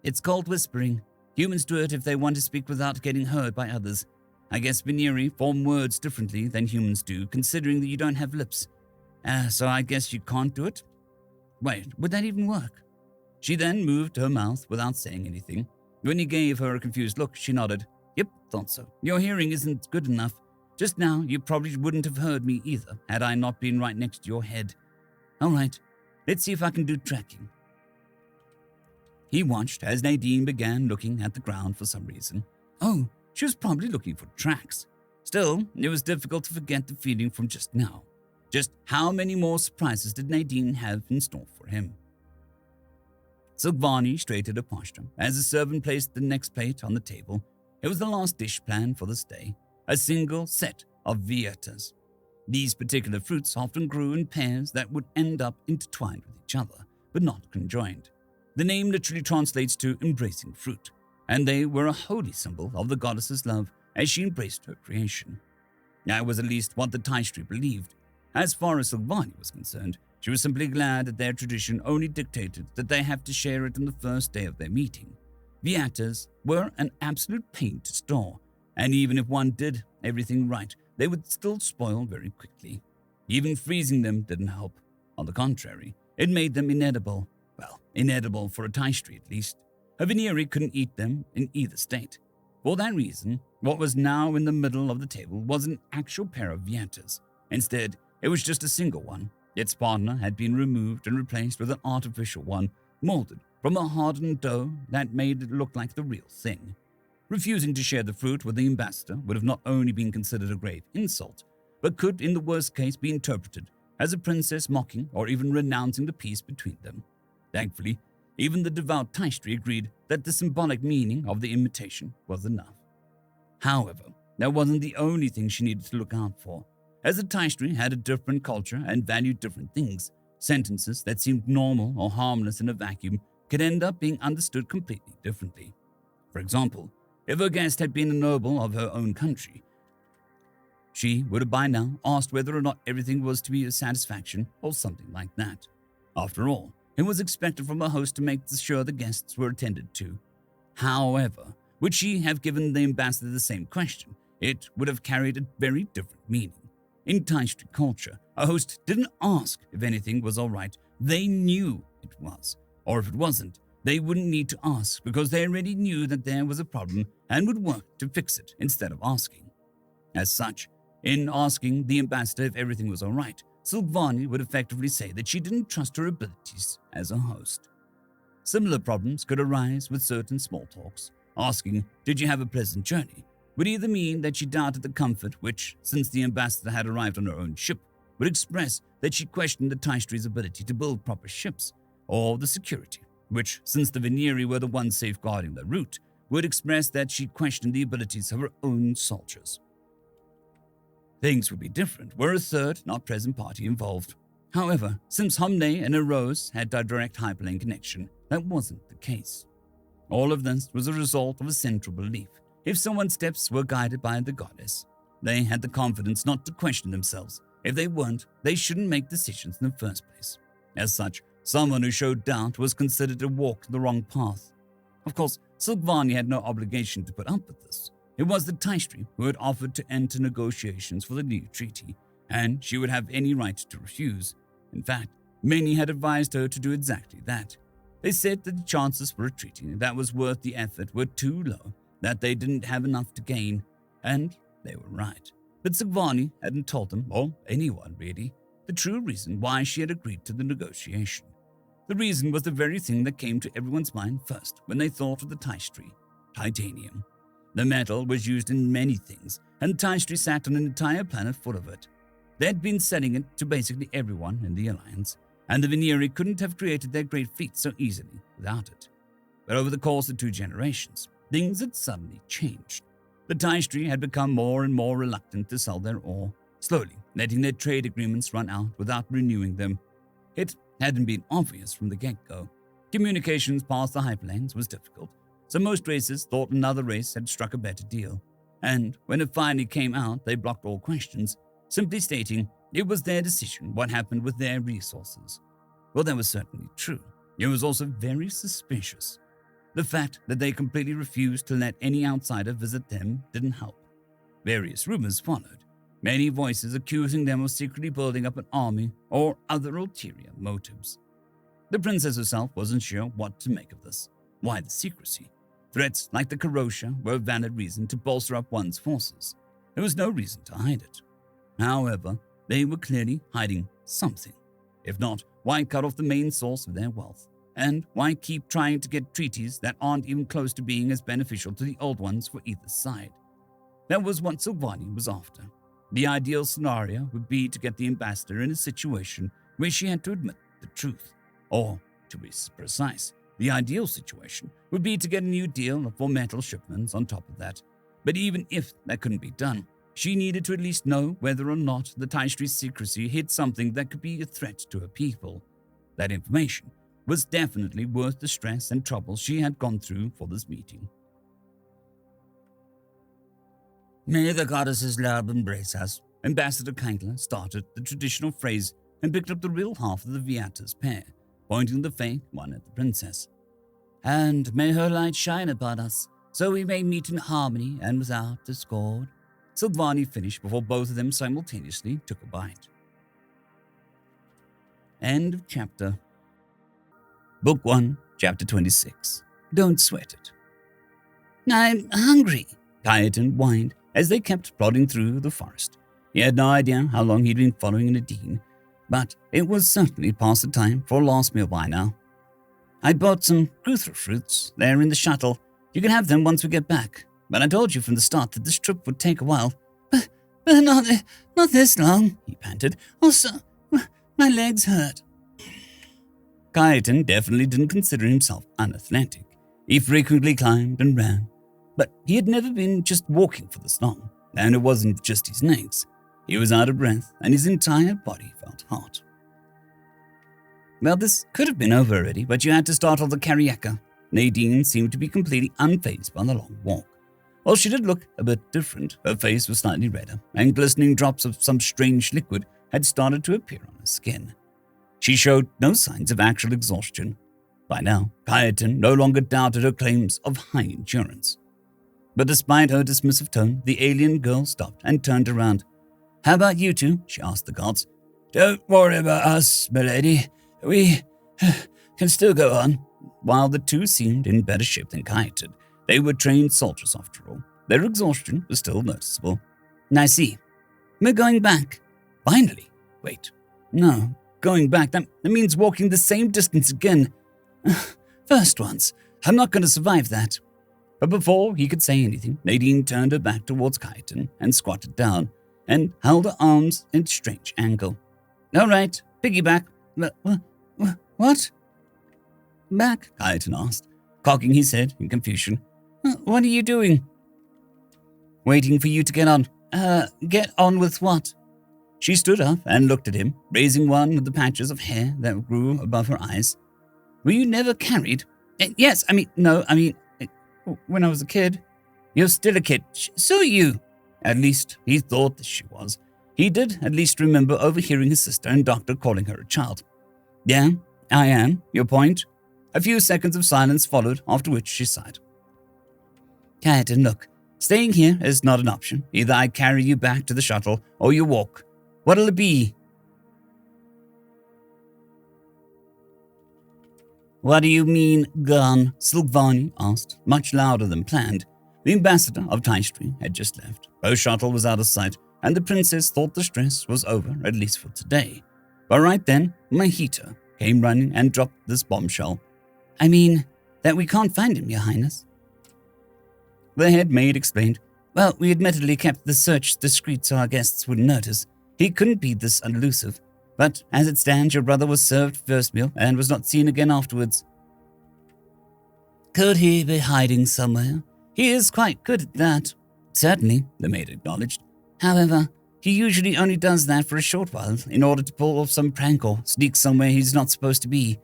B: It's called whispering. Humans do it if they want to speak without getting heard by others. I guess Biniri form words differently than humans do, considering that you don't have lips. So I guess you can't do it? Wait, would that even work? She then moved her mouth without saying anything. When he gave her a confused look, she nodded. Yep, thought so. Your hearing isn't good enough. Just now, you probably wouldn't have heard me either, had I not been right next to your head. All right, let's see if I can do tracking. He watched as Nadine began looking at the ground for some reason. Oh, she was probably looking for tracks. Still, it was difficult to forget the feeling from just now. Just how many more surprises did Nadine have in store for him? Silvani straightened her posture as the servant placed the next plate on the table. It was the last dish planned for this day, a single set of vietas. These particular fruits often grew in pairs that would end up intertwined with each other, but not conjoined. The name literally translates to embracing fruit, and they were a holy symbol of the goddess's love as she embraced her creation. That was at least what the Taistri believed. As far as Silvani was concerned, she was simply glad that their tradition only dictated that they have to share it on the first day of their meeting. Viatas were an absolute pain to store, and even if one did everything right, they would still spoil very quickly. Even freezing them didn't help. On the contrary, it made them inedible. Well, inedible for a Taistri at least. A Veneri couldn't eat them in either state. For that reason, what was now in the middle of the table was an actual pair of Viatas. Instead, it was just a single one. Its partner had been removed and replaced with an artificial one, molded from a hardened dough that made it look like the real thing. Refusing to share the fruit with the ambassador would have not only been considered a grave insult, but could in the worst case be interpreted as a princess mocking or even renouncing the peace between them. Thankfully, even the devout Taistri agreed that the symbolic meaning of the invitation was enough. However, that wasn't the only thing she needed to look out for. As the Taistri had a different culture and valued different things, sentences that seemed normal or harmless in a vacuum could end up being understood completely differently. For example, if her guest had been a noble of her own country, she would have by now asked whether or not everything was to be a satisfaction or something like that. After all, it was expected from a host to make sure the guests were attended to. However, would she have given the ambassador the same question, it would have carried a very different meaning. In Taistri culture, a host didn't ask if anything was all right. They knew it was. Or if it wasn't, they wouldn't need to ask because they already knew that there was a problem and would work to fix it instead of asking. As such, in asking the ambassador if everything was all right, Silvani would effectively say that she didn't trust her abilities as a host. Similar problems could arise with certain small talks. Asking, "Did you have a pleasant journey?" would either mean that she doubted the comfort which, since the ambassador had arrived on her own ship, would express that she questioned the Taistri's ability to build proper ships, or the security, which, since the Veneri were the ones safeguarding the route, would express that she questioned the abilities of her own soldiers. Things would be different were a third, not present party involved. However, since Humne and Eros had a direct hyperlane connection, that wasn't the case. All of this was a result of a central belief. If someone's steps were guided by the goddess, they had the confidence not to question themselves. If they weren't, they shouldn't make decisions in the first place. As such, someone who showed doubt was considered to walk the wrong path. Of course, Silvani had no obligation to put up with this. It was the Taistri who had offered to enter negotiations for the new treaty, and she would have any right to refuse. In fact, many had advised her to do exactly that. They said that the chances for a treaty that was worth the effort were too low, that they didn't have enough to gain, and they were right. But Silvani hadn't told them, or anyone really, the true reason why she had agreed to the negotiation. The reason was the very thing that came to everyone's mind first when they thought of the Taistri: titanium. The metal was used in many things, and Taistri sat on an entire planet full of it. They had been selling it to basically everyone in the Alliance, and the Veneri couldn't have created their great fleet so easily without it. But over the course of 2 generations, things had suddenly changed. The Taistri had become more and more reluctant to sell their ore, slowly letting their trade agreements run out without renewing them. It hadn't been obvious from the get-go. Communications past the hyperlanes was difficult, so most races thought another race had struck a better deal. And when it finally came out, they blocked all questions, simply stating it was their decision what happened with their resources. Well, that was certainly true. It was also very suspicious. The fact that they completely refused to let any outsider visit them didn't help. Various rumors followed, many voices accusing them of secretly building up an army or other ulterior motives. The princess herself wasn't sure what to make of this. Why the secrecy? Threats like the Karosha were a valid reason to bolster up one's forces. There was no reason to hide it. However, they were clearly hiding something. If not, why cut off the main source of their wealth? And why keep trying to get treaties that aren't even close to being as beneficial to the old ones for either side? That was what Silvani was after. The ideal scenario would be to get the ambassador in a situation where she had to admit the truth. Or, to be precise, the ideal situation would be to get a new deal for metal shipments on top of that. But even if that couldn't be done,
A: she needed to at least know whether or not the Taishtree's secrecy hid something that could be a threat to her people. That information was definitely worth the stress and trouble she had gone through for this meeting.
B: May the goddesses love embrace us.
A: Ambassador Kindler started the traditional phrase and picked up the real half of the Viata's pair, pointing the fake one at the princess.
B: And may her light shine upon us, so we may meet in harmony and without discord.
A: Silvani finished before both of them simultaneously took a bite. End of chapter. Book 1, Chapter 26. Don't sweat it.
B: I'm hungry,
A: Kaiten whined as they kept plodding through the forest. He had no idea how long he'd been following Nadine, but it was certainly past the time for a last meal by now.
B: I bought some Guthrie fruits. They're in the shuttle. You can have them once we get back. But I told you from the start that this trip would take a while. But not this long, he panted. Also, my legs hurt.
A: Kaiten definitely didn't consider himself unathletic. He frequently climbed and ran. But he had never been just walking for this long, and it wasn't just his legs. He was out of breath, and his entire body felt hot. Well, this could have been over already, but you had to startle the Kariaka. Nadine seemed to be completely unfazed by the long walk. While she did look a bit different, her face was slightly redder, and glistening drops of some strange liquid had started to appear on her skin. She showed no signs of actual exhaustion. By now, Kaiten no longer doubted her claims of high endurance. But despite her dismissive tone, the alien girl stopped and turned around.
B: How about you two? She asked the guards.
C: Don't worry about us, milady. We can still go on.
A: While the two seemed in better shape than Kaiten, they were trained soldiers after all. Their exhaustion was still noticeable.
B: I see. We're going back.
A: Finally. Wait.
B: No,
A: going back, that means walking the same distance again.
B: First once. I'm not going to survive that.
A: But before he could say anything, Nadine turned her back towards Kaiten and squatted down and held her arms at a strange angle.
B: All right, piggyback. What?
A: Back, Kaiten asked, cocking his head in confusion.
B: What are you doing?
A: Waiting for you to get on.
B: Get on with what?
A: She stood up and looked at him, raising one of the patches of hair that grew above her eyes.
B: Were you never carried?
A: Yes, when I was a kid.
B: You're still a kid. So are you.
A: At least he thought that she was. He did at least remember overhearing his sister and Doctor calling her a child. Yeah, I am. Your point? A few seconds of silence followed, after which she sighed.
B: Kaiten, look.
A: Staying here is not an option. Either I carry you back to the shuttle, or you walk. What'll it be?
B: What do you mean, gone?
A: Silvani asked, much louder than planned. The ambassador of Taishtri had just left. Bo's shuttle was out of sight, and the princess thought the stress was over, at least for today. But right then, Mahita came running and dropped this bombshell.
B: I mean, that we can't find him, Your Highness.
A: The head maid explained.
B: Well, we admittedly kept the search discreet so our guests wouldn't notice.
A: He couldn't be this elusive. But as it stands, your brother was served first meal and was not seen again afterwards.
B: Could he be hiding somewhere? He is quite good at that.
A: Certainly, the maid acknowledged.
B: However, he usually only does that for a short while in order to pull off some prank or sneak somewhere he's not supposed to be.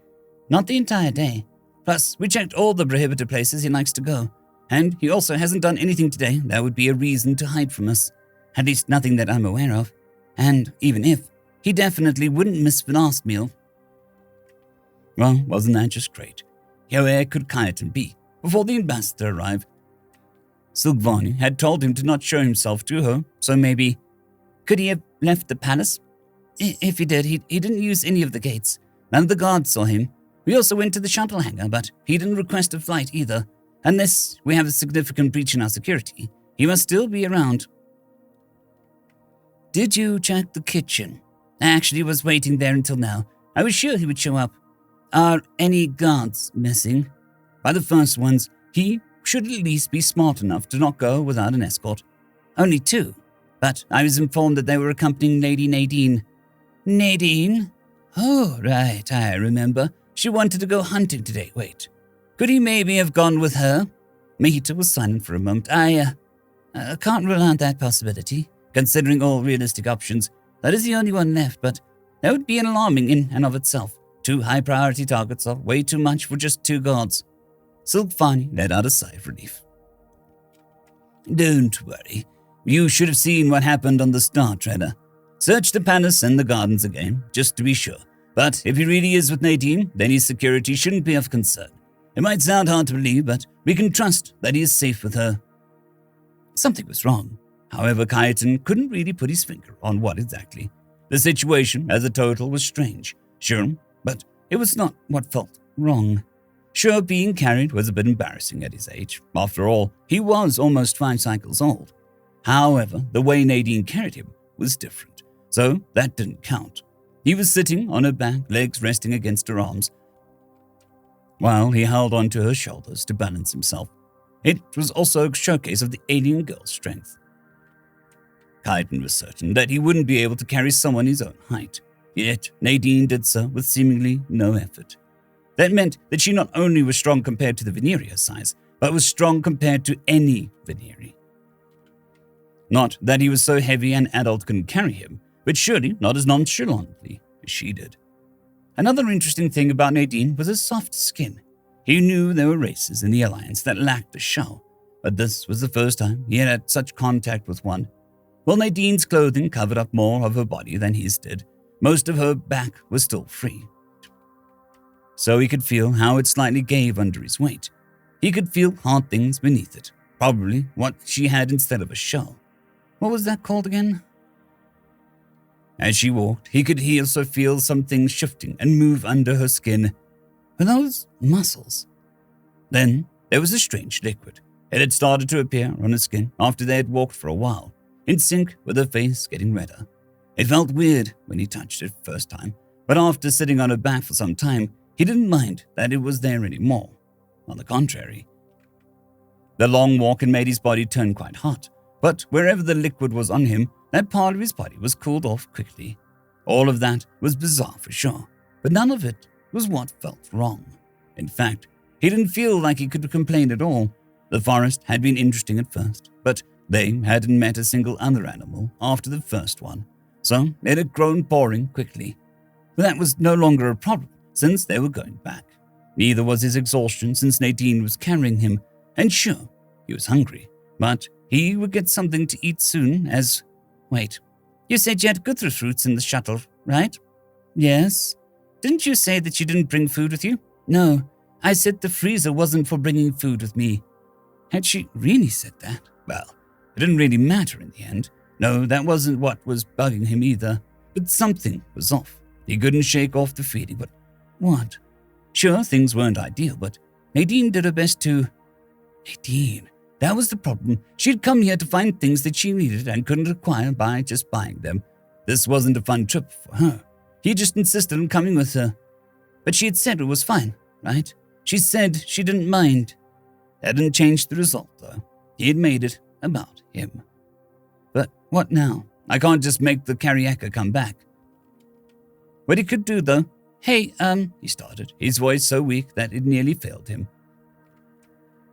B: Not the entire day. Plus, we checked all the prohibited places he likes to go.
A: And he also hasn't done anything today that would be a reason to hide from us. At least nothing that I'm aware of. And even if, he definitely wouldn't miss the last meal. Well, wasn't that just great? Where could Kaiten be before the ambassador arrived? Silvani had told him to not show himself to her, so maybe...
B: Could he have left the palace? If he did, he didn't use any of the gates. None of the guards saw him. We also went to the shuttle hangar, but he didn't request a flight either. Unless we have a significant breach in our security, he must still be around. Did you check the kitchen? I actually was waiting there until now. I was sure he would show up. Are any guards missing?
A: By the first ones, he should at least be smart enough to not go without an escort.
B: Only 2. But I was informed that they were accompanying Lady Nadine. Nadine? Oh, right, I remember. She wanted to go hunting today. Wait. Could he maybe have gone with her?
A: Mahita was silent for a moment.
B: I can't rule out that possibility. Considering all realistic options, that is the only one left, but that would be alarming in and of itself. 2 high-priority targets are way too much for just 2 guards. Silk finally let out a sigh of relief. Don't worry. You should have seen what happened on the Star Treader. Search the palace and the gardens again, just to be sure. But if he really is with Nadine, then his security shouldn't be of concern. It might sound hard to believe, but we can trust that he is safe with her. Something was wrong. However, Kaiten couldn't really put his finger on what exactly. The situation as a total was strange, sure, but it was not what felt wrong. Sure, being carried was a bit embarrassing at his age. After all, he was almost 5 cycles old. However, the way Nadine carried him was different, so that didn't count. He was sitting on her back, legs resting against her arms, while he held onto her shoulders to balance himself. It was also a showcase of the alien girl's strength. Kaiten was certain that he wouldn't be able to carry someone his own height, yet Nadine did so with seemingly no effort. That meant that she not only was strong compared to the Veneria size, but was strong compared to any Veneri. Not that he was so heavy an adult couldn't carry him, but surely not as nonchalantly as she did. Another interesting thing about Nadine was her soft skin. He knew there were races in the Alliance that lacked a shell, but this was the first time he had had such contact with one. While Nadine's clothing covered up more of her body than his did, most of her back was still free. So he could feel how it slightly gave under his weight. He could feel hard things beneath it, probably what she had instead of a shell. What was that called again? As she walked, he could also feel some things shifting and move under her skin. Were those muscles? Then there was a strange liquid. It had started to appear on her skin after they had walked for a while, in sync with her face getting redder. It felt weird when he touched it first time, but after sitting on her back for some time, he didn't mind that it was there anymore. On the contrary. The long walk had made his body turn quite hot, but wherever the liquid was on him, that part of his body was cooled off quickly. All of that was bizarre for sure, but none of it was what felt wrong. In fact, he didn't feel like he could complain at all. The forest had been interesting at first, but they hadn't met a single other animal after the first one, so it had grown boring quickly. But that was no longer a problem, since they were going back. Neither was his exhaustion, since Nadine was carrying him, and sure, he was hungry, but he would get something to eat soon as... Wait, you said you had Guthrie fruits in the shuttle, right? Yes. Didn't you say that you didn't bring food with you? No, I said the freezer wasn't for bringing food with me. Had she really said that? Well, it didn't really matter in the end. No, that wasn't what was bugging him either. But something was off. He couldn't shake off the feeling, but what? Sure, things weren't ideal, but Nadine did her best to... Nadine, that was the problem. She'd come here to find things that she needed and couldn't acquire by just buying them. This wasn't a fun trip for her. He just insisted on coming with her. But she had said it was fine, right? She said she didn't mind. That didn't change the result, though. He had made it about him. But what now? I can't just make the Kariaka come back. What he could do, though... Hey, he started, his voice so weak that it nearly failed him.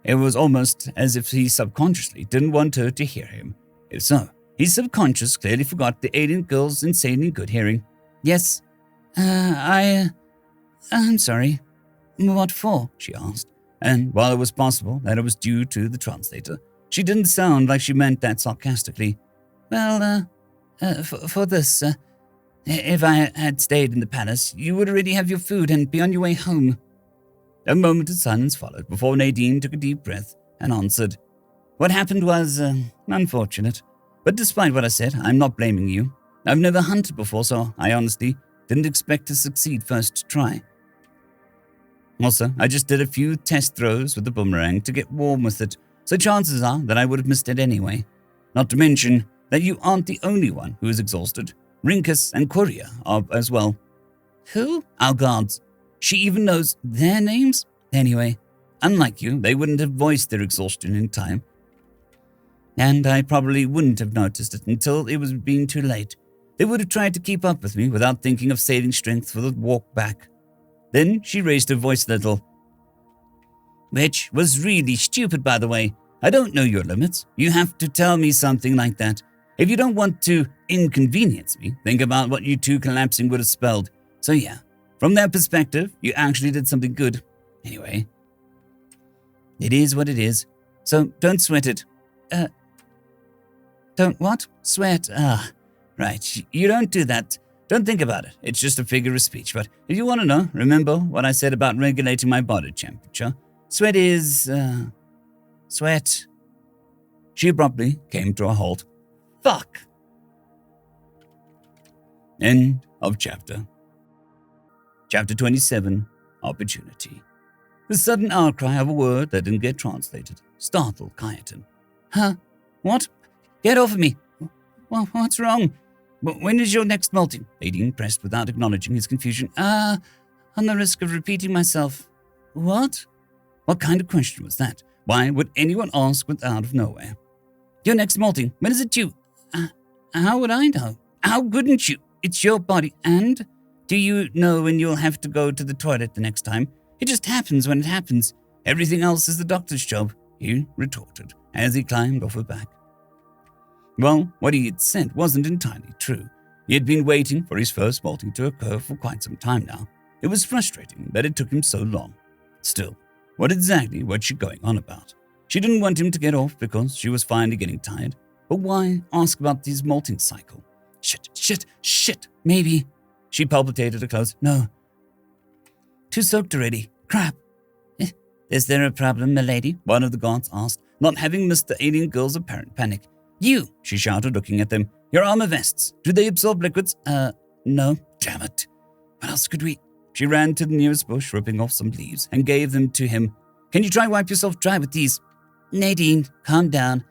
B: It was almost as if he subconsciously didn't want her to hear him. If so, his subconscious clearly forgot the alien girl's insanely good hearing. Yes, I'm sorry. What for? She asked. And while it was possible that it was due to the translator, she didn't sound like she meant that sarcastically. Well, for this, if I had stayed in the palace, you would already have your food and be on your way home. A moment of silence followed before Nadine took a deep breath and answered. What happened was, unfortunate. But despite what I said, I'm not blaming you. I've never hunted before, so I honestly didn't expect to succeed first try. Also, I just did a few test throws with the boomerang to get warm with it, so chances are that I would have missed it anyway. Not to mention that you aren't the only one who is exhausted. Rinkus and Coria are as well. Who? Our guards. She even knows their names? Anyway, unlike you, they wouldn't have voiced their exhaustion in time. And I probably wouldn't have noticed it until it was being too late. They would have tried to keep up with me without thinking of saving strength for the walk back. Then she raised her voice a little. Which was really stupid, by the way. I don't know your limits. You have to tell me something like that. If you don't want to inconvenience me, think about what you two collapsing would have spelled. So yeah, from that perspective, you actually did something good. Anyway, it is what it is. So don't sweat it. Don't what? Sweat? Right. You don't do that. Don't think about it. It's just a figure of speech. But if you want to know, remember what I said about regulating my body temperature. Sweat is, sweat. She abruptly came to a halt. Fuck. End of chapter. Chapter 27, Opportunity. The sudden outcry of a word that didn't get translated startled Kaiten. Huh? What? Get off of me. What's wrong? When is your next molting? Nadine pressed without acknowledging his confusion. On the risk of repeating myself. What? What kind of question was that? Why would anyone ask out of nowhere? Your next molting. When is it due? How would I know? How couldn't you? It's your body. And do you know when you'll have to go to the toilet the next time? It just happens when it happens. Everything else is the doctor's job, he retorted as he climbed off her back. Well, what he had said wasn't entirely true. He had been waiting for his first molting to occur for quite some time now. It was frustrating that it took him so long. Still, what exactly was she going on about? She didn't want him to get off because she was finally getting tired. But why ask about his molting cycle? Shit, maybe. She palpitated her clothes. No. Too soaked already. Crap. Is there a problem, milady? One of the guards asked, not having missed the alien girl's apparent panic. You, she shouted, looking at them. Your armor vests. Do they absorb liquids? No. Damn it. What else could we? She ran to the nearest bush, ripping off some leaves, and gave them to him. Can you try wipe yourself dry with these? Nadine, calm down.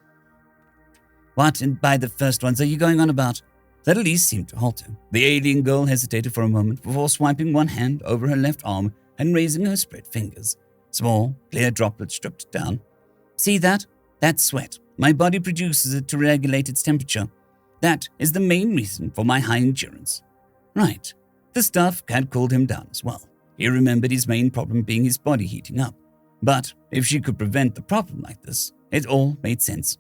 B: What, and by the first ones are you going on about? That at least seemed to halt him. The alien girl hesitated for a moment before swiping one hand over her left arm and raising her spread fingers. Small, clear droplets dripped down. See that? That's sweat. My body produces it to regulate its temperature. That is the main reason for my high endurance. Right. The stuff had cooled him down as well. He remembered his main problem being his body heating up. But if she could prevent the problem like this, it all made sense.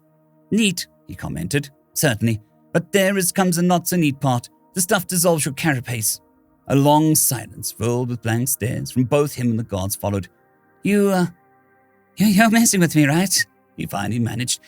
B: Neat, he commented. Certainly. But there comes a not-so-neat part. The stuff dissolves your carapace. A long silence filled with blank stares from both him and the guards followed. You're messing with me, right? He finally managed.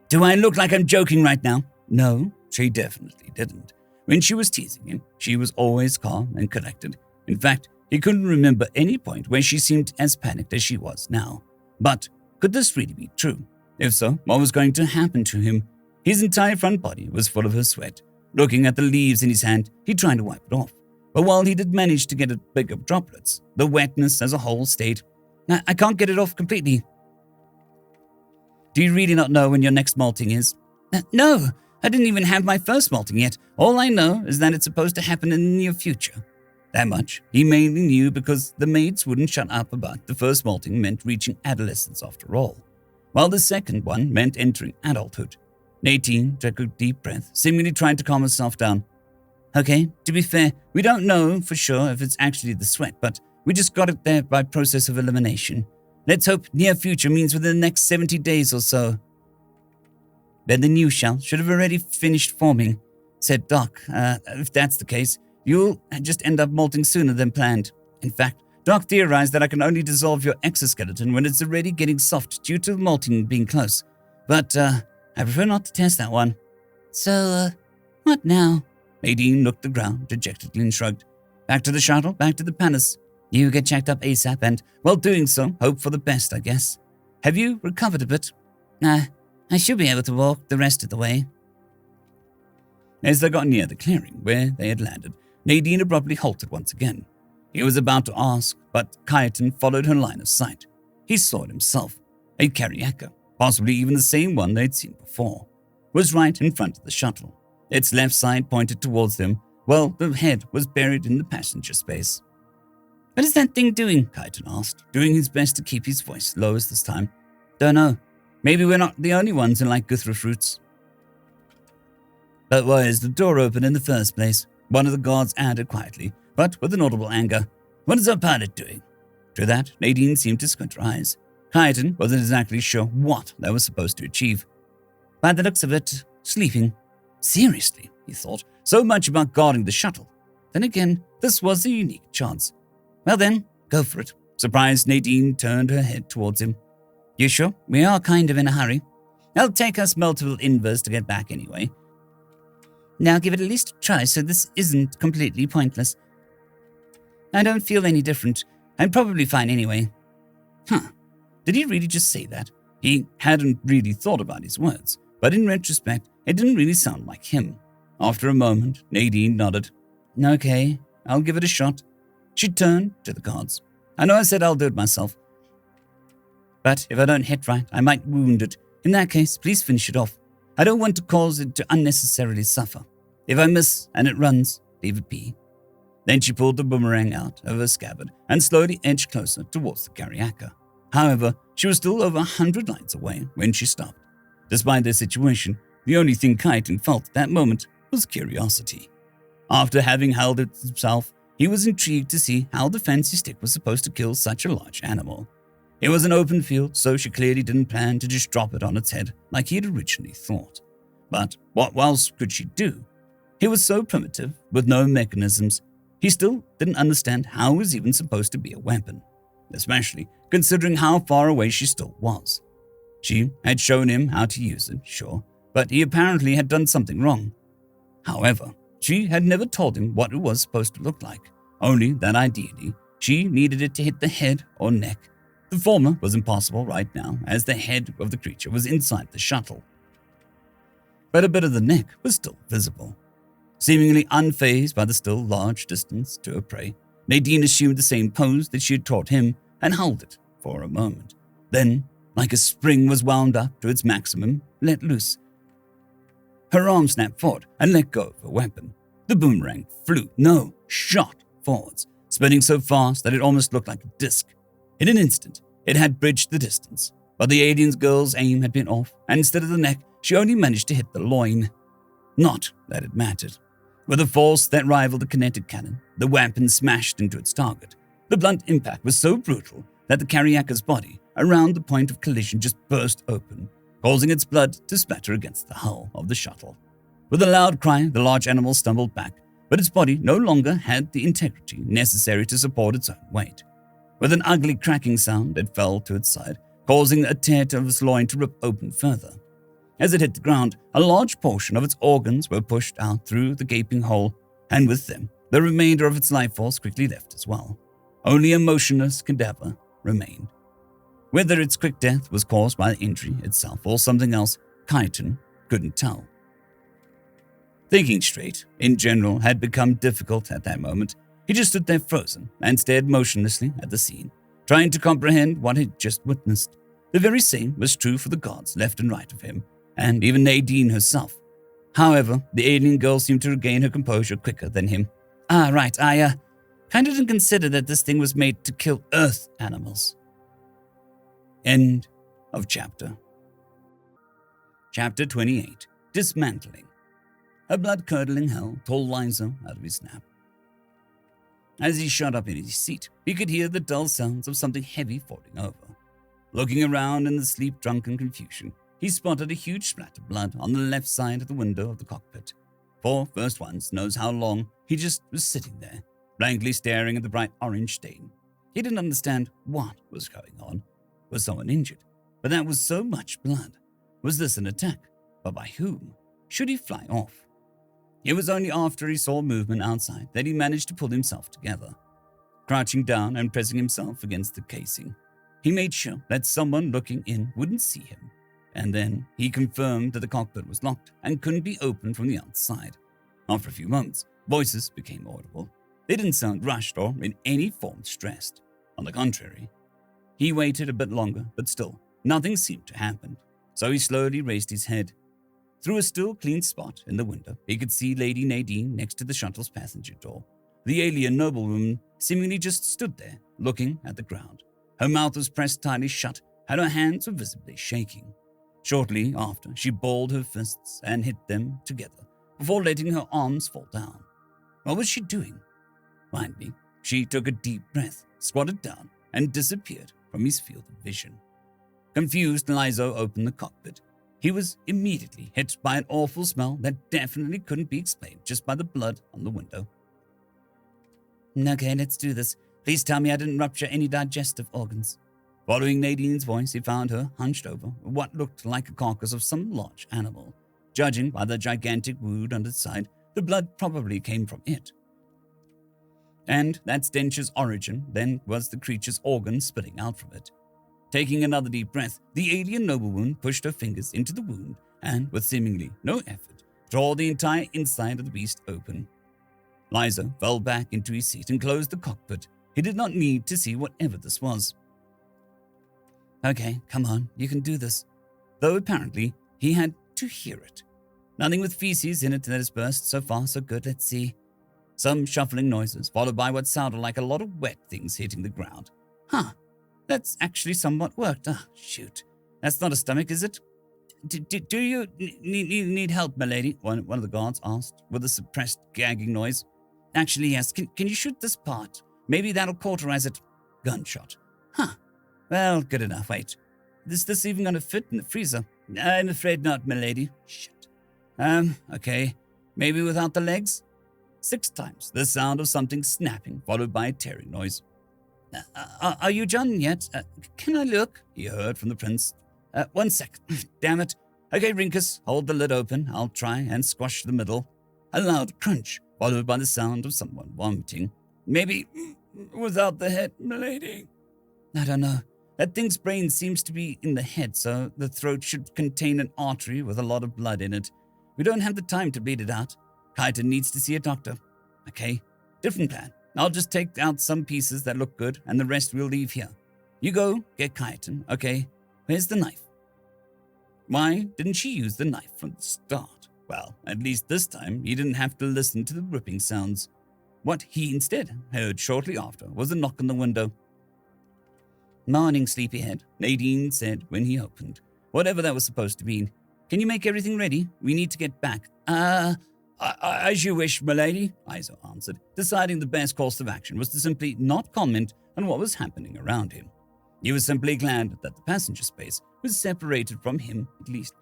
B: Do I look like I'm joking right now? No, she definitely didn't. When she was teasing him, she was always calm and collected. In fact, he couldn't remember any point where she seemed as panicked as she was now. But could this really be true? If so, what was going to happen to him? His entire front body was full of her sweat. Looking at the leaves in his hand, he tried to wipe it off. But while he did manage to get a big of droplets, the wetness as a whole stayed. I can't get it off completely. Do you really not know when your next molting is? No, I didn't even have my first molting yet. All I know is that it's supposed to happen in the near future. That much he mainly knew because the maids wouldn't shut up about the first molting meant reaching adolescence after all, while the second one meant entering adulthood. Nadine took a deep breath, seemingly trying to calm herself down. Okay, to be fair, we don't know for sure if it's actually the sweat, but we just got it there by process of elimination. Let's hope near future means within the next 70 days or so. Then the new shell should have already finished forming, said Doc. If that's the case, you'll just end up molting sooner than planned. In fact, Doc theorized that I can only dissolve your exoskeleton when it's already getting soft due to molting being close. But, I prefer not to test that one. So, what now? Nadine looked at the ground dejectedly and shrugged. Back to the shuttle, back to the palace. You get checked up ASAP and, while doing so, hope for the best, I guess. Have you recovered a bit? I should be able to walk the rest of the way. As they got near the clearing where they had landed, Nadine abruptly halted once again. He was about to ask, but Kaiten followed her line of sight. He saw it himself. A Carriaca, possibly even the same one they'd seen before, was right in front of the shuttle. Its left side pointed towards them, while the head was buried in the passenger space. What is that thing doing? Kaiten asked, doing his best to keep his voice lowest this time. Don't know. Maybe we're not the only ones who like Guthrie fruits. But why is the door open in the first place? One of the guards added quietly, but with an audible anger. What is our pilot doing? To that, Nadine seemed to squint her eyes. Kaiten wasn't exactly sure what they were supposed to achieve. By the looks of it, sleeping. Seriously, he thought, so much about guarding the shuttle. Then again, this was a unique chance. Well then, go for it. Surprised, Nadine turned her head towards him. You sure? We are kind of in a hurry. It'll take us multiple invers to get back anyway. Now give it at least a try so this isn't completely pointless. I don't feel any different. I'm probably fine anyway. Did he really just say that? He hadn't really thought about his words, but in retrospect, it didn't really sound like him. After a moment, Nadine nodded. Okay, I'll give it a shot. She turned to the guards. I know I said I'll do it myself, but if I don't hit right, I might wound it. In that case, please finish it off. I don't want to cause it to unnecessarily suffer. If I miss and it runs, leave it be. Then she pulled the boomerang out of her scabbard and slowly edged closer towards the Kariaka. However, she was still over 100 lights away when she stopped. Despite their situation, the only thing Kyton felt at that moment was curiosity. After having held it himself, he was intrigued to see how the fancy stick was supposed to kill such a large animal. It was an open field, so she clearly didn't plan to just drop it on its head like he had originally thought. But what else could she do? He was so primitive, with no mechanisms, he still didn't understand how it was even supposed to be a weapon, especially considering how far away she still was. She had shown him how to use it, sure, but he apparently had done something wrong. However, she had never told him what it was supposed to look like, only that ideally, she needed it to hit the head or neck. The former was impossible right now, as the head of the creature was inside the shuttle. But a bit of the neck was still visible. Seemingly unfazed by the still large distance to her prey, Nadine assumed the same pose that she had taught him and held it for a moment. Then, like a spring was wound up to its maximum, let loose. Her arm snapped forward and let go of her weapon. The boomerang shot forwards, spinning so fast that it almost looked like a disc. In an instant, it had bridged the distance, but the alien girl's aim had been off, and instead of the neck, she only managed to hit the loin. Not that it mattered. With a force that rivaled the kinetic cannon, the weapon smashed into its target. The blunt impact was so brutal that the Kariaka's body, around the point of collision, just burst open, causing its blood to splatter against the hull of the shuttle. With a loud cry, the large animal stumbled back, but its body no longer had the integrity necessary to support its own weight. With an ugly cracking sound, it fell to its side, causing a tear of its loin to rip open further. As it hit the ground, a large portion of its organs were pushed out through the gaping hole, and with them, the remainder of its life force quickly left as well. Only a motionless cadaver remained. Whether its quick death was caused by the injury itself or something else, Kyton couldn't tell. Thinking straight, in general, had become difficult at that moment. He just stood there frozen and stared motionlessly at the scene, trying to comprehend what he'd just witnessed. The very same was true for the guards left and right of him, and even Nadine herself. However, the alien girl seemed to regain her composure quicker than him. Right, I kind of didn't consider that this thing was made to kill Earth animals. End of chapter. Chapter 28. Dismantling. A blood-curdling hell tore Liza out of his nap. As he shot up in his seat, he could hear the dull sounds of something heavy falling over. Looking around in the sleep-drunken confusion, he spotted a huge splat of blood on the left side of the window of the cockpit. For first once knows how long, he just was sitting there, blankly staring at the bright orange stain. He didn't understand what was going on. Was someone injured? But that was so much blood. Was this an attack? But by whom? Should he fly off? It was only after he saw movement outside that he managed to pull himself together. Crouching down and pressing himself against the casing, he made sure that someone looking in wouldn't see him, and then he confirmed that the cockpit was locked and couldn't be opened from the outside. After a few moments, voices became audible. They didn't sound rushed or in any form stressed. On the contrary, he waited a bit longer, but still, nothing seemed to happen, so he slowly raised his head. Through a still clean spot in the window, he could see Lady Nadine next to the shuttle's passenger door. The alien noblewoman seemingly just stood there, looking at the ground. Her mouth was pressed tightly shut, and her hands were visibly shaking. Shortly after, she balled her fists and hit them together, before letting her arms fall down. What was she doing? Finally, she took a deep breath, squatted down, and disappeared from his field of vision. Confused, Liza opened the cockpit. He was immediately hit by an awful smell that definitely couldn't be explained just by the blood on the window. Okay, let's do this. Please tell me I didn't rupture any digestive organs. Following Nadine's voice, he found her hunched over what looked like a carcass of some large animal. Judging by the gigantic wound on its side, the blood probably came from it. And that stench's origin then was the creature's organs spitting out from it. Taking another deep breath, the alien noblewoman pushed her fingers into the wound and, with seemingly no effort, tore the entire inside of the beast open. Liza fell back into his seat and closed the cockpit. He did not need to see whatever this was. Okay, come on, you can do this. Though apparently he had to hear it. Nothing with feces in it that has burst. So far, so good. Let's see. Some shuffling noises, followed by what sounded like a lot of wet things hitting the ground. Huh, that's actually somewhat worked. Ah, shoot. That's not a stomach, is it? Do you need help, milady? One of the guards asked, with a suppressed gagging noise. Actually, yes. Can you shoot this part? Maybe that'll cauterize it. Gunshot. Huh. Well, good enough. Wait. Is this even going to fit in the freezer? I'm afraid not, milady. Shit. Okay. Maybe without the legs? 6 times the sound of something snapping, followed by a tearing noise. Are you done yet? Can I look? He heard from the prince. 1 sec. Damn it. Okay, Rinkus, hold the lid open. I'll try and squash the middle. A loud crunch, followed by the sound of someone vomiting. Maybe without the head, milady. I don't know. That thing's brain seems to be in the head, so the throat should contain an artery with a lot of blood in it. We don't have the time to bleed it out. Kaiten needs to see a doctor. Okay, different plan. I'll just take out some pieces that look good, and the rest we'll leave here. You go, get Kaiten, okay? Where's the knife? Why didn't she use the knife from the start? Well, at least this time he didn't have to listen to the ripping sounds. What he instead heard shortly after was a knock on the window. Morning, sleepyhead, Nadine said when he opened, whatever that was supposed to mean. Can you make everything ready? We need to get back. As you wish, milady, Liza answered, deciding the best course of action was to simply not comment on what was happening around him. He was simply glad that the passenger space was separated from him at least.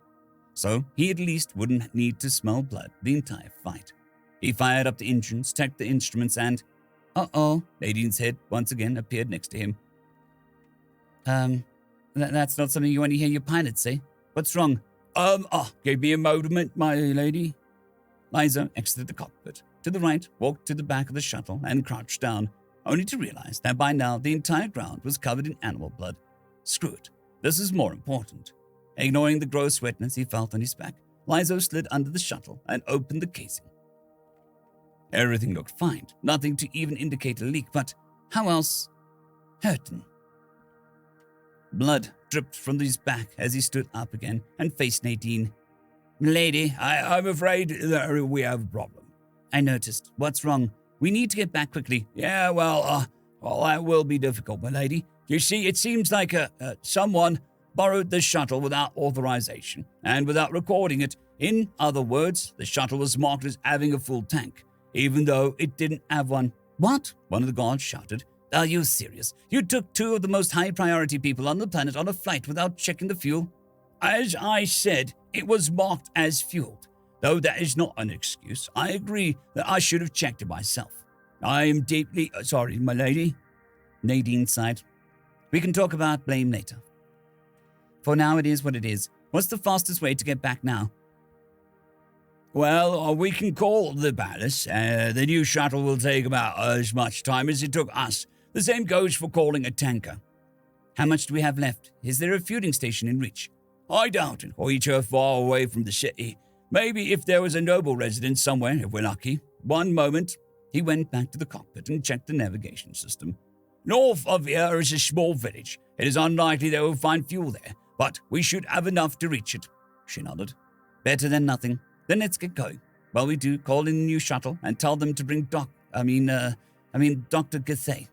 B: So he at least wouldn't need to smell blood the entire flight. He fired up the engines, checked the instruments, and... Uh-oh, Nadine's head once again appeared next to him. That's not something you want to hear your pilot say. What's wrong? Give me a moment, my lady. Liza exited the cockpit. To the right, walked to the back of the shuttle and crouched down, only to realize that by now the entire ground was covered in animal blood. Screw it. This is more important. Ignoring the gross wetness he felt on his back, Liza slid under the shuttle and opened the casing. Everything looked fine, nothing to even indicate a leak, but how else? Hurting. Blood dripped from his back as he stood up again and faced Nadine. Milady, I'm afraid that we have a problem. I noticed. What's wrong? We need to get back quickly. Yeah, well, that will be difficult, milady. You see, it seems like someone borrowed the shuttle without authorization and without recording it. In other words, the shuttle was marked as having a full tank, even though it didn't have one. What? One of the guards shouted. Are you serious? You took 2 of the most high-priority people on the planet on a flight without checking the fuel? As I said, it was marked as fueled. Though that is not an excuse, I agree that I should have checked it myself. I am deeply sorry, my lady. Nadine sighed. We can talk about blame later. For now, it is what it is. What's the fastest way to get back now? Well, we can call the ballast. The new shuttle will take about as much time as it took us. The same goes for calling a tanker. How much do we have left? Is there a fueling station in reach? I doubt it, or each are far away from the city. Maybe if there was a noble residence somewhere, if we're lucky. One moment. He went back to the cockpit and checked the navigation system. North of here is a small village. It is unlikely they will find fuel there, but we should have enough to reach it. She nodded. Better than nothing. Then let's get going. While we do, call in the new shuttle and tell them to bring Dr. Gathey.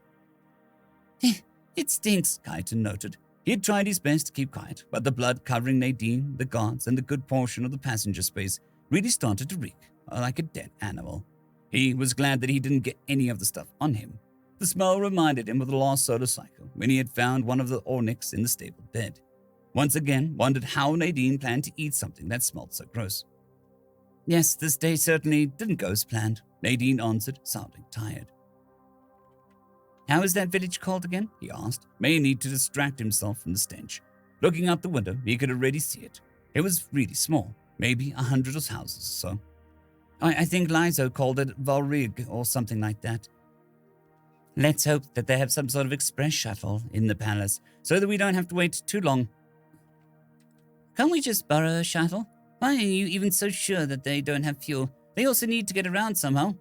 B: It stinks, Kaiten noted. He had tried his best to keep quiet, but the blood covering Nadine, the guards, and a good portion of the passenger space really started to reek like a dead animal. He was glad that he didn't get any of the stuff on him. The smell reminded him of the last solar cycle when he had found one of the Orcs in the stable bed. once again wondered how Nadine planned to eat something that smelled so gross. Yes, this day certainly didn't go as planned, Nadine answered, sounding tired. How is that village called again? He asked, mainly to distract himself from the stench. Looking out the window, he could already see it. It was really small, maybe 100 houses or so. I think Lizo called it Valrig or something like that. Let's hope that they have some sort of express shuttle in the palace so that we don't have to wait too long. Can't we just borrow a shuttle? Why are you even so sure that they don't have fuel? They also need to get around somehow.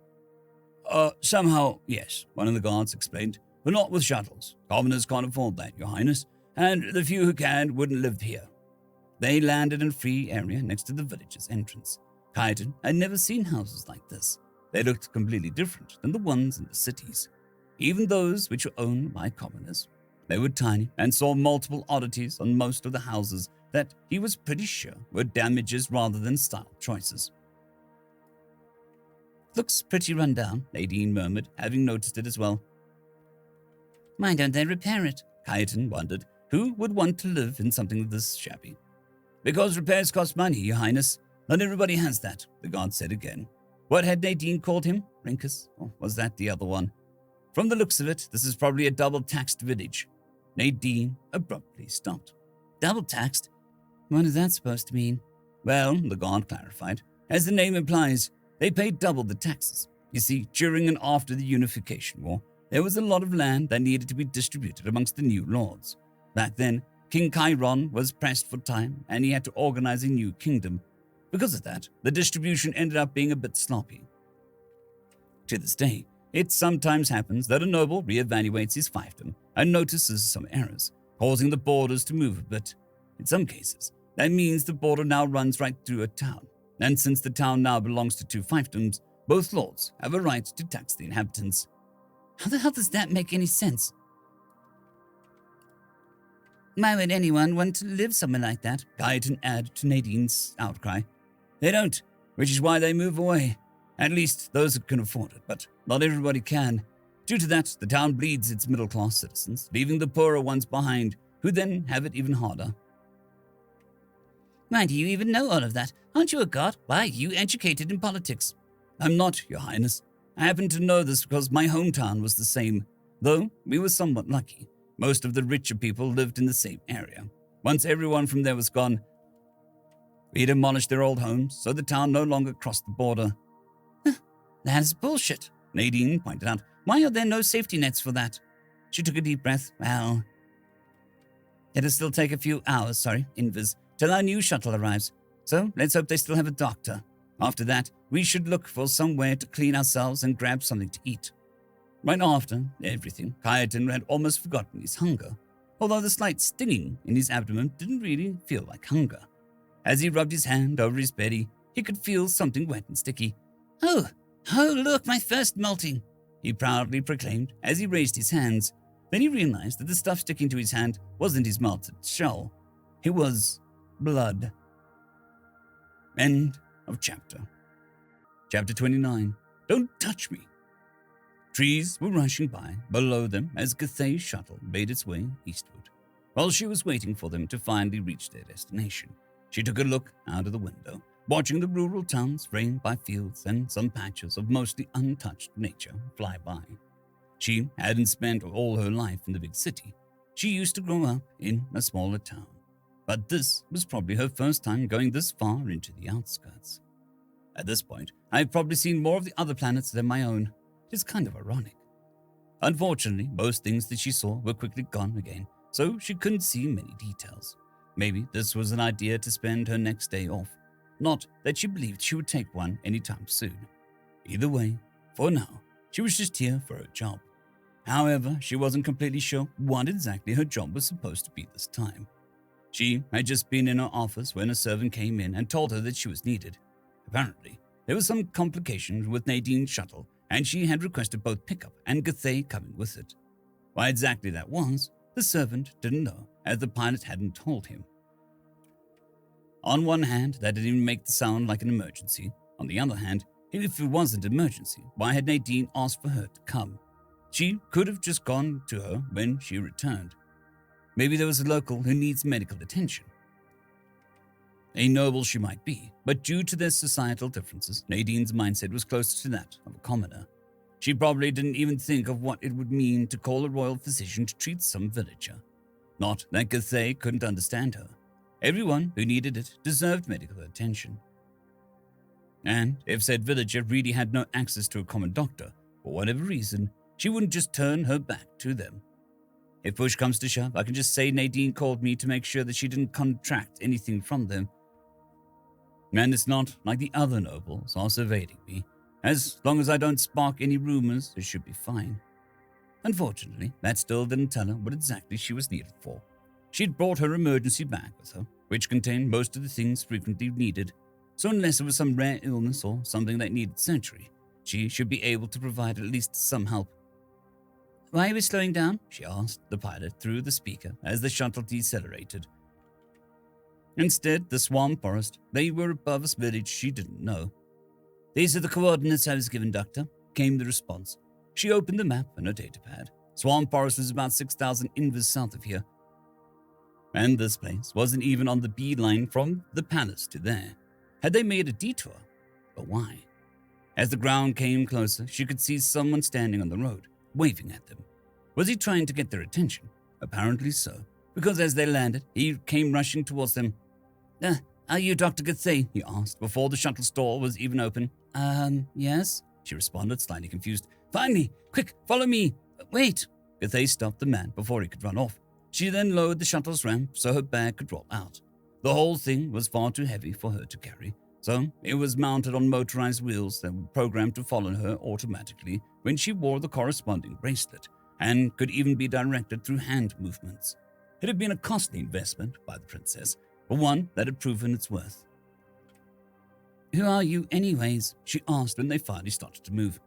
C: Somehow, yes, one of the guards explained, but not with shuttles. Commoners can't afford that, Your Highness, and the few who can wouldn't live here.
B: They landed in a free area next to the village's entrance. Kaiten had never seen houses like this. They looked completely different than the ones in the cities, even those which were owned by commoners. They were tiny and saw multiple oddities on most of the houses that he was pretty sure were damages rather than style choices. Looks pretty run down, Nadine murmured, having noticed it as well. Why don't they repair it? Kaiten wondered. Who would want to live in something this shabby? Because repairs cost money, Your Highness. Not everybody has that, the guard said again. What had Nadine called him? Rinkus? Or was that the other one? From the looks of it, this is probably a double-taxed village. Nadine abruptly stopped. Double-taxed? What is that supposed to mean? Well, the guard clarified, as the name implies, they paid double the taxes. You see, during and after the Unification War, there was a lot of land that needed to be distributed amongst the new lords. Back then, King Chiron was pressed for time, and he had to organize a new kingdom. Because of that, the distribution ended up being a bit sloppy. To this day, it sometimes happens that a noble reevaluates his fiefdom and notices some errors, causing the borders to move a bit. In some cases, that means the border now runs right through a town, and since the town now belongs to two fiefdoms, both lords have a right to tax the inhabitants. How the hell does that make any sense? Why would anyone want to live somewhere like that? Kaiten added to Nadine's outcry. They don't, which is why they move away. At least those who can afford it, but not everybody can. Due to that, the town bleeds its middle-class citizens, leaving the poorer ones behind, who then have it even harder. Why do you even know all of that? Aren't you a god? Why are you educated in politics? I'm not, Your Highness. I happen to know this because my hometown was the same, though we were somewhat lucky. Most of the richer people lived in the same area. Once everyone from there was gone, we demolished their old homes, so the town no longer crossed the border. That is bullshit, Nadine pointed out. Why are there no safety nets for that? She took a deep breath. Well, it'll still take a few hours, Invis, till our new shuttle arrives. So let's hope they still have a doctor. After that, we should look for somewhere to clean ourselves and grab something to eat. Right after everything, Kaiten had almost forgotten his hunger, although the slight stinging in his abdomen didn't really feel like hunger. As he rubbed his hand over his belly, he could feel something wet and sticky. Oh, look, my first melting, he proudly proclaimed as he raised his hands. Then he realized that the stuff sticking to his hand wasn't his melted shell. It was blood. End of chapter. Chapter 29. Don't touch me. Trees were rushing by below them as Gathay's shuttle made its way eastward. While she was waiting for them to finally reach their destination, she took a look out of the window, watching the rural towns framed by fields and some patches of mostly untouched nature fly by. She hadn't spent all her life in the big city. She used to grow up in a smaller town, but this was probably her first time going this far into the outskirts. At this point, I've probably seen more of the other planets than my own. It's kind of ironic. Unfortunately, most things that she saw were quickly gone again, so she couldn't see many details. Maybe this was an idea to spend her next day off. Not that she believed she would take one anytime soon. Either way, for now, she was just here for her job. However, she wasn't completely sure what exactly her job was supposed to be this time. She had just been in her office when a servant came in and told her that she was needed. Apparently, there was some complication with Nadine's shuttle, and she had requested both pickup and Gathay coming with it. Why exactly that was, the servant didn't know, as the pilot hadn't told him. On one hand, that didn't even make the sound like an emergency. On the other hand, if it wasn't an emergency, why had Nadine asked for her to come? She could have just gone to her when she returned. Maybe there was a local who needs medical attention. A noble she might be, but due to their societal differences, Nadine's mindset was closer to that of a commoner. She probably didn't even think of what it would mean to call a royal physician to treat some villager. Not that Gathai couldn't understand her. Everyone who needed it deserved medical attention. And if said villager really had no access to a common doctor, for whatever reason, she wouldn't just turn her back to them. If push comes to shove, I can just say Nadine called me to make sure that she didn't contract anything from them. And it's not like the other nobles are surveilling me. As long as I don't spark any rumors, it should be fine. Unfortunately, that still didn't tell her what exactly she was needed for. She'd brought her emergency bag with her, which contained most of the things frequently needed, so unless it was some rare illness or something that needed surgery, she should be able to provide at least some help. "Why are we slowing down?" she asked the pilot through the speaker as the shuttle decelerated. Instead, the swamp forest, they were above a village she didn't know. "These are the coordinates I was given, Doctor," came the response. She opened the map and her datapad. Swamp forest was about 6,000 invis south of here. And this place wasn't even on the beeline from the palace to there. Had they made a detour? But why? As the ground came closer, she could see someone standing on the road, waving at them. Was he trying to get their attention? Apparently so, because as they landed, he came rushing towards them. "Are you Dr. Gathai?" he asked, before the shuttle door was even open. Yes," she responded, slightly confused. "Finally! Quick, follow me!" "Wait!" Gathai stopped the man before he could run off. She then lowered the shuttle's ramp so her bag could roll out. The whole thing was far too heavy for her to carry, so it was mounted on motorized wheels that were programmed to follow her automatically when she wore the corresponding bracelet, and could even be directed through hand movements. It had been a costly investment by the princess, but one that had proven its worth. "Who are you anyways?" she asked when they finally started to move.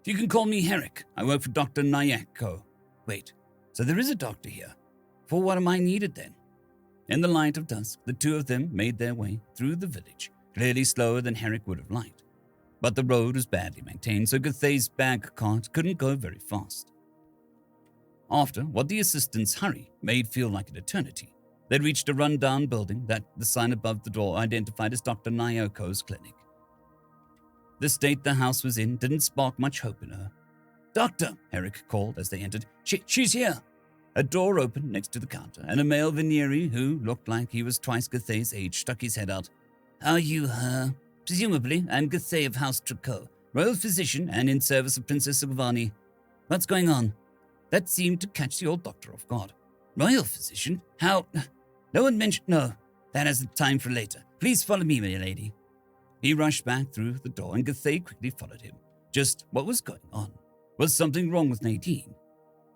B: "You can call me Herrick. I work for Dr. Nyako." "Wait, so there is a doctor here? For what am I needed then?" In the light of dusk, the two of them made their way through the village, clearly slower than Herrick would have liked. But the road was badly maintained, so Gathai's bag cart couldn't go very fast. After what the assistant's hurry made feel like an eternity, they'd reached a run-down building that the sign above the door identified as Dr. Nyoko's clinic. The state the house was in didn't spark much hope in her. "Doctor," Herrick called as they entered. She's here." A door opened next to the counter, and a male Veneeri who looked like he was twice Gathai's age stuck his head out. "Are you her?" "Presumably, I'm Gathai of House Tricot, royal physician and in service of Princess Silvani. What's going on?" That seemed to catch the old doctor off guard. "Royal physician? How? No one mentioned— No, that hasn't time for later. Please follow me, my lady." He rushed back through the door, and Gathai quickly followed him. Just what was going on? Was something wrong with Nadine?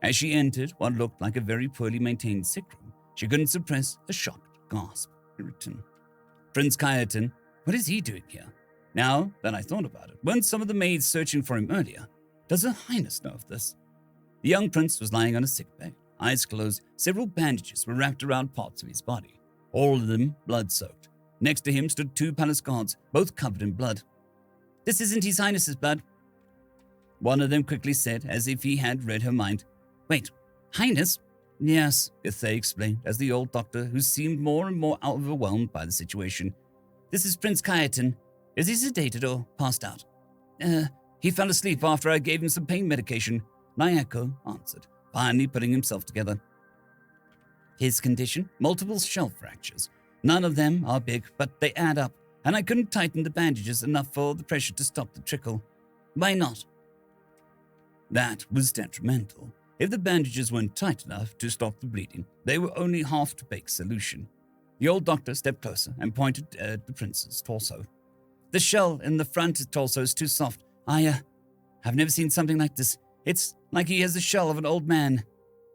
B: As she entered what looked like a very poorly maintained sick room, she couldn't suppress a shocked gasp. Prince Kayatin, what is he doing here? Now that I thought about it, weren't some of the maids searching for him earlier? Does Her Highness know of this? The young prince was lying on a sickbed, eyes closed. Several bandages were wrapped around parts of his body, all of them blood-soaked. Next to him stood two palace guards, both covered in blood. "This isn't His Highness's blood," one of them quickly said, as if he had read her mind. "Wait, Highness?" "Yes," Gathai explained, as the old doctor, who seemed more and more overwhelmed by the situation. "This is Prince Kayatin. Is he sedated or passed out?" He fell asleep after I gave him some pain medication," Nyako answered, finally putting himself together. "His condition? Multiple shell fractures. None of them are big, but they add up, and I couldn't tighten the bandages enough for the pressure to stop the trickle." "Why not?" That was detrimental. If the bandages weren't tight enough to stop the bleeding, they were only half-baked solution. The old doctor stepped closer and pointed at the prince's torso. "The shell in the front torso is too soft. I've never seen something like this. It's like he has the shell of an old man."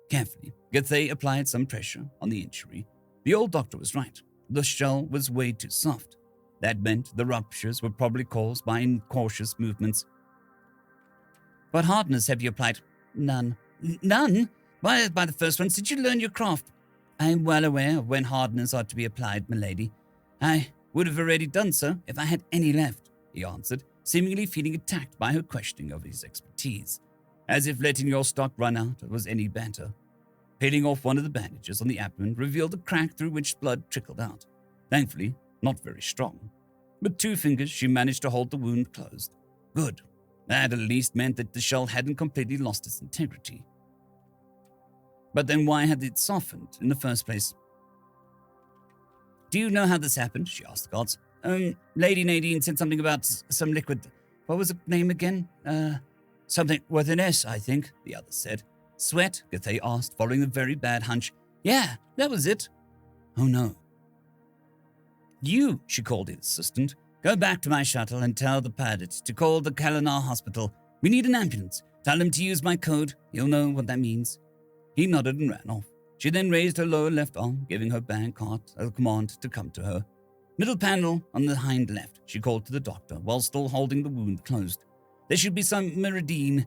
B: Carefully, Gathai applied some pressure on the injury. The old doctor was right. The shell was way too soft. That meant the ruptures were probably caused by incautious movements. "What hardness have you applied?" "None." "None? Why, by the first ones, did you learn your craft?" "I am well aware of when hardness ought to be applied, milady. I would have already done so if I had any left," he answered, seemingly feeling attacked by her questioning of his expertise, as if letting your stock run out was any better. Peeling off one of the bandages on the abdomen revealed a crack through which blood trickled out. Thankfully, not very strong. With 2 fingers, she managed to hold the wound closed. Good. That at least meant that the shell hadn't completely lost its integrity. But then why had it softened in the first place? Do you know how this happened? She asked the guards. Lady Nadine said something about some liquid. What was the name again? Something with an S, I think, the other said. Sweat? Gathé asked, following a very bad hunch. Yeah, that was it. Oh no. You, she called his assistant. Go back to my shuttle and tell the pilot to call the Kalinar hospital. We need an ambulance. Tell him to use my code. He'll know what that means. He nodded and ran off. She then raised her lower left arm, giving her bank cart a command to come to her. Middle panel on the hind left, she called to the doctor, while still holding the wound closed. There should be some Meridian.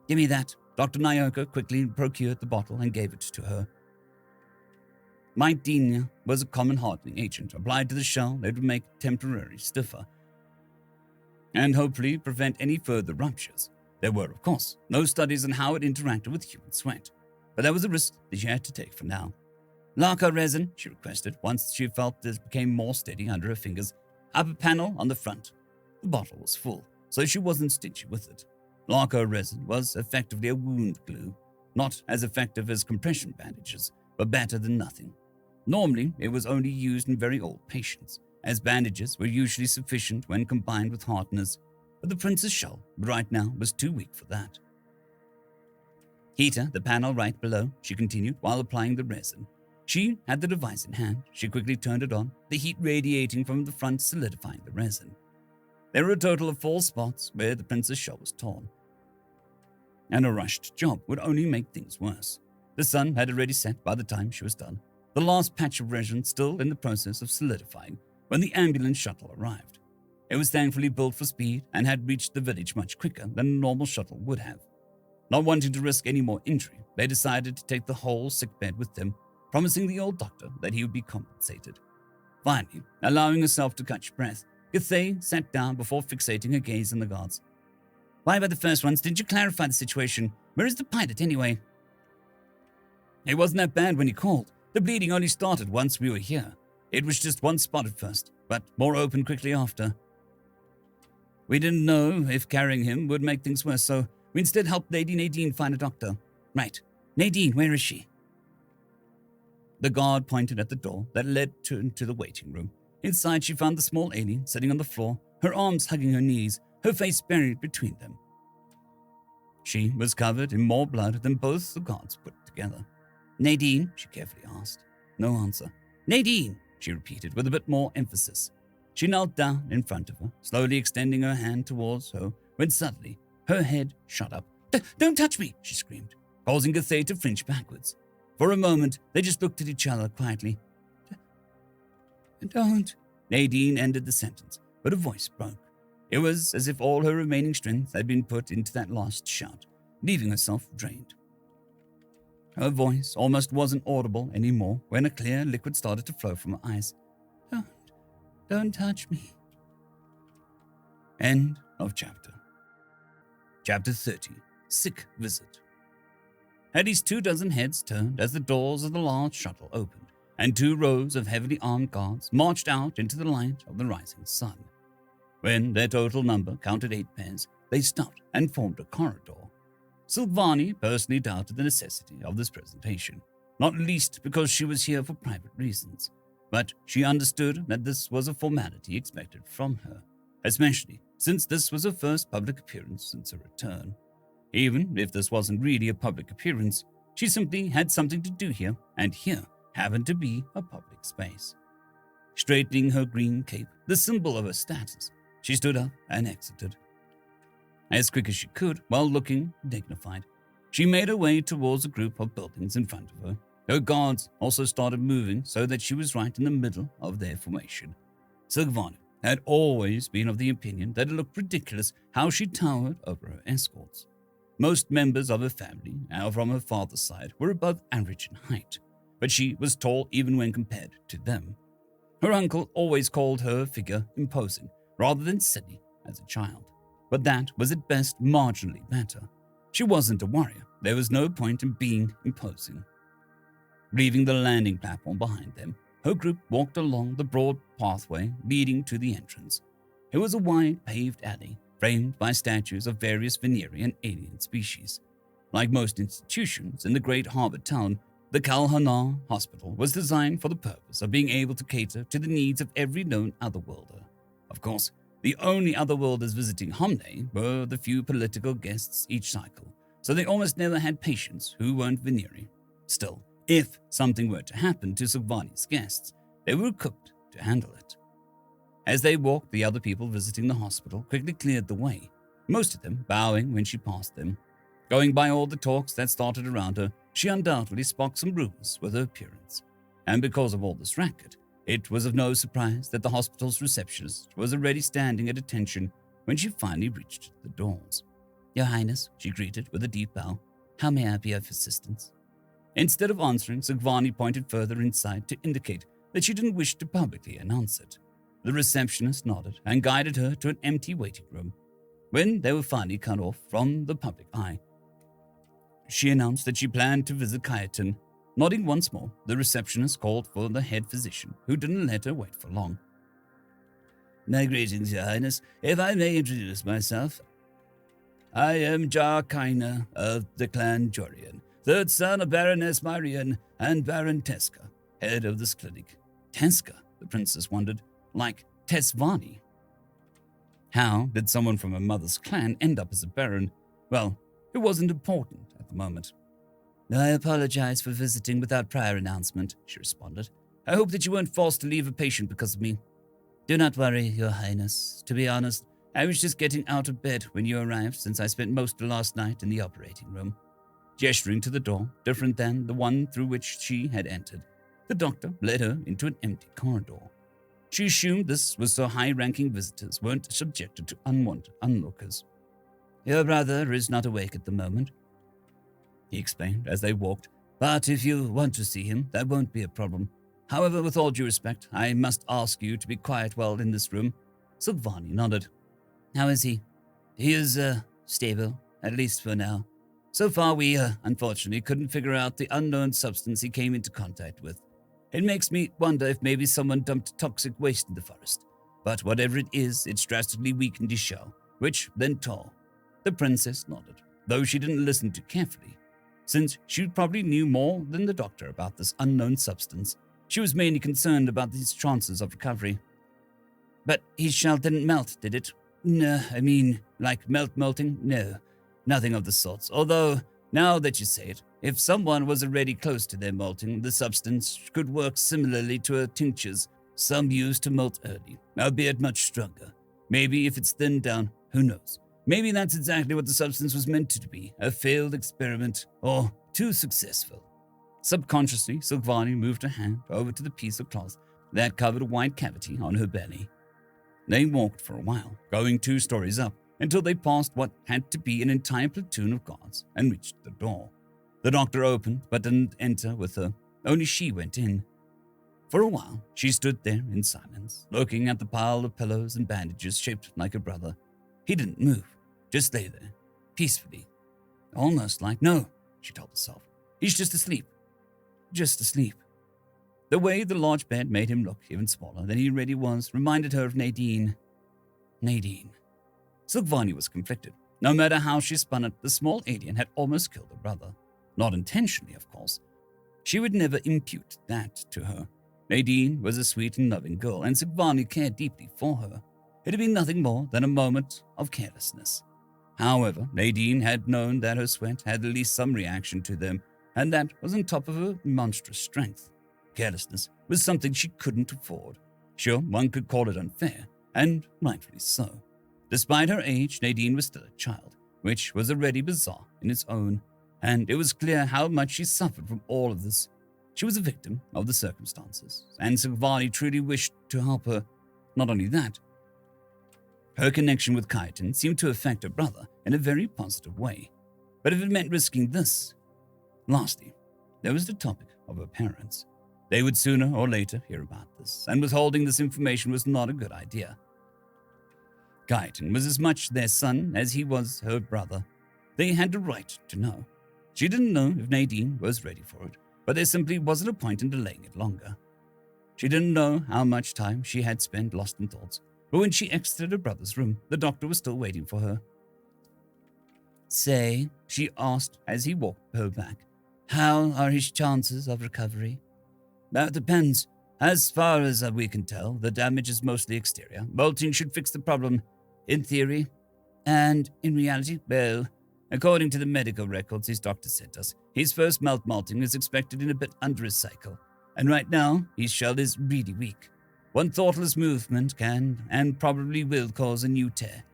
B: Give me that. Dr. Nyoka quickly procured the bottle and gave it to her. Mytenia was a common hardening agent applied to the shell that would make it temporarily stiffer and hopefully prevent any further ruptures. There were, of course, no studies on how it interacted with human sweat, but that was a risk that she had to take for now. Lacquer resin, she requested, once she felt it became more steady under her fingers. Upper panel on the front. The bottle was full, so she wasn't stingy with it. Lacquer resin was effectively a wound glue, not as effective as compression bandages, but better than nothing. Normally, it was only used in very old patients, as bandages were usually sufficient when combined with hardeners, but the prince's shell, right now, was too weak for that. Heater, the panel right below, she continued while applying the resin. She had the device in hand. She quickly turned it on, the heat radiating from the front solidifying the resin. There were a total of 4 spots where the prince's shell was torn, and a rushed job would only make things worse. The sun had already set by the time she was done, the last patch of resin still in the process of solidifying when the ambulance shuttle arrived. It was thankfully built for speed and had reached the village much quicker than a normal shuttle would have. Not wanting to risk any more injury, they decided to take the whole sickbed with them, promising the old doctor that he would be compensated. Finally, allowing herself to catch breath, Gathé sat down before fixating her gaze on the guards. Why by the first ones didn't you clarify the situation? Where is the pilot anyway? It wasn't that bad when he called. The bleeding only started once we were here. It was just one spot at first, but more open quickly after. We didn't know if carrying him would make things worse, so we instead helped Lady Nadine find a doctor. Right. Nadine, where is she? The guard pointed at the door that led into the waiting room. Inside, she found the small alien sitting on the floor, her arms hugging her knees, her face buried between them. She was covered in more blood than both the guards put together. Nadine, she carefully asked. No answer. Nadine, she repeated with a bit more emphasis. She knelt down in front of her, slowly extending her hand towards her, when suddenly her head shot up. Don't touch me, she screamed, causing Gathé to flinch backwards. For a moment, they just looked at each other quietly. Don't. Nadine ended the sentence, but her voice broke. It was as if all her remaining strength had been put into that last shout, leaving herself drained. Her voice almost wasn't audible anymore when a clear liquid started to flow from her eyes. Don't touch me. End of chapter. Chapter 30. Sick Visit. Eddie's 24 heads turned as the doors of the large shuttle opened, and 2 rows of heavily armed guards marched out into the light of the rising sun. When their total number counted 8 pairs, they stopped and formed a corridor. Silvani personally doubted the necessity of this presentation, not least because she was here for private reasons, but she understood that this was a formality expected from her, especially since this was her first public appearance since her return. Even if this wasn't really a public appearance, she simply had something to do here, and here happened to be a public space. Straightening her green cape, the symbol of her status, she stood up and exited. As quick as she could, while looking dignified, she made her way towards a group of buildings in front of her. Her guards also started moving so that she was right in the middle of their formation. Silvana had always been of the opinion that it looked ridiculous how she towered over her escorts. Most members of her family, from her father's side, were above average in height, but she was tall even when compared to them. Her uncle always called her figure imposing, rather than silly, as a child, but that was at best marginally better. She wasn't a warrior, there was no point in being imposing. Leaving the landing platform behind them, her group walked along the broad pathway leading to the entrance. It was a wide, paved alley, framed by statues of various Venerian alien species. Like most institutions in the great harbor town, the Kalhanar Hospital was designed for the purpose of being able to cater to the needs of every known otherworlder. Of course, the only otherworlders visiting Homne were the few political guests each cycle, so they almost never had patients who weren't Veneri. Still, if something were to happen to Sogvani's guests, they were equipped to handle it. As they walked, the other people visiting the hospital quickly cleared the way, most of them bowing when she passed them. Going by all the talks that started around her, she undoubtedly sparked some rumors with her appearance. And because of all this racket, it was of no surprise that the hospital's receptionist was already standing at attention when she finally reached the doors. "Your Highness," she greeted with a deep bow, "how may I be of assistance?" Instead of answering, Sogvani pointed further inside to indicate that she didn't wish to publicly announce it. The receptionist nodded and guided her to an empty waiting room. When they were finally cut off from the public eye, she announced that she planned to visit Kayatin. Nodding once more, the receptionist called for the head physician, who didn't let her wait for long. "My greetings, Your Highness. If I may introduce myself, I am Jar Kaina of the clan Jorian, third son of Baroness Marian and Baron Teska, head of this clinic." Teska, the princess wondered, like Tesvani. How did someone from her mother's clan end up as a baron? Well, it wasn't important at the moment. "I apologize for visiting without prior announcement," she responded. "I hope that you weren't forced to leave a patient because of me." "Do not worry, Your Highness. To be honest, I was just getting out of bed when you arrived, since I spent most of last night in the operating room." Gesturing to the door, different than the one through which she had entered, the doctor led her into an empty corridor. She assumed this was so high-ranking visitors weren't subjected to unwanted onlookers. "Your brother is not awake at the moment," he explained as they walked, "but if you want to see him, that won't be a problem. However, with all due respect, I must ask you to be quiet while in this room." Sogvani nodded. "How is he?" "He is, stable, at least for now. So far, we, unfortunately couldn't figure out the unknown substance he came into contact with. It makes me wonder if maybe someone dumped toxic waste in the forest. But whatever it is, it's drastically weakened his shell, which then tore." The princess nodded, though she didn't listen too carefully. Since she probably knew more than the doctor about this unknown substance, she was mainly concerned about his chances of recovery. "But his shell didn't melt, did it?" "No, I mean, like melting? No, nothing of the sorts. Although, now that you say it, if someone was already close to their molting, the substance could work similarly to tinctures some use to molt early, albeit much stronger. Maybe if it's thinned down, who knows? Maybe that's exactly what the substance was meant to be, a failed experiment, or too successful." Subconsciously, Sogvani moved her hand over to the piece of cloth that covered a wide cavity on her belly. They walked for a while, going 2 stories up, until they passed what had to be an entire platoon of guards and reached the door. The doctor opened, but didn't enter with her. Only she went in. For a while, she stood there in silence, looking at the pile of pillows and bandages shaped like her brother. He didn't move, just lay there, peacefully. Almost like, no, she told herself. He's just asleep. Just asleep. The way the large bed made him look even smaller than he really was reminded her of Nadine. Nadine. Sogvani was conflicted. No matter how she spun it, the small alien had almost killed her brother. Not intentionally, of course. She would never impute that to her. Nadine was a sweet and loving girl, and Sogvani cared deeply for her. It had been nothing more than a moment of carelessness. However, Nadine had known that her sweat had at least some reaction to them, and that was on top of her monstrous strength. Carelessness was something she couldn't afford. Sure, one could call it unfair, and rightfully so. Despite her age, Nadine was still a child, which was already bizarre in its own, and it was clear how much she suffered from all of this. She was a victim of the circumstances, and Sogvani truly wished to help her. Not only that, her connection with Kaiten seemed to affect her brother in a very positive way. But if it meant risking this... Lastly, there was the topic of her parents. They would sooner or later hear about this, and withholding this information was not a good idea. Kaiten was as much their son as he was her brother. They had the right to know. She didn't know if Nadine was ready for it, but there simply wasn't a point in delaying it longer. She didn't know how much time she had spent lost in thoughts, but when she exited her brother's room, the doctor was still waiting for her. "Say," she asked as he walked her back, "how are his chances of recovery?" "That depends. As far as we can tell, the damage is mostly exterior. Molting should fix the problem, in theory. And in reality, well, according to the medical records his doctor sent us, his first molting is expected in a bit under a cycle. And right now, his shell is really weak. One thoughtless movement can, and probably will, cause a new tear.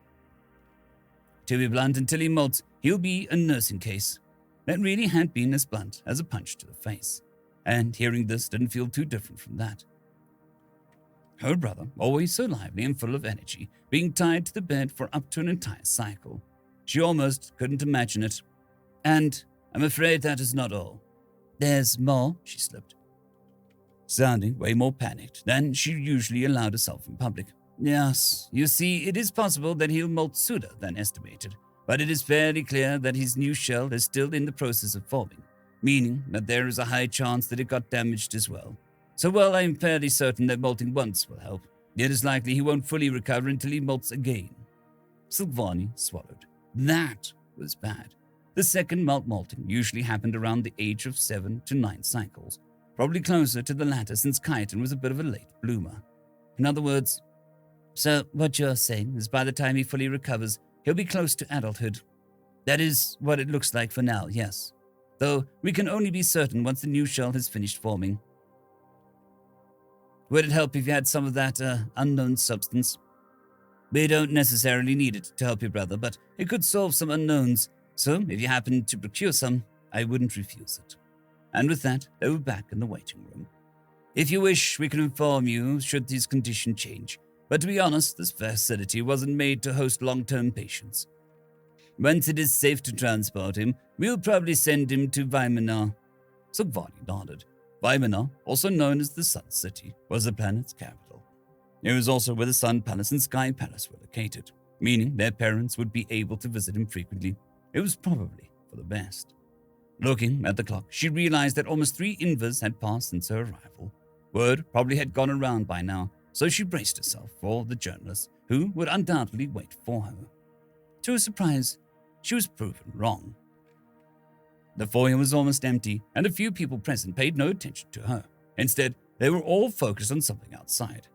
B: To be blunt, until he molts, he'll be a nursing case." That really had been as blunt as a punch to the face. And hearing this didn't feel too different from that. Her brother, always so lively and full of energy, being tied to the bed for up to an entire cycle. She almost couldn't imagine it. "And I'm afraid that is not all. There's more," she slipped, sounding way more panicked than she usually allowed herself in public. "Yes, you see, it is possible that he'll molt sooner than estimated, but it is fairly clear that his new shell is still in the process of forming, meaning that there is a high chance that it got damaged as well. So while I am fairly certain that molting once will help, it is likely he won't fully recover until he molts again." Silvani swallowed. That was bad. The second molting usually happened around the age of 7 to 9 cycles, probably closer to the latter since Chitin was a bit of a late bloomer. In other words, "So what you're saying is by the time he fully recovers, he'll be close to adulthood." "That is what it looks like for now, yes. Though we can only be certain once the new shell has finished forming." "Would it help if you had some of that unknown substance?" "We don't necessarily need it to help your brother, but it could solve some unknowns, so if you happen to procure some, I wouldn't refuse it." And with that, they were back in the waiting room. "If you wish, we can inform you should his condition change, but to be honest, this facility wasn't made to host long-term patients. Once it is safe to transport him, we'll probably send him to Weimar." Silvani nodded. Weimar, also known as the Sun City, was the planet's capital. It was also where the Sun Palace and Sky Palace were located, meaning their parents would be able to visit him frequently. It was probably for the best. Looking at the clock, she realized that almost 3 invers had passed since her arrival. Word probably had gone around by now, so she braced herself for the journalist, who would undoubtedly wait for her. To her surprise, she was proven wrong. The foyer was almost empty, and a few people present paid no attention to her. Instead, they were all focused on something outside.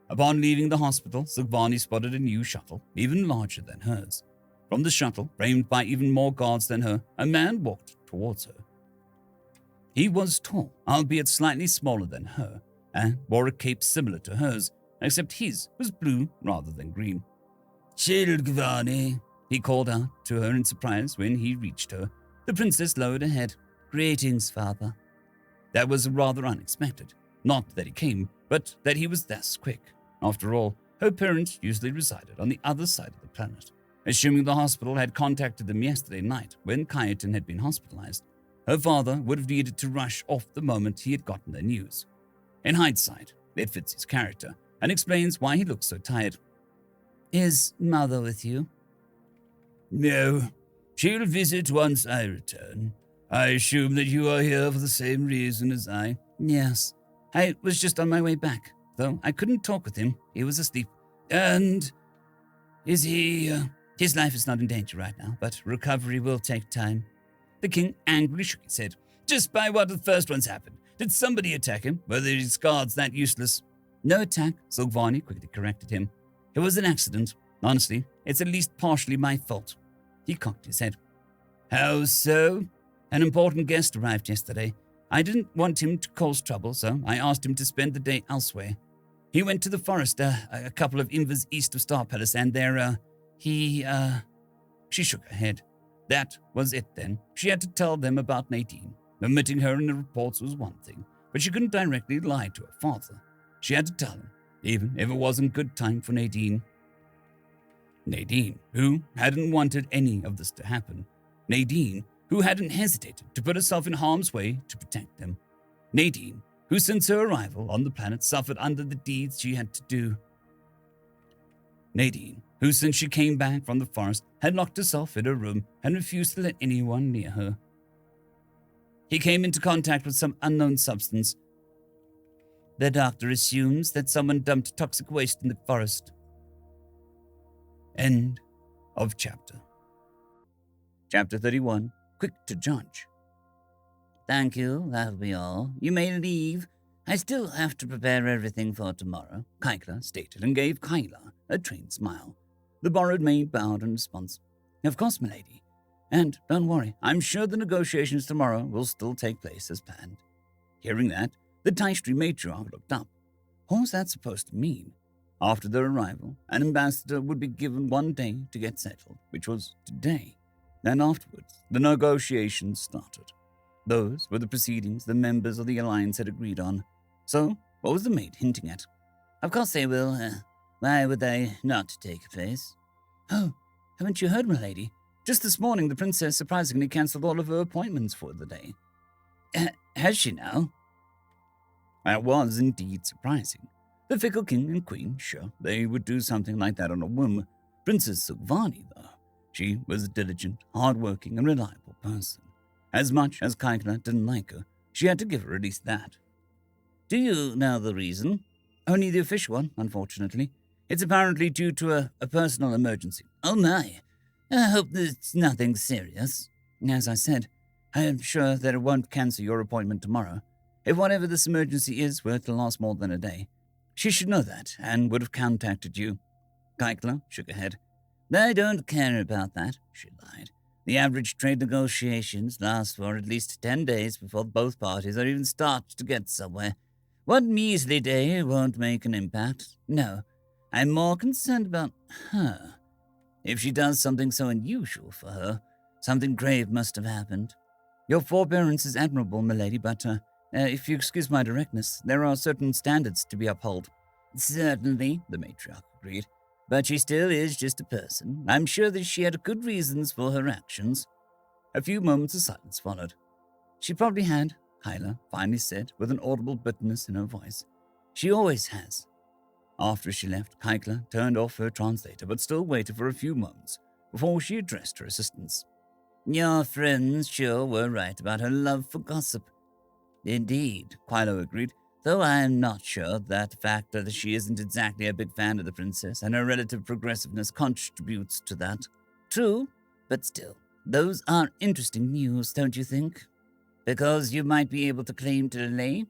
B: Upon leaving the hospital, Silvani spotted a new shuttle, even larger than hers. From the shuttle, framed by even more guards than her, a man walked towards her. He was tall, albeit slightly smaller than her, and wore a cape similar to hers, except his was blue rather than green. "Silvani," he called out to her in surprise when he reached her. The princess lowered her head. "Greetings, father." That was rather unexpected. Not that he came, but that he was thus quick. After all, her parents usually resided on the other side of the planet. Assuming the hospital had contacted them yesterday night when Chitin had been hospitalized, her father would have needed to rush off the moment he had gotten the news. In hindsight, it fits his character and explains why he looks so tired. "Is mother with you?"
C: "No. She'll visit once I return. I assume that you are here for the same reason as I."
B: "Yes. I was just on my way back, though I couldn't talk with him. He was asleep."
C: "And is he..."
B: "His life is not in danger right now, but recovery will take time." The king angrily shook his head.
C: "Just by what the first ones happened. Did somebody attack him? Were these guards that useless?"
B: "No attack," Silvani quickly corrected him. "It was an accident. Honestly, it's at least partially my fault." He cocked his head.
C: "How so?"
B: "An important guest arrived yesterday. I didn't want him to cause trouble, so I asked him to spend the day elsewhere. He went to the forest a couple of invers east of Star Palace, and there, She shook her head. That was it then. She had to tell them about Nadine. Omitting her in the reports was one thing, but she couldn't directly lie to her father. She had to tell him, even if it wasn't good time for Nadine. Nadine, who hadn't wanted any of this to happen. Nadine, who hadn't hesitated to put herself in harm's way to protect them. Nadine, who since her arrival on the planet suffered under the deeds she had to do. Nadine, who since she came back from the forest had locked herself in her room and refused to let anyone near her. He came into contact with some unknown substance. The doctor assumes that someone dumped toxic waste in the forest.
A: End of chapter. Chapter 31, Quick to Judge.
B: Thank you, that'll be all. You may leave. I still have to prepare everything for tomorrow,
A: Kyla stated and gave Kyla a trained smile. The borrowed maid bowed in response. Of course, milady. And don't worry, I'm sure the negotiations tomorrow will still take place as planned. Hearing that, the Taishri matriarch looked up. What was that supposed to mean? After their arrival, an ambassador would be given 1 day to get settled, which was today. Then afterwards, the negotiations started. Those were the proceedings the members of the alliance had agreed on. So, what was the maid hinting at?
B: Of course they will. Why would they not take place?
A: Oh, haven't you heard, milady? Just this morning, the princess surprisingly cancelled all of her appointments for the day.
B: Has she now?
A: That was indeed surprising. The fickle king and queen, sure, they would do something like that on a whim. Princess Sugvani, though, she was a diligent, hard-working, and reliable person. As much as Kyla didn't like her, she had to give her at least that.
B: Do you know the reason?
A: Only the official one, unfortunately. It's apparently due to a personal emergency.
B: Oh my, I hope it's nothing serious.
A: As I said, I am sure that it won't cancel your appointment tomorrow. If whatever this emergency is were to last more than a day, she should know that and would have contacted you. Kyla shook her head.
B: I don't care about that, she lied. The average trade negotiations last for at least 10 days before both parties are even start to get somewhere. One measly day won't make an impact. No, I'm more concerned about her. If she does something so unusual for her, something grave must have happened.
A: Your forbearance is admirable, milady, but if you excuse my directness, there are certain standards to be upheld.
B: Certainly, the matriarch agreed. But she still is just a person. I'm sure that she had good reasons for her actions.
A: A few moments of silence followed. She probably had, Kyla finally said with an audible bitterness in her voice. She always has. After she left, Kyla turned off her translator but still waited for a few moments before she addressed her assistants.
B: Your friends sure were right about her love for gossip.
A: Indeed, Kylo agreed, though I am not sure that the fact that she isn't exactly a big fan of the princess and her relative progressiveness contributes to that.
B: True, but still, those are interesting news, don't you think? Because you might be able to claim to delay.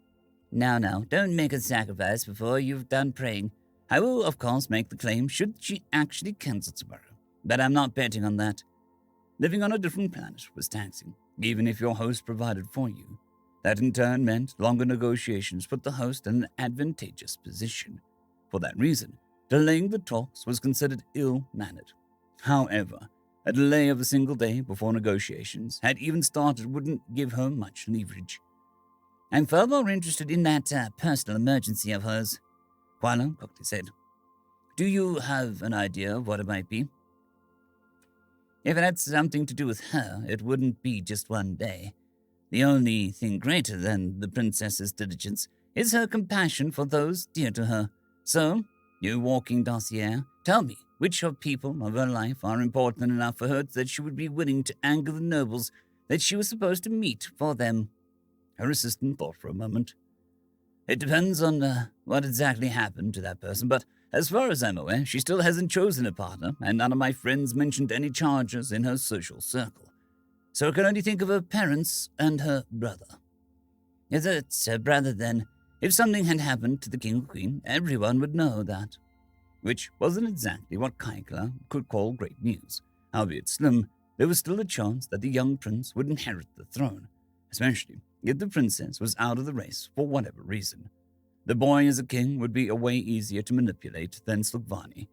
B: Now, don't make a sacrifice before you've done praying.
A: I will, of course, make the claim should she actually cancel tomorrow, but I'm not betting on that. Living on a different planet was taxing, even if your host provided for you. That in turn meant longer negotiations put the host in an advantageous position. For that reason, delaying the talks was considered ill-mannered. However, a delay of a single day before negotiations had even started wouldn't give her much leverage.
B: I'm far more interested in that personal emergency of hers,
A: Kyla quickly said. Do you have an idea of what it might be?
B: If it had something to do with her, it wouldn't be just 1 day. The only thing greater than the princess's diligence is her compassion for those dear to her. So, you walking dossier, tell me which of people of her life are important enough for her that she would be willing to anger the nobles that she was supposed to meet for them.
A: Her assistant thought for a moment. It depends on what exactly happened to that person, but as far as I'm aware, she still hasn't chosen a partner, and none of my friends mentioned any charges in her social circle. So I can only think of her parents and her brother.
B: If it's her brother, then, if something had happened to the king or queen, everyone would know that.
A: Which wasn't exactly what Kyla could call great news. Albeit slim, there was still a chance that the young prince would inherit the throne, especially if the princess was out of the race for whatever reason. The boy as a king would be a way easier to manipulate than Slugvani,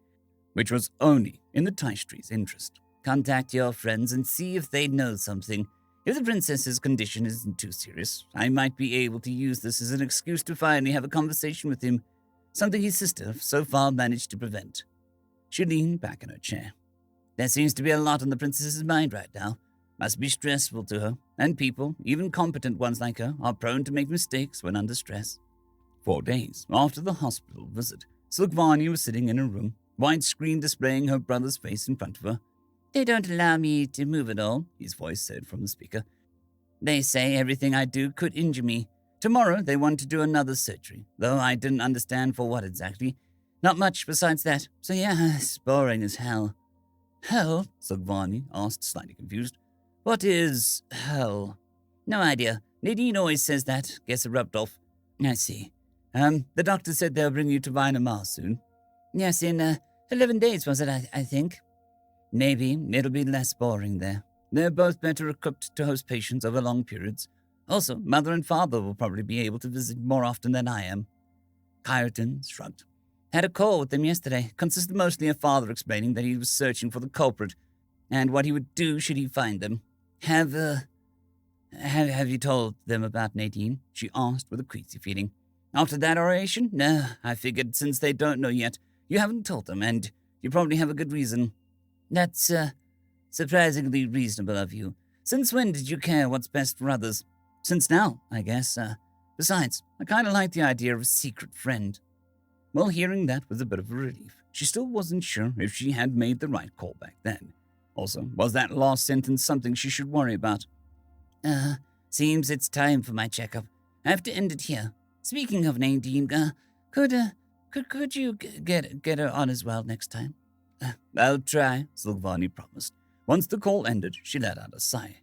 A: which was only in the Taishri's interest.
B: Contact your friends and see if they know something. If the princess's condition isn't too serious, I might be able to use this as an excuse to finally have a conversation with him, something his sister so far managed to prevent.
A: She leaned back in her chair.
B: There seems to be a lot on the princess's mind right now. Must be stressful to her, and people, even competent ones like her, are prone to make mistakes when under stress.
A: 4 days after the hospital visit, Slugvani was sitting in her room, widescreen displaying her brother's face in front of her.
B: They don't allow me to move at all,
A: his voice said from the speaker.
B: They say everything I do could injure me. Tomorrow they want to do another surgery, though I didn't understand for what exactly. Not much besides that. So yeah, it's boring as hell. Hell? Sogvani asked, slightly confused. What is hell? No idea. Nadine always says that. Guess it rubbed off. I see. The doctor said they'll bring you to Vinemar soon. Yes, in 11 days, was it, I think? Maybe. It'll be less boring there. They're both better equipped to host patients over long periods. Also, Mother and Father will probably be able to visit more often than I am. Kyerton shrugged. Had a call with them yesterday. Consisted mostly of Father explaining that he was searching for the culprit, and what he would do should he find them. Have you told them about Nadine? She asked with a queasy feeling. After that oration? No, I figured since they don't know yet, you haven't told them, and you probably have a good reason. That's, surprisingly reasonable of you. Since when did you care what's best for others? Since now, I guess. Besides, I kind of like the idea of a secret friend. Well, hearing that was a bit of a relief. She still wasn't sure if she had made the right call back then. Also, was that last sentence something she should worry about? Seems it's time for my checkup. I have to end it here. Speaking of Nadine, could you get her on as well next time? I'll try, Silvani promised. Once the call ended, she let out a sigh.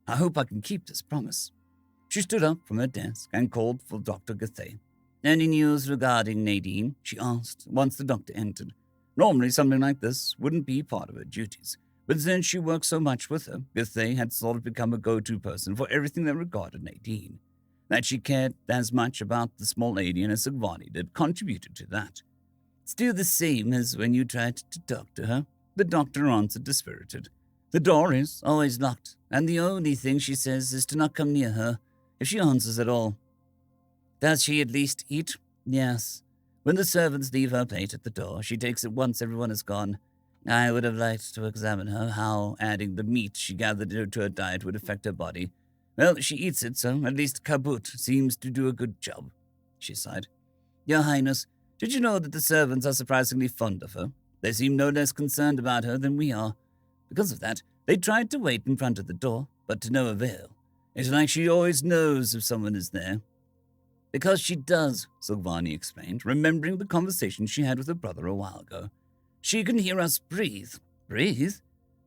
B: I hope I can keep this promise. She stood up from her desk and called for Dr. Gathey. Any news regarding Nadine? She asked once the doctor entered. Normally something like this wouldn't be part of her duties, but since she worked so much with her, Gathey had sort of become a go-to person for everything that regarded Nadine. That she cared as much about the small alien as Silvani did contributed to that. Still the same as when you tried to talk to her, the doctor answered dispirited. The door is always locked, and the only thing she says is to not come near her, if she answers at all. Does she at least eat? Yes. When the servants leave her plate at the door, she takes it once everyone is gone. I would have liked to examine her, how adding the meat she gathered to her diet would affect her body. Well, she eats it, so at least Kabut seems to do a good job. She sighed. Your Highness, did you know that the servants are surprisingly fond of her? They seem no less concerned about her than we are. Because of that, they tried to wait in front of the door, but to no avail. It's like she always knows if someone is there. Because she does, Silvani explained, remembering the conversation she had with her brother a while ago. She can hear us breathe. Breathe?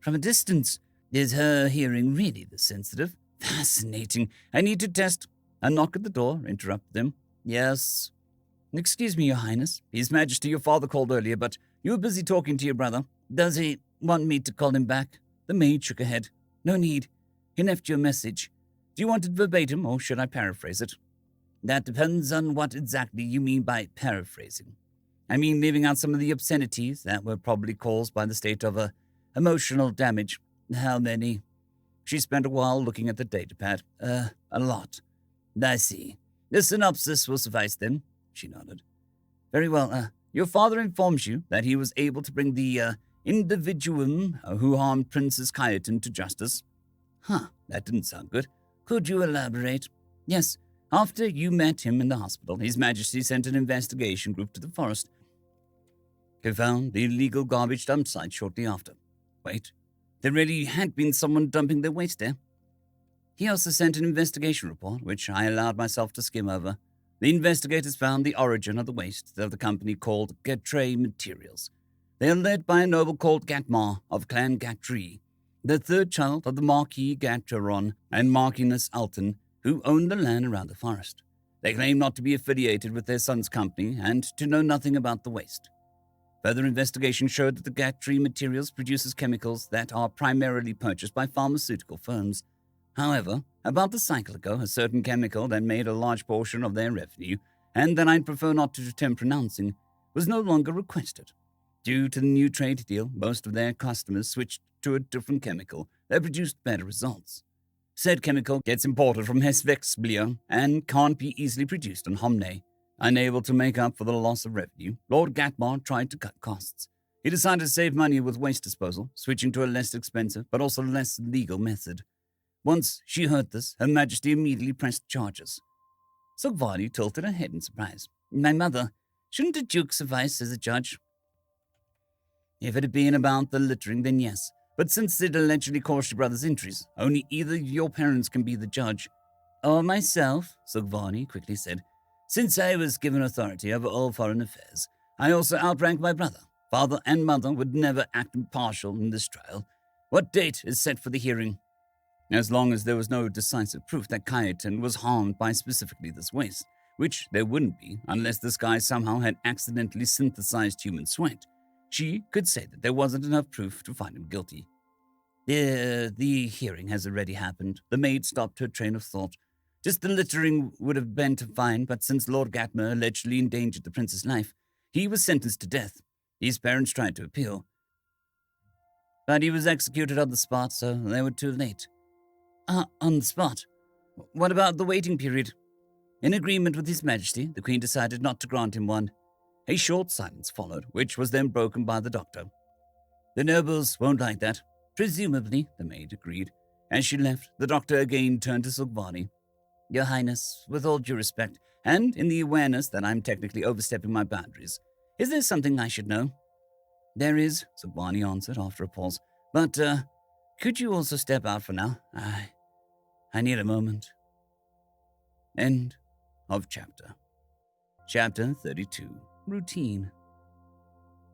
B: From a distance. Is her hearing really this sensitive? Fascinating. I need to test. A knock at the door interrupted them. Yes. Excuse me, Your Highness. His Majesty, your father called earlier, but you were busy talking to your brother. Does he want me to call him back? The maid shook her head. No need. He left you a message. Do you want it verbatim, or should I paraphrase it? That depends on what exactly you mean by paraphrasing. I mean leaving out some of the obscenities that were probably caused by the state of emotional damage. How many? She spent a while looking at the datapad. A lot. I see. The synopsis will suffice then. She nodded. Very well. Your father informs you that he was able to bring the individuum who harmed Princess Kyerton to justice. That didn't sound good. Could you elaborate? Yes. After you met him in the hospital, His Majesty sent an investigation group to the forest, who found the illegal garbage dump site shortly after. Wait, there really had been someone dumping their waste there? He also sent an investigation report, which I allowed myself to skim over. The investigators found the origin of the waste of the company called Gattray Materials. They are led by a noble called Gatmar of Clan Gattri, the third child of the Marquis Gatteron and Marquiness Alton, who owned the land around the forest. They claim not to be affiliated with their son's company and to know nothing about the waste. Further investigation showed that the Gattri Materials produces chemicals that are primarily purchased by pharmaceutical firms. However, about a cycle ago, a certain chemical that made a large portion of their revenue, and that I'd prefer not to attempt pronouncing, was no longer requested. Due to the new trade deal, most of their customers switched to a different chemical that produced better results. Said chemical gets imported from Hesvexblier and can't be easily produced on Homne. Unable to make up for the loss of revenue, Lord Gatmar tried to cut costs. He decided to save money with waste disposal, switching to a less expensive but also less legal method. Once she heard this, Her Majesty immediately pressed charges. Sogvani tilted her head in surprise. My mother, shouldn't a duke suffice as a judge? If it had been about the littering, then yes. But since it allegedly caused your brother's injuries, only either your parents can be the judge. Or myself, Sogvani quickly said. Since I was given authority over all foreign affairs, I also outrank my brother. Father and mother would never act impartial in this trial. What date is set for the hearing? As long as there was no decisive proof that Kaiten was harmed by specifically this waste, which there wouldn't be unless this guy somehow had accidentally synthesized human sweat, she could say that there wasn't enough proof to find him guilty. The hearing has already happened. The maid stopped her train of thought. Just the littering would have been fine, but since Lord Gatmer allegedly endangered the prince's life, he was sentenced to death. His parents tried to appeal, but he was executed on the spot, so they were too late. On the spot? What about the waiting period? In agreement with His Majesty, the Queen decided not to grant him one. A short silence followed, which was then broken by the doctor. The nobles won't like that. Presumably, the maid agreed. As she left, the doctor again turned to Sogvani. Your Highness, with all due respect, and in the awareness that I'm technically overstepping my boundaries, is there something I should know? There is, Sogvani answered after a pause. But, could you also step out for now? I need a moment. End of chapter. Chapter 32. Routine.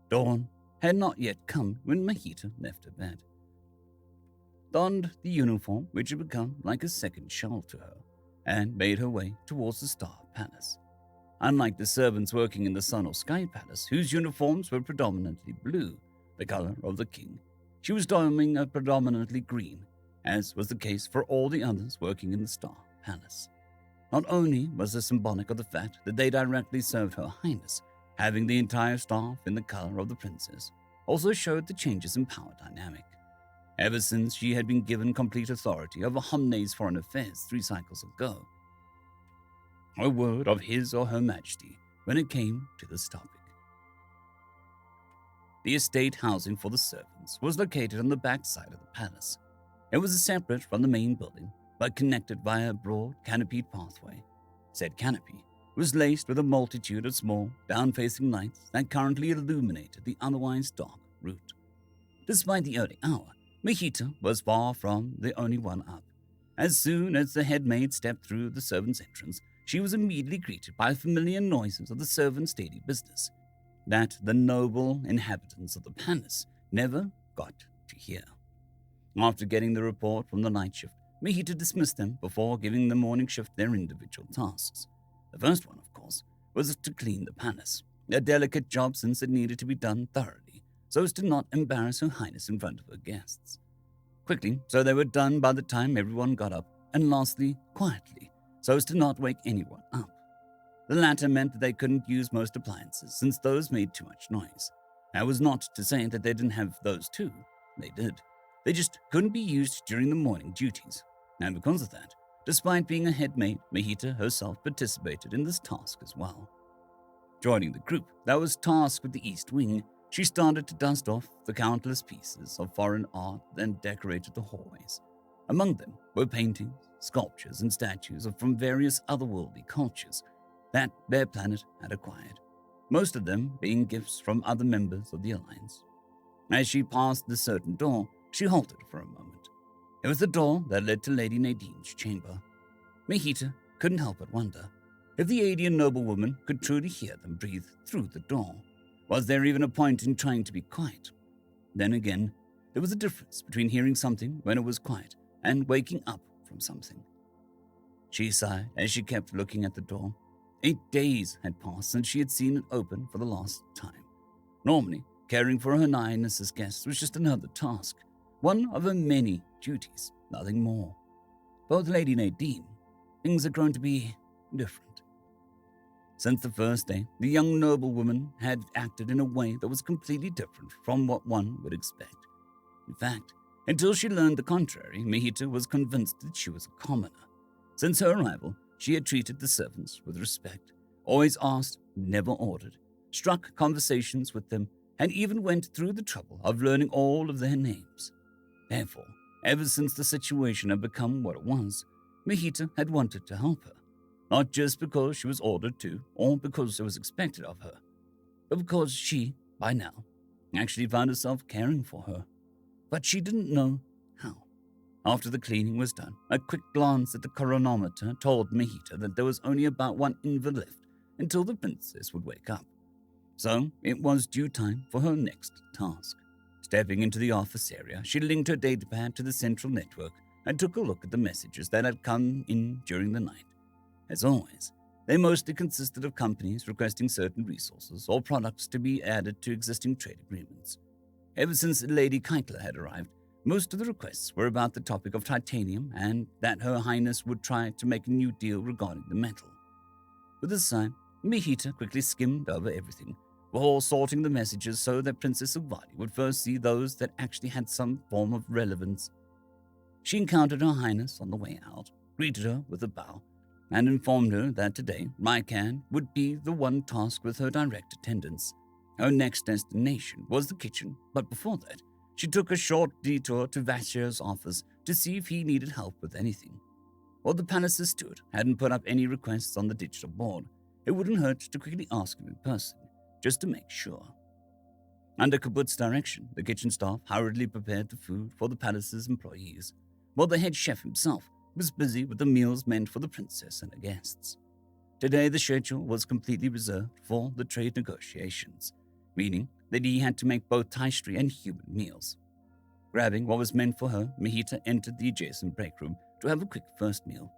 B: Dawn had not yet come when Mahita left her bed. Donned the uniform, which had become like a second shawl to her, and made her way towards the Star Palace. Unlike the servants working in the Sun or Sky Palace, whose uniforms were predominantly blue, the color of the king, she was donning a predominantly green, as was the case for all the others working in the Star Palace. Not only was this symbolic of the fact that they directly served Her Highness, having the entire staff in the color of the princess also showed the changes in power dynamic. Ever since she had been given complete authority over Homne's foreign affairs 3 cycles ago, a word of His or Her Majesty when it came to this topic. The estate housing for the servants was located on the back side of the palace. It was separate from the main building, but connected via a broad, canopied pathway. Said canopy was laced with a multitude of small, down-facing lights that currently illuminated the otherwise dark route. Despite the early hour, Mahita was far from the only one up. As soon as the head maid stepped through the servants' entrance, she was immediately greeted by familiar noises of the servants' daily business that the noble inhabitants of the palace never got to hear. After getting the report from the night shift, Mahita dismissed them before giving the morning shift their individual tasks. The first one, of course, was to clean the palace, a delicate job since it needed to be done thoroughly, so as to not embarrass Her Highness in front of her guests. Quickly, so they were done by the time everyone got up, and lastly, quietly, so as to not wake anyone up. The latter meant that they couldn't use most appliances, since those made too much noise. That was not to say that they didn't have those too. They did. They just couldn't be used during the morning duties. And because of that, despite being a head maid, Mahita herself participated in this task as well. Joining the group that was tasked with the East Wing, she started to dust off the countless pieces of foreign art that decorated the hallways. Among them were paintings, sculptures, and statues from various otherworldly cultures that their planet had acquired, most of them being gifts from other members of the Alliance. As she passed the certain door, she halted for a moment. It was the door that led to Lady Nadine's chamber. Mahita couldn't help but wonder if the Adian noblewoman could truly hear them breathe through the door. Was there even a point in trying to be quiet? Then again, there was a difference between hearing something when it was quiet and waking up from something. She sighed as she kept looking at the door. 8 days had passed since she had seen it open for the last time. Normally, caring for Her Highness's guests was just another task, one of her many duties, nothing more. But with Lady Nadine, things had grown to be different. Since the first day, the young noblewoman had acted in a way that was completely different from what one would expect. In fact, until she learned the contrary, Mahita was convinced that she was a commoner. Since her arrival, she had treated the servants with respect, always asked, never ordered, struck conversations with them, and even went through the trouble of learning all of their names. Therefore, ever since the situation had become what it was, Mahita had wanted to help her, not just because she was ordered to or because it was expected of her, but because she, by now, actually found herself caring for her. but she didn't know how. After the cleaning was done, a quick glance at the chronometer told Mahita that there was only about 1 inval left until the princess would wake up. So it was due time for her next task. Stepping into the office area, she linked her datapad to the central network and took a look at the messages that had come in during the night. As always, they mostly consisted of companies requesting certain resources or products to be added to existing trade agreements. Ever since Lady Keitler had arrived, most of the requests were about the topic of titanium and that Her Highness would try to make a new deal regarding the metal. With a sigh, Mahita quickly skimmed over everything, before sorting the messages so that Princess Uvadi would first see those that actually had some form of relevance. She encountered Her Highness on the way out, greeted her with a bow, and informed her that today Mycan would be the one tasked with her direct attendance. Her next destination was the kitchen, but before that, she took a short detour to Vashir's office to see if he needed help with anything. While the palace's steward hadn't put up any requests on the digital board, it wouldn't hurt to quickly ask him in person, just to make sure. Under Kaput's direction, the kitchen staff hurriedly prepared the food for the palace's employees, while the head chef himself was busy with the meals meant for the princess and her guests. Today, the schedule was completely reserved for the trade negotiations, meaning that he had to make both Taistri and human meals. Grabbing what was meant for her, Mahita entered the adjacent break room to have a quick first meal.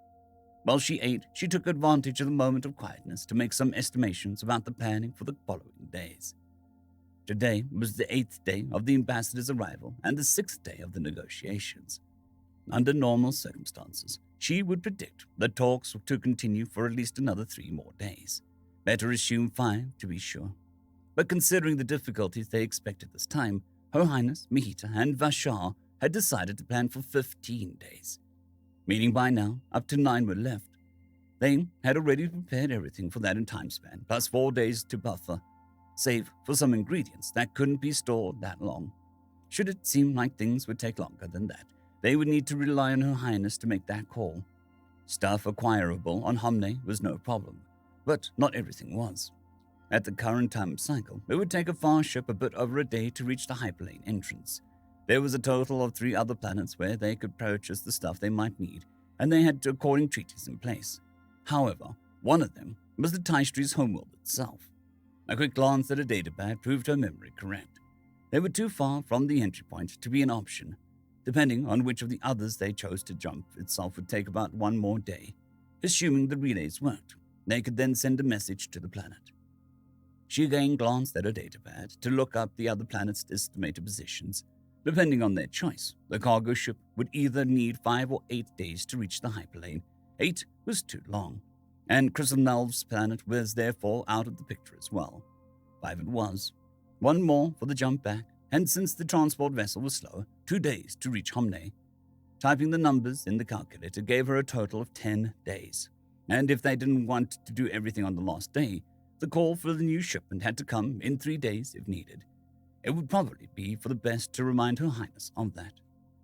B: While she ate, she took advantage of the moment of quietness to make some estimations about the planning for the following days. Today was the 8th day of the ambassador's arrival and the 6th day of the negotiations. Under normal circumstances, she would predict the talks to continue for at least another 3 more days. Better assume 5 to be sure. But considering the difficulties they expected this time, Her Highness, Mahita, and Vashar had decided to plan for 15 days. Meaning by now, up to 9 were left. They had already prepared everything for that in time span, plus 4 days to buffer, save for some ingredients that couldn't be stored that long. Should it seem like things would take longer than that, they would need to rely on Her Highness to make that call. Stuff acquirable on Homne was no problem, but not everything was. At the current time cycle, it would take a far ship a bit over a day to reach the hyperlane entrance. There was a total of 3 other planets where they could purchase the stuff they might need, and they had according treaties in place. However, one of them was the Taistri's homeworld itself. A quick glance at a datapad proved her memory correct. They were too far from the entry point to be an option. Depending on which of the others they chose to jump, itself would take about 1 more day. Assuming the relays worked, they could then send a message to the planet. She again glanced at her datapad to look up the other planets' estimated positions. Depending on their choice, the cargo ship would either need 5 or 8 days to reach the hyperlane. 8 was too long, and Chrysanelv's planet was therefore out of the picture as well. 5 it was. 1 more for the jump back, and since the transport vessel was slower, 2 days to reach Homne. Typing the numbers in the calculator gave her a total of 10 days, and if they didn't want to do everything on the last day, the call for the new shipment had to come in 3 days if needed. It would probably be for the best to remind Her Highness of that.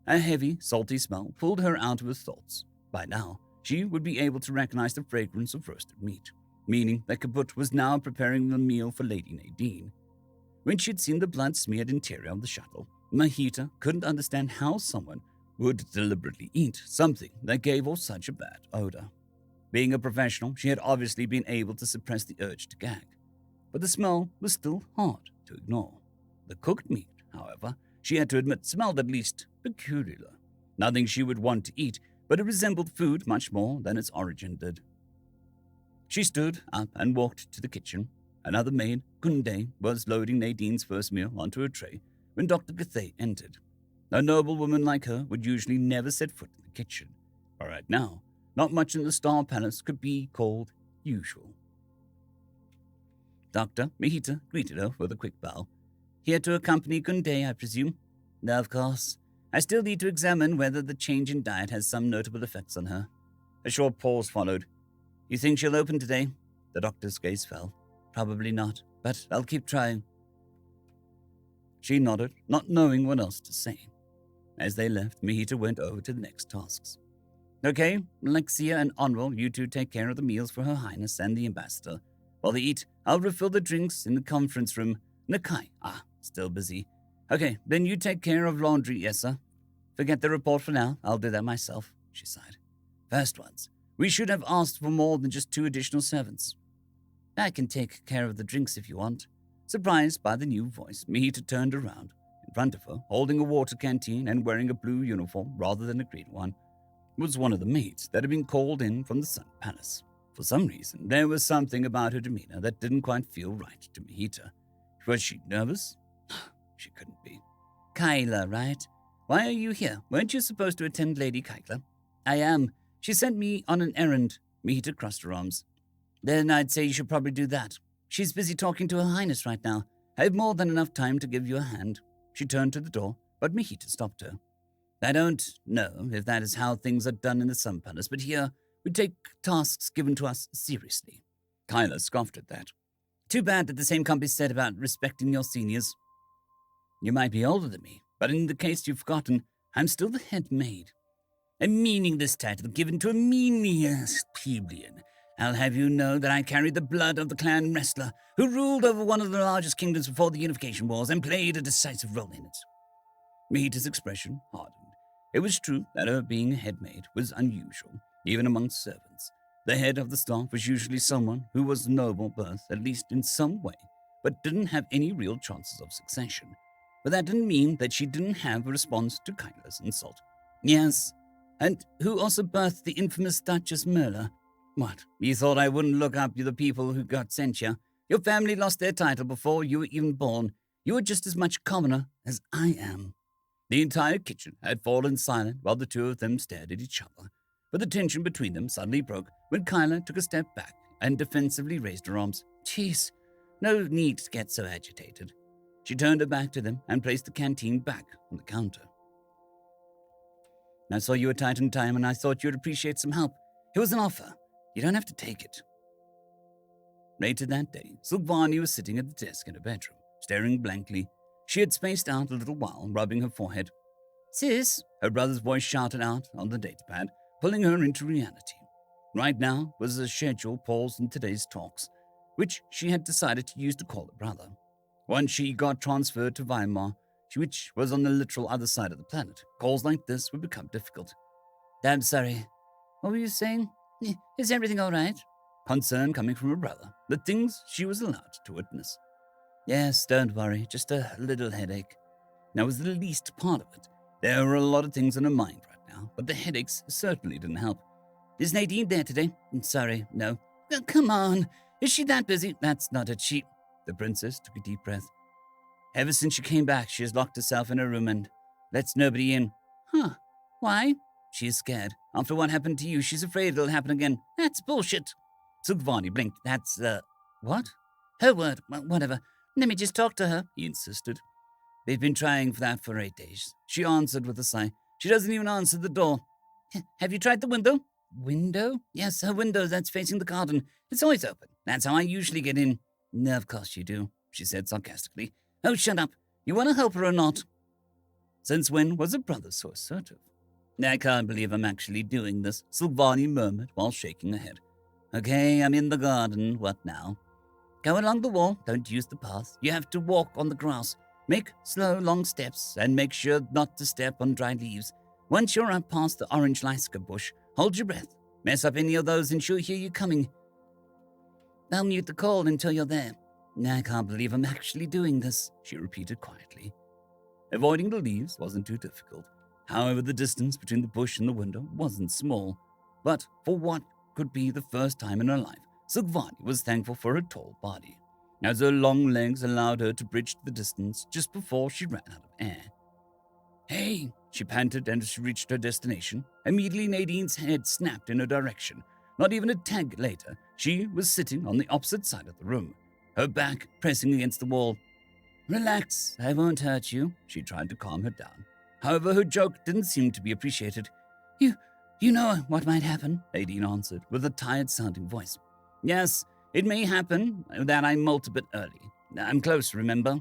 B: A heavy, salty smell pulled her out of her thoughts. By now, she would be able to recognize the fragrance of roasted meat, meaning that Kaput was now preparing the meal for Lady Nadine. When she had seen the blood-smeared interior of the shuttle, Mahita couldn't understand how someone would deliberately eat something that gave off such a bad odor. Being a professional, she had obviously been able to suppress the urge to gag, but the smell was still hard to ignore. The cooked meat, however, she had to admit smelled at least peculiar. Nothing she would want to eat, but it resembled food much more than its origin did. She stood up and walked to the kitchen. Another maid, Kunde, was loading Nadine's first meal onto a tray when Dr. Cathay entered. A noble woman like her would usually never set foot in the kitchen, but right now, not much in the Star Palace could be called usual. Dr. Mahita greeted her with a quick bow. Here to accompany Kunde, I presume? No, of course. I still need to examine whether the change in diet has some notable effects on her. A short pause followed. You think she'll open today? The doctor's gaze fell. Probably not, but I'll keep trying. She nodded, not knowing what else to say. As they left, Mahita went over to the next tasks. Okay, Alexia and Onwell, you two take care of the meals for Her Highness and the ambassador. While they eat, I'll refill the drinks in the conference room. Nakai, still busy. Okay, then you take care of laundry, yes, sir. Forget the report for now. I'll do that myself, she sighed. First ones. We should have asked for more than just 2 additional servants. I can take care of the drinks if you want. Surprised by the new voice, Mahita turned around. In front of her, holding a water canteen and wearing a blue uniform rather than a green one, was one of the maids that had been called in from the Sun Palace. For some reason, there was something about her demeanor that didn't quite feel right to Mahita. Was she nervous? She couldn't be. Kyla, right? Why are you here? Weren't you supposed to attend Lady Kyla? I am. She sent me on an errand. Mahita crossed her arms. Then I'd say you should probably do that. She's busy talking to Her Highness right now. I have more than enough time to give you a hand. She turned to the door, but Mahita stopped her. I don't know if that is how things are done in the Sun Palace, but here we take tasks given to us seriously. Kyla scoffed at that. Too bad that the same can't be said about respecting your seniors. You might be older than me, but in the case you've forgotten, I'm still the head maid. A meaningless title given to a meaningless plebeian. I'll have you know that I carry the blood of the clan wrestler who ruled over one of the largest kingdoms before the Unification Wars and played a decisive role in it. Mahita's expression hardened. It was true that her being a head maid was unusual, even amongst servants. The head of the staff was usually someone who was noble birth, at least in some way, but didn't have any real chances of succession. But that didn't mean that she didn't have a response to Kyla's insult. Yes, and who also birthed the infamous Duchess Merla? What, you thought I wouldn't look up the people who got sent you? Your family lost their title before you were even born. You were just as much a commoner as I am. The entire kitchen had fallen silent while the two of them stared at each other. But the tension between them suddenly broke when Kyla took a step back and defensively raised her arms. Jeez, no need to get so agitated. She turned her back to them and placed the canteen back on the counter. I saw you were tight on time and I thought you'd appreciate some help. It was an offer. You don't have to take it. Later that day, Silvani was sitting at the desk in her bedroom, staring blankly. She had spaced out a little while, rubbing her forehead. Sis, her brother's voice shouted out on the datapad, pulling her into reality. Right now was a schedule paused in today's talks, which she had decided to use to call her brother. Once she got transferred to Weimar, which was on the literal other side of the planet, calls like this would become difficult. I'm sorry. What were you saying? Is everything all right? Concern coming from her brother, the things she was allowed to witness. Yes, don't worry, just a little headache. That was the least part of it. There were a lot of things on her mind right now, but the headaches certainly didn't help. Is Nadine there today? Sorry, no. Oh, come on, is she that busy? That's not it, The princess took a deep breath. Ever since she came back, she has locked herself in her room and lets nobody in. Huh, why? She is scared. After what happened to you, she's afraid it'll happen again. That's bullshit. Silvani blinked. That's, what? Her word. Well, whatever. Let me just talk to her, he insisted. We've been trying for that for 8 days. She answered with a sigh. She doesn't even answer the door. Have you tried the window? Window? Yes, her window that's facing the garden. It's always open. That's how I usually get in. No, of course you do, she said sarcastically. Oh, shut up. You want to help her or not? Since when was her brother so assertive? I can't believe I'm actually doing this, Silvani murmured while shaking her head. Okay, I'm in the garden. What now? Go along the wall. Don't use the path. You have to walk on the grass. Make slow, long steps and make sure not to step on dry leaves. Once you're up past the orange lyska bush, hold your breath. Mess up any of those and she'll hear you coming. I'll mute the call until you're there. I can't believe I'm actually doing this, she repeated quietly. Avoiding the leaves wasn't too difficult. However, the distance between the bush and the window wasn't small. But for what could be the first time in her life, Silvani was thankful for her tall body, as her long legs allowed her to bridge the distance just before she ran out of air. Hey, she panted as she reached her destination. Immediately, Nadine's head snapped in her direction. Not even a tag later, she was sitting on the opposite side of the room, her back pressing against the wall. Relax, I won't hurt you, she tried to calm her down. However, her joke didn't seem to be appreciated. You know what might happen, Nadine answered with a tired-sounding voice. Yes, it may happen that I molt a bit early. I'm close, remember?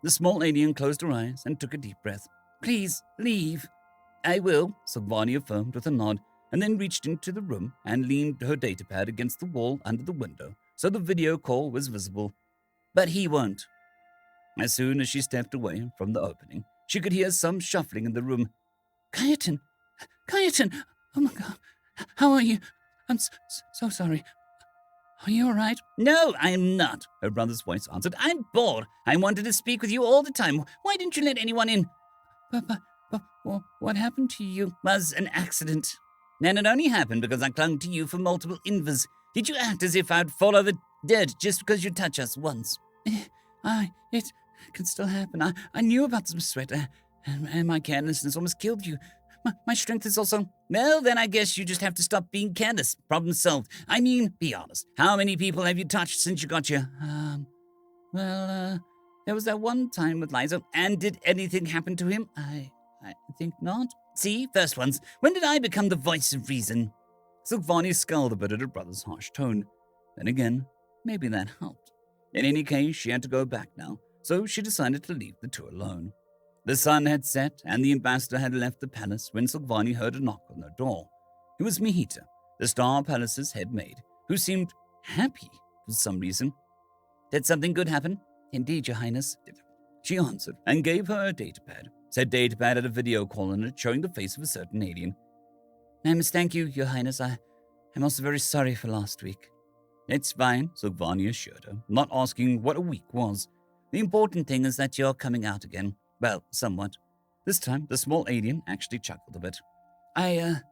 B: The small alien closed her eyes and took a deep breath. Please, leave. I will, Silvani affirmed with a nod, and then reached into the room and leaned her datapad against the wall under the window so the video call was visible. But he won't. As soon as she stepped away from the opening, she could hear some shuffling in the room. Kayatin! Kayatin! Oh my God! How are you? I'm so sorry. Are you all right? No, I'm not, her brother's voice answered. I'm bored. I wanted to speak with you all the time. Why didn't you let anyone in? But what happened to you? Was an accident. And it only happened because I clung to you for multiple invers. Did you act as if I'd fall over dead just because you touched us once? It can still happen. I knew about some sweat, and my carelessness almost killed you. My strength is also... Well, then I guess you just have to stop being careless. Problem solved. I mean, be honest. How many people have you touched since you got here? There was that one time with Liza. And did anything happen to him? I think not. See, first ones. When did I become the voice of reason? Silvani scowled a bit at her brother's harsh tone. Then again, maybe that helped. In any case, she had to go back now, so she decided to leave the two alone. The sun had set, and the ambassador had left the palace when Silvani heard a knock on her door. It was Mihita, the Star Palace's head maid, who seemed happy for some reason. Did something good happen? Indeed, Your Highness. She answered and gave her a datapad. Said datapad had a video call on it showing the face of a certain alien. I must thank you, Your Highness. I'm also very sorry for last week. It's fine, Silvani assured her, not asking what a week was. The important thing is that you're coming out again. Well, somewhat. This time, the small alien actually chuckled a bit. I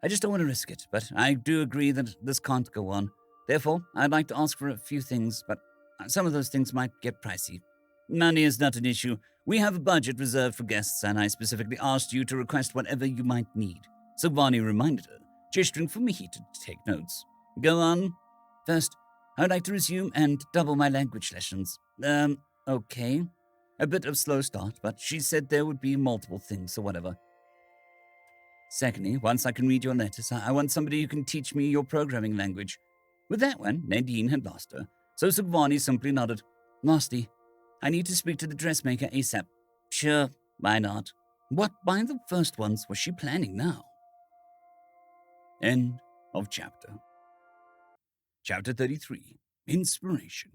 B: just don't want to risk it, but I do agree that this can't go on. Therefore, I'd like to ask for a few things, but some of those things might get pricey. Money is not an issue. We have a budget reserved for guests, and I specifically asked you to request whatever you might need. Silvani reminded her, gesturing for Mihita to take notes. Go on. First, I'd like to resume and double my language lessons. Okay. A bit of slow start, but she said there would be multiple things, so whatever. Secondly, once I can read your letters, I want somebody who can teach me your programming language. With that one, Nadine had lost her, so Silvani simply nodded. Lastly, I need to speak to the dressmaker ASAP. Sure, why not? What by the first ones was she planning now? End of chapter. Chapter 33. Inspiration.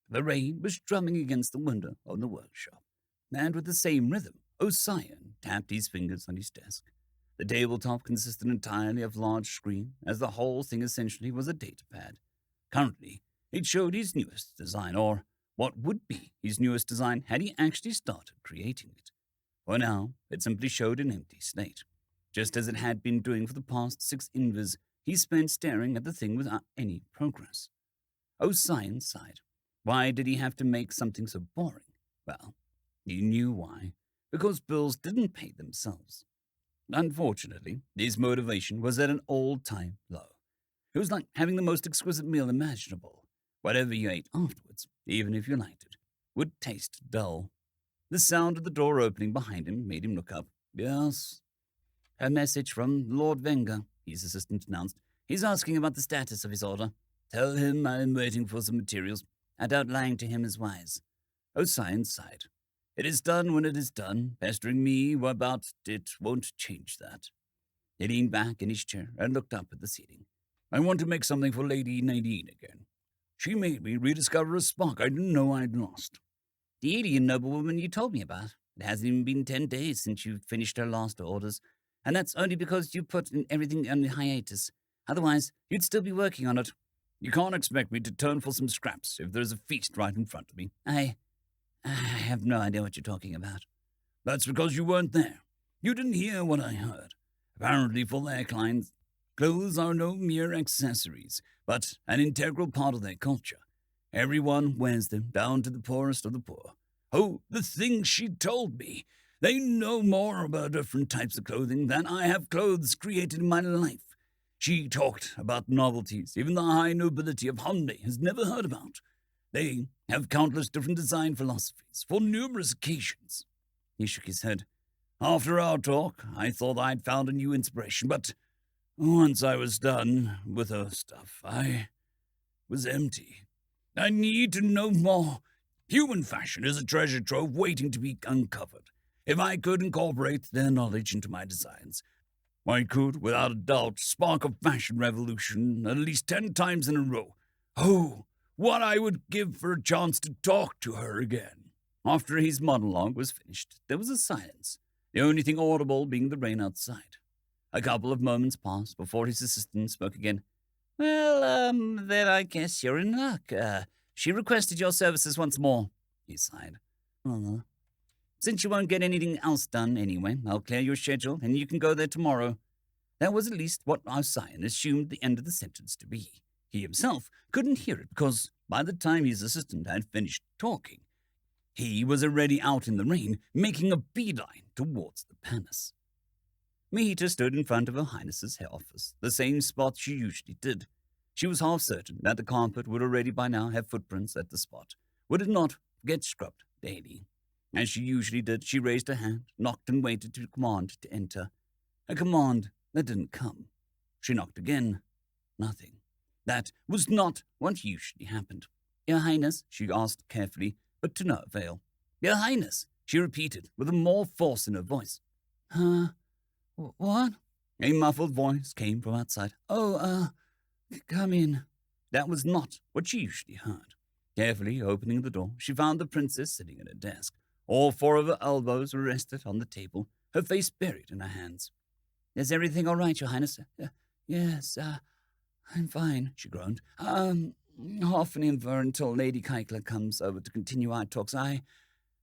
B: The rain was drumming against the window of the workshop, and with the same rhythm, Osian tapped his fingers on his desk. The tabletop consisted entirely of large screen, as the whole thing essentially was a datapad. Currently, it showed his newest design, or what would be his newest design had he actually started creating it. For now, it simply showed an empty slate. Just as it had been doing for the past 6 invers, he spent staring at the thing without any progress. Osian sighed. Why did he have to make something so boring? Well, he knew why. Because bills didn't pay themselves. Unfortunately, his motivation was at an all-time low. It was like having the most exquisite meal imaginable. Whatever you ate afterwards, even if you liked it, would taste dull. The sound of the door opening behind him made him look up. Yes. A message from Lord Wenger, his assistant announced. He's asking about the status of his order. Tell him I'm waiting for some materials. I doubt lying to him is wise. Osian sighed. It is done when it is done. Pestering me about it won't change that. He leaned back in his chair and looked up at the ceiling. I want to make something for Lady Nadine again. She made me rediscover a spark I didn't know I'd lost. The alien noblewoman you told me about. It hasn't even been 10 days since you finished her last orders, and that's only because you put everything on hiatus. Otherwise, you'd still be working on it. You can't expect me to turn for some scraps if there's a feast right in front of me. I have no idea what you're talking about. That's because you weren't there. You didn't hear what I heard. Apparently for their clients, clothes are no mere accessories, but an integral part of their culture. Everyone wears them, down to the poorest of the poor. Oh, the things she told me! They know more about different types of clothing than I have clothes created in my life. She talked about novelties even the high nobility of Hyundai has never heard about. They have countless different design philosophies for numerous occasions. He shook his head. After our talk, I thought I'd found a new inspiration, but once I was done with her stuff, I was empty. I need to know more. Human fashion is a treasure trove waiting to be uncovered. If I could incorporate their knowledge into my designs, I could, without a doubt, spark a fashion revolution at least 10 times in a row. Oh,
C: what I would give for a chance to talk to her again."
B: After his monologue was finished, there was a silence, the only thing audible being the rain outside. A couple of moments passed before his assistant spoke again. "Well, then I guess you're in luck. She requested your services once more," he sighed. "Since you won't get anything else done anyway, I'll clear your schedule and you can go there tomorrow." That was at least what our scion assumed the end of the sentence to be. He himself couldn't hear it because by the time his assistant had finished talking, he was already out in the rain, making a beeline towards the palace. Mahita stood in front of Her Highness's head office, the same spot she usually did. She was half certain that the carpet would already by now have footprints at the spot, would it not get scrubbed daily. As she usually did, she raised her hand, knocked and waited to command to enter. A command that didn't come. She knocked again. Nothing. That was not what usually happened. "Your Highness?" she asked carefully, but to no avail. "Your Highness," she repeated with more force in her voice. What?" A muffled voice came from outside. Come in." That was not what she usually heard. Carefully opening the door, she found the princess sitting at her desk. All four of her elbows were rested on the table, her face buried in her hands. "Is everything all right, Your Highness?" Yes, I'm fine," she groaned. Half an hour until Lady Kaikla comes over to continue our talks. I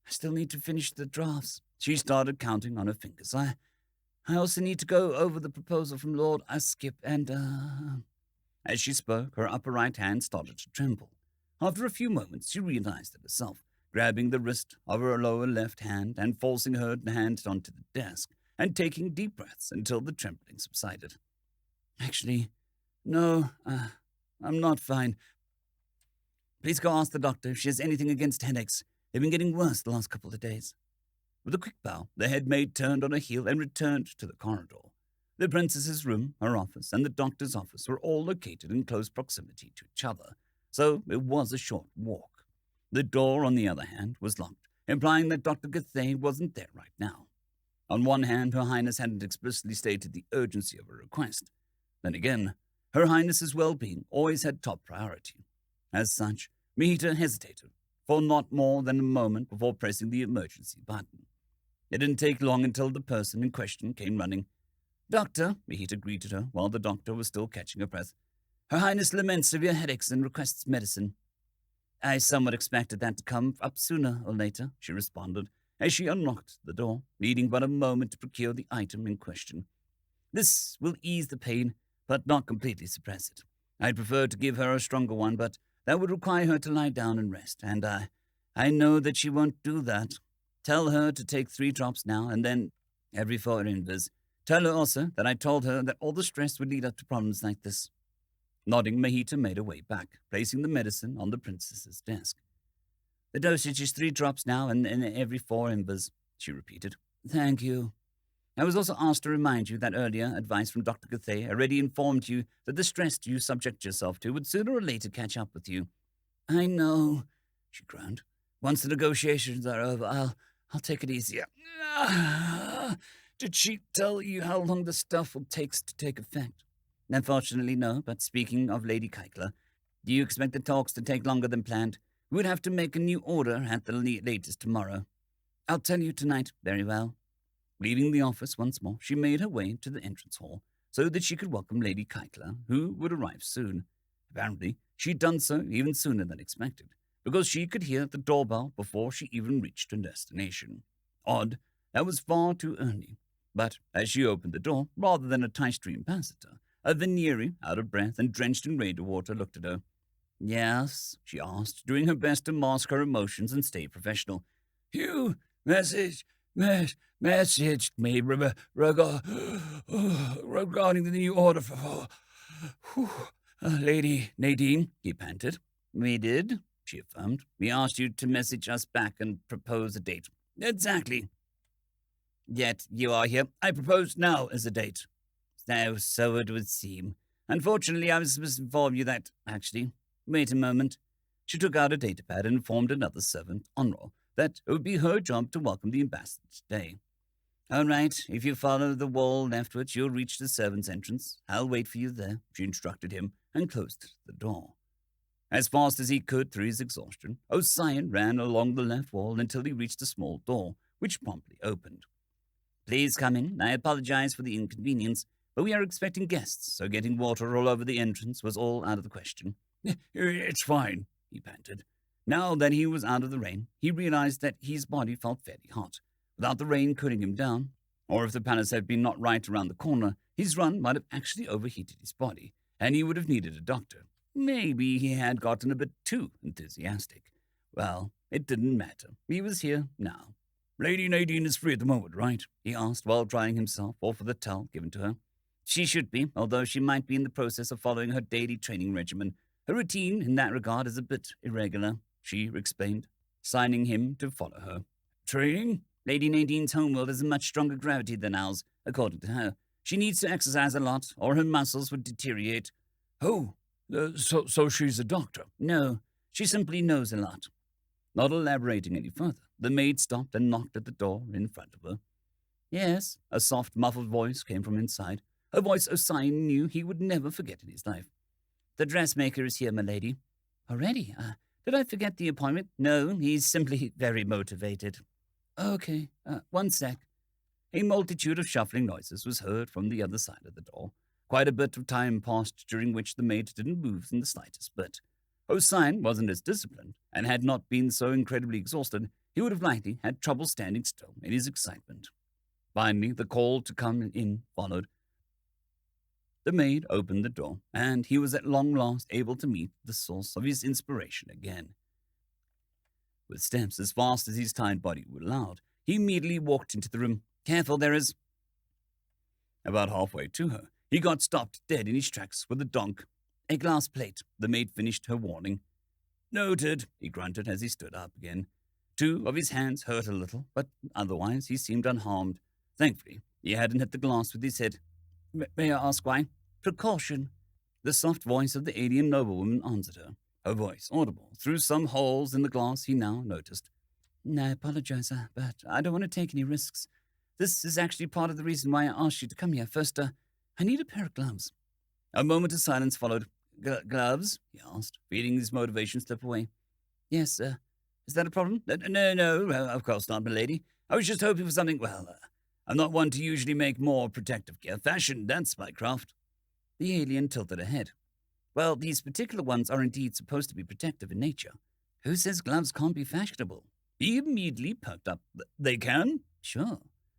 B: still need to finish the drafts." She started counting on her fingers. I also need to go over the proposal from Lord Uskip and, As she spoke, her upper right hand started to tremble. After a few moments, she realized it herself, grabbing the wrist of her lower left hand and forcing her hand onto the desk and taking deep breaths until the trembling subsided. "Actually, no, I'm not fine. Please go ask the doctor if she has anything against headaches. They've been getting worse the last couple of days." With a quick bow, the head maid turned on her heel and returned to the corridor. The princess's room, her office, and the doctor's office were all located in close proximity to each other, so it was a short walk. The door, on the other hand, was locked, implying that Dr. Gathey wasn't there right now. On one hand, Her Highness hadn't explicitly stated the urgency of her request. Then again, Her Highness's well-being always had top priority. As such, Mahita hesitated for not more than a moment before pressing the emergency button. It didn't take long until the person in question came running. "Doctor," Mahita greeted her while the doctor was still catching her breath. "Her Highness laments severe headaches and requests medicine." "I somewhat expected that to come up sooner or later," she responded, as she unlocked the door, needing but a moment to procure the item in question. "This will ease the pain, but not completely suppress it. I'd prefer to give her a stronger one, but that would require her to lie down and rest, and I know that she won't do that. Tell her to take 3 drops now, and then every 4 invis. Tell her also that I told her that all the stress would lead up to problems like this." Nodding, Mahita made her way back, placing the medicine on the princess's desk. "The dosage is 3 drops now and every 4 invis," she repeated. "Thank you. I was also asked to remind you that earlier advice from Dr. Gathey already informed you that the stress you subject yourself to would sooner or later catch up with you." "I know," she groaned. "Once the negotiations are over, I'll take it easier." "Did she tell you how long the stuff will take to take effect?" "Unfortunately, no, but speaking of Lady Kaikla, do you expect the talks to take longer than planned? We would have to make a new order at the latest tomorrow." "I'll tell you tonight." "Very well." Leaving the office once more, she made her way to the entrance hall so that she could welcome Lady Kaikla, who would arrive soon. Apparently, she'd done so even sooner than expected, because she could hear the doorbell before she even reached her destination. Odd, that was far too early. But as she opened the door, rather than a Tystri ambassador, a Veneri, out of breath and drenched in rainwater, looked at her. "Yes?" she asked, doing her best to mask her emotions and stay professional. "You messaged me regarding the new order for Lady Nadine," he panted. "We did," she affirmed. "We asked you to message us back and propose a date." "Exactly. Yet you are here. I propose now as a date." So it would seem. Unfortunately, I was supposed to inform you that, actually. Wait a moment." She took out a datapad and informed another servant, Onro, that it would be her job to welcome the ambassador today. "All right, if you follow the wall leftwards, you'll reach the servants' entrance. I'll wait for you there," she instructed him, and closed the door. As fast as he could through his exhaustion, O'Cyan ran along the left wall until he reached a small door, which promptly opened. Please come in. I apologize for the inconvenience, but we are expecting guests, so getting water all over the entrance was all out of the question.
C: It's fine,
B: he panted. Now that he was out of the rain, he realized that his body felt fairly hot. Without the rain cooling him down, or if the palace had been not right around the corner, his run might have actually overheated his body, and he would have needed a doctor. Maybe he had gotten a bit too enthusiastic. Well, it didn't matter. He was here now.
C: Lady Nadine is free at the moment, right?
B: He asked while drying himself off with a towel given to her. She should be, although she might be in the process of following her daily training regimen. Her routine in that regard is a bit irregular, she explained, signing him to follow her.
C: Training?
B: Lady Nadine's homeworld has a much stronger gravity than ours, according to her. She needs to exercise a lot, or her muscles would deteriorate.
C: Oh, so she's a doctor?
B: No, she simply knows a lot. Not elaborating any further, the maid stopped and knocked at the door in front of her. Yes, a soft, muffled voice came from inside, a voice O'Cyan knew he would never forget in his life. The dressmaker is here, my lady. Already? Did I forget the appointment? No, he's simply very motivated. Okay, 1 sec. A multitude of shuffling noises was heard from the other side of the door. Quite a bit of time passed during which the maid didn't move in the slightest bit. O'Cyan wasn't as disciplined, and had not been so incredibly exhausted, he would have likely had trouble standing still in his excitement. Finally, the call to come in followed. The maid opened the door, and he was at long last able to meet the source of his inspiration again. With steps as fast as his tired body would allow, he immediately walked into the room. Careful, there is... About halfway to her, he got stopped dead in his tracks with a donk. A glass plate, the maid finished her warning. Noted, he grunted as he stood up again. 2 of his hands hurt a little, but otherwise he seemed unharmed. Thankfully, he hadn't hit the glass with his head. May I ask why? Precaution. The soft voice of the alien noblewoman answered her, her voice audible through some holes in the glass he now noticed. I apologize, but I don't want to take any risks. This is actually part of the reason why I asked you to come here. First, I need a pair of gloves. A moment of silence followed. Gloves? He asked, feeling his motivation slip away. Yes, is that a problem? No, of course not, my lady. I was just hoping for something, I'm not one to usually make more protective gear. Fashion, that's my craft. The alien tilted her head. Well, these particular ones are indeed supposed to be protective in nature. Who says gloves can't be fashionable? He immediately perked up. They can? Sure.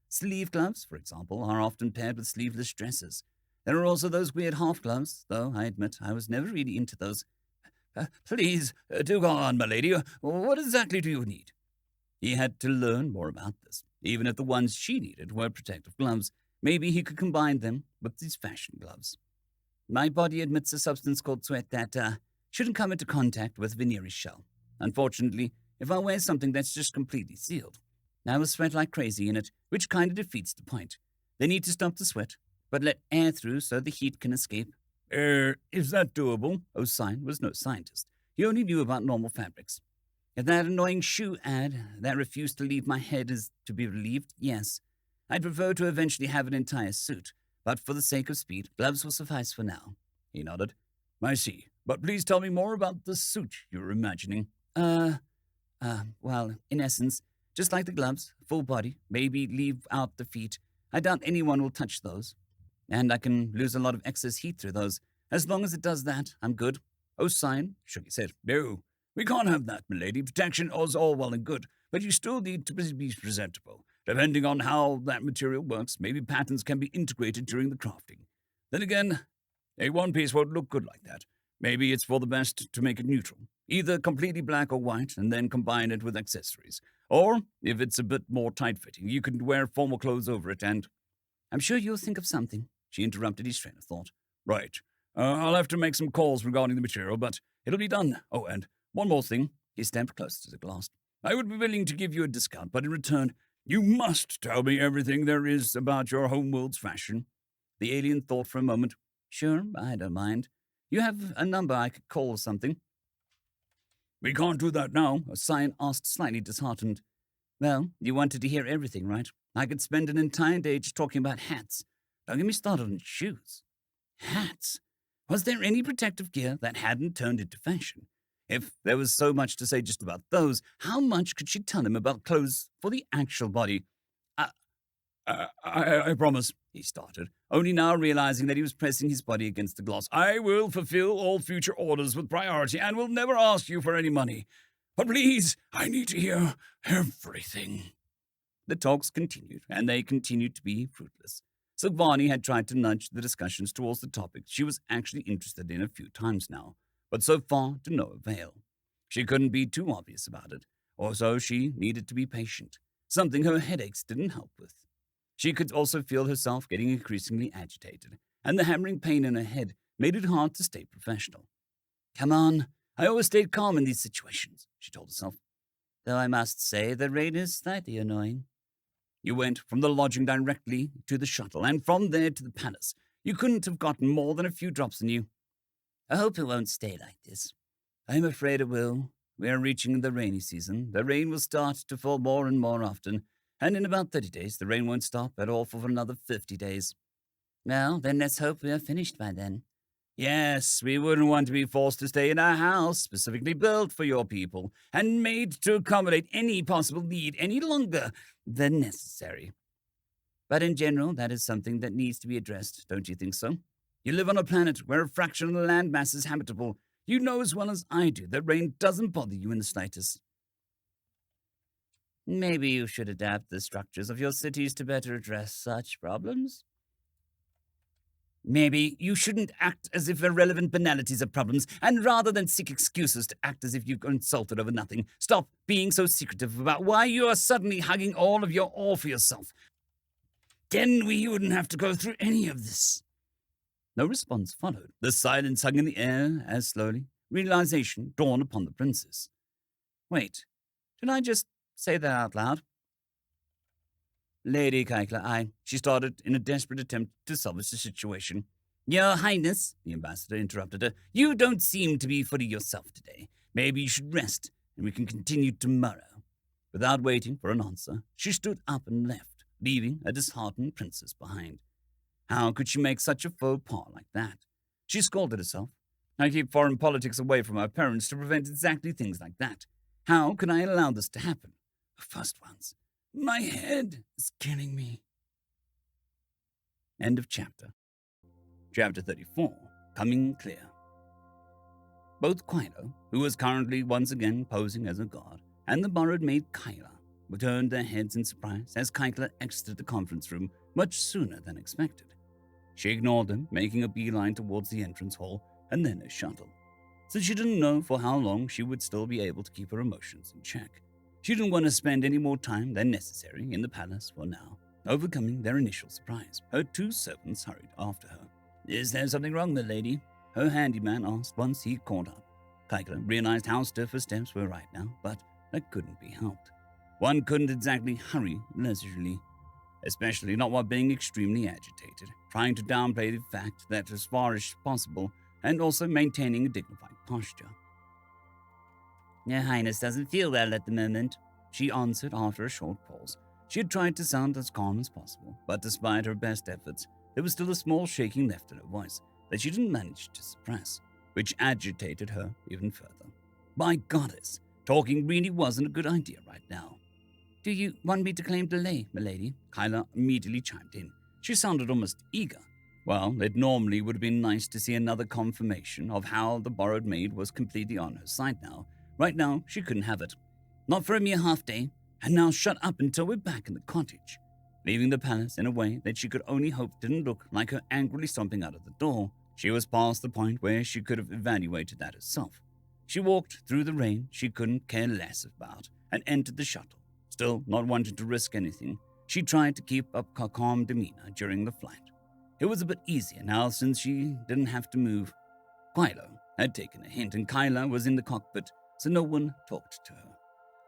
B: Sleeve gloves, for example, are often paired with sleeveless dresses. There are also those weird half gloves, though I admit I was never really into those. Please, do go on, my lady. What exactly do you need? He had to learn more about this. Even if the ones she needed were protective gloves, maybe he could combine them with these fashion gloves. My body emits a substance called sweat that shouldn't come into contact with veneer's shell. Unfortunately, if I wear something that's just completely sealed, I will sweat like crazy in it, which kind of defeats the point. They need to stop the sweat, but let air through so the heat can escape.
C: Is that doable?
B: O'Cyan was no scientist. He only knew about normal fabrics. If that annoying shoe ad that refused to leave my head is to be relieved, yes. I'd prefer to eventually have an entire suit, but for the sake of speed, gloves will suffice for now. He nodded.
C: I see. But please tell me more about the suit you're imagining.
B: Well, in essence, just like the gloves, full body, maybe leave out the feet. I doubt anyone will touch those. And I can lose a lot of excess heat through those. As long as it does that, I'm good. O'Cyan shook his head.
C: No, we can't have that, milady. Protection is all well and good, but you still need to be presentable. Depending on how that material works, maybe patterns can be integrated during the crafting. Then again, a one-piece won't look good like that. Maybe it's for the best to make it neutral. Either completely black or white, and then combine it with accessories. Or, if it's a bit more tight-fitting, you can wear formal clothes over it and...
B: I'm sure you'll think of something, she interrupted his train of thought.
C: Right. I'll have to make some calls regarding the material, but it'll be done. Oh, and one more thing.
B: He stepped closer to the glass.
C: I would be willing to give you a discount, but in return, you must tell me everything there is about your homeworld's fashion.
B: The alien thought for a moment. Sure, I don't mind. You have a number I could call or something.
C: We can't do that now,
B: O'Cyan asked, slightly disheartened. Well, you wanted to hear everything, right? I could spend an entire day just talking about hats. Don't get me started on shoes. Hats? Was there any protective gear that hadn't turned into fashion?
C: If there was so much to say just about those, how much could she tell him about clothes for the actual body? I promise, he started, only now realizing that he was pressing his body against the glass. I will fulfill all future orders with priority and will never ask you for any money. But please, I need to hear everything. The talks continued, and they continued to be fruitless. Silvani had tried to nudge the discussions towards the topics she was actually interested in a few times now, but so far to no avail. She couldn't be too obvious about it, or so she needed to be patient, something her headaches didn't help with. She could also feel herself getting increasingly agitated, and the hammering pain in her head made it hard to stay professional. Come on, I always stayed calm in these situations, she told herself. Though I must say the rain is slightly annoying. You went from the lodging directly to the shuttle, and from there to the palace. You couldn't have gotten more than a few drops in you. I hope it won't stay like this. I'm afraid it will. We are reaching the rainy season. The rain will start to fall more and more often, and in about 30 days, the rain won't stop at all for another 50 days. Well, then let's hope we are finished by then. Yes, we wouldn't want to be forced to stay in a house specifically built for your people and made to accommodate any possible need any longer than necessary. But in general, that is something that needs to be addressed, don't you think so? You live on a planet where a fraction of the land mass is habitable. You know as well as I do that rain doesn't bother you in the slightest. Maybe you should adapt the structures of your cities to better address such problems. Maybe you shouldn't act as if irrelevant banalities are problems, and rather than seek excuses to act as if you've insulted over nothing, stop being so secretive about why you are suddenly hugging all of your awe for yourself. Then we wouldn't have to go through any of this. No response followed. The silence hung in the air as slowly realization dawned upon the princess. Wait, did I just say that out loud? Lady Kaikla, she started in a desperate attempt to salvage the situation. Your Highness, the ambassador interrupted her, you don't seem to be fully yourself today. Maybe you should rest, and we can continue tomorrow. Without waiting for an answer, she stood up and left, leaving a disheartened princess behind. How could she make such a faux pas like that? She scolded herself. I keep foreign politics away from our parents to prevent exactly things like that. How could I allow this to happen? The first ones. My head is killing me. End of chapter. Chapter 34, Coming Clear. Both Quilo, who was currently once again posing as a god, and the borrowed maid Kyla turned their heads in surprise as Kyla exited the conference room much sooner than expected. She ignored them, making a beeline towards the entrance hall and then a shuttle, since she didn't know for how long she would still be able to keep her emotions in check. She didn't want to spend any more time than necessary in the palace for now. Overcoming their initial surprise, her two servants hurried after her. Is there something wrong, milady? Her handyman asked once he caught up. Kyla realized how stiff her steps were right now, but that couldn't be helped. One couldn't exactly hurry leisurely, especially not while being extremely agitated, trying to downplay the fact that as far as possible, and also maintaining a dignified posture. Your Highness doesn't feel well at the moment, she answered after a short pause. She had tried to sound as calm as possible, but despite her best efforts, there was still a small shaking left in her voice that she didn't manage to suppress, which agitated her even further. My goddess, talking really wasn't a good idea right now. Do you want me to claim delay, milady? Kyla immediately chimed in. She sounded almost eager. Well, it normally would have been nice to see another confirmation of how the borrowed maid was completely on her side now. Right now, she couldn't have it. Not for a mere half day, and now shut up until we're back in the cottage. Leaving the palace in a way that she could only hope didn't look like her angrily stomping out of the door. She was past the point where she could have evaluated that herself. She walked through the rain she couldn't care less about and entered the shuttle. Still not wanting to risk anything, she tried to keep up her calm demeanor during the flight. It was a bit easier now since she didn't have to move. Quilo had taken a hint, and Kyla was in the cockpit, so no one talked to her.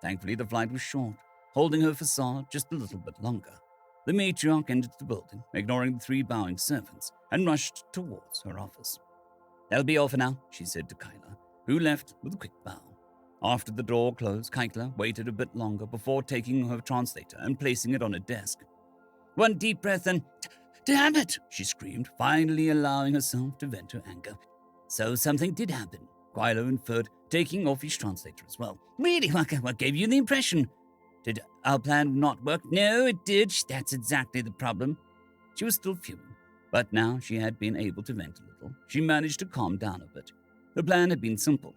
C: Thankfully, the flight was short, holding her facade just a little bit longer. The matriarch entered the building, ignoring the three bowing servants, and rushed towards her office. They'll be all for now, she said to Kyla, who left with a quick bow. After the door closed, Kyla waited a bit longer before taking her translator and placing it on her desk. One deep breath and... Damn it! She screamed, finally allowing herself to vent her anger. So something did happen.
B: Quilo inferred, taking off his translator as well. Really, what gave you the impression? Did our plan not work? No, it did. That's exactly the problem. She was still fuming, but now she had been able to vent a little. She managed to calm down a bit. The plan had been simple.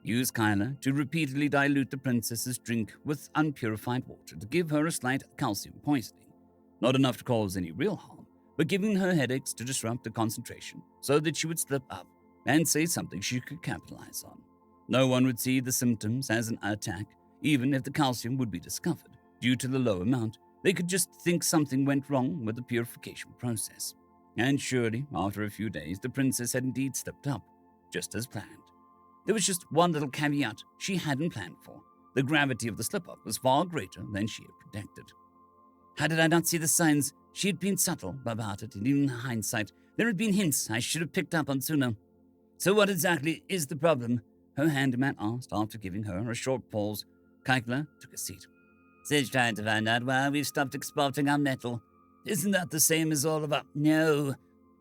B: Use Kyla to repeatedly dilute the princess's drink with unpurified water to give her a slight calcium poisoning. Not enough to cause any real harm, but giving her headaches to disrupt her concentration so that she would slip up and say something she could capitalize on. No one would see the symptoms as an attack, even if the calcium would be discovered. Due to the low amount, they could just think something went wrong with the purification process. And surely, after a few days, the princess had indeed slipped up, just as planned. There was just one little caveat she hadn't planned for. The gravity of the slip-up was far greater than she had predicted. How did I not see the signs? She had been subtle about it, and even in hindsight, there had been hints I should have picked up on sooner. So what exactly is the problem? Her handyman asked after giving her a short pause. Kaikla took a seat. Says trying to find out why we've stopped exporting our metal. Isn't that the same as all of our... No,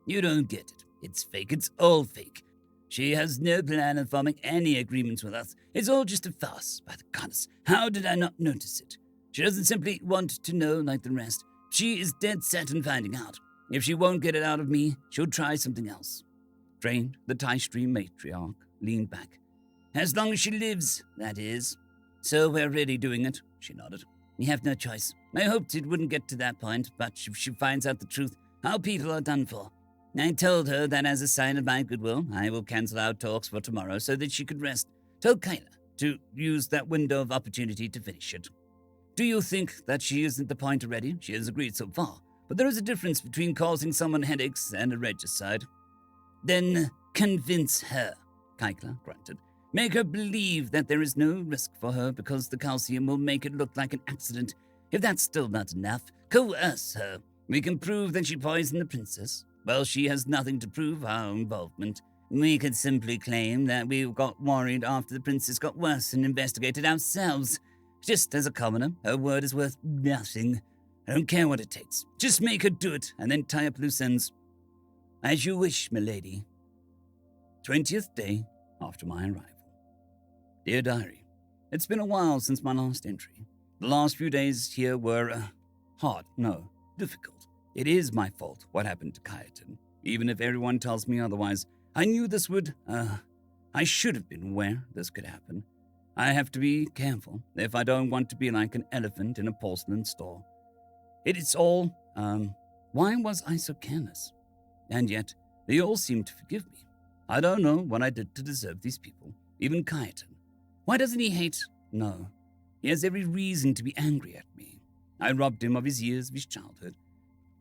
B: you don't get it. It's fake. It's all fake. She has no plan of forming any agreements with us. It's all just a farce. By the goddess, how did I not notice it? She doesn't simply want to know like the rest. She is dead set on finding out. If she won't get it out of me, she'll try something else. Drained, the Tie Stream matriarch leaned back. As long as she lives, that is. So we're really doing it, she nodded. We have no choice. I hoped it wouldn't get to that point, but if she finds out the truth, our people are done for. I told her that as a sign of my goodwill, I will cancel our talks for tomorrow so that she could rest. Told Kyla to use that window of opportunity to finish it. Do you think that she isn't the point already? She has agreed so far, but there is a difference between causing someone headaches and a regicide. Then convince her, Kyla grunted. Make her believe that there is no risk for her because the calcium will make it look like an accident. If that's still not enough, coerce her. We can prove that she poisoned the princess. Well, she has nothing to prove our involvement. We could simply claim that we got worried after the princess got worse and investigated ourselves. Just as a commoner, her word is worth nothing. I don't care what it takes. Just make her do it and then tie up loose ends. As you wish, milady. 20th day after my arrival. Dear Diary, it's been a while since my last entry. The last few days here were difficult. It is my fault what happened to Kayatin. Even if everyone tells me otherwise, I knew this would, I should have been aware this could happen. I have to be careful if I don't want to be like an elephant in a porcelain store. It's all, why was I so careless? And yet, they all seem to forgive me. I don't know what I did to deserve these people, even Kayatin. Why doesn't he hate? No, he has every reason to be angry at me. I robbed him of his years of his childhood.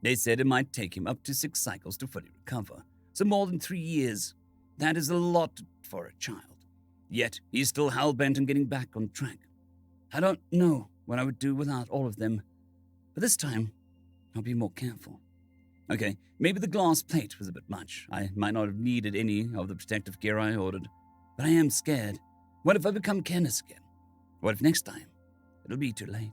B: They said it might take him up to 6 cycles to fully recover, so more than 3 years. That is a lot for a child. Yet, he's still hell-bent on getting back on track. I don't know what I would do without all of them, but this time, I'll be more careful. Okay, maybe the glass plate was a bit much. I might not have needed any of the protective gear I ordered, but I am scared. What if I become careless again? What if next time, it'll be too late?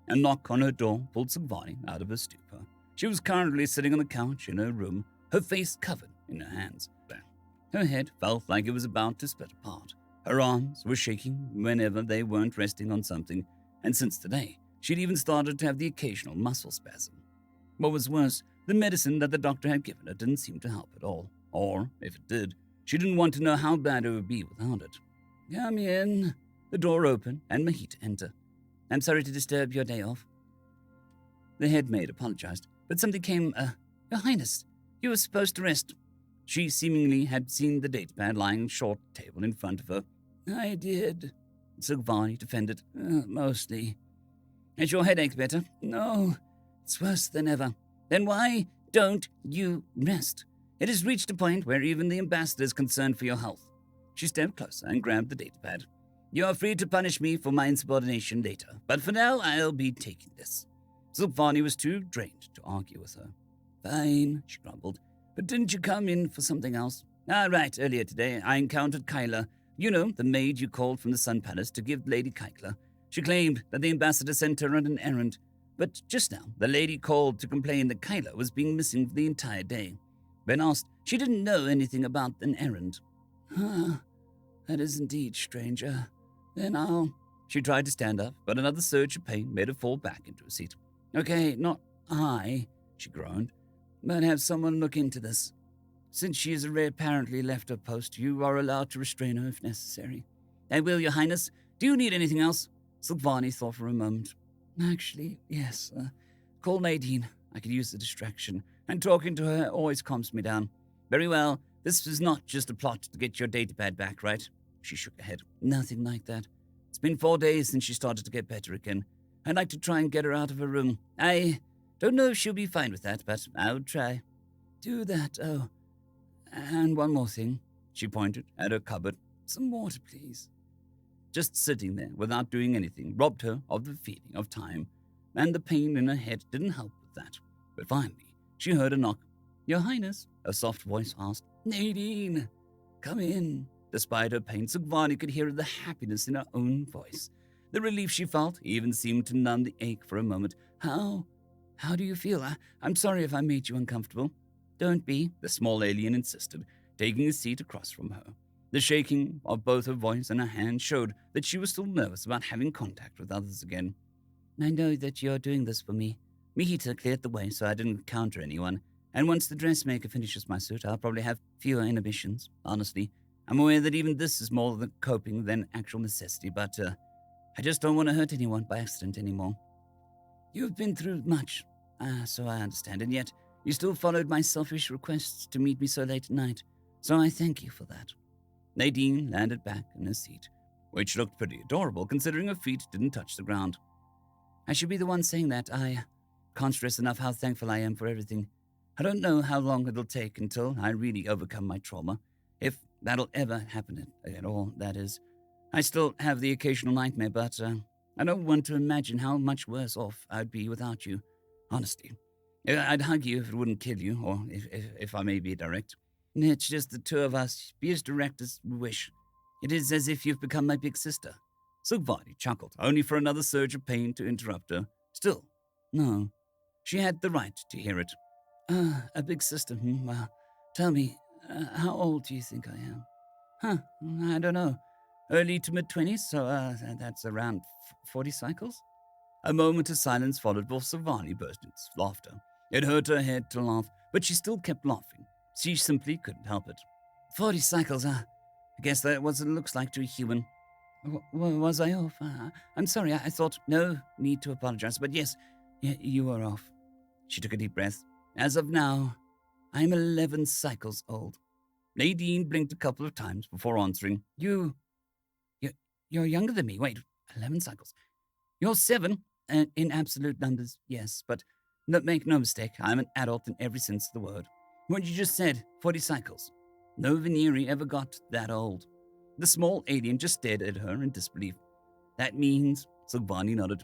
B: A knock on her door pulled Silvani out of her stupor. She was currently sitting on the couch in her room, her face covered in her hands. Her head felt like it was about to split apart. Her arms were shaking whenever they weren't resting on something, and since today, she'd even started to have the occasional muscle spasm. What was worse, the medicine that the doctor had given her didn't seem to help at all. Or, if it did, she didn't want to know how bad it would be without it. Come in. The door opened, and Mahita entered. I'm sorry to disturb your day off. The head maid apologized, but something came, Your Highness, you were supposed to rest. She seemingly had seen the datapad lying on a short table in front of her. I did, Silvani defended. Mostly. Is your headache better? No, it's worse than ever. Then why don't you rest? It has reached a point where even the ambassador is concerned for your health. She stepped closer and grabbed the datapad. You are free to punish me for my insubordination later, but for now I'll be taking this. Silvani was too drained to argue with her. Fine, she grumbled. But didn't you come in for something else? Right, earlier today I encountered Kyla. You know, the maid you called from the Sun Palace to give Lady Kyla. She claimed that the ambassador sent her on an errand. But just now, the lady called to complain that Kyla was being missing for the entire day. When asked, she didn't know anything about an errand. That is indeed stranger. Then I'll... She tried to stand up, but another surge of pain made her fall back into a seat. Okay, not I, she groaned, but have someone look into this. Since she has apparently left her post, you are allowed to restrain her if necessary. I will, Your Highness. Do you need anything else? Silvani thought for a moment. Actually, yes. Call Nadine. I could use the distraction, and talking to her always calms me down. Very well. This is not just a plot to get your datapad back, right? She shook her head. Nothing like that. It's been 4 days since she started to get better again. I'd like to try and get her out of her room. I don't know if she'll be fine with that, but I'll try. Do that, oh. And one more thing. She pointed at her cupboard. Some water, please. Just sitting there without doing anything robbed her of the feeling of time, and the pain in her head didn't help with that. But finally, she heard a knock. Your Highness, a soft voice asked. Nadine, come in. Despite her pain, Silvani could hear the happiness in her own voice. The relief she felt even seemed to numb the ache for a moment. How do you feel? I'm sorry if I made you uncomfortable. Don't be, the small alien insisted, taking a seat across from her. The shaking of both her voice and her hand showed that she was still nervous about having contact with others again. I know that you're doing this for me. Mihita cleared the way so I didn't encounter anyone, and once the dressmaker finishes my suit, I'll probably have fewer inhibitions, honestly. I'm aware that even this is more than coping than actual necessity, but I just don't want to hurt anyone by accident anymore. You've been through much, so I understand, and yet you still followed my selfish requests to meet me so late at night, so I thank you for that. Nadine landed back in her seat, which looked pretty adorable considering her feet didn't touch the ground. I should be the one saying that. I can't stress enough how thankful I am for everything. I don't know how long it'll take until I really overcome my trauma, if that'll ever happen at all, that is. I still have the occasional nightmare, but I don't want to imagine how much worse off I'd be without you, honestly. I'd hug you if it wouldn't kill you, or if I may be direct. It's just the two of us. Be as direct as we wish. It is as if you've become my big sister. Silvani chuckled, only for another surge of pain to interrupt her. Still, no. She had the right to hear it. A big sister, well, tell me, how old do you think I am? I don't know. Early to mid-20s, so that's around 40 cycles? A moment of silence followed before Silvani burst into laughter. It hurt her head to laugh, but she still kept laughing. She simply couldn't help it. 40 cycles, I guess that's what it looks like to a human. Was I off? I'm sorry, I thought no need to apologize, but yes, you were off. She took a deep breath. As of now, I'm 11 cycles old. Nadine blinked a couple of times before answering. You're younger than me. Wait, 11 cycles. You're 7, in absolute numbers, yes, but make no mistake, I'm an adult in every sense of the word. What you just said, 40 cycles. No Veneri ever got that old. The small alien just stared at her in disbelief. That means, Silvani nodded,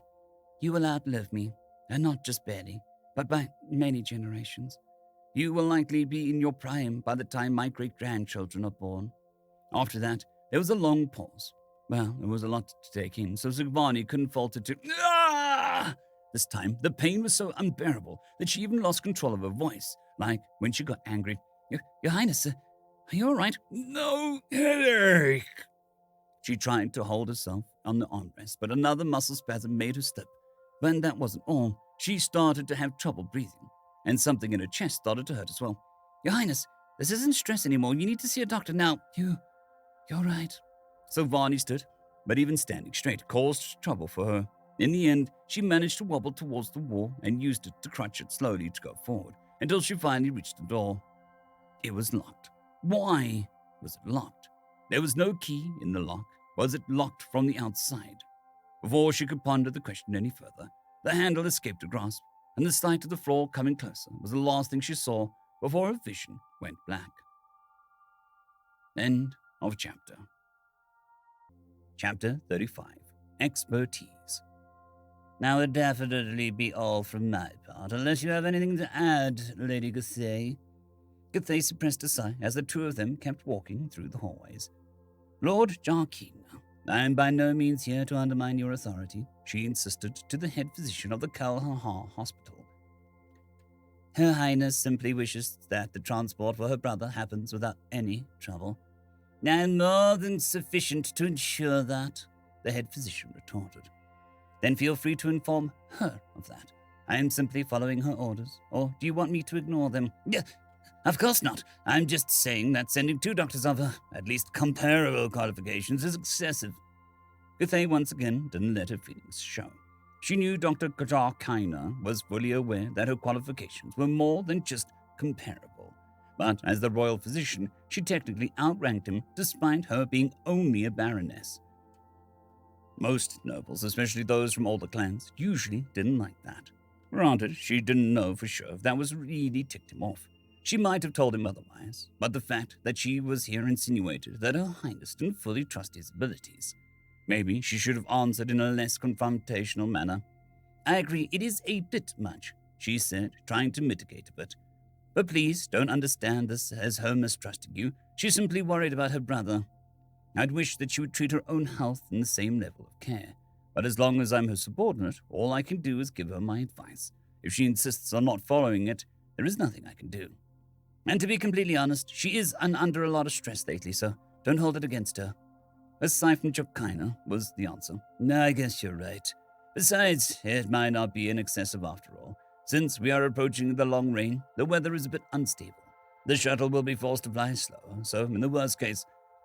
B: you will outlive me, and not just barely, but by many generations. You will likely be in your prime by the time my great-grandchildren are born. After that, there was a long pause. Well, there was a lot to take in, so Silvani couldn't falter to, ah! This time, the pain was so unbearable that she even lost control of her voice, like when she got angry. Your Highness, are you all right? No headache. She tried to hold herself on the armrest, but another muscle spasm made her slip. But that wasn't all. She started to have trouble breathing, and something in her chest started to hurt as well. Your Highness, this isn't stress anymore. You need to see a doctor now. You're right. Silvani stood, but even standing straight caused trouble for her. In the end, she managed to wobble towards the wall and used it to crutch it slowly to go forward, until she finally reached the door. It was locked. Why was it locked? There was no key in the lock. Was it locked from the outside? Before she could ponder the question any further, the handle escaped her grasp, and the sight of the floor coming closer was the last thing she saw before her vision went black. End of chapter. Chapter 35. Expertise. Now it'd definitely be all from my part, unless you have anything to add, Lady Gathai. Gathai suppressed a sigh as the two of them kept walking through the hallways. Lord Jarkeen, I am by no means here to undermine your authority, she insisted to the head physician of the Kalhar Hospital. Her Highness simply wishes that the transport for her brother happens without any trouble. And more than sufficient to ensure that, the head physician retorted. Then feel free to inform her of that. I am simply following her orders, or do you want me to ignore them? Yeah, of course not. I'm just saying that sending 2 doctors of at least comparable qualifications is excessive. Githey once again didn't let her feelings show. She knew Dr. Kajar was fully aware that her qualifications were more than just comparable. But as the royal physician, she technically outranked him despite her being only a baroness. Most nobles, especially those from older clans, usually didn't like that. Granted, she didn't know for sure if that was really ticked him off. She might have told him otherwise, but the fact that she was here insinuated that Her Highness didn't fully trust his abilities. Maybe she should have answered in a less confrontational manner. I agree, it is a bit much, she said, trying to mitigate a bit. But please don't understand this as her mistrusting you. She's simply worried about her brother. I'd wish that she would treat her own health in the same level of care. But as long as I'm her subordinate, all I can do is give her my advice. If she insists on not following it, there is nothing I can do. And to be completely honest, she is under a lot of stress lately, so don't hold it against her. Aside from Jokina was the answer. No, I guess you're right. Besides, it might not be in excessive after all. Since we are approaching the long rain, the weather is a bit unstable. The shuttle will be forced to fly slower, so in the worst case,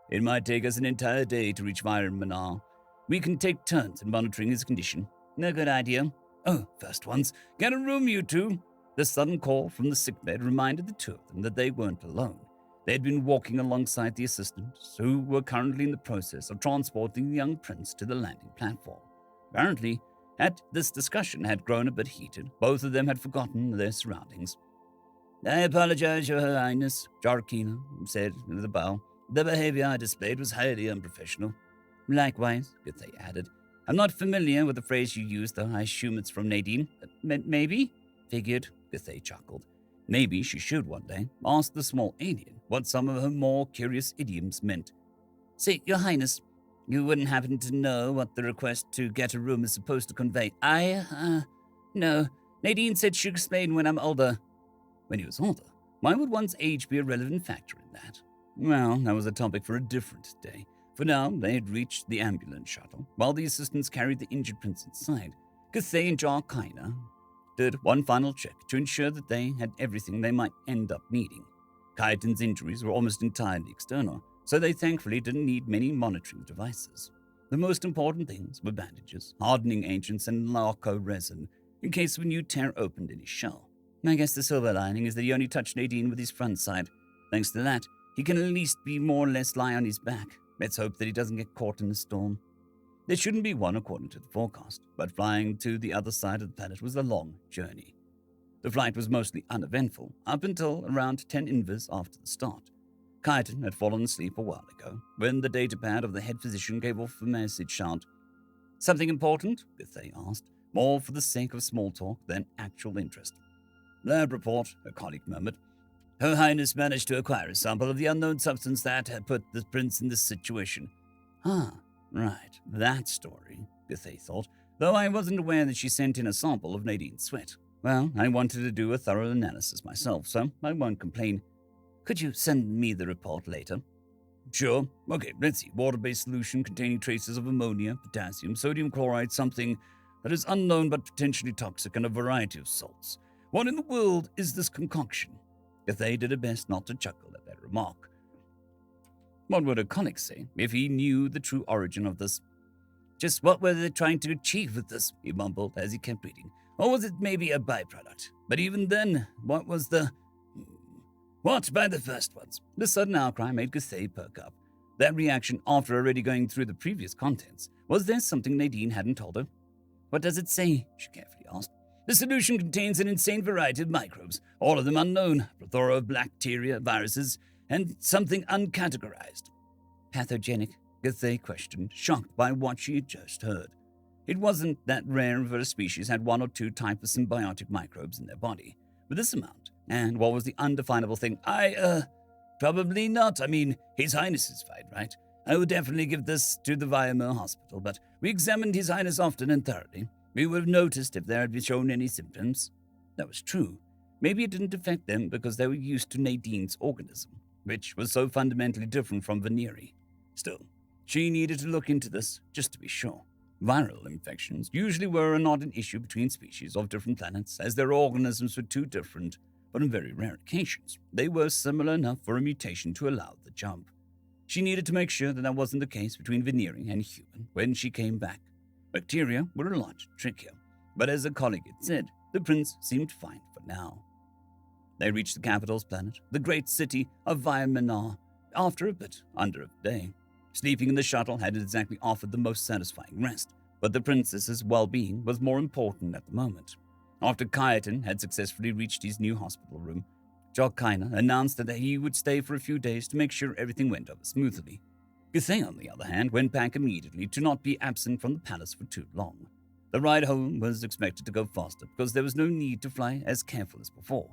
B: it might take us an entire day to reach Manar. We can take turns in monitoring his condition. No good idea. Oh, first ones, get a room, you two. The sudden call from the sickbed reminded the 2 of them that they weren't alone. They had been walking alongside the assistants, who were currently in the process of transporting the young prince to the landing platform. Apparently, this discussion had grown a bit heated. Both of them had forgotten their surroundings. I apologize, Your Highness, Jokina said with a bow. The behavior I displayed was highly unprofessional. Likewise, Githey added. I'm not familiar with the phrase you used, though I assume it's from Nadine. Maybe? Figured, Githey chuckled. Maybe she should one day ask the small alien what some of her more curious idioms meant. Say, Your Highness, you wouldn't happen to know what the request to get a room is supposed to convey. No. Nadine said she'd explain when I'm older. When he was older? Why would one's age be a relevant factor in that? Well, that was a topic for a different day. For now, they had reached the ambulance shuttle, while the assistants carried the injured prince inside. Githey and Jokina did one final check to ensure that they had everything they might end up needing. Kaiton's injuries were almost entirely external, so they thankfully didn't need many monitoring devices. The most important things were bandages, hardening agents, and Larco resin, in case of a new tear opened in his shell. I guess the silver lining is that he only touched Nadine with his front side. Thanks to that, he can at least be more or less lie on his back. Let's hope that he doesn't get caught in the storm. There shouldn't be one according to the forecast, but flying to the other side of the planet was a long journey. The flight was mostly uneventful, up until around 10 invis after the start. Kaiton had fallen asleep a while ago, when the datapad of the head physician gave off a message sound. Something important? Githey asked, more for the sake of small talk than actual interest. Lab report, a colleague murmured. Her Highness managed to acquire a sample of the unknown substance that had put the prince in this situation. Ah, right, that story, Githey thought, though I wasn't aware that she sent in a sample of Nadine's sweat. Well, I wanted to do a thorough analysis myself, so I won't complain. Could you send me the report later? Sure. Okay, let's see. Water-based solution containing traces of ammonia, potassium, sodium chloride, something that is unknown but potentially toxic, and a variety of salts. What in the world is this concoction? Githey did her best not to chuckle at that remark. What would a colleague say if he knew the true origin of this? Just what were they trying to achieve with this? He mumbled as he kept reading. Or was it maybe a byproduct? But even then, what was the... What by the first ones? The sudden outcry made Githey perk up. That reaction after already going through the previous contents. Was there something Nadine hadn't told her? What does it say? She carefully asked. The solution contains an insane variety of microbes, all of them unknown, a plethora of bacteria, viruses, and something uncategorized. Pathogenic? Githey questioned, shocked by what she had just heard. It wasn't that rare if a species had 1 or 2 types of symbiotic microbes in their body. With this amount, and what was the undefinable thing? Probably not. I mean, His Highness is fine, right? I would definitely give this to the Weimar Hospital, but we examined His Highness often and thoroughly. We would have noticed if there had been shown any symptoms. That was true. Maybe it didn't affect them because they were used to Nadine's organism.
C: which was so fundamentally different from Veneri. Still, she needed to look into this, just to be sure. Viral infections usually were not an issue between species of different planets, as their organisms were too different, but on very rare occasions, they were similar enough for a mutation to allow the jump. She needed to make sure that wasn't the case between Veneri and human when she came back. Bacteria were a lot trickier, but as a colleague had said, the prince seemed fine for now. They reached the capital's planet, the great city of Viaminar, after a bit under a day. Sleeping in the shuttle hadn't exactly offered the most satisfying rest, but the princess's well-being was more important at the moment. After Kaiten had successfully reached his new hospital room, Jokina announced that he would stay for a few days to make sure everything went over smoothly. Githea, on the other hand, went back immediately to not be absent from the palace for too long. The ride home was expected to go faster because there was no need to fly as careful as before.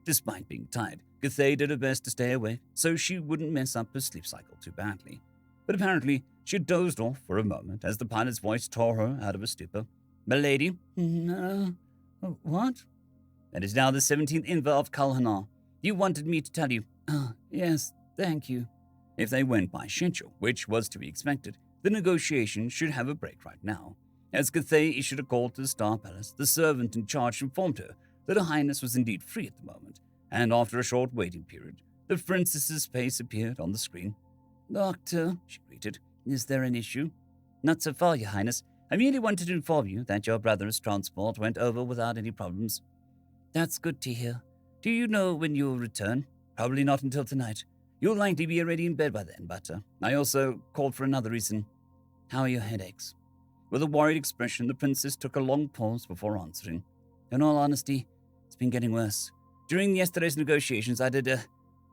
C: Despite being tired, Githea did her best to stay awake so she wouldn't mess up her sleep cycle too badly. But apparently, she had dozed off for a moment as the pilot's voice tore her out of a stupor. "Milady?"
B: What?
C: "That is now the 17th Inva of Kalhanar. You wanted me to tell you."
B: Yes, thank you."
C: If they went by schedule, which was to be expected, the negotiations should have a break right now. As Githea issued a call to the Star Palace, the servant in charge informed her that Her Highness was indeed free at the moment, and after a short waiting period, the princess's face appeared on the screen.
B: "Doctor,"
C: she greeted.
B: "is there an issue?"
C: "Not so far, Your Highness. I merely wanted to inform you that your brother's transport went over without any problems."
B: "That's good to hear. Do you know when you'll return?"
C: "Probably not until tonight. You'll likely be already in bed by then, but I also called for another reason."
B: "How are your headaches?"
C: With a worried expression, the princess took a long pause before answering.
B: "In all honesty, it's been getting worse.
C: During yesterday's negotiations, I did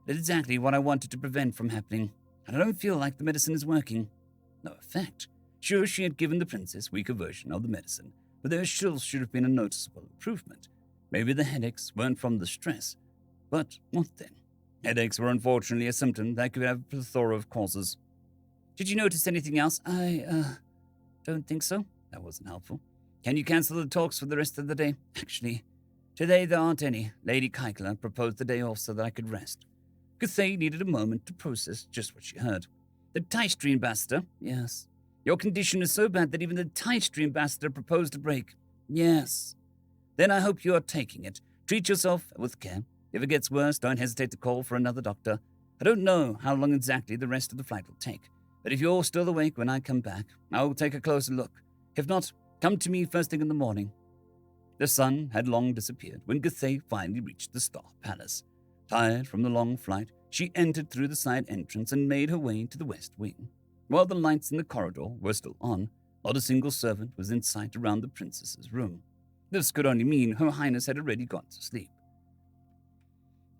C: exactly what I wanted to prevent from happening, and I don't feel like the medicine is working." No effect. Sure, she had given the princess weaker version of the medicine, but there still should have been a noticeable improvement. Maybe the headaches weren't from the stress. But what then? Headaches were unfortunately a symptom that could have a plethora of causes. "Did you notice anything else?"
B: "I don't think so."
C: That wasn't helpful. "Can you cancel the talks for the rest of the day?"
B: "Actually, today there aren't any. Lady Kaikla proposed the day off so that I could rest."
C: Githea needed a moment to process just what she heard. "The Taistri ambassador?"
B: "Yes."
C: "Your condition is so bad that even the Taistri ambassador proposed a break?"
B: "Yes."
C: "Then I hope you are taking it. Treat yourself with care. If it gets worse, don't hesitate to call for another doctor. I don't know how long exactly the rest of the flight will take, but if you're still awake when I come back, I will take a closer look. If not, come to me first thing in the morning." The sun had long disappeared when Githea finally reached the Star Palace. Tired from the long flight, she entered through the side entrance and made her way to the west wing. While the lights in the corridor were still on, not a single servant was in sight around the princess's room. This could only mean Her Highness had already gone to sleep.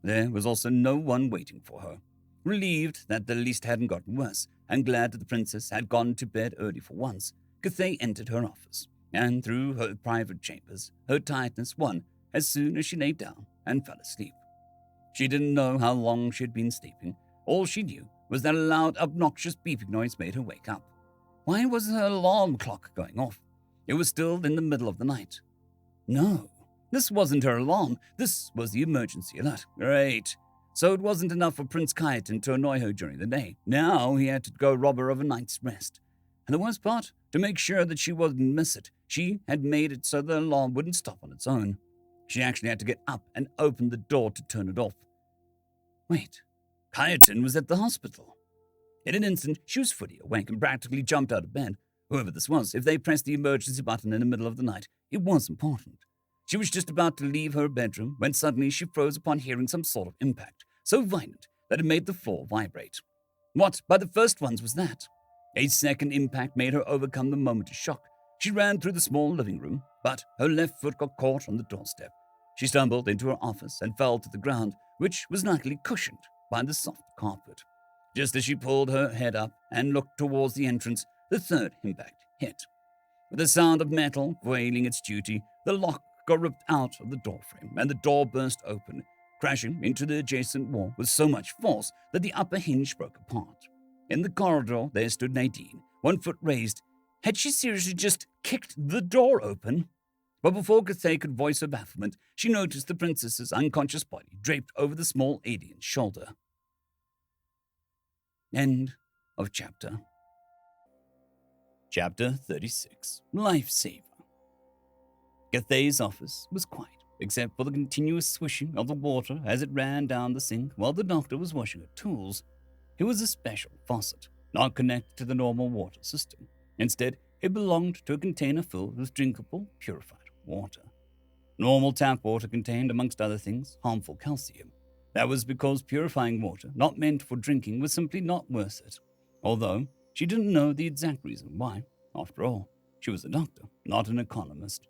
C: There was also no one waiting for her. Relieved that the least hadn't gotten worse, and glad that the princess had gone to bed early for once, Githea entered her office, and through her private chambers, her tiredness won as soon as she lay down and fell asleep. She didn't know how long she had been sleeping. All she knew was that a loud, obnoxious beeping noise made her wake up. Why was her alarm clock going off? It was still in the middle of the night. No, this wasn't her alarm. This was the emergency alert. Great. So it wasn't enough for Prince Kaiten to annoy her during the day. Now he had to go rob her of a night's rest. And the worst part, to make sure that she wouldn't miss it, she had made it so the alarm wouldn't stop on its own. She actually had to get up and open the door to turn it off. Wait, Kaiten was at the hospital. In an instant, she was fully awake and practically jumped out of bed. Whoever this was, if they pressed the emergency button in the middle of the night, it was important. She was just about to leave her bedroom when suddenly she froze upon hearing some sort of impact, so violent that it made the floor vibrate. What, by the first ones, was that? A second impact made her overcome the moment of shock. She ran through the small living room, but her left foot got caught on the doorstep. She stumbled into her office and fell to the ground, which was luckily cushioned by the soft carpet. Just as she pulled her head up and looked towards the entrance, the third impact hit. With the sound of metal wailing its duty, the lock got ripped out of the doorframe, and the door burst open, crashing into the adjacent wall with so much force that the upper hinge broke apart. In the corridor, there stood Nadine, 1 foot raised. Had she seriously just kicked the door open? But before Githea could voice her bafflement, she noticed the princess's unconscious body draped over the small alien's shoulder.
B: End of chapter. Chapter 36. Lifesaver. Gathay's office was quiet, except for the continuous swishing of the water as it ran down the sink while the doctor was washing her tools. It was a special faucet, not connected to the normal water system. Instead, it belonged to a container filled with drinkable, purified water. Normal tap water contained, amongst other things, harmful calcium. That was because purifying water, not meant for drinking, was simply not worth it. Although she didn't know the exact reason why. After all, she was a doctor, not an economist.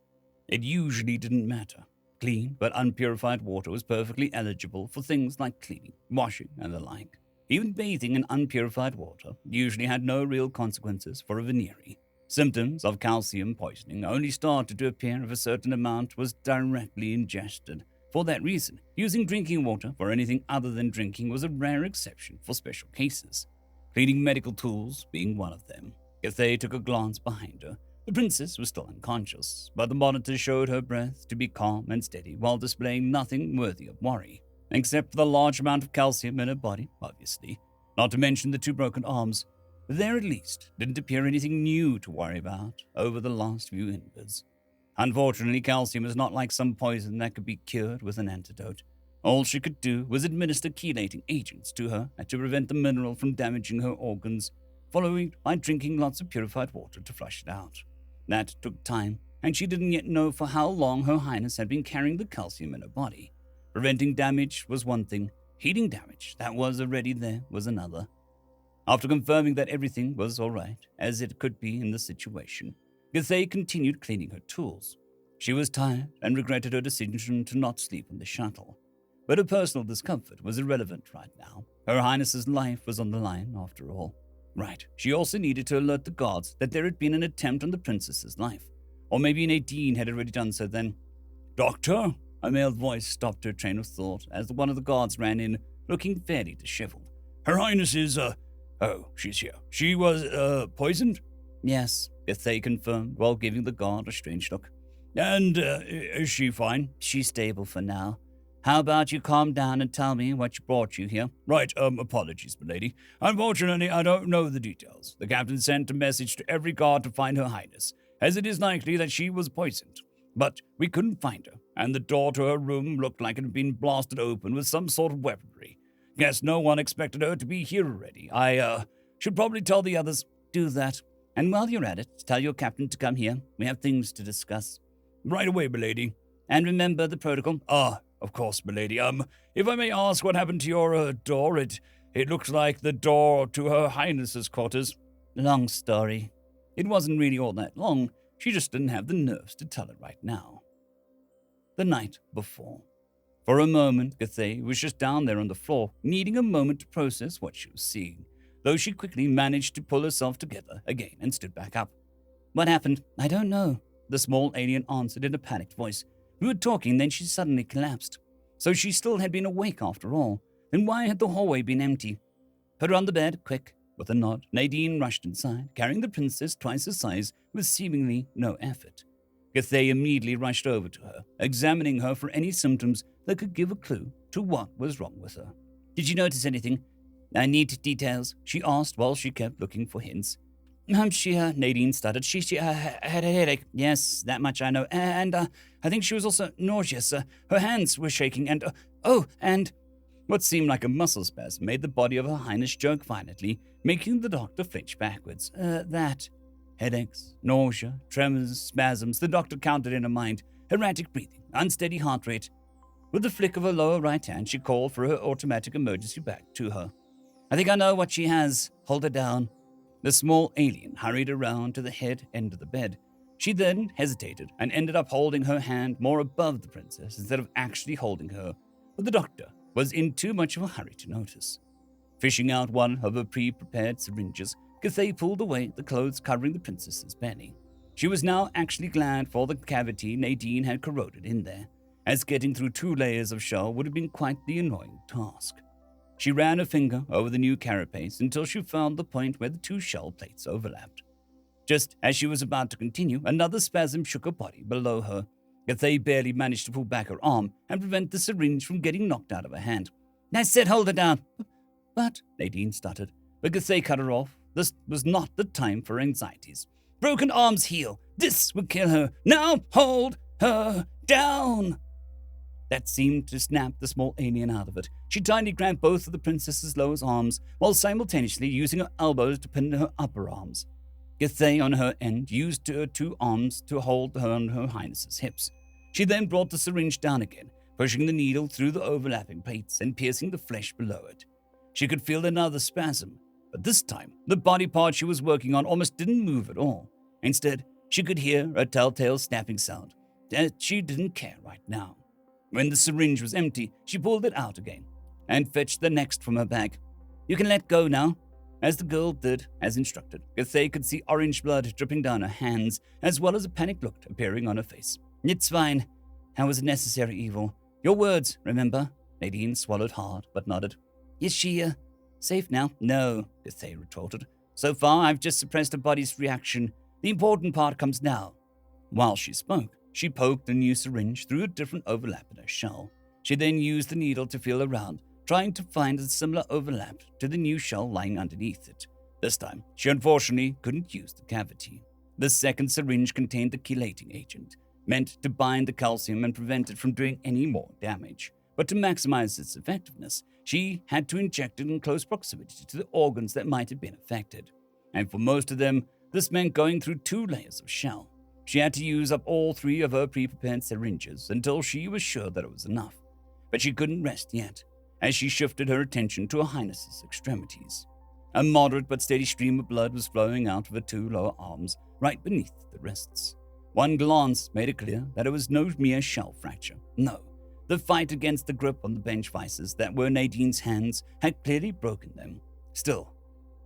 B: It usually didn't matter. Clean but unpurified water was perfectly eligible for things like cleaning, washing, and the like. Even bathing in unpurified water usually had no real consequences for a venereal. Symptoms of calcium poisoning only started to appear if a certain amount was directly ingested. For that reason, using drinking water for anything other than drinking was a rare exception for special cases. Cleaning medical tools being one of them. Cathay took a glance behind her. The princess was still unconscious, but the monitor showed her breath to be calm and steady while displaying nothing worthy of worry, except for the large amount of calcium in her body, obviously, not to mention the 2 broken arms. There at least didn't appear anything new to worry about over the last few invalids. Unfortunately, calcium is not like some poison that could be cured with an antidote. All she could do was administer chelating agents to her to prevent the mineral from damaging her organs, followed by drinking lots of purified water to flush it out. That took time, and she didn't yet know for how long Her Highness had been carrying the calcium in her body. Preventing damage was one thing, healing damage that was already there was another. After confirming that everything was all right, as it could be in the situation, Cathay continued cleaning her tools. She was tired and regretted her decision to not sleep on the shuttle. But her personal discomfort was irrelevant right now. Her Highness's life was on the line, after all. Right, she also needed to alert the guards that there had been an attempt on the princess's life. Or maybe Nadine had already done so then. "Doctor?" A male voice stopped her train of thought as one of the guards ran in, looking fairly disheveled. "Her Highness is, Oh, she's here. She was, poisoned?" "Yes," Cathay confirmed while giving the guard a strange look. "And, is she fine?" "She's stable for now. How about you calm down and tell me what brought you here?" "Right, apologies, milady. Unfortunately, I don't know the details. The captain sent a message to every guard to find Her Highness, as it is likely that she was poisoned. But we couldn't find her, and the door to her room looked like it had been blasted open with some sort of weaponry. Guess no one expected her to be here already. I, should probably tell the others." "Do that. And while you're at it, tell your captain to come here. We have things to discuss." "Right away, milady." "And remember the protocol." Of course, milady. If I may ask what happened to your, door? It looked like the door to Her Highness's quarters." "Long story. It wasn't really all that long. She just didn't have the nerves to tell it right now." The night before. For a moment, Cathay was just down there on the floor, needing a moment to process what she was seeing, though she quickly managed to pull herself together again and stood back up. "What happened?" "I don't know," the small alien answered in a panicked voice. "We were talking, then she suddenly collapsed. So she still had been awake after all. Then why had the hallway been empty?" "Put her on the bed, quick." With a nod, Nadine rushed inside, carrying the princess twice her size with seemingly no effort. Cathay immediately rushed over to her, examining her for any symptoms that could give a clue to what was wrong with her. "Did you notice anything?" "I need details," she asked while she kept looking for hints. Nadine stuttered. She had a headache. "Yes, that much I know. And, I think she was also nauseous. Her hands were shaking and, and..." What seemed like a muscle spasm made the body of Her Highness jerk violently, making the doctor flinch backwards. That. Headaches, nausea, tremors, spasms, the doctor counted in her mind. Erratic breathing, unsteady heart rate. With a flick of her lower right hand, she called for her automatic emergency bag to her. "I think I know what she has. Hold her down." The small alien hurried around to the head end of the bed. She then hesitated and ended up holding her hand more above the princess instead of actually holding her, but the doctor was in too much of a hurry to notice. Fishing out one of her pre-prepared syringes, Cathay pulled away the clothes covering the princess's belly. She was now actually glad for the cavity Nadine had corroded in there, as getting through 2 layers of shell would have been quite the annoying task. She ran her finger over the new carapace until she found the point where the 2 shell plates overlapped. Just as she was about to continue, another spasm shook her body below her. Cathay barely managed to pull back her arm and prevent the syringe from getting knocked out of her hand. "I said hold her down." "But," Nadine stuttered, but Gathai cut her off. This was not the time for anxieties. Broken arms heal. This would kill her. Now hold her down. That seemed to snap the small alien out of it. She tightly grabbed both of the princess's lower arms, while simultaneously using her elbows to pin her upper arms. Gathai, on her end, used her 2 arms to hold her on her highness's hips. She then brought the syringe down again, pushing the needle through the overlapping plates and piercing the flesh below it. She could feel another spasm, but this time, the body part she was working on almost didn't move at all. Instead, she could hear a telltale snapping sound. She didn't care right now. When the syringe was empty, she pulled it out again and fetched the next from her bag. You can let go now. As the girl did as instructed, Gathai could see orange blood dripping down her hands, as well as a panicked look appearing on her face. It's fine. That was a necessary evil. Your words, remember? Nadine swallowed hard, but nodded. Is she, safe now? No, Gathai retorted. So far, I've just suppressed her body's reaction. The important part comes now. While she spoke, she poked a new syringe through a different overlap in her shell. She then used the needle to feel around, trying to find a similar overlap to the new shell lying underneath it. This time, she unfortunately couldn't use the cavity. The second syringe contained the chelating agent, meant to bind the calcium and prevent it from doing any more damage. But to maximize its effectiveness, she had to inject it in close proximity to the organs that might have been affected. And for most of them, this meant going through 2 layers of shell. She had to use up all 3 of her pre-prepared syringes until she was sure that it was enough. But she couldn't rest yet, as she shifted her attention to her highness's extremities. A moderate but steady stream of blood was flowing out of her 2 lower arms, right beneath the wrists. One glance made it clear that it was no mere shell fracture. No, the fight against the grip on the bench vices that were Nadine's hands had clearly broken them. Still,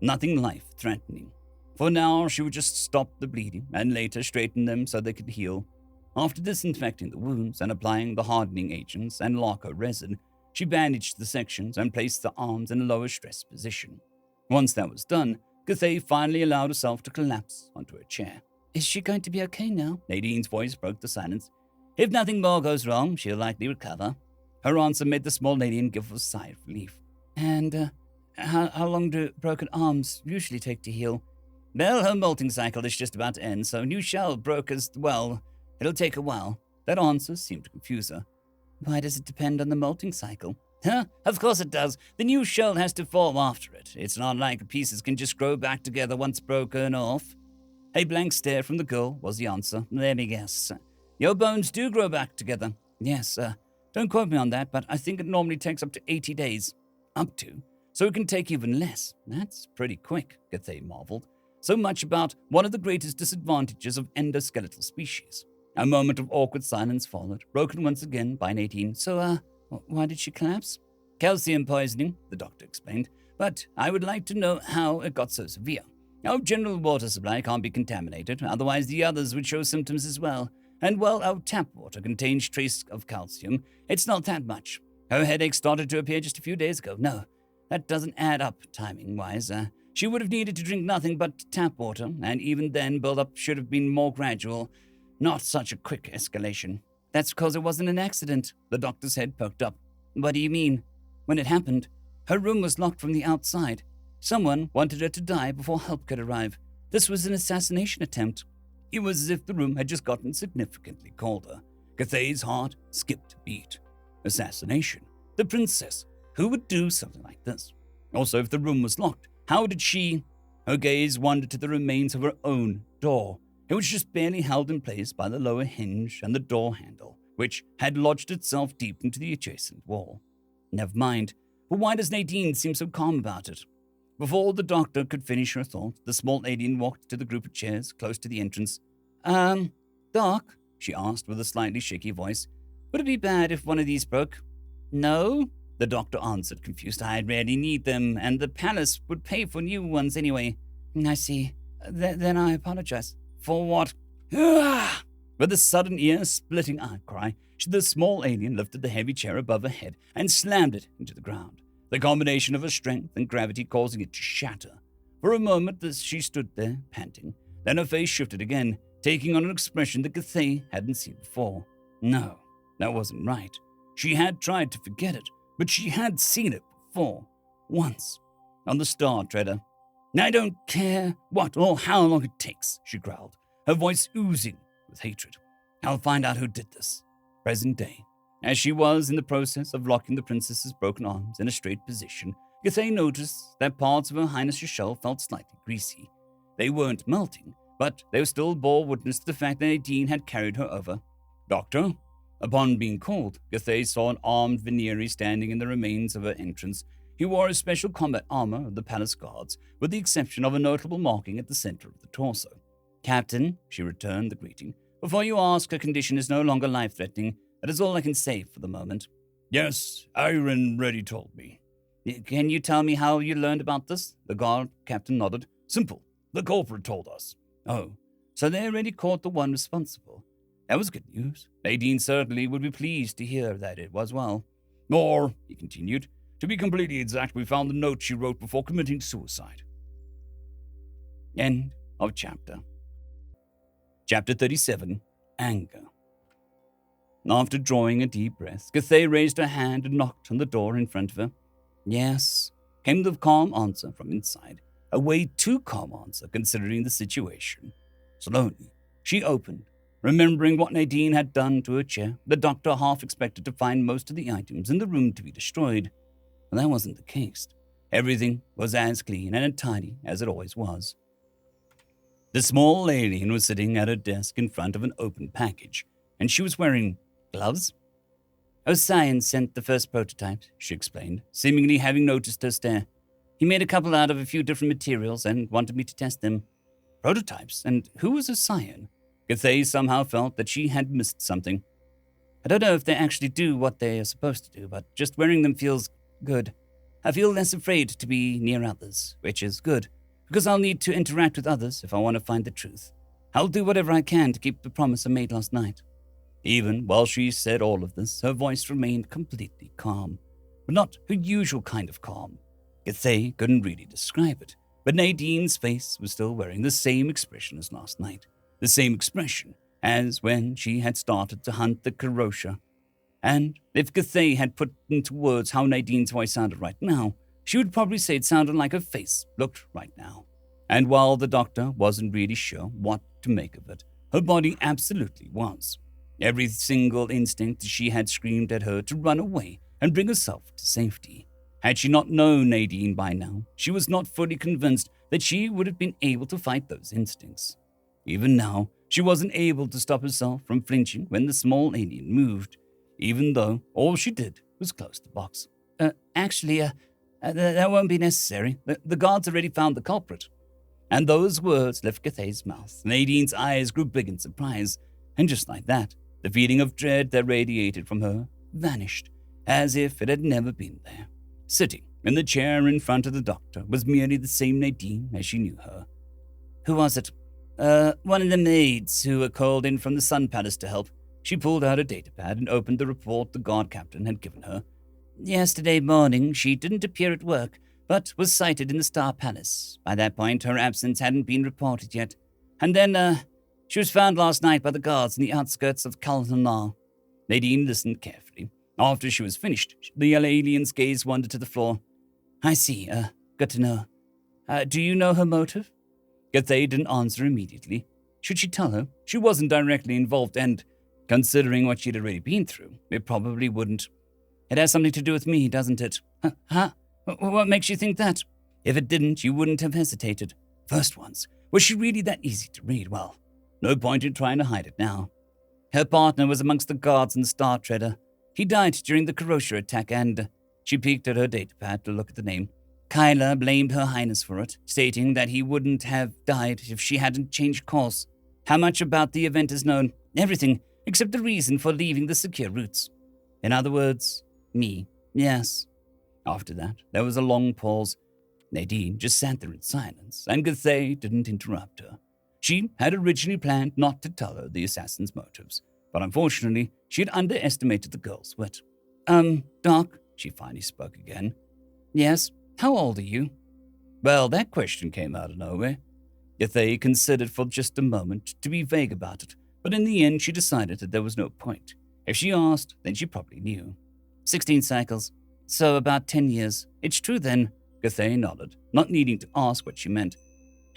B: nothing life-threatening. For now, she would just stop the bleeding and later straighten them so they could heal. After disinfecting the wounds and applying the hardening agents and lacquer resin, she bandaged the sections and placed the arms in a lower stress position. Once that was done, Gathai finally allowed herself to collapse onto a chair. Is she going to be okay now? Nadine's voice broke the silence. If nothing more goes wrong, she'll likely recover. Her answer made the small alien give a sigh of relief. And, how long do broken arms usually take to heal? Well, her molting cycle is just about to end, so new shell broke as well. It'll take a while. That answer seemed to confuse her. Why does it depend on the molting cycle? Of course it does. The new shell has to form after it. It's not like the pieces can just grow back together once broken off. A blank stare from the girl was the answer. Let me guess. Your bones do grow back together. Yes, don't quote me on that, but I think it normally takes up to 80 days. Up to? So it can take even less. That's pretty quick, Gathai marveled. So much about one of the greatest disadvantages of endoskeletal species. A moment of awkward silence followed, broken once again by Nadine. So, why did she collapse? Calcium poisoning, the doctor explained, but I would like to know how it got so severe. Our general water supply can't be contaminated, otherwise the others would show symptoms as well. And while our tap water contains trace of calcium, it's not that much. Her headache started to appear just a few days ago. No, that doesn't add up timing-wise. She would have needed to drink nothing but tap water, and even then build-up should have been more gradual, not such a quick escalation. That's because it wasn't an accident. The doctor's head poked up. What do you mean? When it happened, her room was locked from the outside. Someone wanted her to die before help could arrive. This was an assassination attempt. It was as if the room had just gotten significantly colder. Gathai's heart skipped a beat. Assassination? The princess? Who would do something like this? Also, if the room was locked, how did she... Her gaze wandered to the remains of her own door. It was just barely held in place by the lower hinge and the door handle, which had lodged itself deep into the adjacent wall. Never mind, but why does Nadine seem so calm about it? Before the doctor could finish her thought, the small alien walked to the group of chairs close to the entrance. Doc, she asked with a slightly shaky voice, would it be bad if one of these broke? No, the doctor answered, confused. I'd rarely need them, and the palace would pay for new ones anyway. I see. Then I apologize. For what? With a sudden ear-splitting outcry, the small alien lifted the heavy chair above her head and slammed it into the ground, the combination of her strength and gravity causing it to shatter. For a moment, she stood there, panting. Then her face shifted again, taking on an expression that Gathai hadn't seen before. No, that wasn't right. She had tried to forget it, but she had seen it before. Once. on the Star Treader. I don't care what or how long it takes, she growled, her voice oozing with hatred. I'll find out who did this. Present day. As she was in the process of locking the princess's broken arms in a straight position, Githey noticed that parts of her highness's shell felt slightly greasy. They weren't melting, but they still bore witness to the fact that Nadine had carried her over. Doctor? Upon being called, Githey saw an armed Veneeri standing in the remains of her entrance. He wore a special combat armor of the palace guards, with the exception of a notable marking at the center of the torso. Captain, she returned the greeting. Before you ask, her condition is no longer life-threatening. That is all I can say for the moment.
C: Yes, HenryTheRed told me.
B: Can you tell me how you learned about this? The guard captain nodded.
C: Simple. The culprit told us.
B: Oh, so they already caught the one responsible. That was good news. Nadine certainly would be pleased to hear that it was well.
C: Or, he continued, to be completely exact, we found the note she wrote before committing suicide.
B: End of chapter. Chapter 37, Anger. After drawing a deep breath, Githey raised her hand and knocked on the door in front of her. Yes, came the calm answer from inside, a way too calm answer considering the situation. Slowly, she opened, remembering what Nadine had done to her chair. The doctor half expected to find most of the items in the room to be destroyed. But that wasn't the case. Everything was as clean and tidy as it always was. The small alien was sitting at her desk in front of an open package, and she was wearing gloves? Oscion sent the first prototypes, she explained, seemingly having noticed her stare. He made a couple out of a few different materials and wanted me to test them. Prototypes? And who was Oscion? Githey somehow felt that she had missed something. I don't know if they actually do what they are supposed to do, but just wearing them feels good. I feel less afraid to be near others, which is good, because I'll need to interact with others if I want to find the truth. I'll do whatever I can to keep the promise I made last night. Even while she said all of this, her voice remained completely calm, but not her usual kind of calm. Githey couldn't really describe it, but Nadine's face was still wearing the same expression as last night, the same expression as when she had started to hunt the Karosha. And if Githey had put into words how Nadine's voice sounded right now, she would probably say it sounded like her face looked right now. And while the doctor wasn't really sure what to make of it, her body absolutely was. Every single instinct she had screamed at her to run away and bring herself to safety. Had she not known Nadine by now, she was not fully convinced that she would have been able to fight those instincts. Even now, she wasn't able to stop herself from flinching when the small alien moved, even though all she did was close the box. That won't be necessary. The guards already found the culprit. And those words left Githey's mouth. Nadine's eyes grew big in surprise, and just like that, the feeling of dread that radiated from her vanished, as if it had never been there. Sitting in the chair in front of the doctor was merely the same Nadine as she knew her. Who was it? One of the maids who were called in from the Sun Palace to help. She pulled out a datapad and opened the report the guard captain had given her. Yesterday morning, she didn't appear at work, but was sighted in the Star Palace. By that point, her absence hadn't been reported yet. And then, she was found last night by the guards in the outskirts of Kalhanar. Nadine listened carefully. After she was finished, the alien's gaze wandered to the floor. I see, good to know. Do you know her motive? Githey didn't answer immediately. Should she tell her? She wasn't directly involved, and considering what she'd already been through, it probably wouldn't. It has something to do with me, doesn't it? Huh? What makes you think that? If it didn't, you wouldn't have hesitated. First once, was she really that easy to read? Well, no point in trying to hide it now. Her partner was amongst the guards in the Star Treader. He died during the Karosha attack, and she peeked at her datapad to look at the name. Kyla blamed Her Highness for it, stating that he wouldn't have died if she hadn't changed course. How much about the event is known? Everything, except the reason for leaving the secure routes. In other words, me. Yes. After that, there was a long pause. Nadine just sat there in silence, and Githey didn't interrupt her. She had originally planned not to tell her the assassin's motives, but unfortunately, she had underestimated the girl's wit. Doc, she finally spoke again. Yes, how old are you? Well, that question came out of nowhere. Githey considered for just a moment to be vague about it, but in the end she decided that there was no point. If she asked, then she probably knew. 16 cycles. So about 10 years. It's true then. Gathé nodded, not needing to ask what she meant.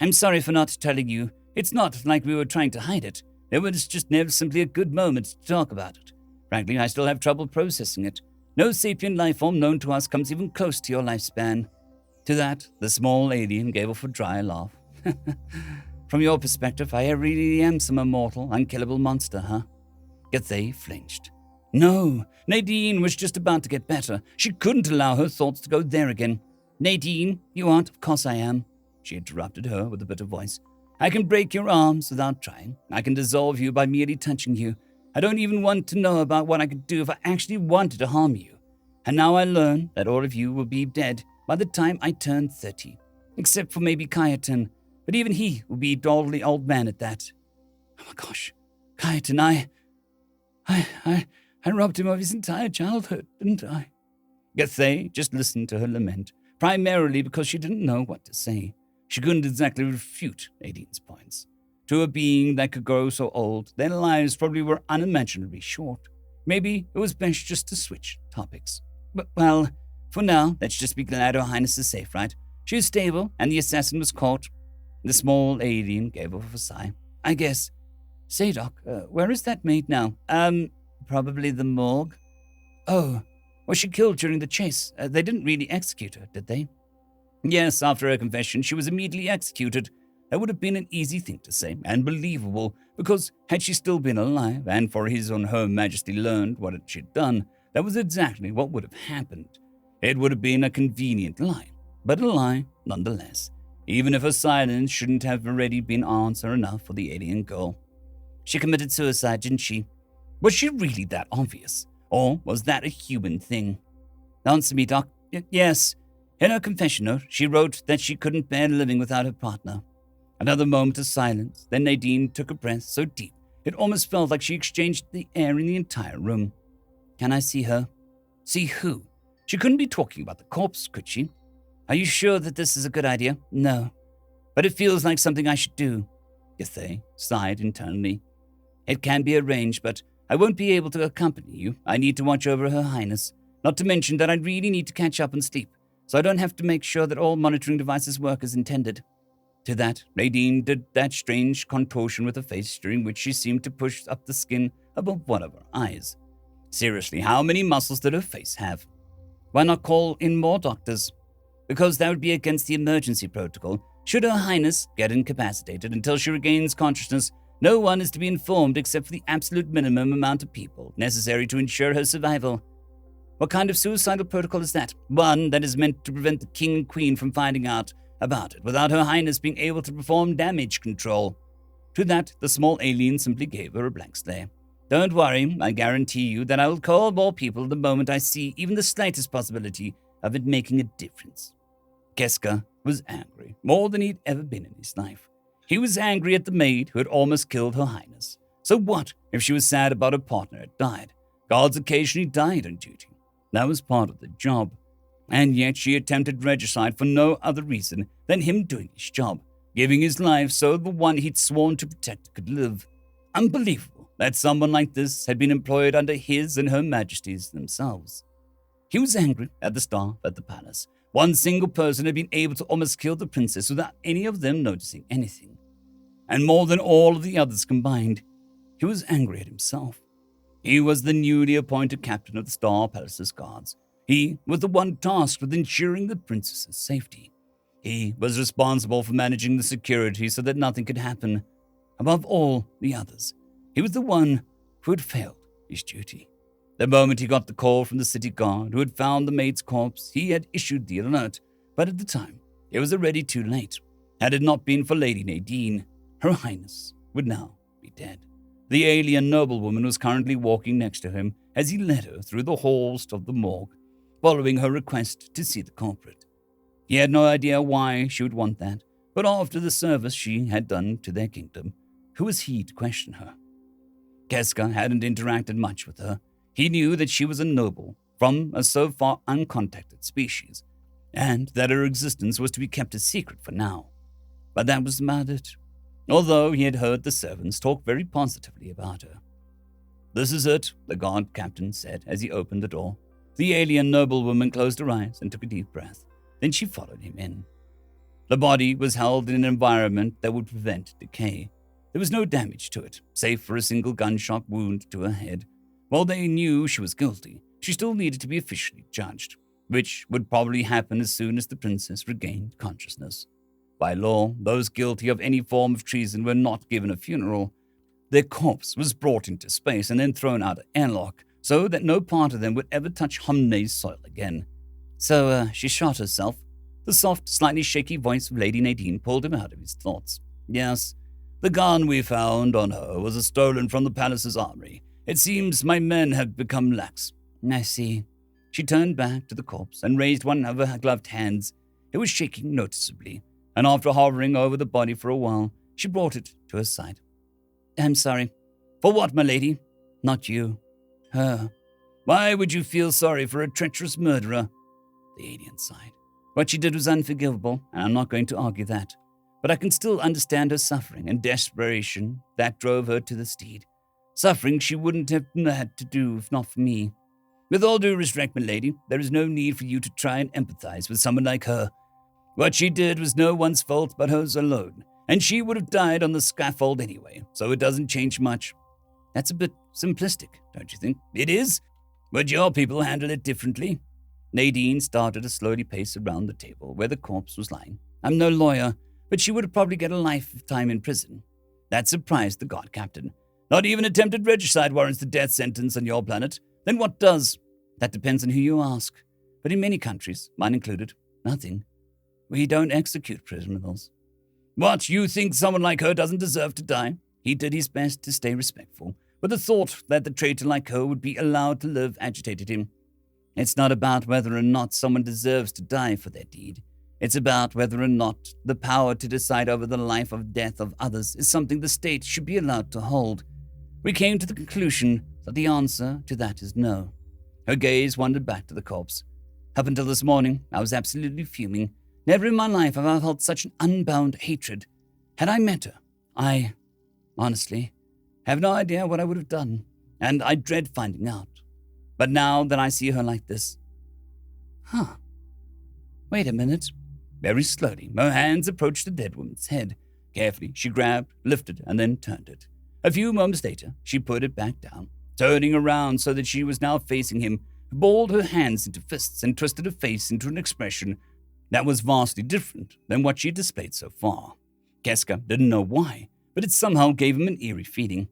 B: I'm sorry for not telling you. It's not like we were trying to hide it. It was just never simply a good moment to talk about it. Frankly, I still have trouble processing it. No sapient life form known to us comes even close to your lifespan. To that, the small alien gave off a dry laugh. From your perspective, I really am some immortal, unkillable monster, huh? Gathé flinched. No, Nadine was just about to get better. She couldn't allow her thoughts to go there again. Nadine, you aren't, of course I am. She interrupted her with a bitter voice. I can break your arms without trying. I can dissolve you by merely touching you. I don't even want to know about what I could do if I actually wanted to harm you. And now I learn that all of you will be dead by the time I turn 30. Except for maybe Kayaton. But even he will be a dolly old man at that. Oh my gosh. Kayaton, I robbed him of his entire childhood, didn't I? Gathé just listened to her lament, primarily because she didn't know what to say. She couldn't exactly refute Nadine's points. To a being that could grow so old, their lives probably were unimaginably short. Maybe it was best just to switch topics. But, well, for now, let's just be glad Her Highness is safe, right? She is stable, and the assassin was caught. The small alien gave off a sigh. I guess. Say, Doc, where is that maid now? Probably the morgue. Oh, was she killed during the chase? They didn't really execute her, did they? Yes, after her confession, she was immediately executed. That would have been an easy thing to say, and believable, because had she still been alive, and for His or Her Majesty learned what she'd done, that was exactly what would have happened. It would have been a convenient lie, but a lie nonetheless, even if her silence shouldn't have already been answer enough for the alien girl. She committed suicide, didn't she? Was she really that obvious? Or was that a human thing? Answer me, Doc. Yes. In her confession note, she wrote that she couldn't bear living without her partner. Another moment of silence, then Nadine took a breath so deep it almost felt like she exchanged the air in the entire room. Can I see her? See who? She couldn't be talking about the corpse, could she? Are you sure that this is a good idea? No. But it feels like something I should do. Gathé sighed internally. It can be arranged, but I won't be able to accompany you. I need to watch over Her Highness. Not to mention that I really need to catch up and sleep, so I don't have to make sure that all monitoring devices work as intended. To that, Nadine did that strange contortion with her face during which she seemed to push up the skin above one of her eyes. Seriously, how many muscles did her face have? Why not call in more doctors? Because that would be against the emergency protocol. Should Her Highness get incapacitated until she regains consciousness, no one is to be informed except for the absolute minimum amount of people necessary to ensure her survival. What kind of suicidal protocol is that? One that is meant to prevent the king and queen from finding out about it without Her Highness being able to perform damage control. To that, the small alien simply gave her a blank stare. Don't worry, I guarantee you that I will call more people the moment I see even the slightest possibility of it making a difference. Keska was angry, more than he'd ever been in his life. He was angry at the maid who had almost killed Her Highness. So what if she was sad about her partner had died? Guards occasionally died on duty. That was part of the job. And yet she attempted regicide for no other reason than him doing his job, giving his life so the one he'd sworn to protect could live. Unbelievable that someone like this had been employed under His and Her Majesties themselves. He was angry at the staff at the palace. One single person had been able to almost kill the princess without any of them noticing anything. And more than all of the others combined, he was angry at himself. He was the newly appointed captain of the Star Palace's guards. He was the one tasked with ensuring the princess's safety. He was responsible for managing the security so that nothing could happen. Above all the others, he was the one who had failed his duty. The moment he got the call from the city guard who had found the maid's corpse, he had issued the alert, but at the time, it was already too late. Had it not been for Lady Nadine, Her Highness would now be dead. The alien noblewoman was currently walking next to him as he led her through the halls of the morgue, following her request to see the culprit. He had no idea why she would want that, but after the service she had done to their kingdom, who was he to question her? Keska hadn't interacted much with her. He knew that she was a noble from a so far uncontacted species, and that her existence was to be kept a secret for now. But that was about it, although he had heard the servants talk very positively about her. This is it, the guard captain said as he opened the door. The alien noblewoman closed her eyes and took a deep breath. Then she followed him in. The body was held in an environment that would prevent decay. There was no damage to it, save for a single gunshot wound to her head. While they knew she was guilty, she still needed to be officially judged, which would probably happen as soon as the princess regained consciousness. By law, those guilty of any form of treason were not given a funeral. Their corpse was brought into space and then thrown out of airlock, so that no part of them would ever touch Humney's soil again. So, she shot herself. The soft, slightly shaky voice of Lady Nadine pulled him out of his thoughts. Yes, the gun we found on her was stolen from the palace's armory. It seems my men have become lax. I see. She turned back to the corpse and raised one of her gloved hands. It was shaking noticeably, and after hovering over the body for a while, she brought it to her side. I'm sorry. For what, my lady? Not you. Her. Why would you feel sorry for a treacherous murderer? The alien sighed. What she did was unforgivable, and I'm not going to argue that. But I can still understand her suffering and desperation that drove her to the steed. Suffering she wouldn't have had to do if not for me. With all due respect, my lady, there is no need for you to try and empathize with someone like her. What she did was no one's fault but hers alone, and she would have died on the scaffold anyway, so it doesn't change much. That's a bit simplistic, don't you think? It is? Would your people handle it differently? Nadine started to slowly pace around the table where the corpse was lying. I'm no lawyer, but she would probably get a lifetime in prison. That surprised the guard captain. Not even attempted regicide warrants the death sentence on your planet. Then what does? That depends on who you ask. But in many countries, mine included, nothing. We don't execute criminals. What, you think someone like her doesn't deserve to die? He did his best to stay respectful, but the thought that the traitor like her would be allowed to live agitated him. It's not about whether or not someone deserves to die for their deed. It's about whether or not the power to decide over the life or death of others is something the state should be allowed to hold. We came to the conclusion that the answer to that is no. Her gaze wandered back to the corpse. Up until this morning, I was absolutely fuming. Never in my life have I felt such an unbound hatred. Had I met her, I, honestly, have no idea what I would have done, and I dread finding out. But now that I see her like this... Wait a minute. Very slowly, her hands approached the dead woman's head. Carefully, she grabbed, lifted, and then turned it. A few moments later, she put it back down, turning around so that she was now facing him, balled her hands into fists, and twisted her face into an expression that was vastly different than what she had displayed so far. Keska didn't know why, but it somehow gave him an eerie feeling.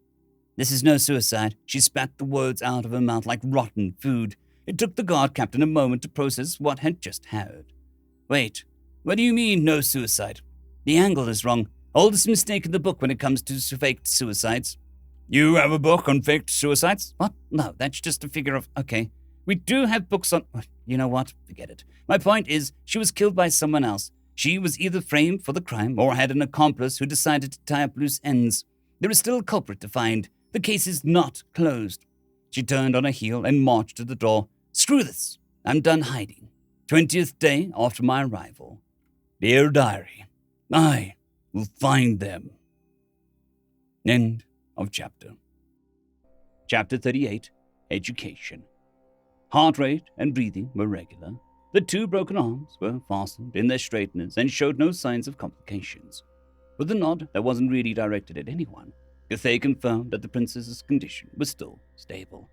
B: This is no suicide. She spat the words out of her mouth like rotten food. It took the guard captain a moment to process what had just heard. Wait, what do you mean, no suicide? The angle is wrong. Oldest mistake in the book when it comes to faked suicides. You have a book on faked suicides? What? No, that's just a figure of... Okay. We do have books on... You know what? Forget it. My point is, she was killed by someone else. She was either framed for the crime or had an accomplice who decided to tie up loose ends. There is still a culprit to find. The case is not closed. She turned on her heel and marched to the door. Screw this. I'm done hiding. 20th day after my arrival. Dear diary, I will find them. End of chapter. Chapter 38, Education. Heart rate and breathing were regular. The two broken arms were fastened in their straighteners and showed no signs of complications. With a nod that wasn't really directed at anyone, Githey confirmed that the princess's condition was still stable.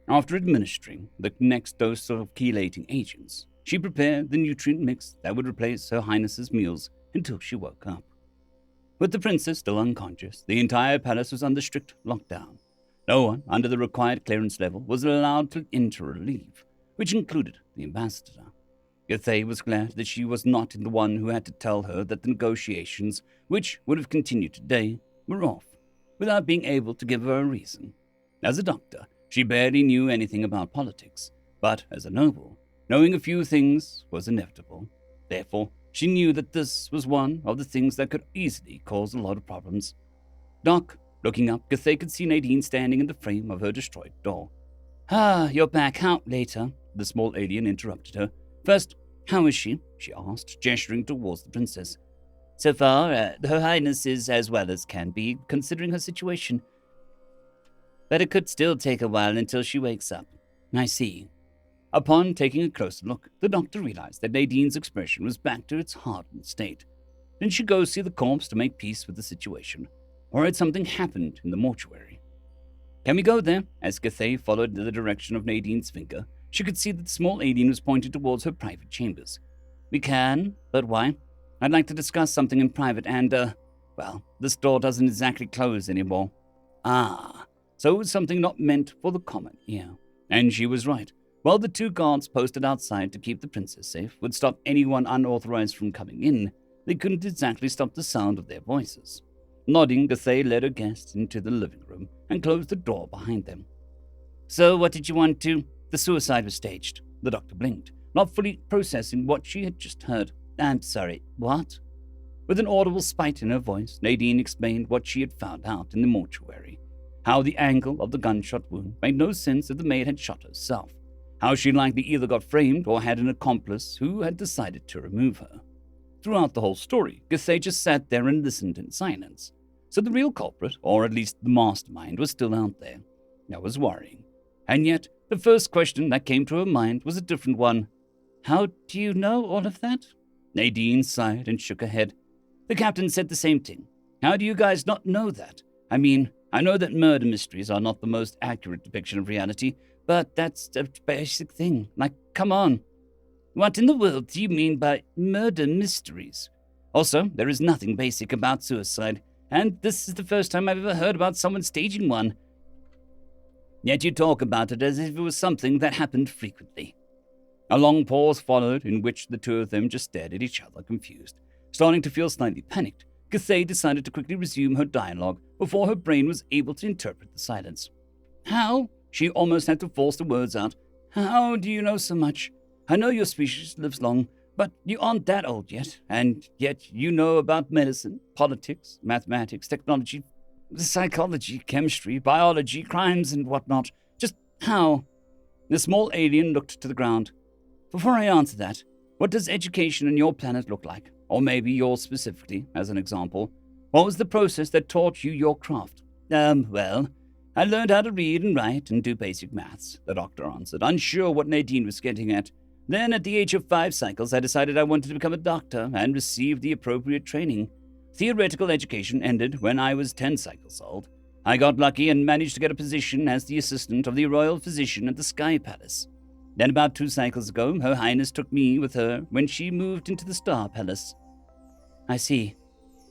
B: After administering the next dose of chelating agents, she prepared the nutrient mix that would replace Her Highness's meals until she woke up. With the princess still unconscious, the entire palace was under strict lockdown. No one under the required clearance level was allowed to enter or leave, which included the ambassador. Githey was glad that she was not the one who had to tell her that the negotiations, which would have continued today, were off, without being able to give her a reason. As a doctor, she barely knew anything about politics, but as a noble, knowing a few things was inevitable. Therefore, she knew that this was one of the things that could easily cause a lot of problems. Doc, looking up, Githey could see Nadine standing in the frame of her destroyed door. You're back out later, the small alien interrupted her. First, how is she? She asked, gesturing towards the princess. So far, Her Highness is as well as can be, considering her situation. But it could still take a while until she wakes up. I see. Upon taking a closer look, the doctor realized that Nadine's expression was back to its hardened state. Didn't she go see the corpse to make peace with the situation? Or had something happened in the mortuary? Can we go there? As Cathay followed the direction of Nadine's finger, she could see that the small alien was pointing towards her private chambers. We can, but why? I'd like to discuss something in private and, well, this door doesn't exactly close anymore. Ah, so it was something not meant for the common ear. And she was right. While the 2 guards posted outside to keep the princess safe would stop anyone unauthorized from coming in, they couldn't exactly stop the sound of their voices. Nodding, Cathay led her guests into the living room and closed the door behind them. So what did you want to? The suicide was staged. The doctor blinked, not fully processing what she had just heard. I'm sorry, what? With an audible spite in her voice, Nadine explained what she had found out in the mortuary. How the angle of the gunshot wound made no sense if the maid had shot herself. How she likely either got framed or had an accomplice who had decided to remove her. Throughout the whole story, Cathay just sat there and listened in silence. So the real culprit, or at least the mastermind, was still out there. That was worrying. And yet, the first question that came to her mind was a different one. How do you know all of that? Nadine sighed and shook her head. The captain said the same thing. How do you guys not know that? I mean, I know that murder mysteries are not the most accurate depiction of reality, but that's a basic thing. Like, come on. What in the world do you mean by murder mysteries? Also, there is nothing basic about suicide, and this is the first time I've ever heard about someone staging one. Yet you talk about it as if it was something that happened frequently. A long pause followed, in which the 2 of them just stared at each other, confused. Starting to feel slightly panicked, Cathay decided to quickly resume her dialogue before her brain was able to interpret the silence. How? She almost had to force the words out. How do you know so much? I know your species lives long, but you aren't that old yet, and yet you know about medicine, politics, mathematics, technology, psychology, chemistry, biology, crimes, and whatnot. Just how? The small alien looked to the ground. Before I answer that, what does education on your planet look like? Or maybe yours specifically, as an example. What was the process that taught you your craft? Well, I learned how to read and write and do basic maths, the doctor answered, unsure what Nadine was getting at. Then, at the age of 5 cycles, I decided I wanted to become a doctor and receive the appropriate training. Theoretical education ended when I was 10 cycles old. I got lucky and managed to get a position as the assistant of the royal physician at the Sky Palace. Then about 2 cycles ago, Her Highness took me with her when she moved into the Star Palace. I see.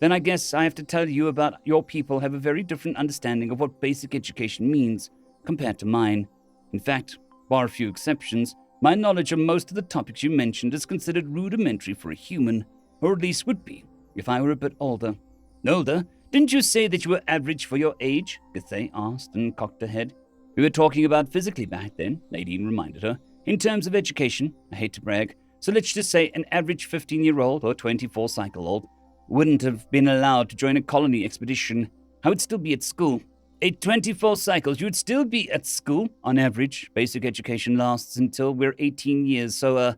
B: Then I guess I have to tell you about your people have a very different understanding of what basic education means compared to mine. In fact, bar a few exceptions, my knowledge of most of the topics you mentioned is considered rudimentary for a human, or at least would be, if I were a bit older. Older? Didn't you say that you were average for your age? Cathay asked and cocked her head. We were talking about physically back then, Nadine reminded her. In terms of education, I hate to brag, so let's just say an average 15-year-old or 24-cycle-old wouldn't have been allowed to join a colony expedition. I would still be at school. At 24 cycles, you would still be at school. On average, basic education lasts until we're 18 years, so,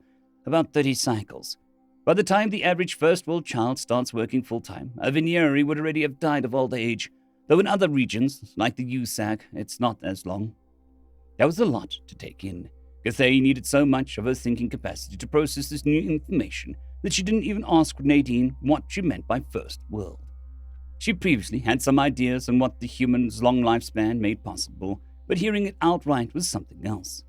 B: about 30 cycles. By the time the average first-world child starts working full-time, a Veneeri would already have died of old age, though in other regions, like the USAC, it's not as long. That was a lot to take in. Cathay needed so much of her thinking capacity to process this new information that she didn't even ask Nadine what she meant by first world. She previously had some ideas on what the human's long lifespan made possible, but hearing it outright was something else.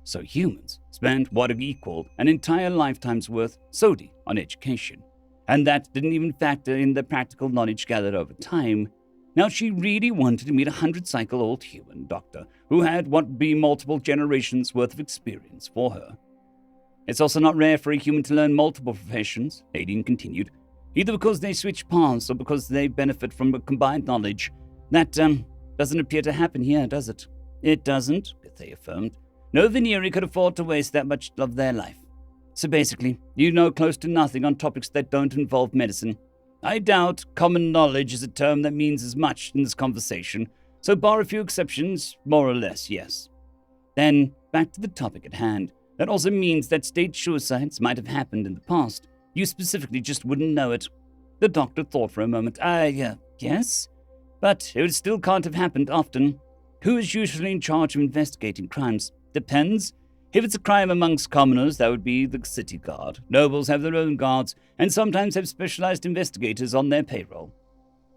B: So humans spent what equaled an entire lifetime's worth solely on education, and that didn't even factor in the practical knowledge gathered over time. Now she really wanted to meet a 100-cycle-old human doctor who had what would be multiple generations' worth of experience for her. It's also not rare for a human to learn multiple professions, Nadine continued, either because they switch paths or because they benefit from a combined knowledge. That, doesn't appear to happen here, does it? It doesn't, Cathay affirmed. No Veneeri could afford to waste that much of their life. So basically, you know close to nothing on topics that don't involve medicine. I doubt common knowledge is a term that means as much in this conversation, so bar a few exceptions, more or less, yes. Then, back to the topic at hand. That also means that state suicides might have happened in the past. You specifically just wouldn't know it. The doctor thought for a moment. Yes? But it still can't have happened often. Who is usually in charge of investigating crimes? Depends. If it's a crime amongst commoners, that would be the city guard. Nobles have their own guards, and sometimes have specialized investigators on their payroll,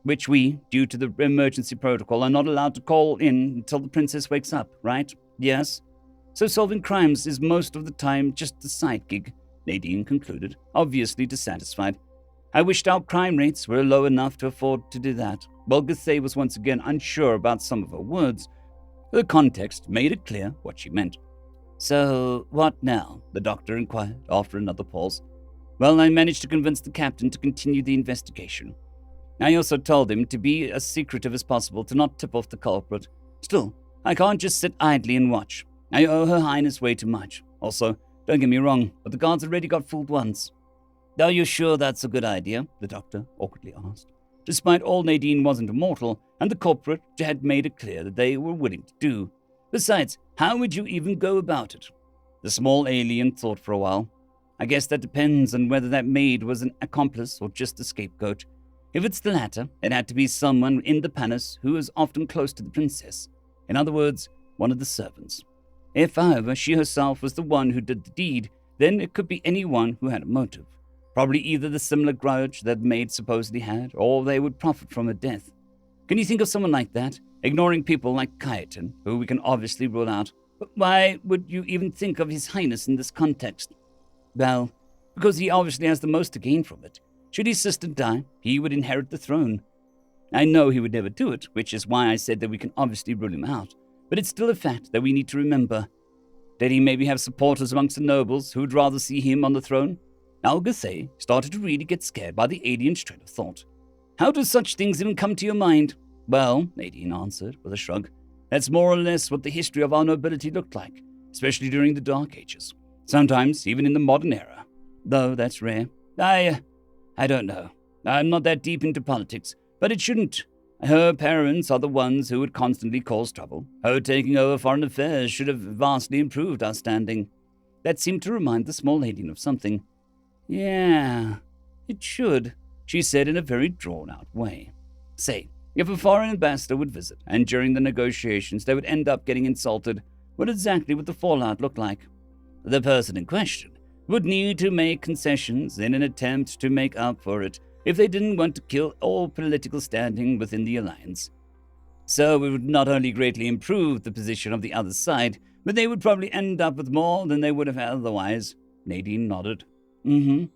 B: which we, due to the emergency protocol, are not allowed to call in until the princess wakes up, right? Yes? So solving crimes is most of the time just a side gig, Nadine concluded, obviously dissatisfied. I wished our crime rates were low enough to afford to do that. While Gathé was once again unsure about some of her words, the context made it clear what she meant. So, what now? The doctor inquired after another pause. Well, I managed to convince the captain to continue the investigation. I also told him to be as secretive as possible to not tip off the culprit. Still, I can't just sit idly and watch. I owe Her Highness way too much. Also, don't get me wrong, but the guards already got fooled once. Are you sure that's a good idea? The doctor awkwardly asked. Despite all, Nadine wasn't immortal, and the culprit had made it clear that they were willing to do. Besides, how would you even go about it? The small alien thought for a while. I guess that depends on whether that maid was an accomplice or just a scapegoat. If it's the latter, it had to be someone in the palace who was often close to the princess. In other words, one of the servants. If, however, she herself was the one who did the deed, then it could be anyone who had a motive. Probably either the similar grudge that the maid supposedly had, or they would profit from her death. Can you think of someone like that? Ignoring people like Kaiten, who we can obviously rule out. But why would you even think of His Highness in this context? Well, because he obviously has the most to gain from it. Should his sister die, he would inherit the throne. I know he would never do it, which is why I said that we can obviously rule him out. But it's still a fact that we need to remember. Did he maybe have supporters amongst the nobles who would rather see him on the throne? Now Gathé started to really get scared by the alien's train of thought. How do such things even come to your mind? Well, Nadine answered with a shrug. That's more or less what the history of our nobility looked like, especially during the Dark Ages. Sometimes even in the modern era. Though that's rare. I don't know. I'm not that deep into politics, but it shouldn't. Her parents are the ones who would constantly cause trouble. Her taking over foreign affairs should have vastly improved our standing. That seemed to remind the small alien of something. Yeah, it should, she said in a very drawn-out way. Say, if a foreign ambassador would visit, and during the negotiations they would end up getting insulted, what exactly would the fallout look like? The person in question would need to make concessions in an attempt to make up for it if they didn't want to kill all political standing within the alliance. So it would not only greatly improve the position of the other side, but they would probably end up with more than they would have otherwise. Nadine nodded. And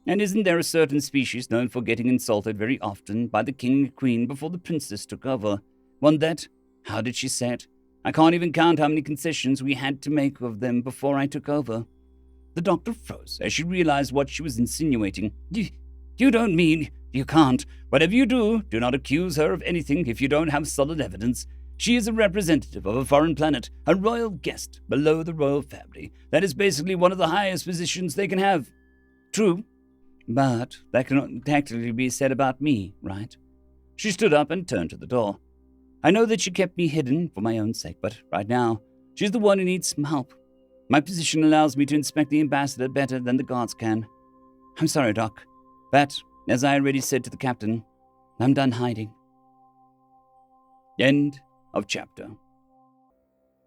B: isn't there a certain species known for getting insulted very often by the king and queen before the princess took over? One that, how did she say it? I can't even count how many concessions we had to make of them before I took over. The doctor froze as she realized what she was insinuating. You don't mean you can't. Whatever you do, do not accuse her of anything if you don't have solid evidence. She is a representative of a foreign planet, a royal guest below the royal family. That is basically one of the highest positions they can have. True, but that cannot technically be said about me, right? She stood up and turned to the door. I know that she kept me hidden for my own sake, but right now, she's the one who needs some help. My position allows me to inspect the ambassador better than the guards can. I'm sorry, Doc, but, as I already said to the captain, I'm done hiding. End of chapter.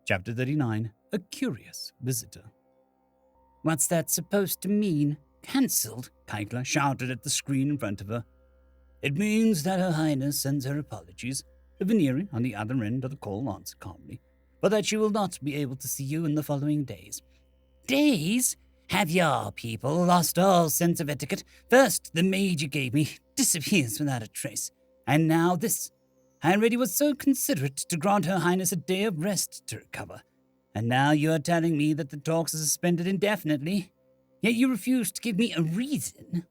A: Chapter 39, A Curious Visitor.
B: What's that supposed to mean? Cancelled?
A: Keitler shouted at the screen in front of her.
B: It means that Her Highness sends her apologies,
A: The Veneering on the other end of the call answered calmly,
B: but that she will not be able to see you in the following days. Days? Have your people lost all sense of etiquette? First, the maid you gave me disappears without a trace, and now this. I already was so considerate to grant Her Highness a day of rest to recover, and now you are telling me that the talks are suspended indefinitely, yet you refuse to give me a reason.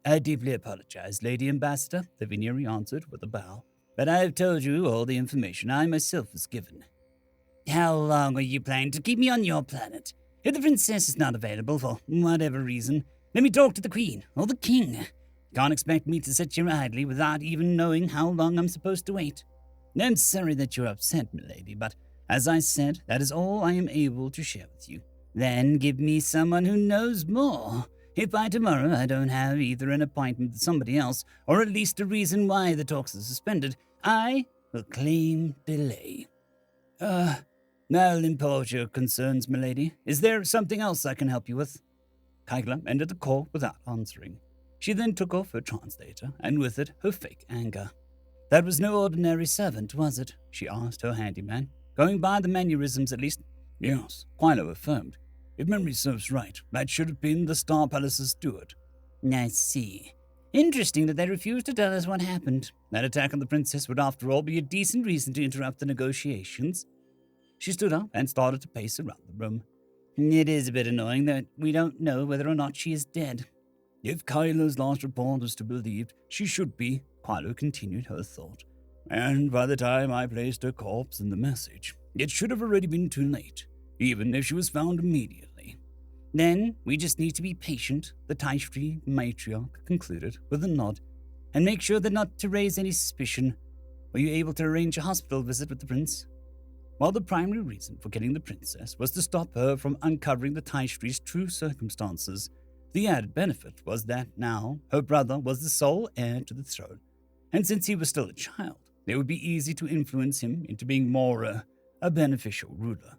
A: I deeply apologize, Lady Ambassador, the Veneering answered with a bow,
B: but I have told you all the information I myself was given. How long are you planning to keep me on your planet? If the princess is not available for whatever reason, let me talk to the queen or the king. You can't expect me to sit here idly without even knowing how long I'm supposed to wait. I'm sorry that you're upset, milady, but as I said, that is all I am able to share with you. Then give me someone who knows more. If by tomorrow I don't have either an appointment with somebody else, or at least a reason why the talks are suspended, I will claim delay. I'll impose your concerns, milady. Is there something else I can help you with? Kaikla entered the call without answering. She then took off her translator, and with it her fake anger. That was no ordinary servant, was it? She asked her handyman. Going by the mannerisms at least.
C: Yes, Quilo affirmed. If memory serves right, that should have been the Star Palace's steward.
B: I see. Interesting that they refused to tell us what happened. That attack on the princess would after all be a decent reason to interrupt the negotiations. She stood up and started to pace around the room. It is a bit annoying that we don't know whether or not she is dead.
C: If Kyla's last report was to be believed, she should be, Quilo continued her thought. And by the time I placed her corpse in the message, it should have already been too late, even if she was found immediately.
B: Then we just need to be patient, the Taishri matriarch concluded with a nod, and make sure that not to raise any suspicion. Were you able to arrange a hospital visit with the prince? While the primary reason for getting the princess was to stop her from uncovering the Taishri's true circumstances, the added benefit was that now her brother was the sole heir to the throne, and since he was still a child, it would be easy to influence him into being more a beneficial ruler.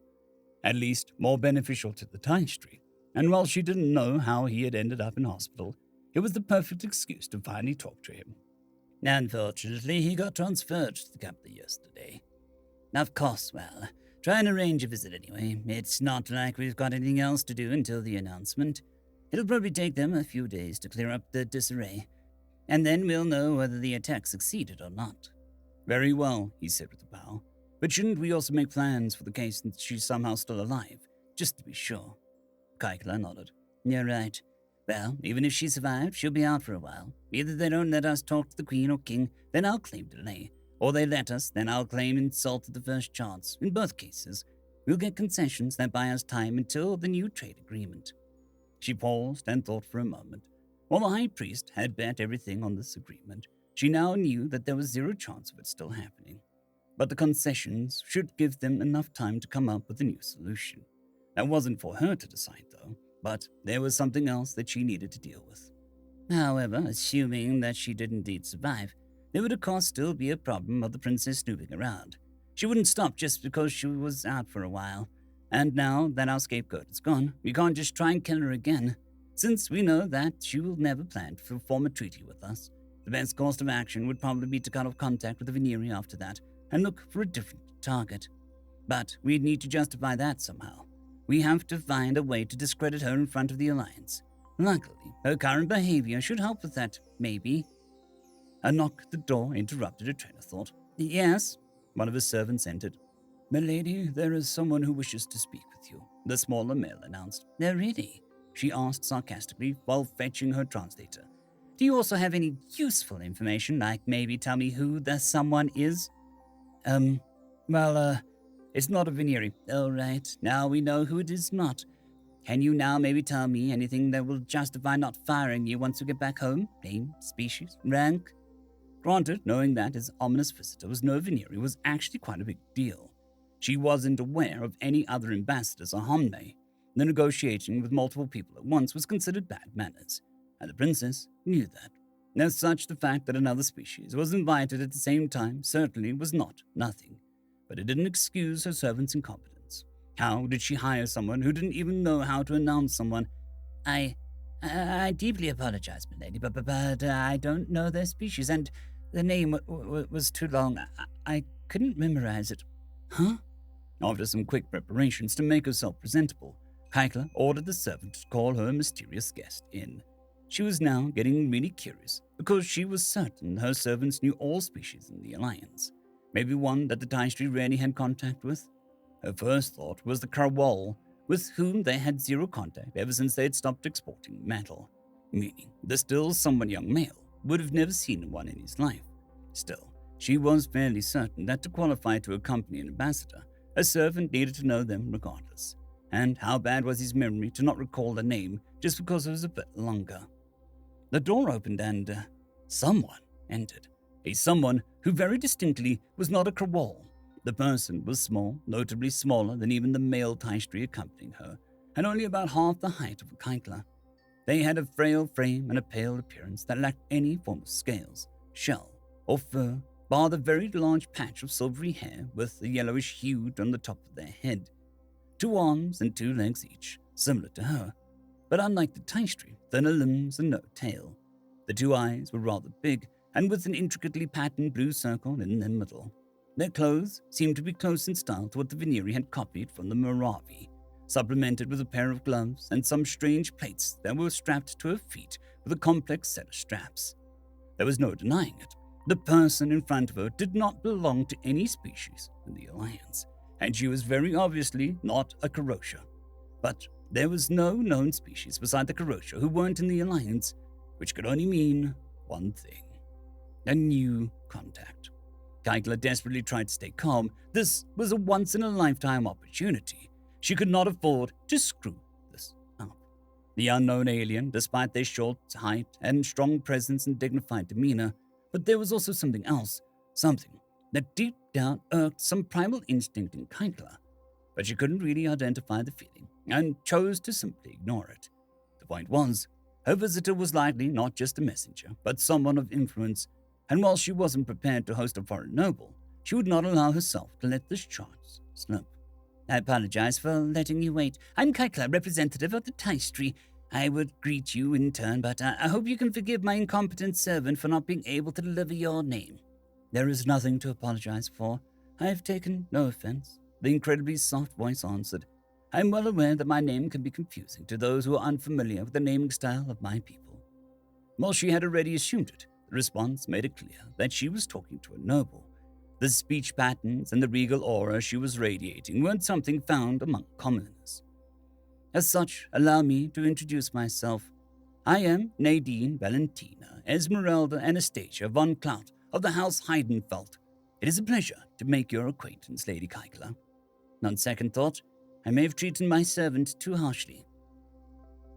B: At least more beneficial to the Taishri. And while she didn't know how he had ended up in hospital, it was the perfect excuse to finally talk to him. Unfortunately, he got transferred to the capital yesterday. Of course, well, try and arrange a visit anyway. It's not like we've got anything else to do until the announcement. It'll probably take them a few days to clear up the disarray, and then we'll know whether the attack succeeded or not. Very well, he said with a bow. But shouldn't we also make plans for the case that she's somehow still alive, just to be sure? Kaikla nodded. You're right. Well, even if she survived, she'll be out for a while. Either they don't let us talk to the queen or king, then I'll claim delay. Or they let us, then I'll claim insult at the first chance. In both cases, we'll get concessions that buy us time until the new trade agreement. She paused and thought for a moment. While the high priest had bet everything on this agreement, she now knew that there was zero chance of it still happening. But the concessions should give them enough time to come up with a new solution. That wasn't for her to decide, though, but there was something else that she needed to deal with. However, assuming that she did indeed survive, there would of course still be a problem of the princess snooping around. She wouldn't stop just because she was out for a while. And now that our scapegoat is gone, we can't just try and kill her again. Since we know that she will never plan to form a treaty with us, the best course of action would probably be to cut off contact with the Veneri after that and look for a different target. But we'd need to justify that somehow. We have to find a way to discredit her in front of the Alliance. Luckily, her current behavior should help with that, maybe. A knock at the door interrupted her train of thought. Yes? One of his servants entered. Milady, there is someone who wishes to speak with you, the smaller male announced. No, really? She asked sarcastically while fetching her translator. Do you also have any useful information, like maybe tell me who the someone is? It's not a Veneri. All right, now we know who it is not. Can you now maybe tell me anything that will justify not firing you once you get back home? Name, species, rank? Granted, knowing that his ominous visitor was no Veneri was actually quite a big deal. She wasn't aware of any other ambassadors or Homne. The negotiating with multiple people at once was considered bad manners, and the princess knew that. As such, the fact that another species was invited at the same time certainly was not nothing, but it didn't excuse her servant's incompetence. How did she hire someone who didn't even know how to announce someone? I deeply apologize, milady, but I don't know their species, and the name was too long. I couldn't memorize it. Huh? After some quick preparations to make herself presentable, Kaikla ordered the servant to call her mysterious guest in. She was now getting really curious, because she was certain her servants knew all species in the Alliance. Maybe one that the Taishri rarely had contact with. Her first thought was the Krawal, with whom they had zero contact ever since they had stopped exporting metal, meaning the still somewhat young male would have never seen one in his life. Still, she was fairly certain that to qualify to accompany an ambassador, a servant needed to know them regardless. And how bad was his memory to not recall the name just because it was a bit longer? The door opened and someone entered. A someone who very distinctly was not a Krawal. The person was small, notably smaller than even the male Taishri accompanying her, and only about half the height of a Kaikla. They had a frail frame and a pale appearance that lacked any form of scales, shell, or fur, bar the very large patch of silvery hair with a yellowish hue on the top of their head. 2 arms and 2 legs each, similar to her, but unlike the Taistri, thinner limbs and no tail. The 2 eyes were rather big, and with an intricately patterned blue circle in the middle. Their clothes seemed to be close in style to what the Veneri had copied from the Moravi, supplemented with a pair of gloves and some strange plates that were strapped to her feet with a complex set of straps. There was no denying it. The person in front of her did not belong to any species in the Alliance, and she was very obviously not a Karosha. But there was no known species beside the Karosha who weren't in the Alliance, which could only mean one thing: a new contact. Kaikla desperately tried to stay calm. This was a once-in-a-lifetime opportunity. She could not afford to screw this up. The unknown alien, despite their short height and strong presence and dignified demeanor, but there was also something else, something that deep down irked some primal instinct in Kaikla, but she couldn't really identify the feeling and chose to simply ignore it. The point was, her visitor was likely not just a messenger, but someone of influence, and while she wasn't prepared to host a foreign noble, she would not allow herself to let this chance slip. I apologize for letting you wait. I'm Kaikla, representative of the Taistri. I would greet you in turn, but I hope you can forgive my incompetent servant for not being able to deliver your name. There is nothing to apologize for. I have taken no offense, the incredibly soft voice answered. I am well aware that my name can be confusing to those who are unfamiliar with the naming style of my people. While she had already assumed it, the response made it clear that she was talking to a noble. The speech patterns and the regal aura she was radiating weren't something found among commoners. As such, allow me to introduce myself. I am Nadine Valentina Esmeralda Anastasia von Clout of the House Heidenfeld. It is a pleasure to make your acquaintance, Lady Kaikla. On second thought, I may have treated my servant too harshly.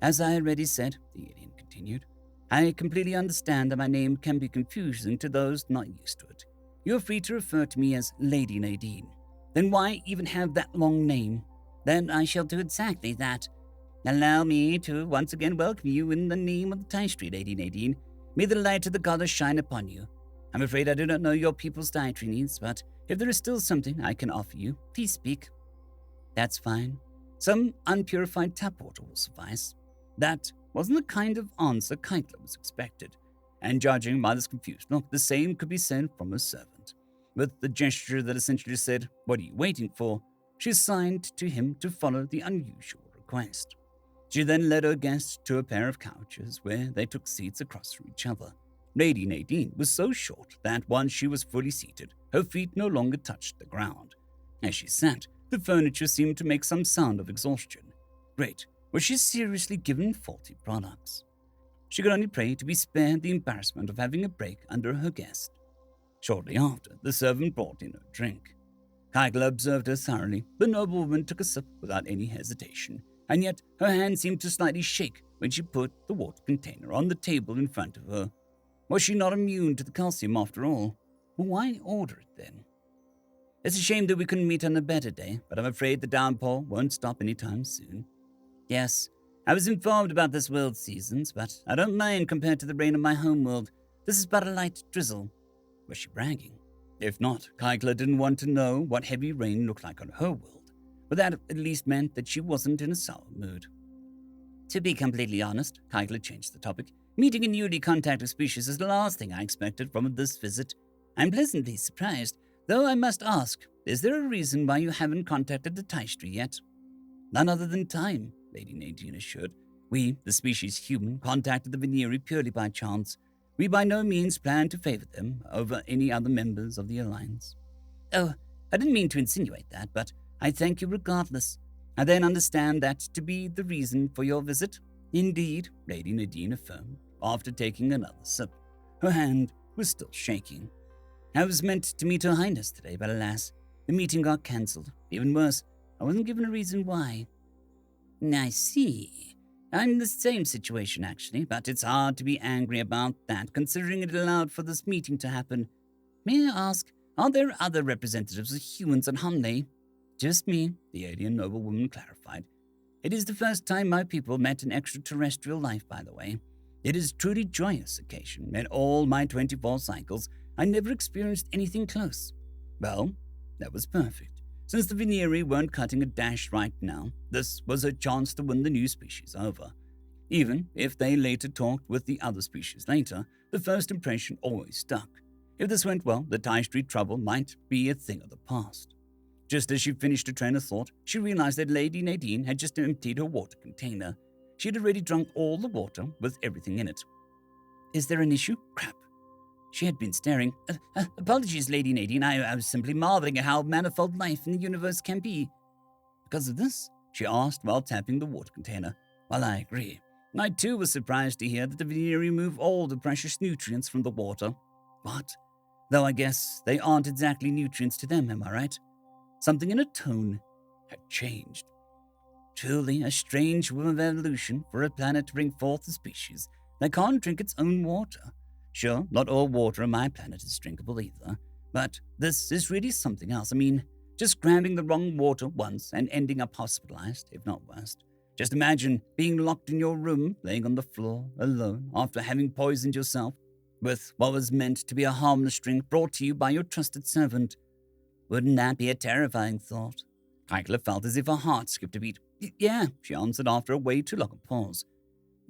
B: As I already said, the alien continued, I completely understand that my name can be confusing to those not used to it. You are free to refer to me as Lady Nadine. Then why even have that long name? Then I shall do exactly that. Allow me to once again welcome you in the name of the Taistri, Lady Nadine. May the light of the goddess shine upon you. I'm afraid I do not know your people's dietary needs, but if there is still something I can offer you, please speak. That's fine. Some unpurified tap water will suffice. That wasn't the kind of answer Kaikla was expected, and judging by this confused look, the same could be said from her servant. With the gesture that essentially said, "What are you waiting for?" she signed to him to follow the unusual request. She then led her guest to a pair of couches where they took seats across from each other. Lady Nadine was so short that once she was fully seated, her feet no longer touched the ground. As she sat, the furniture seemed to make some sound of exhaustion. Great. Was she seriously given faulty products? She could only pray to be spared the embarrassment of having a break under her guest. Shortly after, the servant brought in her drink. Kaikla observed her thoroughly. The noblewoman took a sip without any hesitation, and yet her hand seemed to slightly shake when she put the water container on the table in front of her. Was she not immune to the calcium after all? Why order it then? It's a shame that we couldn't meet on a better day, but I'm afraid the downpour won't stop anytime soon. Yes, I was informed about this world's seasons, but I don't mind compared to the rain of my homeworld. This is but a light drizzle. Was she bragging? If not, Kaikla didn't want to know what heavy rain looked like on her world, but that at least meant that she wasn't in a sour mood. To be completely honest, Kaikla changed the topic. Meeting a newly contacted species is the last thing I expected from this visit. I'm pleasantly surprised, though I must ask, is there a reason why you haven't contacted the Taistri yet? None other than time, Lady Nadine assured. We, the species human, contacted the Veneri purely by chance. We by no means plan to favor them over any other members of the Alliance. Oh, I didn't mean to insinuate that, but I thank you regardless. I then understand that to be the reason for your visit. Indeed, Lady Nadine affirmed, after taking another sip. Her hand was still shaking. I was meant to meet Her Highness today, but alas, the meeting got cancelled. Even worse, I wasn't given a reason why. I see. I'm in the same situation, actually, but it's hard to be angry about that, considering it allowed for this meeting to happen. May I ask, are there other representatives of humans on Hanley? Just me, the alien noblewoman clarified. It is the first time my people met an extraterrestrial life, by the way. It is a truly joyous occasion. In all my 24 cycles, I never experienced anything close. Well, that was perfect. Since the Veneri weren't cutting a dash right now, this was her chance to win the new species over. Even if they later talked with the other species later, the first impression always stuck. If this went well, the Tie Street trouble might be a thing of the past. Just as she finished her train of thought, she realized that Lady Nadine had just emptied her water container. She had already drunk all the water with everything in it. Is there an issue? Crap. She had been staring. Apologies, Lady Nadine. I was simply marveling at how manifold life in the universe can be. Because of this? She asked while tapping the water container. Well, I agree. I too was surprised to hear that the Veneri remove all the precious nutrients from the water. What? Though I guess they aren't exactly nutrients to them, am I right? Something in her tone had changed. Truly a strange whim of evolution for a planet to bring forth a species that can't drink its own water. Sure, not all water on my planet is drinkable either, but this is really something else. I mean, just grabbing the wrong water once and ending up hospitalized, if not worse. Just imagine being locked in your room, laying on the floor, alone, after having poisoned yourself with what was meant to be a harmless drink brought to you by your trusted servant. Wouldn't that be a terrifying thought? Kyla felt as if her heart skipped a beat. Yeah, she answered after a way too long a pause.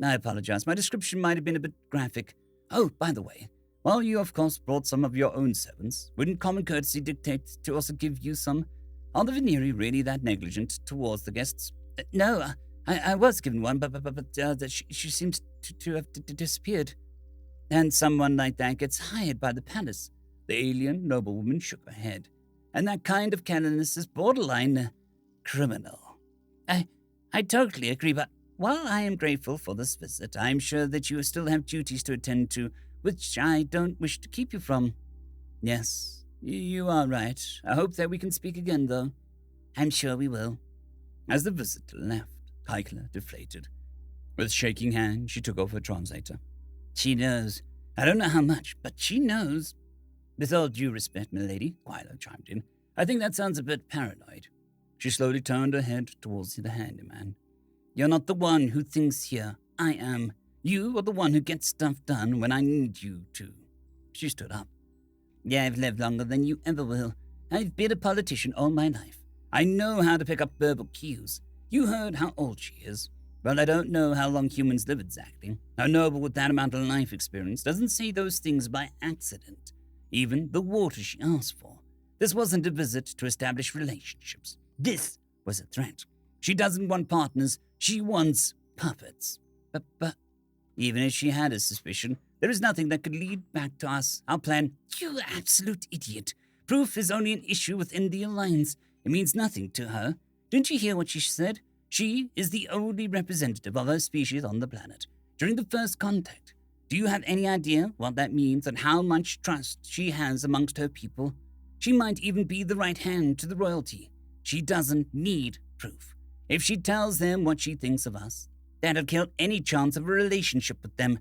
B: I apologize, my description might have been a bit graphic. Oh, by the way, while you of course brought some of your own servants, wouldn't common courtesy dictate to also give you some? Are the Veneri really that negligent towards the guests? No, I was given one, but she seems to have disappeared. And someone like that gets hired by the palace. The alien noblewoman shook her head. And that kind of carelessness is borderline criminal. I totally agree, but while I am grateful for this visit, I am sure that you still have duties to attend to, which I don't wish to keep you from. Yes, you are right. I hope that we can speak again, though. I'm sure we will. As the visitor left, Kyla deflated. With shaking hand, she took off her translator. She knows. I don't know how much, but she knows. With all due respect, milady, Kyla chimed in, I think that sounds a bit paranoid. She slowly turned her head towards the handyman. You're not the one who thinks here. I am. You are the one who gets stuff done when I need you to. She stood up. Yeah, I've lived longer than you ever will. I've been a politician all my life. I know how to pick up verbal cues. You heard how old she is. Well, I don't know how long humans live exactly. A noble with that amount of life experience doesn't say those things by accident. Even the water she asked for. This wasn't a visit to establish relationships. This was a threat. She doesn't want partners. She wants puppets. But even if she had a suspicion, there is nothing that could lead back to us, our plan. You absolute idiot. Proof is only an issue within the Alliance. It means nothing to her. Didn't you hear what she said? She is the only representative of her species on the planet. During the first contact, do you have any idea what that means and how much trust she has amongst her people? She might even be the right hand to the royalty. She doesn't need proof. If she tells them what she thinks of us, that'll kill any chance of a relationship with them.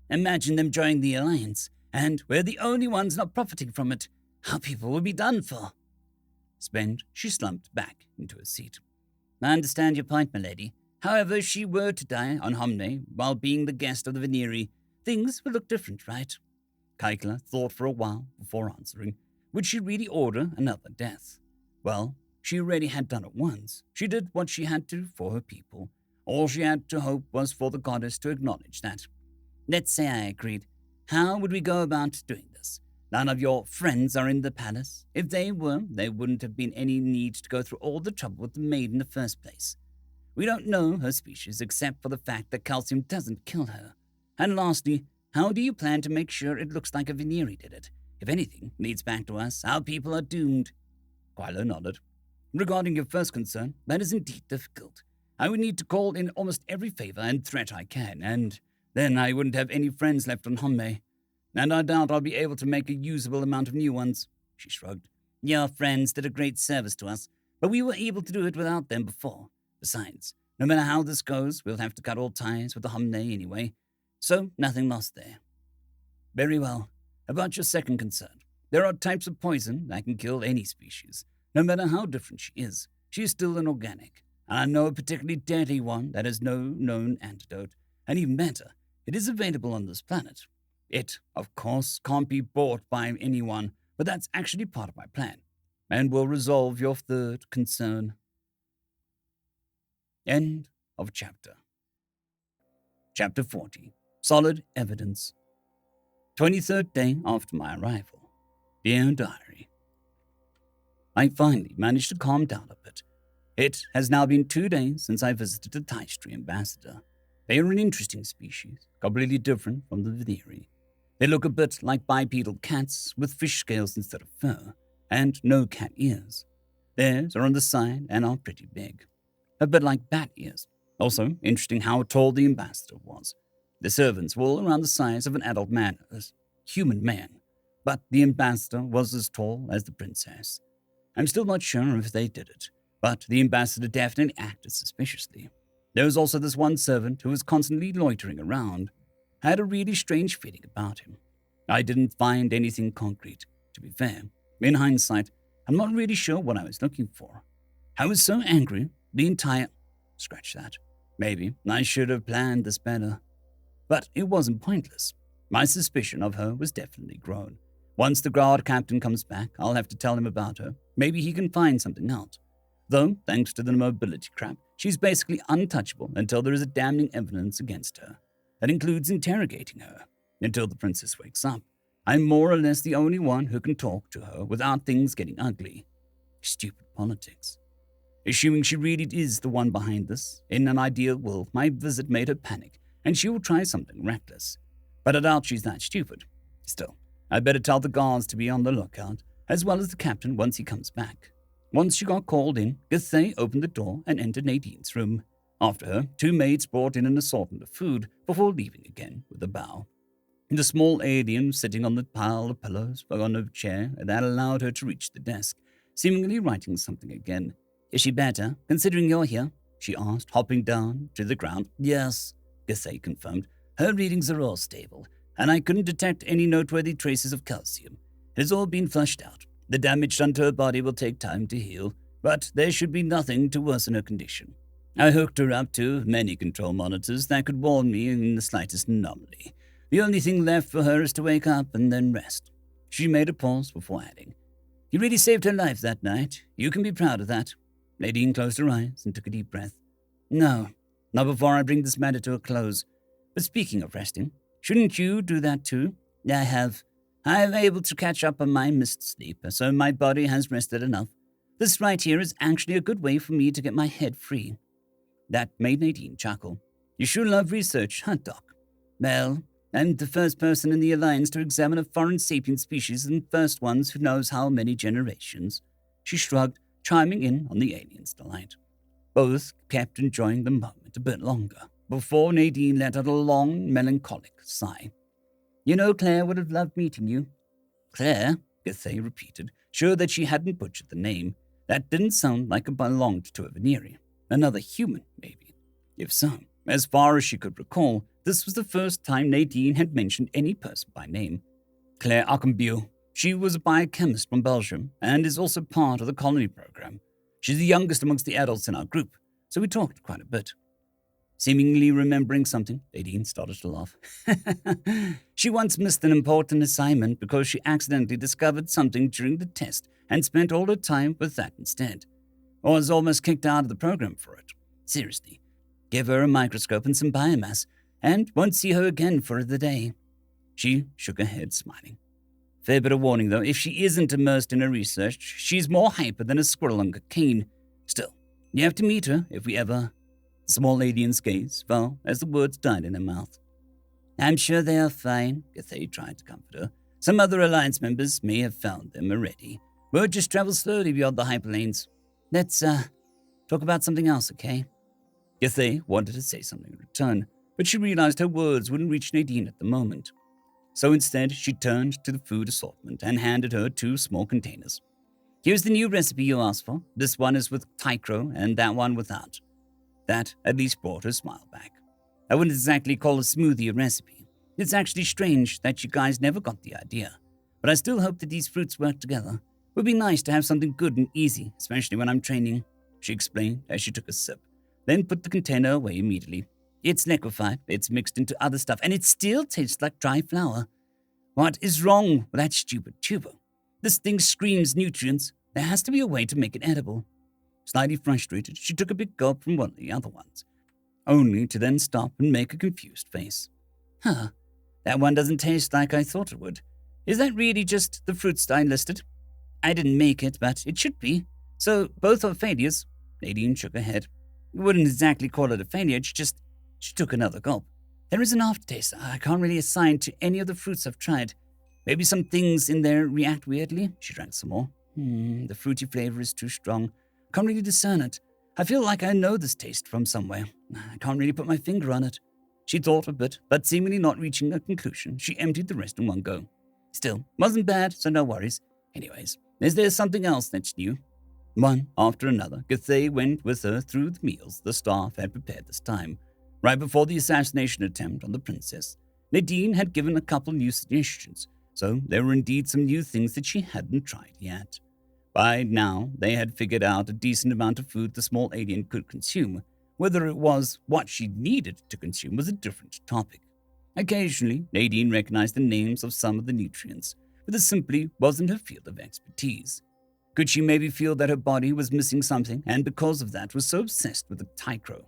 B: Imagine them joining the Alliance, and we're the only ones not profiting from it. Our people will be done for. Spent, she slumped back into her seat. I understand your point, milady. However, if she were to die on Homne while being the guest of the Veneri, things would look different, right? Kyla thought for a while before answering. Would she really order another death? Well, she already had done it once. She did what she had to for her people. All she had to hope was for the goddess to acknowledge that. Let's say I agreed. How would we go about doing this? None of your friends are in the palace. If they were, there wouldn't have been any need to go through all the trouble with the maid in the first place. We don't know her species except for the fact that calcium doesn't kill her. And lastly, how do you plan to make sure it looks like a Veneri did it? If anything leads back to us, our people are doomed. Kylo nodded. Regarding your first concern, that is indeed difficult. I would need to call in almost every favor and threat I can, and then I wouldn't have any friends left on Homne. And I doubt I'll be able to make a usable amount of new ones. She shrugged. Your friends did a great service to us, but we were able to do it without them before. Besides, no matter how this goes, we'll have to cut all ties with the Homne anyway, so nothing lost there. Very well. About your second concern, there are types of poison that can kill any species. No matter how different she is still an organic. And I know a particularly deadly one that has no known antidote. And even better, it is available on this planet.
C: It, of course, can't be bought by anyone, but that's actually part of my plan, and will resolve your third concern. End of chapter. Chapter 40. Solid Evidence. 23rd day after my arrival. Dear Diary. I finally managed to calm down a bit. It has now been 2 days since I visited the Taistri ambassador. They are an interesting species, completely different from the Vidiri. They look a bit like bipedal cats with fish scales instead of fur, and no cat ears. Theirs are on the side and are pretty big. A bit like bat ears. Also, interesting how tall the ambassador was. The servants were all around the size of an adult man, a human man, but the ambassador was as tall as the princess. I'm still not sure if they did it, but the ambassador definitely acted suspiciously. There was also this one servant who was constantly loitering around. I had a really strange feeling about him. I didn't find anything concrete, to be fair. In hindsight, I'm not really sure what I was looking for. I was so angry, the entire... Scratch that. Maybe I should have planned this better. But it wasn't pointless. My suspicion of her was definitely grown. Once the guard captain comes back, I'll have to tell him about her. Maybe he can find something out. Though, thanks to the mobility crap, she's basically untouchable until there is damning evidence against her. That includes interrogating her. Until the princess wakes up, I'm more or less the only one who can talk to her without things getting ugly. Stupid politics. Assuming she really is the one behind this, in an ideal world, my visit made her panic, and she will try something reckless. But I doubt she's that stupid. Still, I better tell the guards to be on the lookout, as well as the captain once he comes back. Once she got called in, Githey opened the door and entered Nadine's room. After her, 2 maids brought in an assortment of food before leaving again with a bow. The small alien sitting on the pile of pillows on a chair that allowed her to reach the desk, seemingly writing something again. Is she better, considering you're here? She asked, hopping down to the ground. Yes, Githey confirmed. Her readings are all stable, and I couldn't detect any noteworthy traces of calcium. It has all been flushed out. The damage done to her body will take time to heal, but there should be nothing to worsen her condition. I hooked her up to many control monitors that could warn me in the slightest anomaly. The only thing left for her is to wake up and then rest. She made a pause before adding, You really saved her life that night. You can be proud of that. Nadine closed her eyes and took a deep breath. No, not before I bring this matter to a close. But speaking of resting, shouldn't you do that too? I have able to catch up on my missed sleep, so my body has rested enough. This right here is actually a good way for me to get my head free. That made Nadine chuckle. You sure love research, huh, Doc? Well, I'm the first person in the Alliance to examine a foreign sapient species and first ones who knows how many generations. She shrugged, chiming in on the alien's delight. Both kept enjoying the moment a bit longer, before Nadine let out a long, melancholic sigh. You know, Claire would have loved meeting you. Claire? Githey repeated, sure that she hadn't butchered the name. That didn't sound like it belonged to a Veneri. Another human, maybe. If so, as far as she could recall, this was the first time Nadine had mentioned any person by name. Claire Accombue. She was a biochemist from Belgium and is also part of the colony program. She's the youngest amongst the adults in our group, so we talked quite a bit. Seemingly remembering something, Nadine started to laugh. She once missed an important assignment because she accidentally discovered something during the test and spent all her time with that instead. Or was almost kicked out of the program for it. Seriously, give her a microscope and some biomass, and won't see her again for the day. She shook her head, smiling. Fair bit of warning, though, if she isn't immersed in her research, she's more hyper than a squirrel on cocaine. Still, you have to meet her if we ever... The small alien's gaze fell as the words died in her mouth. I'm sure they are fine, Githey tried to comfort her. Some other Alliance members may have found them already. Word just travels slowly beyond the hyperlanes. Let's, talk about something else, okay? Githey wanted to say something in return, but she realized her words wouldn't reach Nadine at the moment. So instead, she turned to the food assortment and handed her 2 small containers. Here's the new recipe you asked for. This one is with Tycro and that one without. That at least brought her smile back. I wouldn't exactly call a smoothie a recipe. It's actually strange that you guys never got the idea. But I still hope that these fruits work together. It would be nice to have something good and easy, especially when I'm training, she explained as she took a sip, then put the container away immediately. It's liquefied, it's mixed into other stuff, and it still tastes like dry flour.
B: What is wrong with that stupid tuber? This thing screams nutrients. There has to be a way to make it edible. Slightly frustrated, she took a big gulp from one of the other ones, only to then stop and make a confused face. Huh, that one doesn't taste like I thought it would. Is that really just the fruits I listed? I didn't make it, but it should be. So both are failures. Nadine shook her head. Wouldn't exactly call it a failure, she took another gulp. There is an aftertaste I can't really assign to any of the fruits I've tried. Maybe some things in there react weirdly. She drank some more. The fruity flavor is too strong. Can't really discern it. I feel like I know this taste from somewhere. I can't really put my finger on it. She thought a bit, but seemingly not reaching a conclusion, she emptied the rest in one go. Still, wasn't bad, so no worries. Anyways, is there something else that's new? One after another, Gathé went with her through the meals the staff had prepared this time. Right before the assassination attempt on the princess, Nadine had given a couple new suggestions, so there were indeed some new things that she hadn't tried yet. By now, they had figured out a decent amount of food the small alien could consume. Whether it was what she needed to consume was a different topic. Occasionally, Nadine recognized the names of some of the nutrients, but this simply wasn't her field of expertise. Could she maybe feel that her body was missing something, and because of that was so obsessed with the Tycro?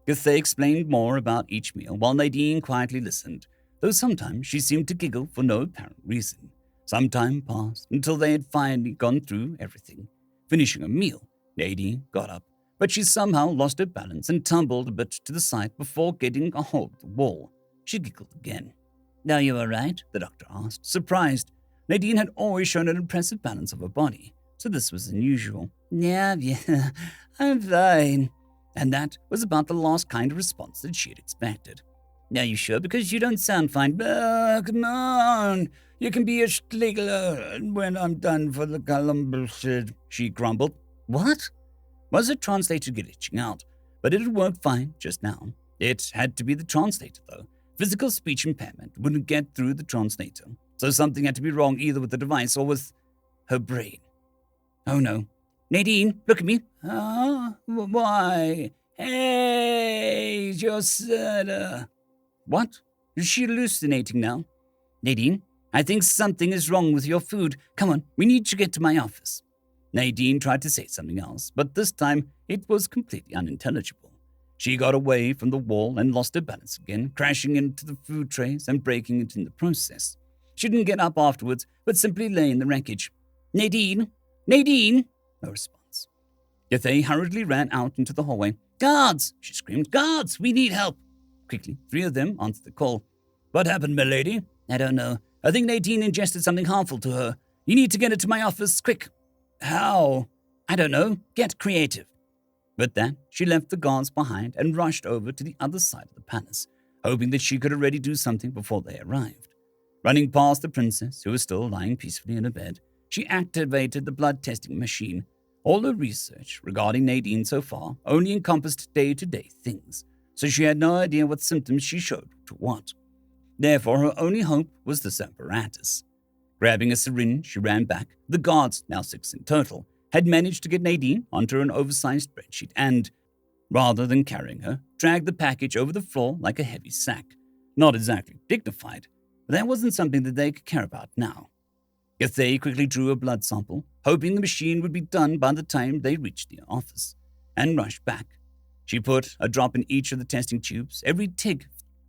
B: Gathé explained more about each meal while Nadine quietly listened, though sometimes she seemed to giggle for no apparent reason. Some time passed until they had finally gone through everything. Finishing a meal, Nadine got up, but she somehow lost her balance and tumbled a bit to the side before getting a hold of the wall. She giggled again. Are you all right? The doctor asked, surprised. Nadine had always shown an impressive balance of her body, so this was unusual. Yeah, I'm fine. And that was about the last kind of response that she had expected. Are you sure? Because you don't sound fine. Come on. You can be a schlegler when I'm done for the Columbus, she grumbled. What? Was her translator glitching out? But it had worked fine just now. It had to be the translator, though. Physical speech impairment wouldn't get through the translator, so something had to be wrong either with the device or with her brain. Oh no. Nadine, look at me. Why? Hey, Josetta. What? Is she hallucinating now? Nadine, I think something is wrong with your food. Come on, we need to get to my office. Nadine tried to say something else, but this time it was completely unintelligible. She got away from the wall and lost her balance again, crashing into the food trays and breaking it in the process. She didn't get up afterwards, but simply lay in the wreckage. Nadine! Nadine! No response. Gathé hurriedly ran out into the hallway. Guards! She screamed. Guards! We need help! Quickly, 3 of them answered the call. What happened, milady? I don't know. I think Nadine ingested something harmful to her. You need to get her to my office, quick. How? I don't know. Get creative. With that, she left the guards behind and rushed over to the other side of the palace, hoping that she could already do something before they arrived. Running past the princess, who was still lying peacefully in her bed, she activated the blood testing machine. All her research regarding Nadine so far only encompassed day-to-day things, so she had no idea what symptoms she showed to what. Therefore, her only hope was this apparatus. Grabbing a syringe, she ran back. The guards, now 6 in total, had managed to get Nadine onto an oversized spreadsheet and, rather than carrying her, dragged the package over the floor like a heavy sack. Not exactly dignified, but that wasn't something that they could care about now. Gathé quickly drew a blood sample, hoping the machine would be done by the time they reached the office, and rushed back. She put a drop in each of the testing tubes, every tig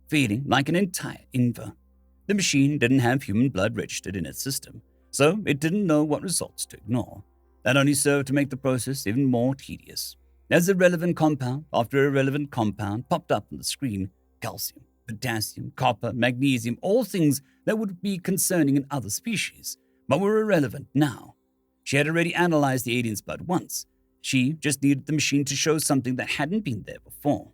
B: feeling like an entire inver. The machine didn't have human blood registered in its system, so it didn't know what results to ignore. That only served to make the process even more tedious. As irrelevant compound after irrelevant compound popped up on the screen, calcium, potassium, copper, magnesium, all things that would be concerning in other species, but were irrelevant now. She had already analyzed the alien's blood once. She just needed the machine to show something that hadn't been there before.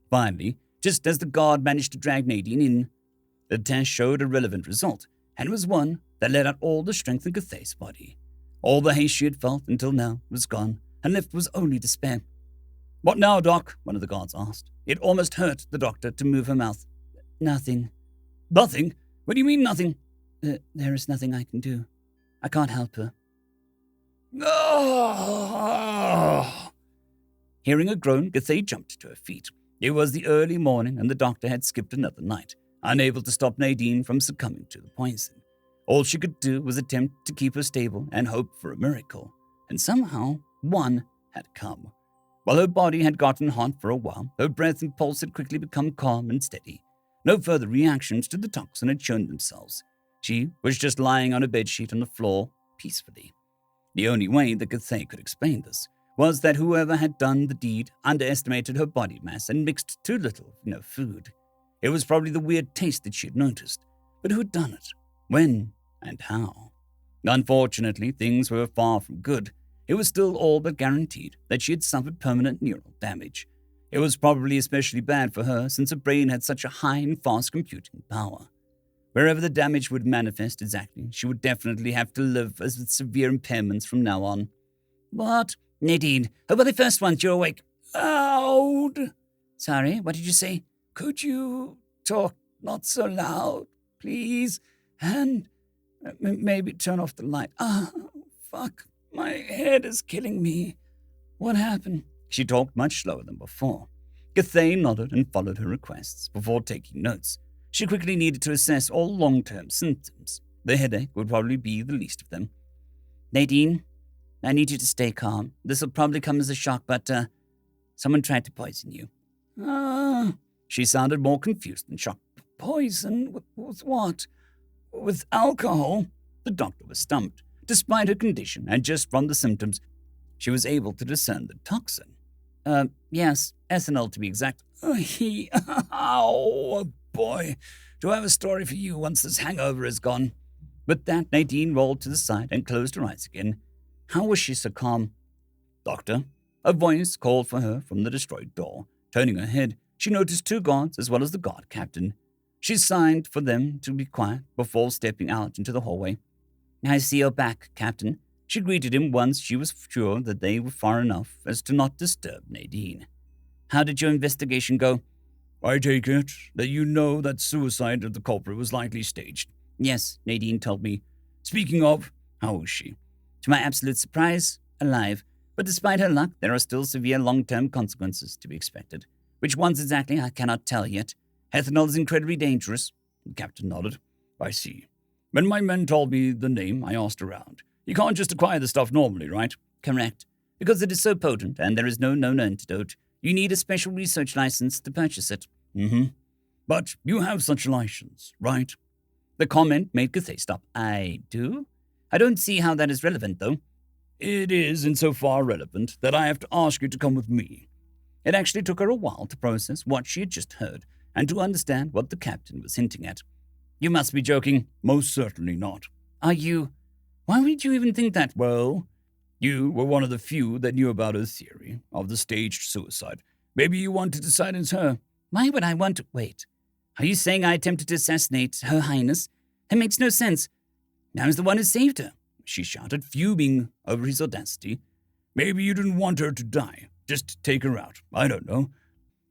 B: Finally, just as the guard managed to drag Nadine in, the test showed a relevant result, and it was one that let out all the strength in Gathé's body. All the haste she had felt until now was gone, and left was only despair. What now, Doc? One of the guards asked. It almost hurt the doctor to move her mouth. Nothing. Nothing? What do you mean, nothing? There is nothing I can do. I can't help her. Oh! Hearing a groan, Gathé jumped to her feet. It was the early morning, and the doctor had skipped another night, unable to stop Nadine from succumbing to the poison. All she could do was attempt to keep her stable and hope for a miracle. And somehow, one had come. While her body had gotten hot for a while, her breath and pulse had quickly become calm and steady. No further reactions to the toxin had shown themselves. She was just lying on a bedsheet on the floor, peacefully. The only way that Cathay could explain this was that whoever had done the deed underestimated her body mass and mixed too little food. It was probably the weird taste that she had noticed. But who had done it? When? And how? Unfortunately, things were far from good. It was still all but guaranteed that she had suffered permanent neural damage. It was probably especially bad for her since her brain had such a high and fast computing power. Wherever the damage would manifest exactly, she would definitely have to live with severe impairments from now on.
D: What? Nadine, who were the first ones you're awake?
C: Loud!
D: Sorry, what did you say?
C: Could you talk not so loud, please? And maybe turn off the light. Fuck. My head is killing me. What happened?
B: She talked much slower than before. Cathay nodded and followed her requests before taking notes. She quickly needed to assess all long-term symptoms. The headache would probably be the least of them.
D: Nadine, I need you to stay calm. This will probably come as a shock, but someone tried to poison you.
B: She sounded more confused than shocked.
C: Poison? With what? With alcohol?
B: The doctor was stumped. Despite her condition, and just from the symptoms, she was able to discern the toxin.
D: Yes, ethanol to be exact.
C: Oh, boy. Do I have a story for you once this hangover is gone?
B: With that, Nadine rolled to the side and closed her eyes again. How was she so calm? Doctor? A voice called for her from the destroyed door. Turning her head, she noticed two guards as well as the guard captain. She signed for them to be quiet before stepping out into the hallway.
D: I see you're back, Captain.
B: She greeted him once she was sure that they were far enough as to not disturb Nadine.
D: How did your investigation go?
C: I take it that you know that suicide of the culprit was likely staged.
D: Yes, Nadine told me.
C: Speaking of, how is she?
D: To my absolute surprise, alive. But despite her luck, there are still severe long-term consequences to be expected. Which ones exactly, I cannot tell yet. Ethanol is incredibly dangerous.
C: The captain nodded. I see. When my men told me the name, I asked around. You can't just acquire the stuff normally, right?
D: Correct. Because it is so potent and there is no known antidote, you need a special research license to purchase it.
C: But you have such a license, right?
B: The comment made Cathay stop.
D: I do? I don't see how that is relevant, though.
C: It is insofar relevant that I have to ask you to come with me.
B: It actually took her a while to process what she had just heard and to understand what the captain was hinting at.
D: You must be joking.
C: Most certainly not.
D: Are you? Why would you even think that?
C: Well, you were one of the few that knew about her theory of the staged suicide. Maybe you want to silence her.
D: Why would I want to? Wait. Are you saying I attempted to assassinate Her Highness? That makes no sense. I was the one who saved her,
C: she shouted, fuming over his audacity. Maybe you didn't want her to die. Just take her out. I don't know.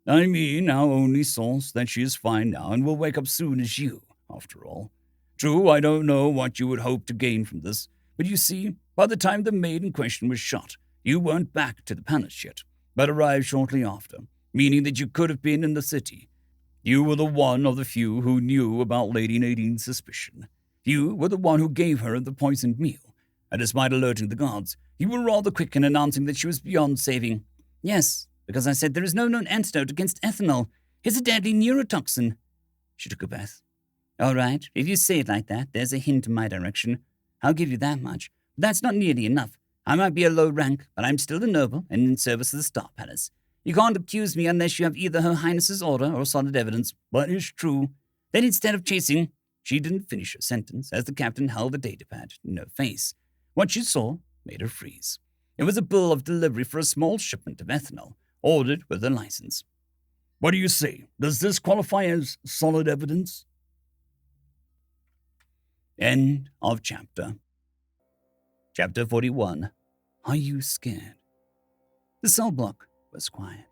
C: I mean, our only source that she is fine now and will wake up soon is you, after all. True, I don't know what you would hope to gain from this, but you see, by the time the maid in question was shot, you weren't back to the palace yet, but arrived shortly after, meaning that you could have been in the city. You were the one of the few who knew about Lady Nadine's suspicion. You were the one who gave her the poisoned meal, and despite alerting the guards, you were rather quick in announcing that she was beyond saving.
D: Yes, because I said there is no known antidote against ethanol. It's a deadly neurotoxin. She took a breath. All right, if you say it like that, there's a hint in my direction. I'll give you that much. But that's not nearly enough. I might be a low rank, but I'm still a noble and in service of the Star Palace. You can't accuse me unless you have either Her Highness's order or solid evidence.
C: But it's true.
D: Then instead of chasing...
B: She didn't finish her sentence as the captain held the datapad in her face. What she saw made her freeze. It was a bill of delivery for a small shipment of ethanol, ordered with a license.
C: What do you say? Does this qualify as solid evidence?
B: End of chapter. Chapter 41. Are you scared? The cell block was quiet.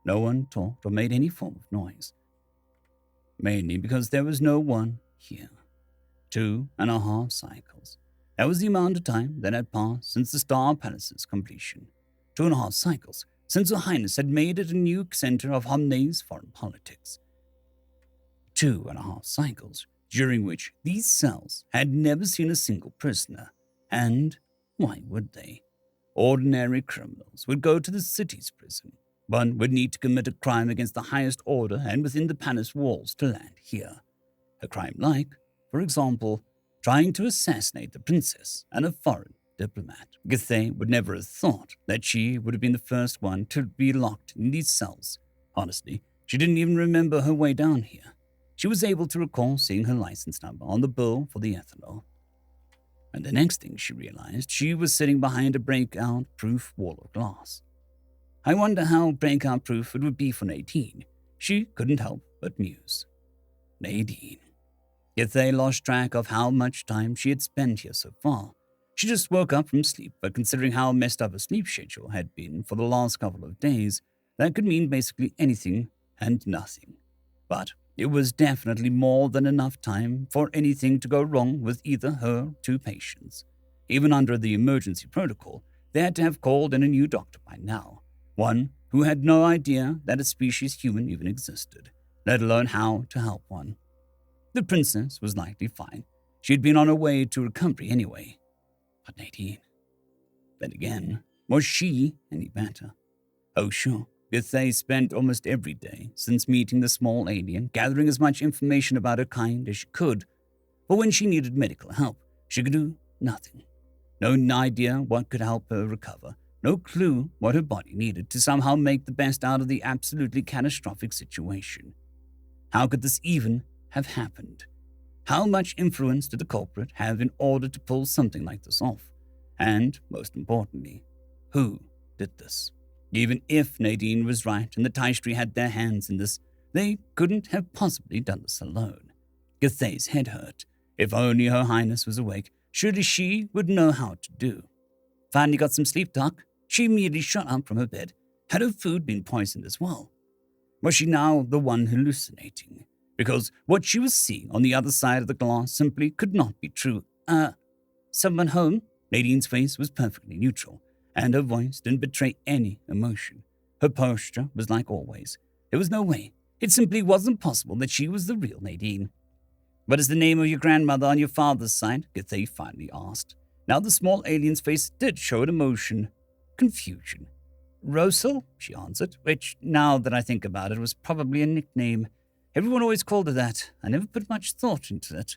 B: No one talked or made any form of noise. Mainly because there was no one here. 2.5 cycles. That was the amount of time that had passed since the Star Palace's completion. 2.5 cycles since Her Highness had made it a new center of Homne's foreign politics. 2.5 cycles during which these cells had never seen a single prisoner. And why would they? Ordinary criminals would go to the city's prison. One would need to commit a crime against the highest order and within the palace walls to land here. A crime like, for example, trying to assassinate the princess and a foreign diplomat. Githey would never have thought that she would have been the first one to be locked in these cells. Honestly, she didn't even remember her way down here. She was able to recall seeing her license number on the bill for the ethanol. And the next thing she realized, she was sitting behind a breakout-proof wall of glass. I wonder how breakout-proof it would be for Nadine. She couldn't help but muse. Nadine. Githey lost track of how much time she had spent here so far. She just woke up from sleep, but considering how messed up her sleep schedule had been for the last couple of days, that could mean basically anything and nothing. But it was definitely more than enough time for anything to go wrong with either her or two patients. Even under the emergency protocol, they had to have called in a new doctor by now, one who had no idea that a species human even existed, let alone how to help one. The princess was likely fine. She had been on her way to recovery anyway. But Nadine. Then again, was she any better? Oh, sure. Githey spent almost every day since meeting the small alien gathering as much information about her kind as she could. But when she needed medical help, she could do nothing. No idea what could help her recover. No clue what her body needed to somehow make the best out of the absolutely catastrophic situation. How could this even have happened? How much influence did the culprit have in order to pull something like this off? And, most importantly, who did this? Even if Nadine was right and the Taishtri had their hands in this, they couldn't have possibly done this alone. Githey's head hurt. If only Her Highness was awake, surely she would know how to do. Finally got some sleep, Doc. She immediately shot up from her bed. Had her food been poisoned as well? Was she now the one hallucinating? Because what she was seeing on the other side of the glass simply could not be true. Someone home? Nadine's face was perfectly neutral, and her voice didn't betray any emotion. Her posture was like always. There was no way. It simply wasn't possible that she was the real Nadine. What is the name of your grandmother on your father's side? Githey finally asked. Now the small alien's face did show an emotion. Confusion. Rosal, she answered, which, now that I think about it, was probably a nickname. Everyone always called her that. I never put much thought into it.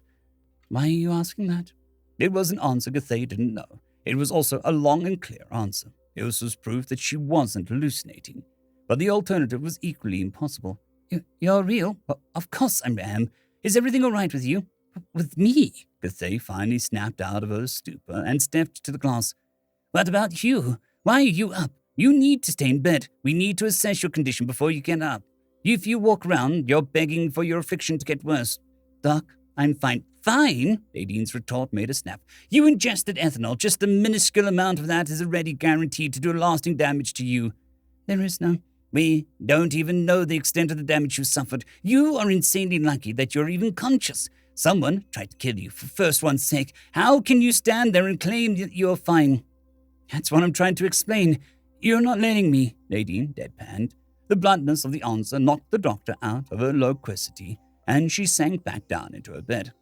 B: Why are you asking that? It was an answer Githey didn't know. It was also a long and clear answer. It was proof that she wasn't hallucinating. But the alternative was equally impossible. You're real? Well, of course I am. Is everything all right with you? With me? Githey finally snapped out of her stupor and stepped to the glass. What about you? Why are you up? You need to stay in bed. We need to assess your condition before you get up. If you walk around, you're begging for your affliction to get worse. Doc, I'm fine. Fine? Nadine's retort made a snap. You ingested ethanol. Just a minuscule amount of that is already guaranteed to do lasting damage to you. There is no. We don't even know the extent of the damage you suffered. You are insanely lucky that you're even conscious. Someone tried to kill you for first one's sake. How can you stand there and claim that you're fine? That's what I'm trying to explain. You're not letting me, Nadine deadpanned. The bluntness of the answer knocked the doctor out of her loquacity, and she sank back down into her bed.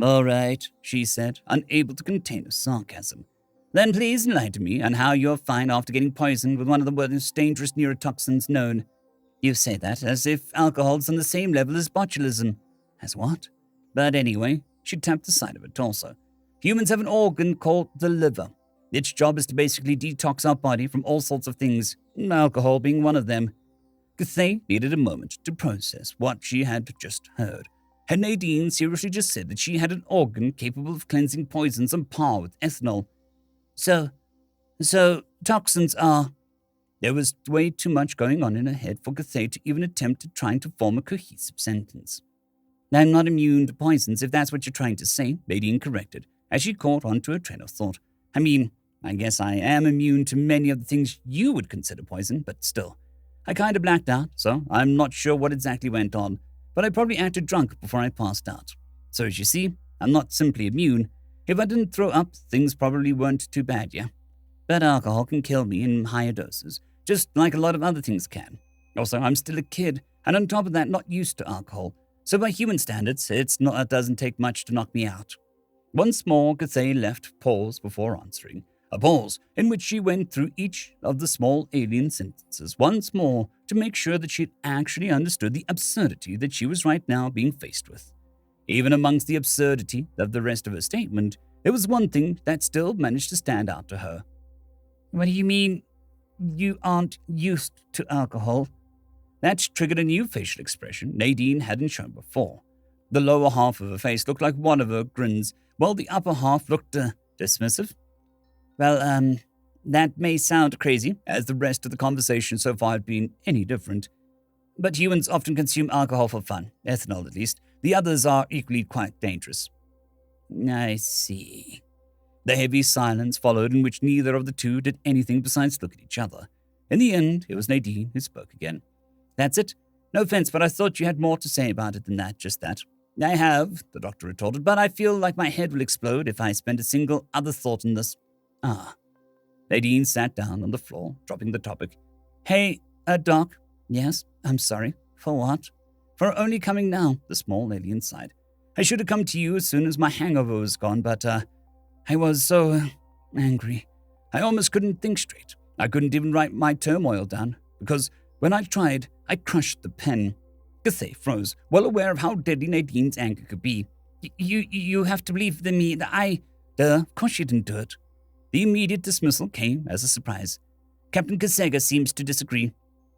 B: All right, she said, unable to contain her sarcasm. Then please enlighten me on how you're fine after getting poisoned with one of the most dangerous neurotoxins known. You say that as if alcohol's on the same level as botulism. As what? But anyway, she tapped the side of her torso. Humans have an organ called the liver. Its job is to basically detox our body from all sorts of things, alcohol being one of them. Githey needed a moment to process what she had just heard. Had Nadine seriously just said that she had an organ capable of cleansing poisons on par with ethanol? So toxins are... There was way too much going on in her head for Githey to even attempt trying to form a cohesive sentence. I'm not immune to poisons, if that's what you're trying to say, Nadine corrected, as she caught onto her train of thought. I mean, I guess I am immune to many of the things you would consider poison, but still. I kind of blacked out, so I'm not sure what exactly went on, but I probably acted drunk before I passed out. So as you see, I'm not simply immune. If I didn't throw up, things probably weren't too bad, yeah? But alcohol can kill me in higher doses, just like a lot of other things can. Also, I'm still a kid, and on top of that, not used to alcohol,
D: So by human standards, it doesn't take much to knock me out. Once more, Cathay left pause before answering, a pause in which she went through each of the small alien sentences once more to make sure that she had actually understood the absurdity that she was right now being faced with. Even amongst the absurdity of the rest of her statement, there was one thing that still managed to stand out to her. What do you mean you aren't used to alcohol? That triggered a new facial expression Nadine hadn't shown before. The lower half of her face looked like one of her grins, while the upper half looked dismissive. Well, that may sound crazy, as the rest of the conversation so far had been any different. But humans often consume alcohol for fun, ethanol at least. The others are equally quite dangerous. I see. The heavy silence followed in which neither of the two did anything besides look at each other. In the end, it was Nadine who spoke again. That's it. No offense, but I thought you had more to say about it than that, just that. I have, the doctor retorted, but I feel like my head will explode if I spend a single other thought on this. Nadine sat down on the floor, dropping the topic. Hey, Doc. Yes, I'm sorry. For what? For only coming now, the small alien sighed. I should have come to you as soon as my hangover was gone, but, I was so angry. I almost couldn't think straight. I couldn't even write my turmoil down, because when I tried, I crushed the pen. Cathay froze, well aware of how deadly Nadine's anger could be. You have to believe me that of course you didn't do it. The immediate dismissal came as a surprise. Captain Kasega seems to disagree.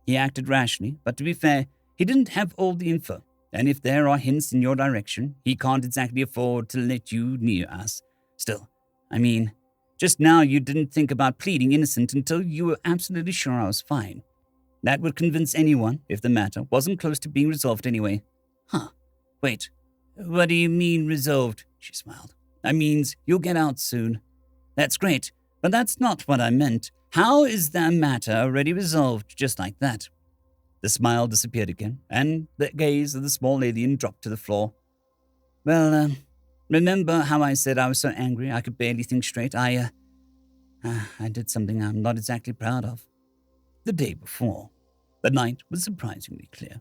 D: He acted rashly, but to be fair, he didn't have all the info, and if there are hints in your direction, he can't exactly afford to let you near us. Still, I mean, just now you didn't think about pleading innocent until you were absolutely sure I was fine. That would convince anyone if the matter wasn't close to being resolved anyway. Wait, what do you mean resolved? She smiled. That means you'll get out soon. That's great, but that's not what I meant. How is that matter already resolved just like that? The smile disappeared again, and the gaze of the small alien dropped to the floor. Well, remember how I said I was so angry I could barely think straight? I did something I'm not exactly proud of. The day before, the night was surprisingly clear.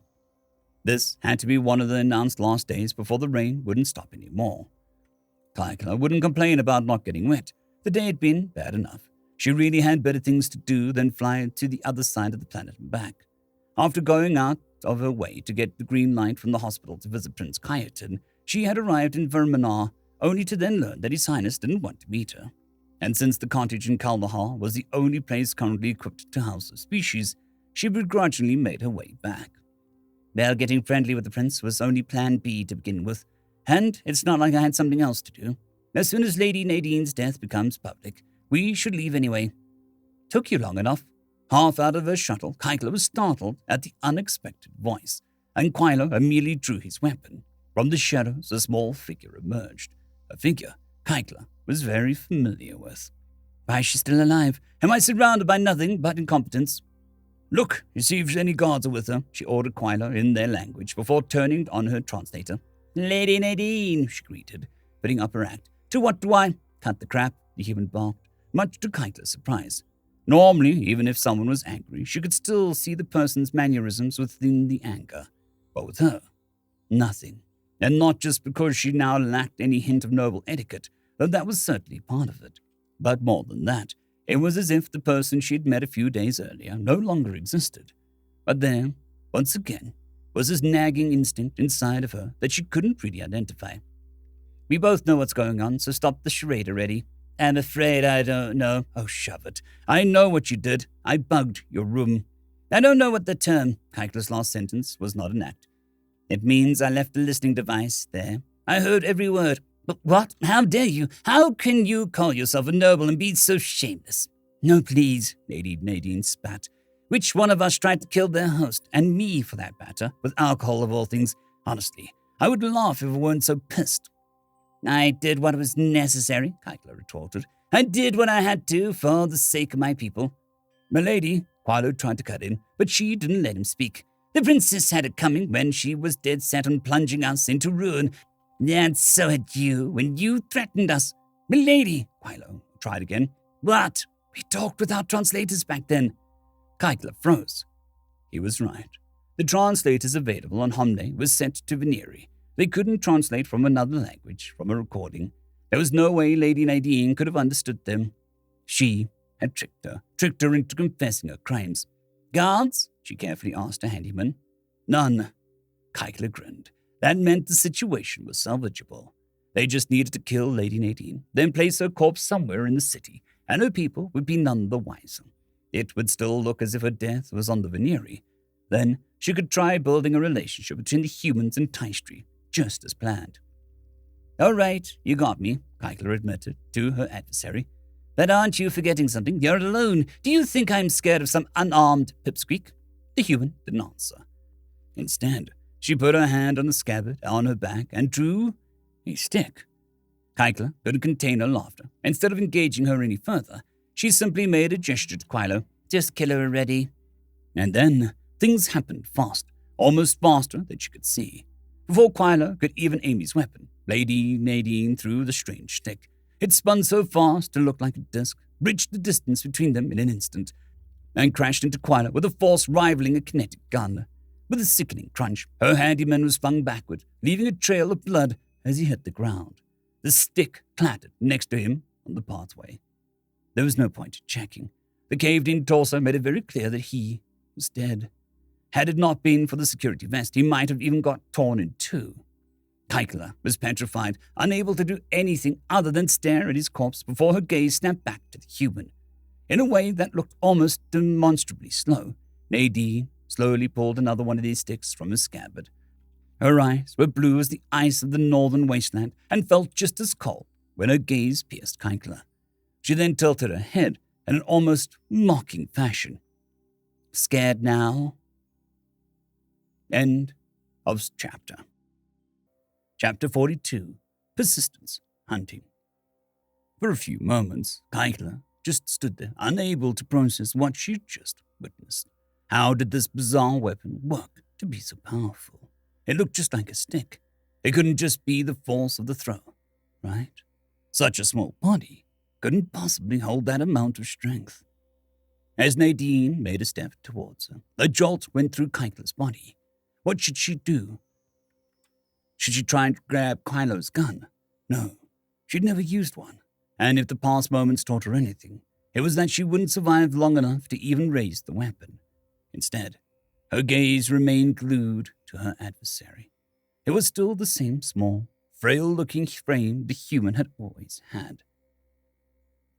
D: This had to be one of the announced last days before the rain wouldn't stop anymore. Kaikla wouldn't complain about not getting wet. The day had been bad enough. She really had better things to do than fly to the other side of the planet and back. After going out of her way to get the green light from the hospital to visit Prince Kyoton, she had arrived in Vermanar, only to then learn that His Highness didn't want to meet her. And since the cottage in Kaldahar was the only place currently equipped to house her species, she begrudgingly made her way back. Well, getting friendly with the prince was only plan B to begin with, and it's not like I had something else to do. As soon as Lady Nadine's death becomes public, we should leave anyway. Took you long enough. Half out of her shuttle, Kaikla was startled at the unexpected voice, and Quilo immediately drew his weapon. From the shadows, a small figure emerged, a figure Kaikla was very familiar with. Why is she still alive? Am I surrounded by nothing but incompetence? Look, you see if any guards are with her, she ordered Quilo in their language before turning on her translator. Lady Nadine, she greeted, putting up her act. To what do I? Cut the crap, the human barked, much to Kaikla's surprise. Normally, even if someone was angry, she could still see the person's mannerisms within the anger. But with her, nothing. And not just because she now lacked any hint of noble etiquette, though that was certainly part of it. But more than that, it was as if the person she had met a few days earlier no longer existed. But there, once again, was this nagging instinct inside of her that she couldn't really identify. We both know what's going on, so stop the charade already. I'm afraid I don't know. Oh, shove it. I know what you did. I bugged your room. I don't know what the term, Kaikla's last sentence, was not an act. It means I left a listening device there. I heard every word. But what? How dare you? How can you call yourself a noble and be so shameless? No, please, Lady Nadine spat. Which one of us tried to kill their host, and me for that matter, with alcohol of all things? Honestly, I would laugh if I weren't so pissed. I did what was necessary, Kaikla retorted. I did what I had to for the sake of my people. Milady, Quilo tried to cut in, but she didn't let him speak. The princess had it coming when she was dead set on plunging us into ruin. And so had you when you threatened us. Milady, Quilo tried again. What? We talked without translators back then. Kaikla froze. He was right.
B: The translators available on Homne was set to Veneri. They couldn't translate from another language from a recording. There was no way Lady Nadine could have understood them. She had tricked her into confessing her crimes. Guards? She carefully asked her handyman. None. Keikler grinned. That meant the situation was salvageable. They just needed to kill Lady Nadine, then place her corpse somewhere in the city, and her people would be none the wiser. It would still look as if her death was on the Veneri. Then she could try building a relationship between the humans and Taistri, just as planned. All right, you got me, Keikler admitted to her adversary. But aren't you forgetting something? You're alone. Do you think I'm scared of some unarmed pipsqueak? The human didn't answer. Instead, she put her hand on the scabbard on her back and drew a stick. Keikler couldn't contain her laughter. Instead of engaging her any further, she simply made a gesture to Quilo. Just kill her already. And then things happened fast, almost faster than she could see. Before Quilo could even aim his weapon, Lady Nadine threw the strange stick. It spun so fast to look like a disc, bridged the distance between them in an instant, and crashed into Quilo with a force rivaling a kinetic gun. With a sickening crunch, her handyman was flung backward, leaving a trail of blood as he hit the ground. The stick clattered next to him on the pathway. There was no point in checking. The caved-in torso made it very clear that he was dead. Had it not been for the security vest, he might have even got torn in two. Keikler was petrified, unable to do anything other than stare at his corpse before her gaze snapped back to the human. In a way that looked almost demonstrably slow, Nadine slowly pulled another one of these sticks from his scabbard. Her eyes were blue as the ice of the northern wasteland and felt just as cold when her gaze pierced Keikler. She then tilted her head in an almost mocking fashion. Scared now? End of chapter. Chapter 42. Persistence Hunting. For a few moments, Keikler just stood there, unable to process what she'd just witnessed. How did this bizarre weapon work to be so powerful? It looked just like a stick. It couldn't just be the force of the throw, right? Such a small body couldn't possibly hold that amount of strength. As Nadine made a step towards her, a jolt went through Keikler's body. What should she do? Should she try and grab Quilo's gun? No, she'd never used one. And if the past moments taught her anything, it was that she wouldn't survive long enough to even raise the weapon. Instead, her gaze remained glued to her adversary. It was still the same small, frail-looking frame the human had always had.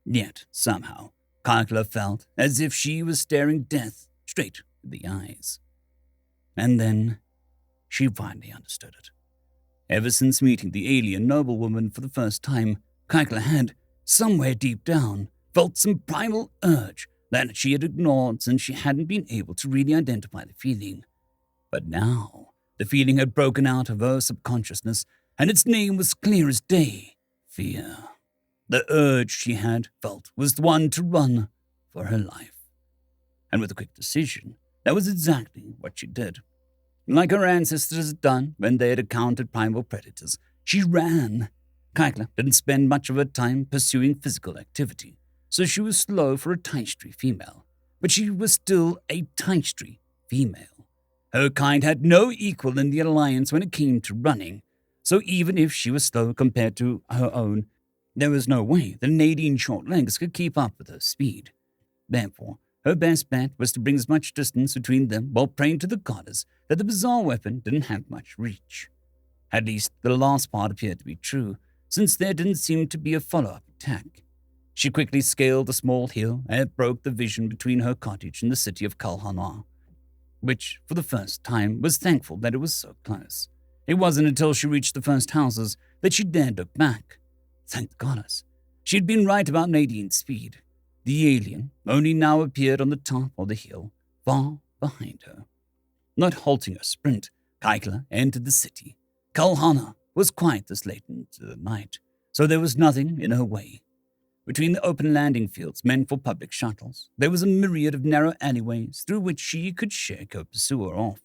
B: Yet, somehow, Keikler felt as if she was staring death straight in the eyes. And then she finally understood it. Ever since meeting the alien noblewoman for the first time, Keikler had, somewhere deep down, felt some primal urge that she had ignored since she hadn't been able to really identify the feeling. But now, the feeling had broken out of her subconsciousness, and its name was clear as day: fear. The urge she had felt was the one to run for her life. And with a quick decision, that was exactly what she did. Like her ancestors had done when they had encountered primal predators, she ran. Keikler didn't spend much of her time pursuing physical activity, so she was slow for a Taistri female. But she was still a Taistri female. Her kind had no equal in the alliance when it came to running, so even if she was slow compared to her own, there was no way the Nadine's short legs could keep up with her speed. Therefore, her best bet was to bring as much distance between them while praying to the goddess that the bizarre weapon didn't have much reach. At least the last part appeared to be true, since there didn't seem to be a follow-up attack. She quickly scaled a small hill and broke the vision between her cottage and the city of Kalhana, which, for the first time, was thankful that it was so close. It wasn't until she reached the first houses that she dared look back. Thank the goddess. She had been right about Nadine's speed. The alien only now appeared on the top of the hill, far behind her. Not halting her sprint, Keikler entered the city. Kalhana was quiet this late into the night, so there was nothing in her way. Between the open landing fields meant for public shuttles, there was a myriad of narrow alleyways through which she could shake her pursuer off.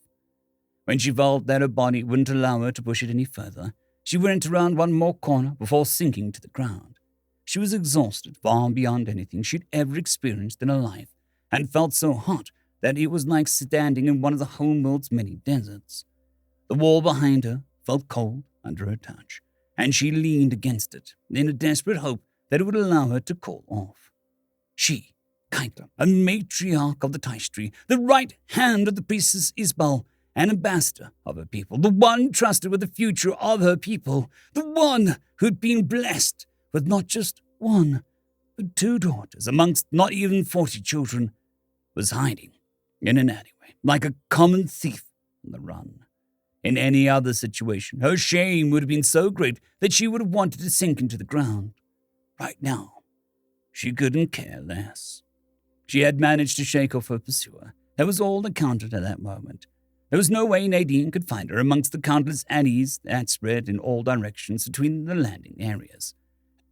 B: When she felt that her body wouldn't allow her to push it any further, she went around one more corner before sinking to the ground. She was exhausted far beyond anything she'd ever experienced in her life, and felt so hot that it was like standing in one of the homeworld's many deserts. The wall behind her felt cold under her touch, and she leaned against it in a desperate hope that it would allow her to cool off. She, Kytla, a matriarch of the Tice Tree, the right hand of the priestess Isbal, an ambassador of her people, the one trusted with the future of her people, the one who'd been blessed with not just one, but 2 daughters amongst not even 40 children, was hiding in an alleyway like a common thief on the run. In any other situation, her shame would have been so great that she would have wanted to sink into the ground. Right now, she couldn't care less. She had managed to shake off her pursuer. That was all that counted at that moment. There was no way Nadine could find her amongst the countless alleys that spread in all directions between the landing areas.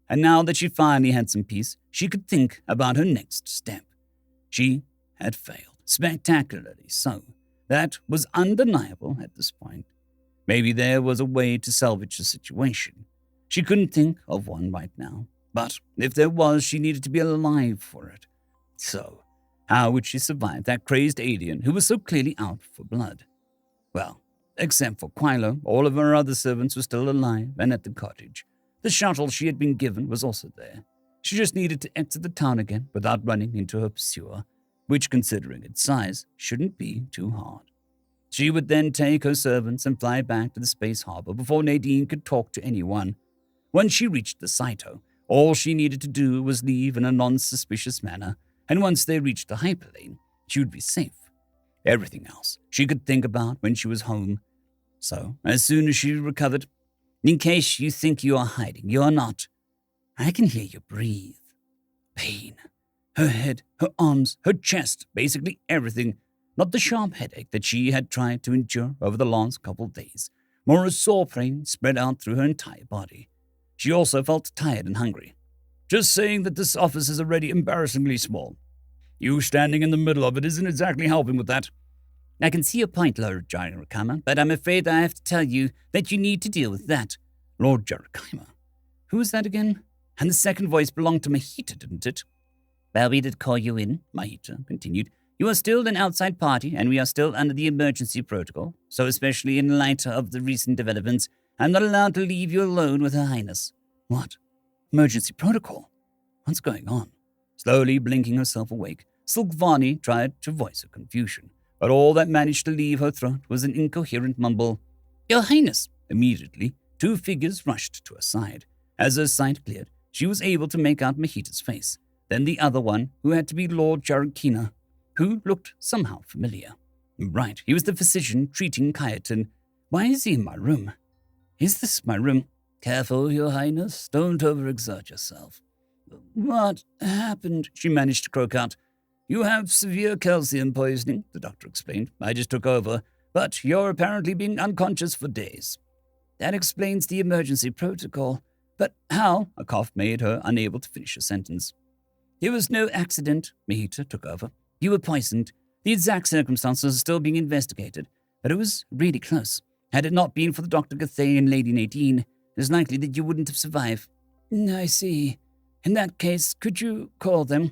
B: And now that she finally had some peace, she could think about her next step. She had failed, spectacularly so. That was undeniable at this point. Maybe there was a way to salvage the situation. She couldn't think of one right now, but if there was, she needed to be alive for it. So, how would she survive that crazed alien who was so clearly out for blood? Well, except for Quilo, all of her other servants were still alive and at the cottage. The shuttle she had been given was also there. She just needed to exit the town again without running into her pursuer, which, considering its size, shouldn't be too hard. She would then take her servants and fly back to the space harbor before Nadine could talk to anyone. Once she reached the Saito, all she needed to do was leave in a non-suspicious manner, and once they reached the hyperlane, she would be safe. Everything else she could think about when she was home. So, as soon as she recovered, in case you think you are hiding, you are not. I can hear you breathe. Pain. Her head, her arms, her chest, basically everything. Not the sharp headache that she had tried to endure over the last couple days. More a sore pain spread out through her entire body. She also felt tired and hungry. Just saying that this office is already embarrassingly small. You standing in the middle of it isn't exactly helping with that. I can see your point, Lord Jarakhima, but I'm afraid I have to tell you that you need to deal with that. Lord Jarakhima? Who was that again? And the second voice belonged to Mahita, didn't it? Well, we did call you in, Mahita continued. You are still an outside party, and we are still under the emergency protocol, so especially in light of the recent developments, I'm not allowed to leave you alone with Her Highness. What? Emergency protocol? What's going on? Slowly blinking herself awake, Silkvani tried to voice her confusion, but all that managed to leave her throat was an incoherent mumble. Your Highness! Immediately, 2 figures rushed to her side. As her sight cleared, she was able to make out Mahita's face, then the other one, who had to be Lord Jarakhina, who looked somehow familiar. Right, he was the physician treating Kayatin. Why is he in my room? Is this my room? Careful, Your Highness. Don't overexert yourself. What happened? She managed to croak out. You have severe calcium poisoning, the doctor explained. I just took over, but you're apparently being unconscious for days. That explains the emergency protocol. But how? A cough made her unable to finish a sentence. There was no accident, Mahita took over. You were poisoned. The exact circumstances are still being investigated, but it was really close. Had it not been for the Dr. Gathay and Lady Nadine, it is likely that you wouldn't have survived. I see. In that case, could you call them?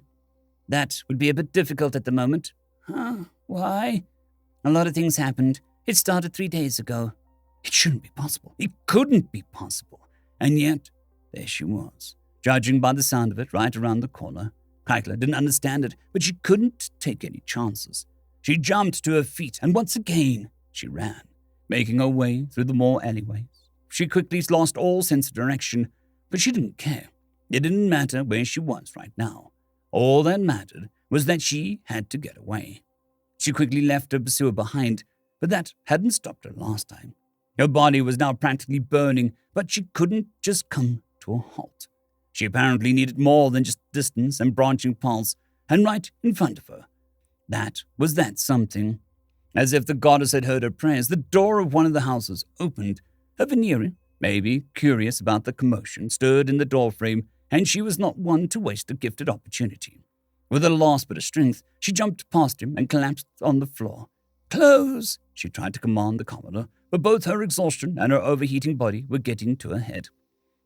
B: That would be a bit difficult at the moment. Huh? Why? A lot of things happened. It started 3 days ago. It shouldn't be possible. It couldn't be possible. And yet, there she was, judging by the sound of it right around the corner. Kytla didn't understand it, but she couldn't take any chances. She jumped to her feet, and once again, she ran, making her way through the more alleyways. She quickly lost all sense of direction, but she didn't care. It didn't matter where she was right now. All that mattered was that she had to get away. She quickly left her pursuer behind, but that hadn't stopped her last time. Her body was now practically burning, but she couldn't just come to a halt. She apparently needed more than just distance and branching paths, and right in front of her. That something. As if the goddess had heard her prayers, the door of one of the houses opened. A Venerean, maybe curious about the commotion, stood in the doorframe, and she was not one to waste a gifted opportunity. With a last bit of strength, she jumped past him and collapsed on the floor. Close! She tried to command the Commodore, but both her exhaustion and her overheating body were getting to her head.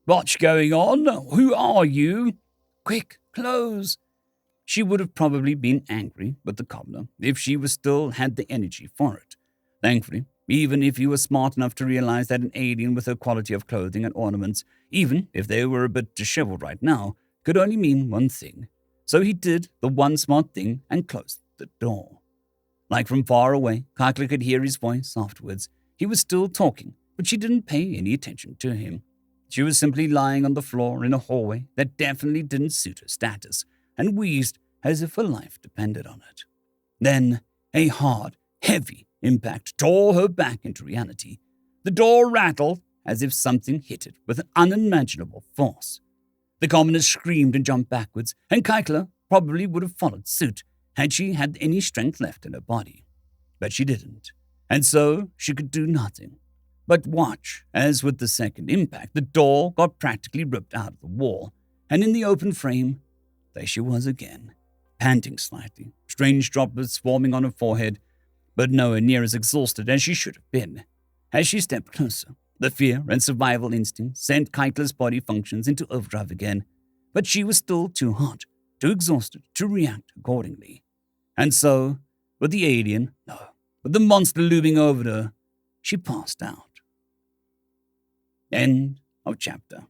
B: What's going on? Who are you? Quick, close! She would have probably been angry with the cobbler if she still had the energy for it. Thankfully, even if he was smart enough to realize that an alien with her quality of clothing and ornaments, even if they were a bit disheveled right now, could only mean one thing. So he did the one smart thing and closed the door. Like from far away, Kyla could hear his voice afterwards. He was still talking, but she didn't pay any attention to him. She was simply lying on the floor in a hallway that definitely didn't suit her status, and wheezed as if her life depended on it. Then a hard, heavy impact tore her back into reality. The door rattled as if something hit it with an unimaginable force. The commoner screamed and jumped backwards, and Kyla probably would have followed suit had she had any strength left in her body. But she didn't, and so she could do nothing but watch as with the second impact the door got practically ripped out of the wall, and in the open frame, there she was again, panting slightly, strange droplets forming on her forehead, but nowhere near as exhausted as she should have been. As she stepped closer, the fear and survival instinct sent Kyla's body functions into overdrive again, but she was still too hot, too exhausted to react accordingly. And so, with the monster looming over her, she passed out. End of chapter.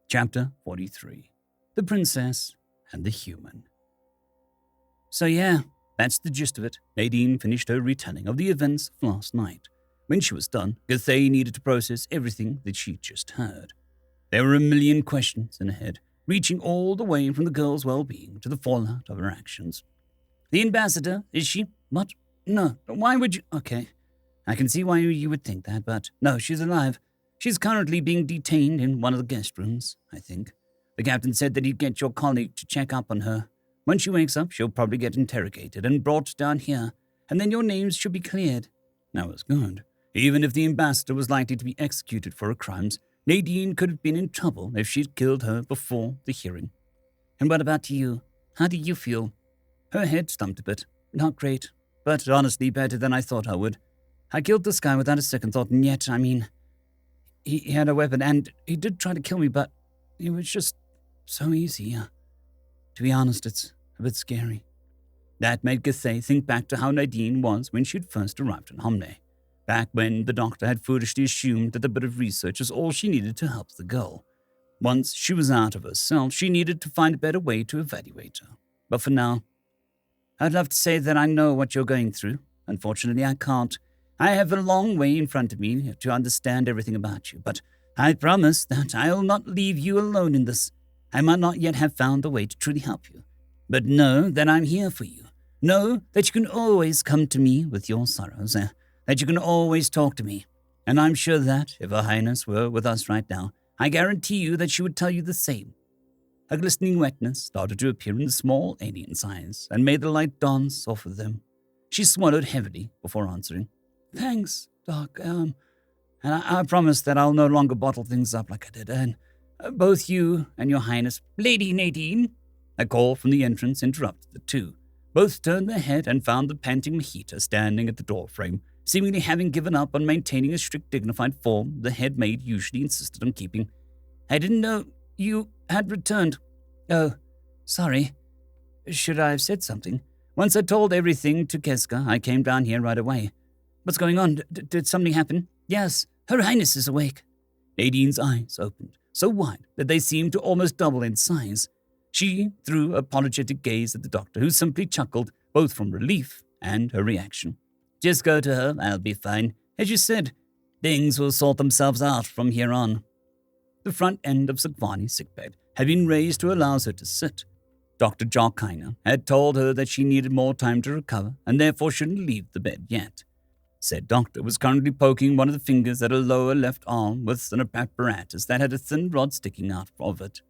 B: Chapter 43. The Princess and the Human. So yeah, that's the gist of it. Nadine finished her retelling of the events of last night. When she was done, Gathai needed to process everything that she'd just heard. There were a million questions in her head, reaching all the way from the girl's well-being to the fallout of her actions. The ambassador, is she? What? No, why would you? Okay, I can see why you would think that, but no, she's alive. She's currently being detained in one of the guest rooms, I think. The captain said that he'd get your colleague to check up on her. When she wakes up, she'll probably get interrogated and brought down here, and then your names should be cleared. That was good. Even if the ambassador was likely to be executed for her crimes, Nadine could have been in trouble if she'd killed her before the hearing. And what about you? How do you feel? Her head stumped a bit. Not great, but honestly better than I thought I would. I killed this guy without a second thought, and yet, he had a weapon, and he did try to kill me, but it was just so easy. To be honest, it's a bit scary. That made Gathai think back to how Nadine was when she'd first arrived in Homne, back when the doctor had foolishly assumed that a bit of research was all she needed to help the girl. Once she was out of herself, she needed to find a better way to evaluate her. But for now, I'd love to say that I know what you're going through. Unfortunately, I can't. I have a long way in front of me to understand everything about you, but I promise that I'll not leave you alone in this. I might not yet have found a way to truly help you, but know that I'm here for you. Know that you can always come to me with your sorrows, that you can always talk to me. And I'm sure that, if Her Highness were with us right now, I guarantee you that she would tell you the same. A glistening wetness started to appear in the small alien's eyes and made the light dance off of them. She swallowed heavily before answering. Thanks, Doc, and I promise that I'll no longer bottle things up like I did, and both you and your Highness, Lady Nadine. A call from the entrance interrupted the two. Both turned their head and found the panting Mahita standing at the doorframe, seemingly having given up on maintaining a strict, dignified form the head maid usually insisted on keeping. I didn't know you had returned. Oh, sorry. Should I have said something? Once I told everything to Keska, I came down here right away. What's going on? Did something happen? Yes, Her Highness is awake. Nadine's eyes opened, so wide that they seemed to almost double in size. She threw an apologetic gaze at the doctor, who simply chuckled, both from relief and her reaction. Just go to her, I'll be fine. As you said, things will sort themselves out from here on. The front end of Sakvani's sickbed had been raised to allow her to sit. Dr. Jarkina had told her that she needed more time to recover and therefore shouldn't leave the bed yet. Said doctor was currently poking one of the fingers at her lower left arm with an apparatus that had a thin rod sticking out of it.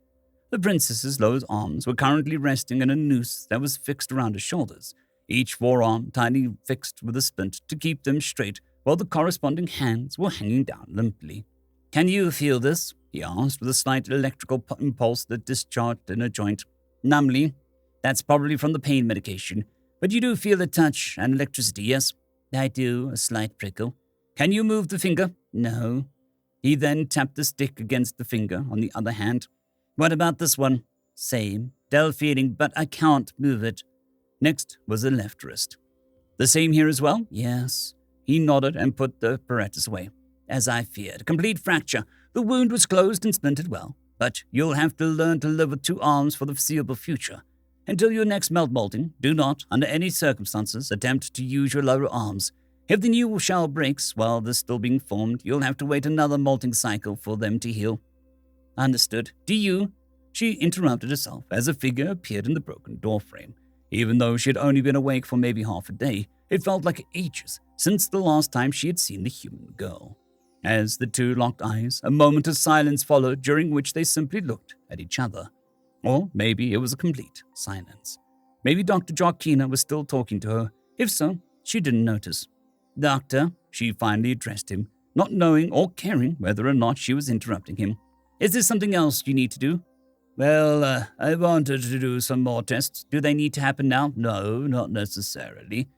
B: The princess's lower arms were currently resting in a noose that was fixed around her shoulders, each forearm tightly fixed with a splint to keep them straight, while the corresponding hands were hanging down limply. Can you feel this? He asked, with a slight electrical impulse that discharged in a joint. Numbly. That's probably from the pain medication. But you do feel a touch and electricity, yes? I do, a slight prickle. Can you move the finger? No. He then tapped the stick against the finger on the other hand. What about this one? Same.
D: dull feeling, but I can't move it.
B: Next was the left wrist. The same here as well?
D: Yes.
B: He nodded and put the apparatus away.
D: As I feared. Complete fracture. The wound was closed and splintered well, but you'll have to learn to live with 2 arms for the foreseeable future. Until your next molting, do not, under any circumstances, attempt to use your lower arms. If the new shell breaks while they're still being formed, you'll have to wait another molting cycle for them to heal. Understood. Do you?
B: She interrupted herself as a figure appeared in the broken doorframe. Even though she had only been awake for maybe half a day, it felt like ages since the last time she had seen the human girl. As the two locked eyes, a moment of silence followed, during which they simply looked at each other. Or maybe it was a complete silence. Maybe Dr. Joaquina was still talking to her. If so, she didn't notice.
D: Doctor,
B: she finally addressed him, not knowing or caring whether or not she was interrupting him. Is there something else you need to do?
C: Well, I wanted to do some more tests.
D: Do they need to happen now?
C: No, not necessarily.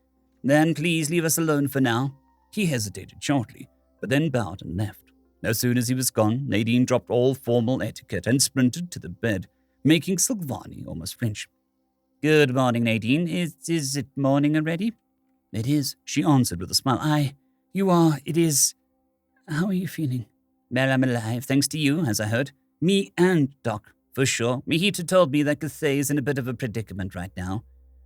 D: Then please leave us alone for now.
B: He hesitated shortly, but then bowed and left. As soon as he was gone, Nadine dropped all formal etiquette and sprinted to the bed, making Silvani almost flinch.
D: Good morning, Nadine. Is it morning already?
B: It is, she answered with a smile. It is. How are you feeling?
D: Well, I'm alive, thanks to you, as I heard. Me and Doc, for sure. Mihita told me that Cathay is in a bit of a predicament right now.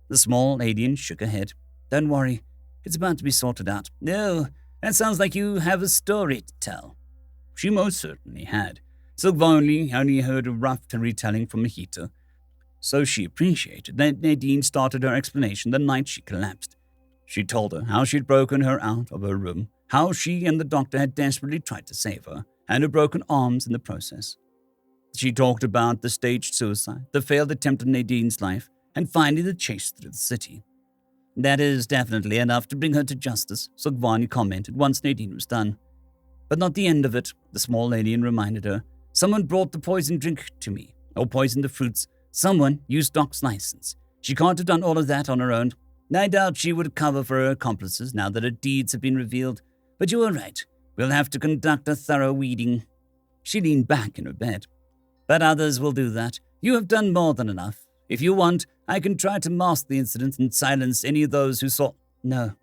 B: The small alien shook her head. Don't worry, it's about to be sorted out.
D: No, that sounds like you have a story to tell.
B: She most certainly had. Silvani only heard a rough retelling from Mihita, so she appreciated that Nadine started her explanation the night she collapsed. She told her how she'd broken her out of her room, how she and the doctor had desperately tried to save her, and her broken arms in the process. She talked about the staged suicide, the failed attempt on Nadine's life, and finally the chase through the city.
D: That is definitely enough to bring her to justice,
B: Silvani commented once Nadine was done. But not the end of it, the small alien reminded her. Someone brought the poisoned drink to me, or poisoned the fruits. Someone used Doc's license. She can't have done all of that on her own. I doubt she would cover for her accomplices now that her deeds have been revealed. But you are right. We'll have to conduct a thorough weeding. She leaned back in her bed. But others will do that. You have done more than enough. If you want, I can try to mask the incident and silence any of those who saw... No,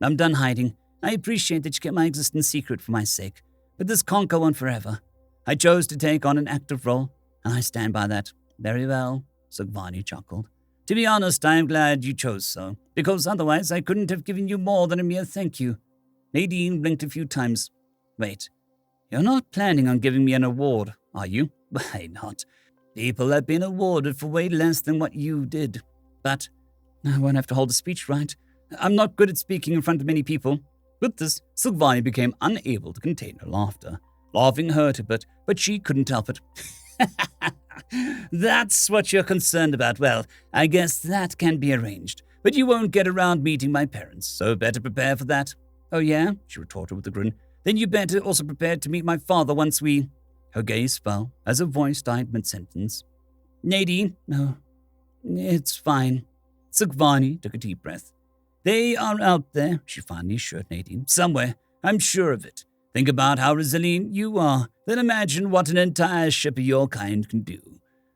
B: I'm done hiding. I appreciate that you kept my existence secret for my sake, but this can't go on forever. I chose to take on an active role, and I stand by that.
D: Very well,
B: Silvani chuckled.
D: To be honest, I am glad you chose so, because otherwise I couldn't have given you more than a mere thank you.
B: Nadine blinked a few times. Wait, you're not planning on giving me an award, are you?
D: Why not? People have been awarded for way less than what you did.
B: But I won't have to hold a speech, right? I'm not good at speaking in front of many people. With this, Silvani became unable to contain her laughter. Laughing hurt a bit, but she couldn't help it.
D: That's what you're concerned about. Well, I guess that can be arranged. But you won't get around meeting my parents, so better prepare for that.
B: Oh yeah? She retorted with a grin. Then you better also prepare to meet my father once we... Her gaze fell as her voice died mid-sentence.
D: Nadine?
B: No, it's fine.
D: Silvani took a deep breath.
B: They are out there, she finally assured Nadine. Somewhere. I'm sure of it. Think about how resilient you are. Then imagine what an entire ship of your kind can do.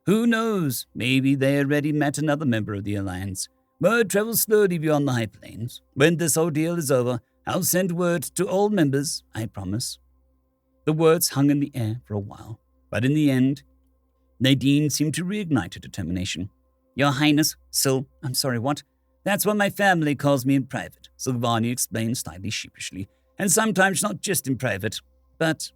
B: Who knows? Maybe they already met another member of the Alliance. Word travels slowly beyond the high plains. When this ordeal is over, I'll send word to all members, I promise. The words hung in the air for a while, but in the end, Nadine seemed to reignite her determination.
D: Your Highness,
B: I'm sorry, what?
D: That's what my family calls me in private,
B: Silvani explained slightly sheepishly. And sometimes not just in private. But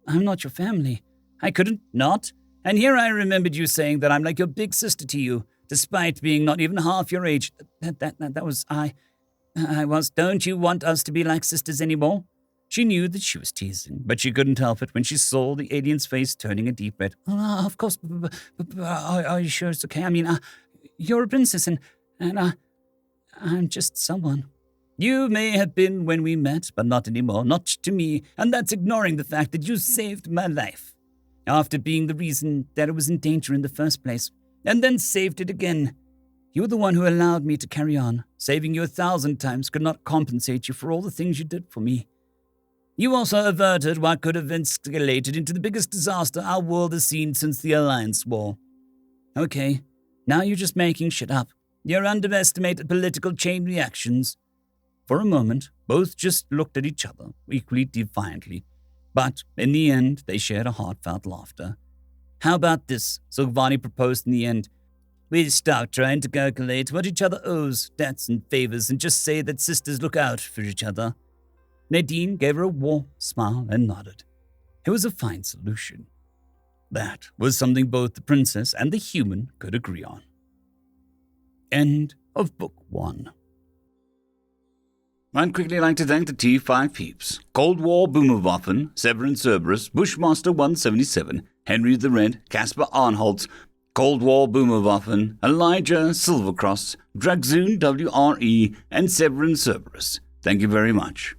B: I'm not your family.
D: I couldn't not. And here I remembered you saying that I'm like your big sister to you, despite being not even half your age.
B: That was I
D: was. Don't you want us to be like sisters anymore?
B: She knew that she was teasing, but she couldn't help it when she saw the alien's face turning a deep red.
D: Oh, of course, but are you sure it's okay? I mean, you're a princess and I'm just someone.
B: You may have been when we met, but not anymore, not to me, and that's ignoring the fact that you saved my life. After being the reason that it was in danger in the first place, and then saved it again. You were the one who allowed me to carry on. Saving you 1,000 times could not compensate you for all the things you did for me. You also averted what could have escalated into the biggest disaster our world has seen since the Alliance War. Okay,
D: Now you're just making shit up. You underestimated political chain reactions. For a moment, both just looked at each other, equally defiantly. But in the end, they shared a heartfelt laughter. How about this? Sogvani proposed in the end. We stop trying to calculate what each other owes, debts and favors, and just say that sisters look out for each other. Nadine gave her a warm smile and nodded. It was a fine solution. That was something both the princess and the human could agree on. End of Book 1.
A: I'd quickly like to thank the T5 peeps: Cold War Boomerwaffen, Severin Cerberus, Bushmaster 177, HenryTheRed, Caspar Arnholtz, Cold War Boomerwaffen, Elijah Silvercross, Dragzoon WRE, and Severin Cerberus. Thank you very much.